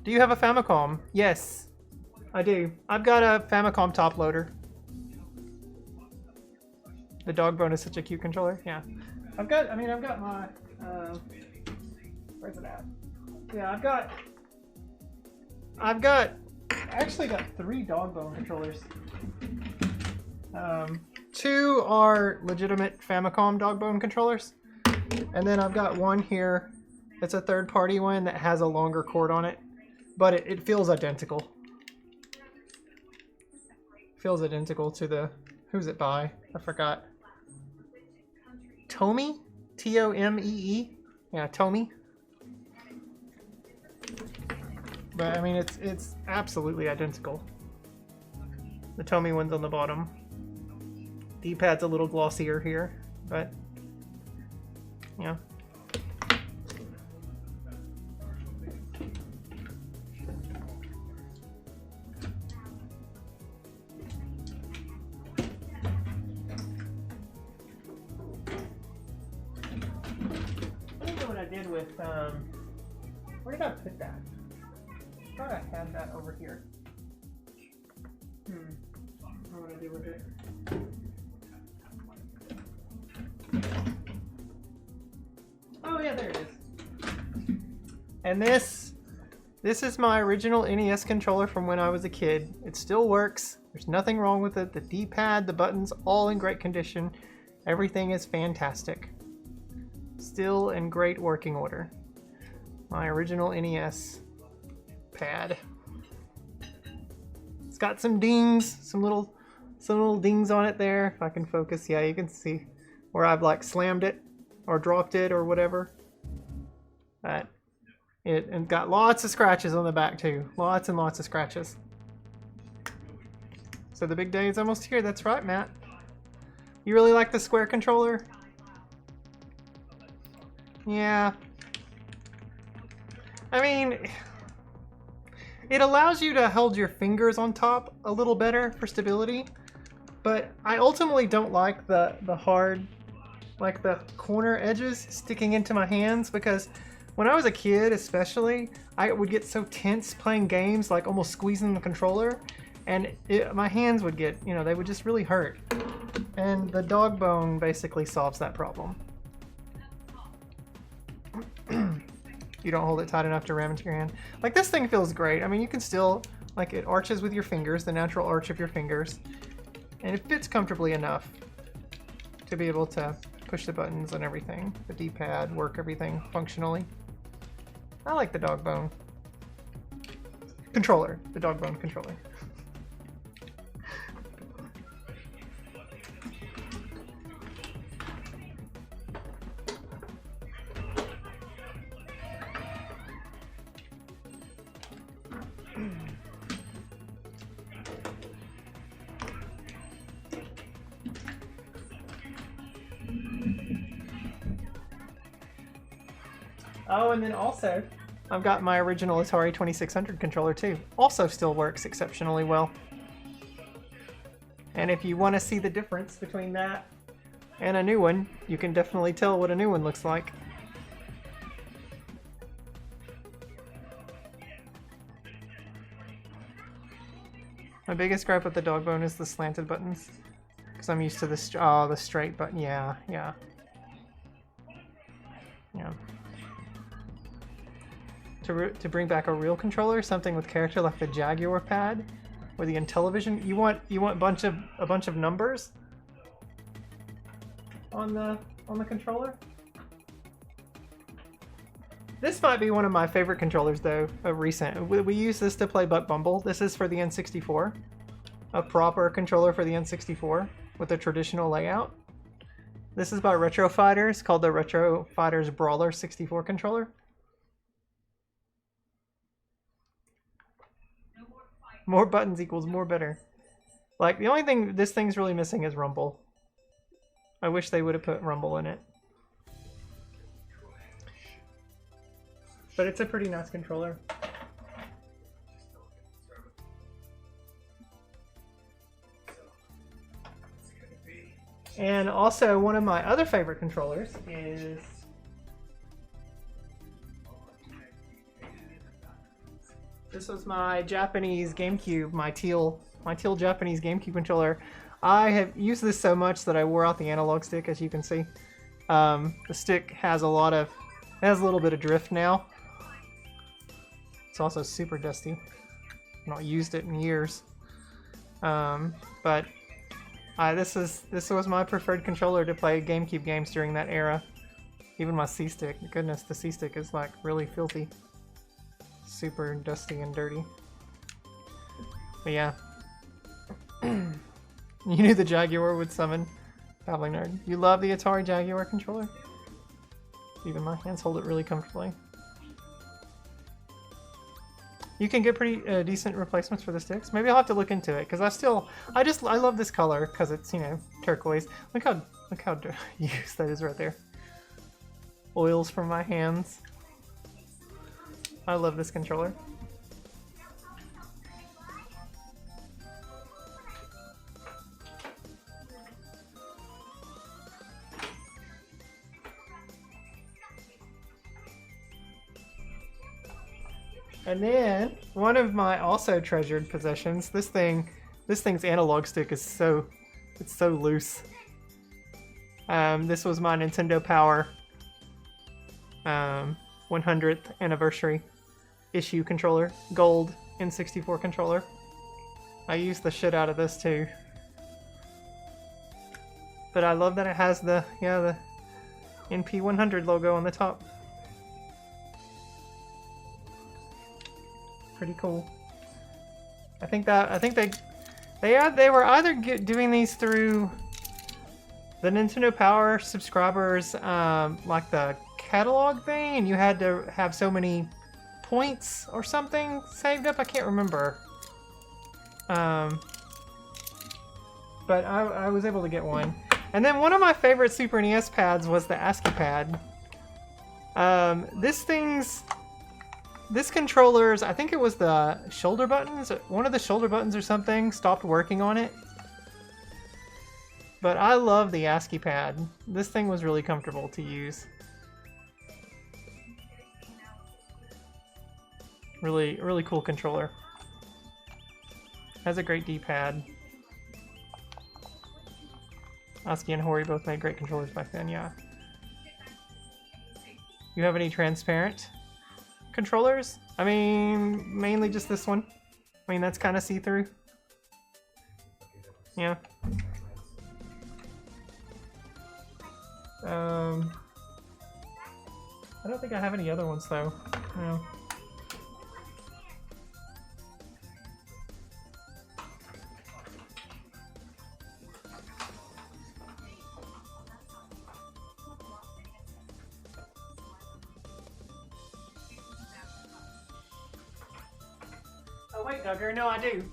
A: Do you have a Famicom? Yes, I do. I've got a Famicom top loader. The dog bone is such a cute controller. Yeah, I've got my. Where's it at? Yeah, I actually got 3 dog bone controllers. 2 are legitimate Famicom dog bone controllers, and then I've got one here. It's a third-party one that has a longer cord on it, but it feels identical. Feels identical to the. Who's it by? I forgot. Tomee? T-O-M-E-E? Yeah, Tomee. But I mean, it's absolutely identical. The Tomee one's on the bottom. D-pad's a little glossier here, but yeah. I don't know what I did with, where did I put that? I thought I had that over here. I don't know what I did with it. Oh yeah, there it is. And this is my original NES controller from when I was a kid. It still works. There's nothing wrong with it. The D-pad, the buttons, all in great condition. Everything is fantastic. Still in great working order. My original NES pad. It's got some dings, some little dings on it there. If I can focus, yeah, you can see where I've like slammed it or dropped it or whatever. But it got lots of scratches on the back too. Lots and lots of scratches. So the big day is almost here. That's right, Matt. You really like the square controller? Yeah. I mean, it allows you to hold your fingers on top a little better for stability, but I ultimately don't like the hard, like the corner edges sticking into my hands, because when I was a kid especially, I would get so tense playing games, like almost squeezing the controller, and my hands would get, you know, they would just really hurt. And the dog bone basically solves that problem. You don't hold it tight enough to ram into your hand. Like, this thing feels great. I mean, you can still, like, it arches with your fingers, the natural arch of your fingers. And it fits comfortably enough to be able to push the buttons and everything. The D-pad, work everything functionally. I like the dog bone controller. The dog bone controller. Oh, and then also, I've got my original Atari 2600 controller too. Also still works exceptionally well. And if you want to see the difference between that and a new one, you can definitely tell what a new one looks like. My biggest gripe with the dog bone is the slanted buttons, because I'm used to the straight button. Yeah. To bring back a real controller, something with character like the Jaguar pad, or the Intellivision. You want a bunch of numbers on the controller. This might be one of my favorite controllers though of recent. We use this to play Buck Bumble. This is for the N64, a proper controller for the N64 with a traditional layout. This is by Retro Fighters, called the Retro Fighters Brawler 64 controller. More buttons equals more better. Like, the only thing this thing's really missing is rumble. I wish they would have put rumble in it. But it's a pretty nice controller. And also, one of my other favorite controllers is this was my Japanese GameCube, my teal Japanese GameCube controller. I have used this so much that I wore out the analog stick, as you can see. The stick has a little bit of drift now. It's also super dusty. I've not used it in years. But this was my preferred controller to play GameCube games during that era. Even my C-stick. Goodness, the C-stick is like really filthy. Super dusty and dirty. But yeah. You knew the Jaguar would summon. Babbling nerd. You love the Atari Jaguar controller? Even my hands hold it really comfortably. You can get pretty decent replacements for the sticks. Maybe I'll have to look into it because I love this color because it's, you know, turquoise. Look how used that is right there. Oils from my hands. I love this controller. And then one of my also treasured possessions, this thing's analog stick is so loose. This was my Nintendo Power 100th anniversary issue controller, gold N64 controller. I use the shit out of this too. But I love that it has the NP100 logo on the top. Pretty cool. I think they were either doing these through the Nintendo Power subscribers, like the catalog thing, and you had to have so many points or something saved up. I can't remember. But I was able to get one. And then one of my favorite Super NES pads was the ASCII pad. This controller's, I think it was the shoulder buttons, one of the shoulder buttons or something stopped working on it. But I love the ASCII pad. This thing was really comfortable to use. Really, really cool controller. Has a great D-pad. ASCII and Hori both made great controllers back then, yeah. You have any transparent controllers? I mean, mainly just this one. I mean, that's kind of see-through. Yeah. I don't think I have any other ones though. No. Oh wait, Duggar, no, I do.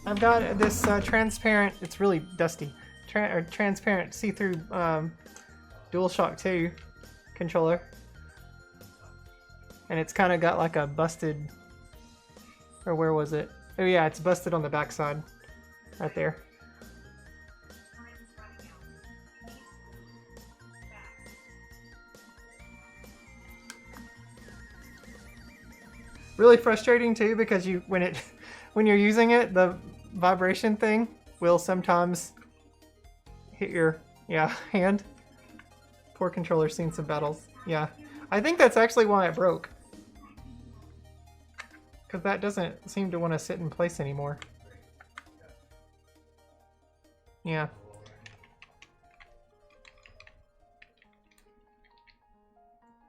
A: I've got this transparent, it's really dusty, transparent see-through DualShock 2 controller. And it's kind of got like a busted, or where was it? Oh yeah, it's busted on the backside, right there. Really frustrating too, because when you're using it, the vibration thing will sometimes hit your hand. Poor controller's seen some battles. Yeah, I think that's actually why it broke. Because that doesn't seem to want to sit in place anymore. Yeah.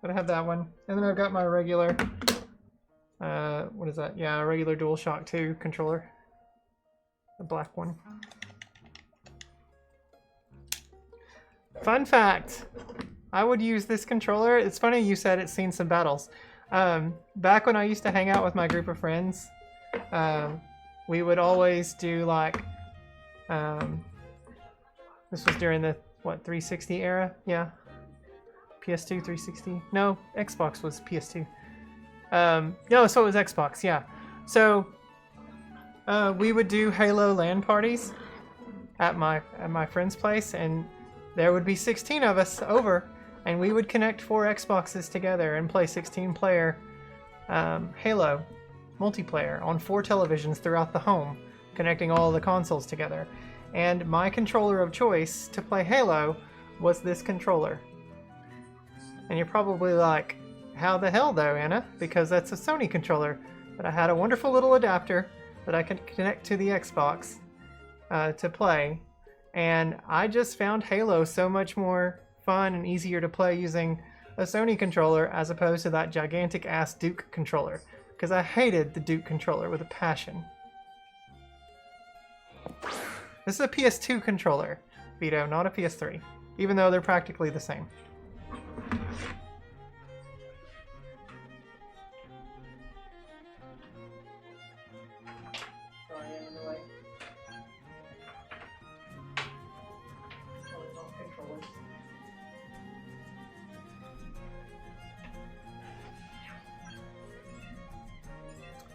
A: But I have that one. And then I've got my regular, what is that? Yeah, a regular DualShock 2 controller. The black one. Fun fact! I would use this controller. It's funny you said it's seen some battles. Back when I used to hang out with my group of friends, we would always do like, this was during the, what, 360 era? Yeah. PS2, 360. No, Xbox was PS2. No, so it was Xbox, yeah. So, we would do Halo LAN parties at my friend's place, and there would be 16 of us over, and we would connect 4 Xboxes together and play 16-player Halo multiplayer on 4 televisions throughout the home, connecting all the consoles together. And my controller of choice to play Halo was this controller. And you're probably like, how the hell though, Anna? Because that's a Sony controller. But I had a wonderful little adapter that I could connect to the Xbox to play. And I just found Halo so much more fun and easier to play using a Sony controller as opposed to that gigantic ass Duke controller. Because I hated the Duke controller with a passion. This is a PS2 controller, Vito, not a PS3. Even though they're practically the same.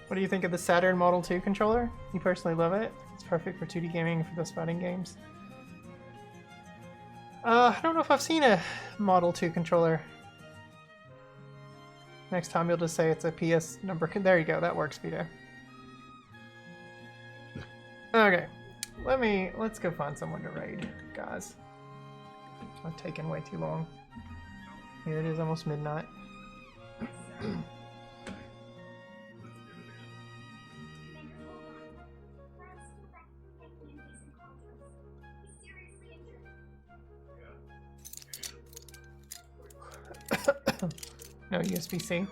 A: What do you think of the Saturn Model 2 controller? You personally love it? It's perfect for 2D gaming and for those fighting games. I don't know if I've seen a Model 2 controller. Next time you'll just say it's a PS number. There you go, that works, Vito. Okay, let's go find someone to raid, guys. I've taken way too long. Here it is, almost midnight. No USB-C.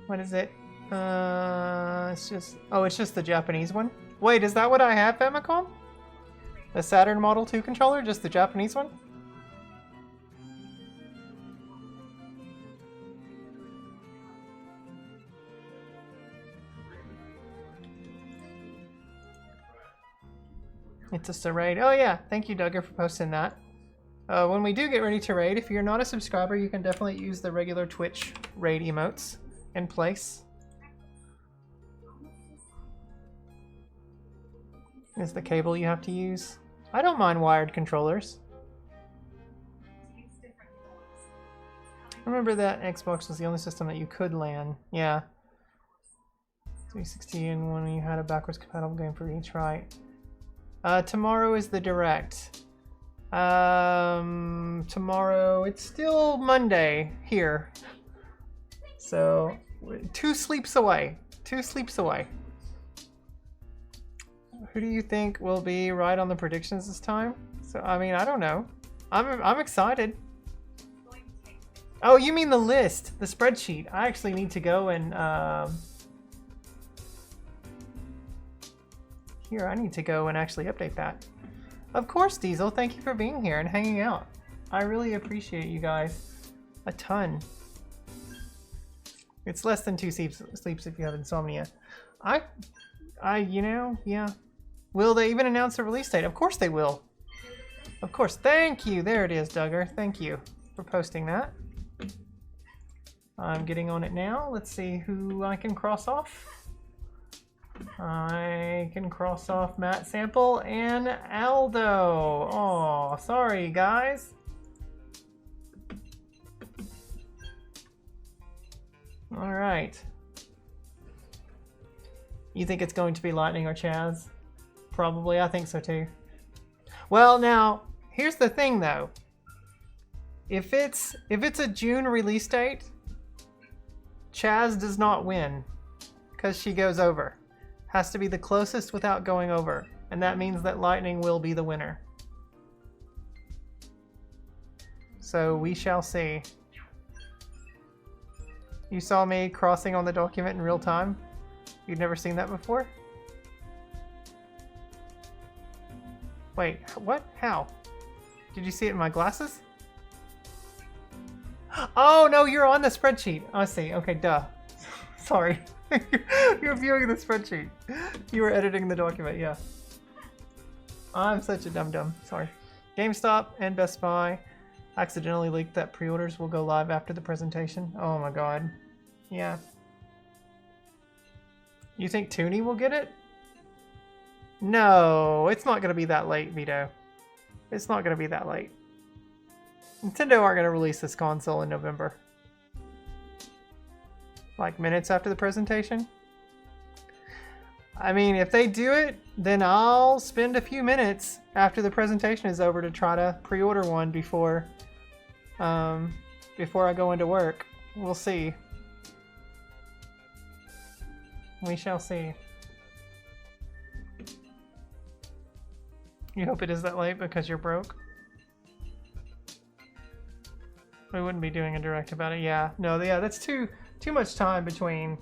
A: What is it? It's just... Oh, it's just the Japanese one? Wait, is that what I have, Famicom? The Saturn Model 2 controller? Just the Japanese one? It's a raid. Oh yeah, thank you, Duggar, for posting that. When we do get ready to raid, if you're not a subscriber, you can definitely use the regular Twitch raid emotes in place. Is the cable you have to use? I don't mind wired controllers. I remember that Xbox was the only system that you could LAN. Yeah. 360 and when you had a backwards compatible game for each, right? Tomorrow is the direct. Tomorrow, it's still Monday here. So, 2 sleeps away. 2 sleeps away. Who do you think will be right on the predictions this time? So, I mean, I don't know. I'm excited. Oh, you mean the list, the spreadsheet. I actually need to go and, here, I need to go and actually update that. Of course, Diesel, thank you for being here and hanging out. I really appreciate you guys a ton. It's less than 2 sleeps if you have insomnia. You know, yeah. Will they even announce a release date? Of course they will. Of course. Thank you. There it is, Duggar. Thank you for posting that. I'm getting on it now. Let's see who I can cross off. I can cross off Matt Sample and Aldo. Oh, sorry guys. All right. You think it's going to be Lightning or Chaz? Probably. I think so too. Well, now here's the thing though. If it's a June release date, Chaz does not win because she goes over. Has to be the closest without going over, and that means that Lightning will be the winner. So we shall see. You saw me crossing on the document in real time? You'd never seen that before? Wait, what? How? Did you see it in my glasses? Oh, no, you're on the spreadsheet. I see. Okay, duh. Sorry. You're viewing the spreadsheet. You were editing the document, yeah. I'm such a dum-dum. Sorry. GameStop and Best Buy accidentally leaked that pre-orders will go live after the presentation. Oh my god. Yeah. You think Toonie will get it? No, it's not going to be that late, Vito. It's not going to be that late. Nintendo aren't going to release this console in November. Like minutes after the presentation? I mean, if they do it, then I'll spend a few minutes after the presentation is over to try to pre-order one before I go into work. We'll see. We shall see. You hope it is that late because you're broke? We wouldn't be doing a direct about it. Yeah, no, yeah, that's too much time between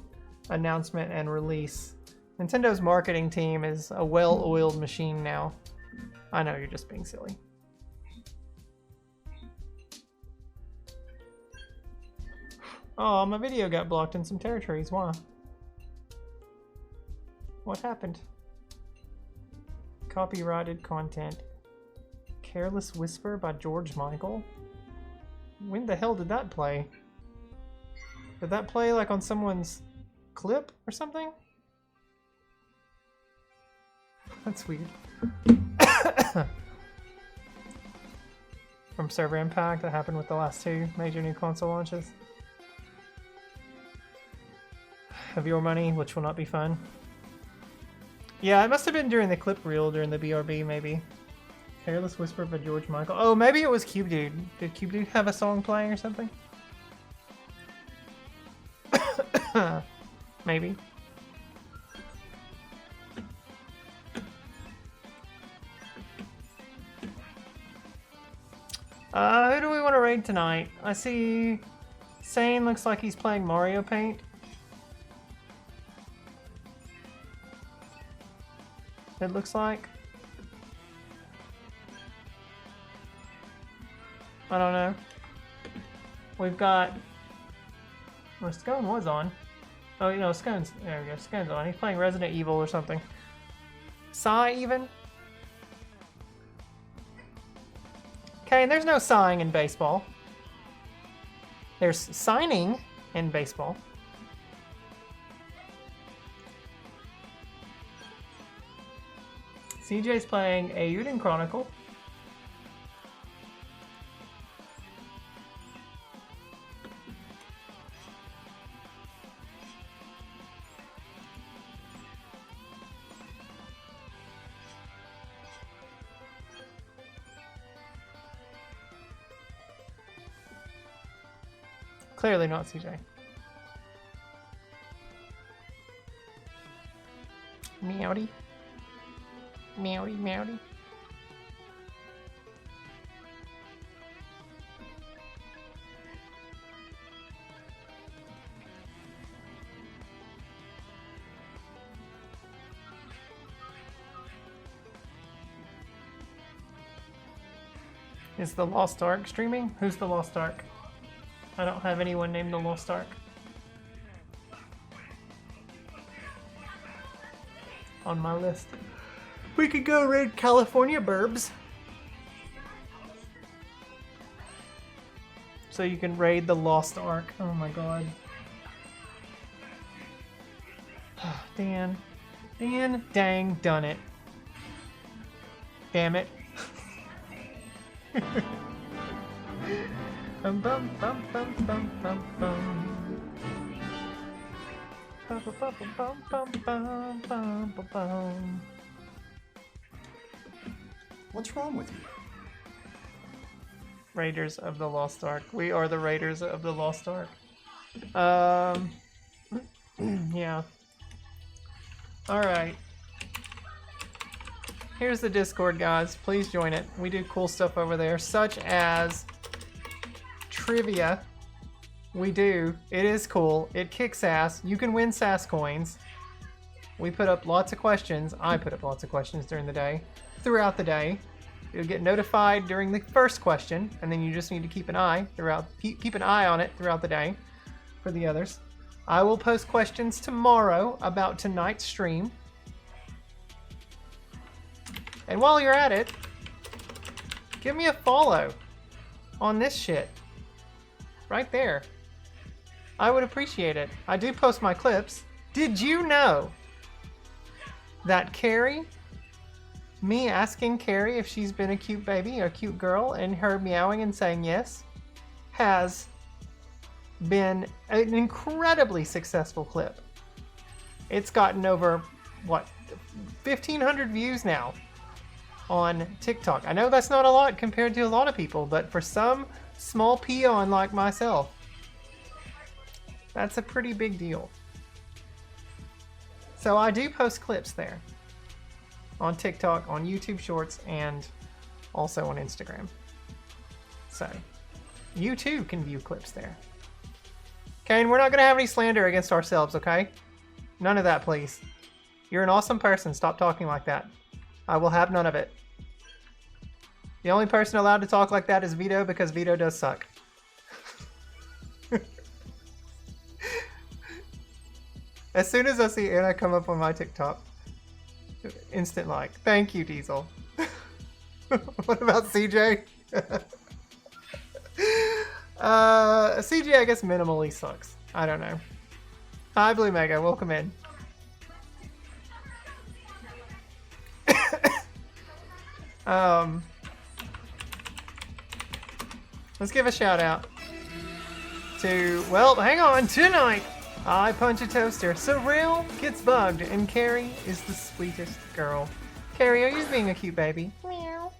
A: announcement and release. Nintendo's marketing team is a well-oiled machine now. I know, you're just being silly. Oh, my video got blocked in some territories. Why? What happened? Copyrighted content. Careless Whisper by George Michael? When the hell did that play? Did that play like on someone's clip or something? That's weird. From server impact that happened with the last two major new console launches. Of your money, which will not be fun. Yeah, it must have been during the clip reel during the BRB, maybe. Careless Whisper by George Michael. Oh, maybe it was Cube Dude. Did Cube Dude have a song playing or something? Maybe. Who do we want to raid tonight? I see Sane looks like he's playing Mario Paint. It looks like. I don't know. We've got... Well, Scone was on. Oh, you know, Scone's... There we go. Scone's on. He's playing Resident Evil or something. Sigh, even? Okay, and there's no sighing in baseball. There's signing in baseball. CJ's playing Eiyuden Chronicle. Clearly not CJ. Meowdy. Meowdy, meowdy. Is the Lost Ark streaming? Who's the Lost Ark? I don't have anyone named the Lost Ark. On my list. We could go raid California Burbs. So you can raid the Lost Ark. Oh my god. Dan. Dan dang done it. Damn it. Bum bum bum bum bum bum bum.
M: What's wrong with you?
A: Raiders of the Lost Ark. We are the Raiders of the Lost Ark. Yeah. Alright. Here's the Discord, guys. Please join it. We do cool stuff over there, such as trivia. We do. It is cool. It kicks ass. You can win SAS coins. We put up lots of questions. I put up lots of questions during the day. Throughout the day. You'll get notified during the first question, and then you just need to keep an eye on it throughout the day for the others. I will post questions tomorrow about tonight's stream. And while you're at it, give me a follow on this shit. Right there. I would appreciate it. I do post my clips. Did you know that Carrie, me asking Carrie if she's been a cute baby or a cute girl and her meowing and saying yes, has been an incredibly successful clip. It's gotten over, what, 1,500 views now on TikTok. I know that's not a lot compared to a lot of people, but for some small peon like myself, that's a pretty big deal. So I do post clips there on TikTok, on YouTube Shorts, and also on Instagram. So you too can view clips there. Kane, we're not going to have any slander against ourselves, okay? None of that, please. You're an awesome person. Stop talking like that. I will have none of it. The only person allowed to talk like that is Vito, because Vito does suck. As soon as I see Anna come up on my TikTok, instant like. Thank you, Diesel. What about CJ? CJ, I guess minimally sucks. I don't know. Hi, Blue Mega. Welcome in. Let's give a shout out to, well, hang on, tonight I punch a toaster. Surreal gets bugged, and Carrie is the sweetest girl. Carrie, are you being a cute baby? Meow.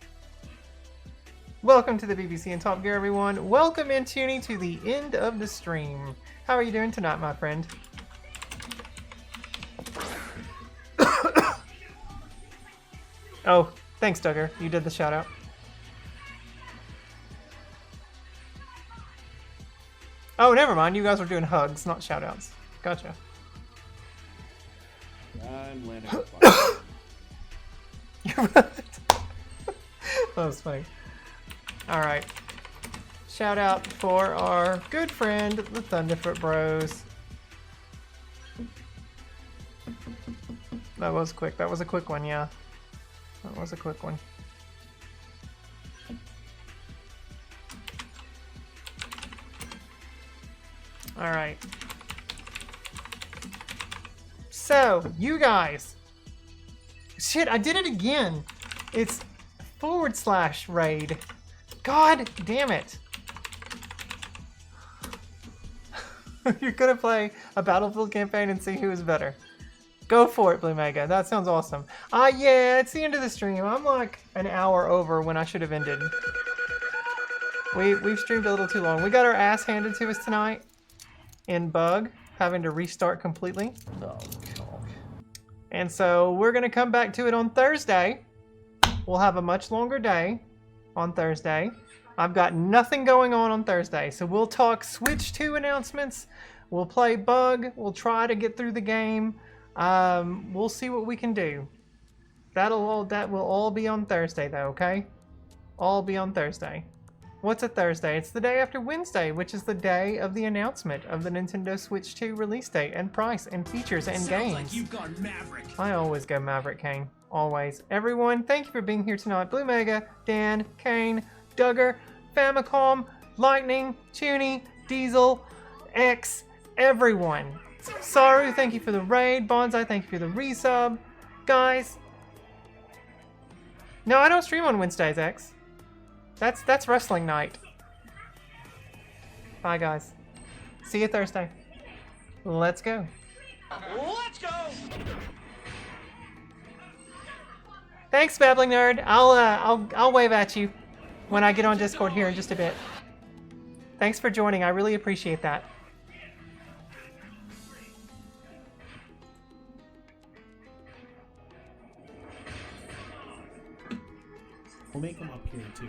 A: Welcome to the BBC and Top Gear, everyone. Welcome in, Tuny, to the end of the stream. How are you doing tonight, my friend? Oh, thanks, Duggar. You did the shout out. Oh, never mind. You guys were doing hugs, not shout outs. Gotcha.
K: I'm landing on fire.
A: That was funny. Alright. Shout out for our good friend, the Thunderfoot Bros. That was quick. That was a quick one, yeah. That was a quick one. Alright. So, you guys. Shit, I did it again. It's /raid. God damn it. You're gonna play a Battlefield campaign and see who is better. Go for it, Blue Mega. That sounds awesome. Yeah, it's the end of the stream. I'm like an hour over when I should have ended. We've streamed a little too long. We got our ass handed to us tonight in bug, having to restart completely.
L: Oh, God.
A: And so we're gonna come back to it on Thursday. We'll have a much longer day on Thursday. I've got nothing going on Thursday, so we'll talk Switch 2 announcements. We'll play bug. We'll try to get through the game. We'll see what we can do. That will all be on Thursday, though. Okay, all be on Thursday. What's a Thursday? It's the day after Wednesday, which is the day of the announcement of the Nintendo Switch 2 release date and price and features and games.
C: Like you've gone Maverick.
A: I always go Maverick, Kane. Always. Everyone, thank you for being here tonight. Blue Mega, Dan, Kane, Duggar, Famicom, Lightning, Tuny, Diesel, X, everyone. Saru, thank you for the raid. Bonsai, thank you for the resub. Guys. No, I don't stream on Wednesdays, X. That's wrestling night. Bye, guys. See you Thursday. Let's go.
N: Let's go!
A: Thanks, Babbling Nerd. I'll wave at you when I get on Discord here in just a bit. Thanks for joining. I really appreciate that.
O: We'll make them up here too.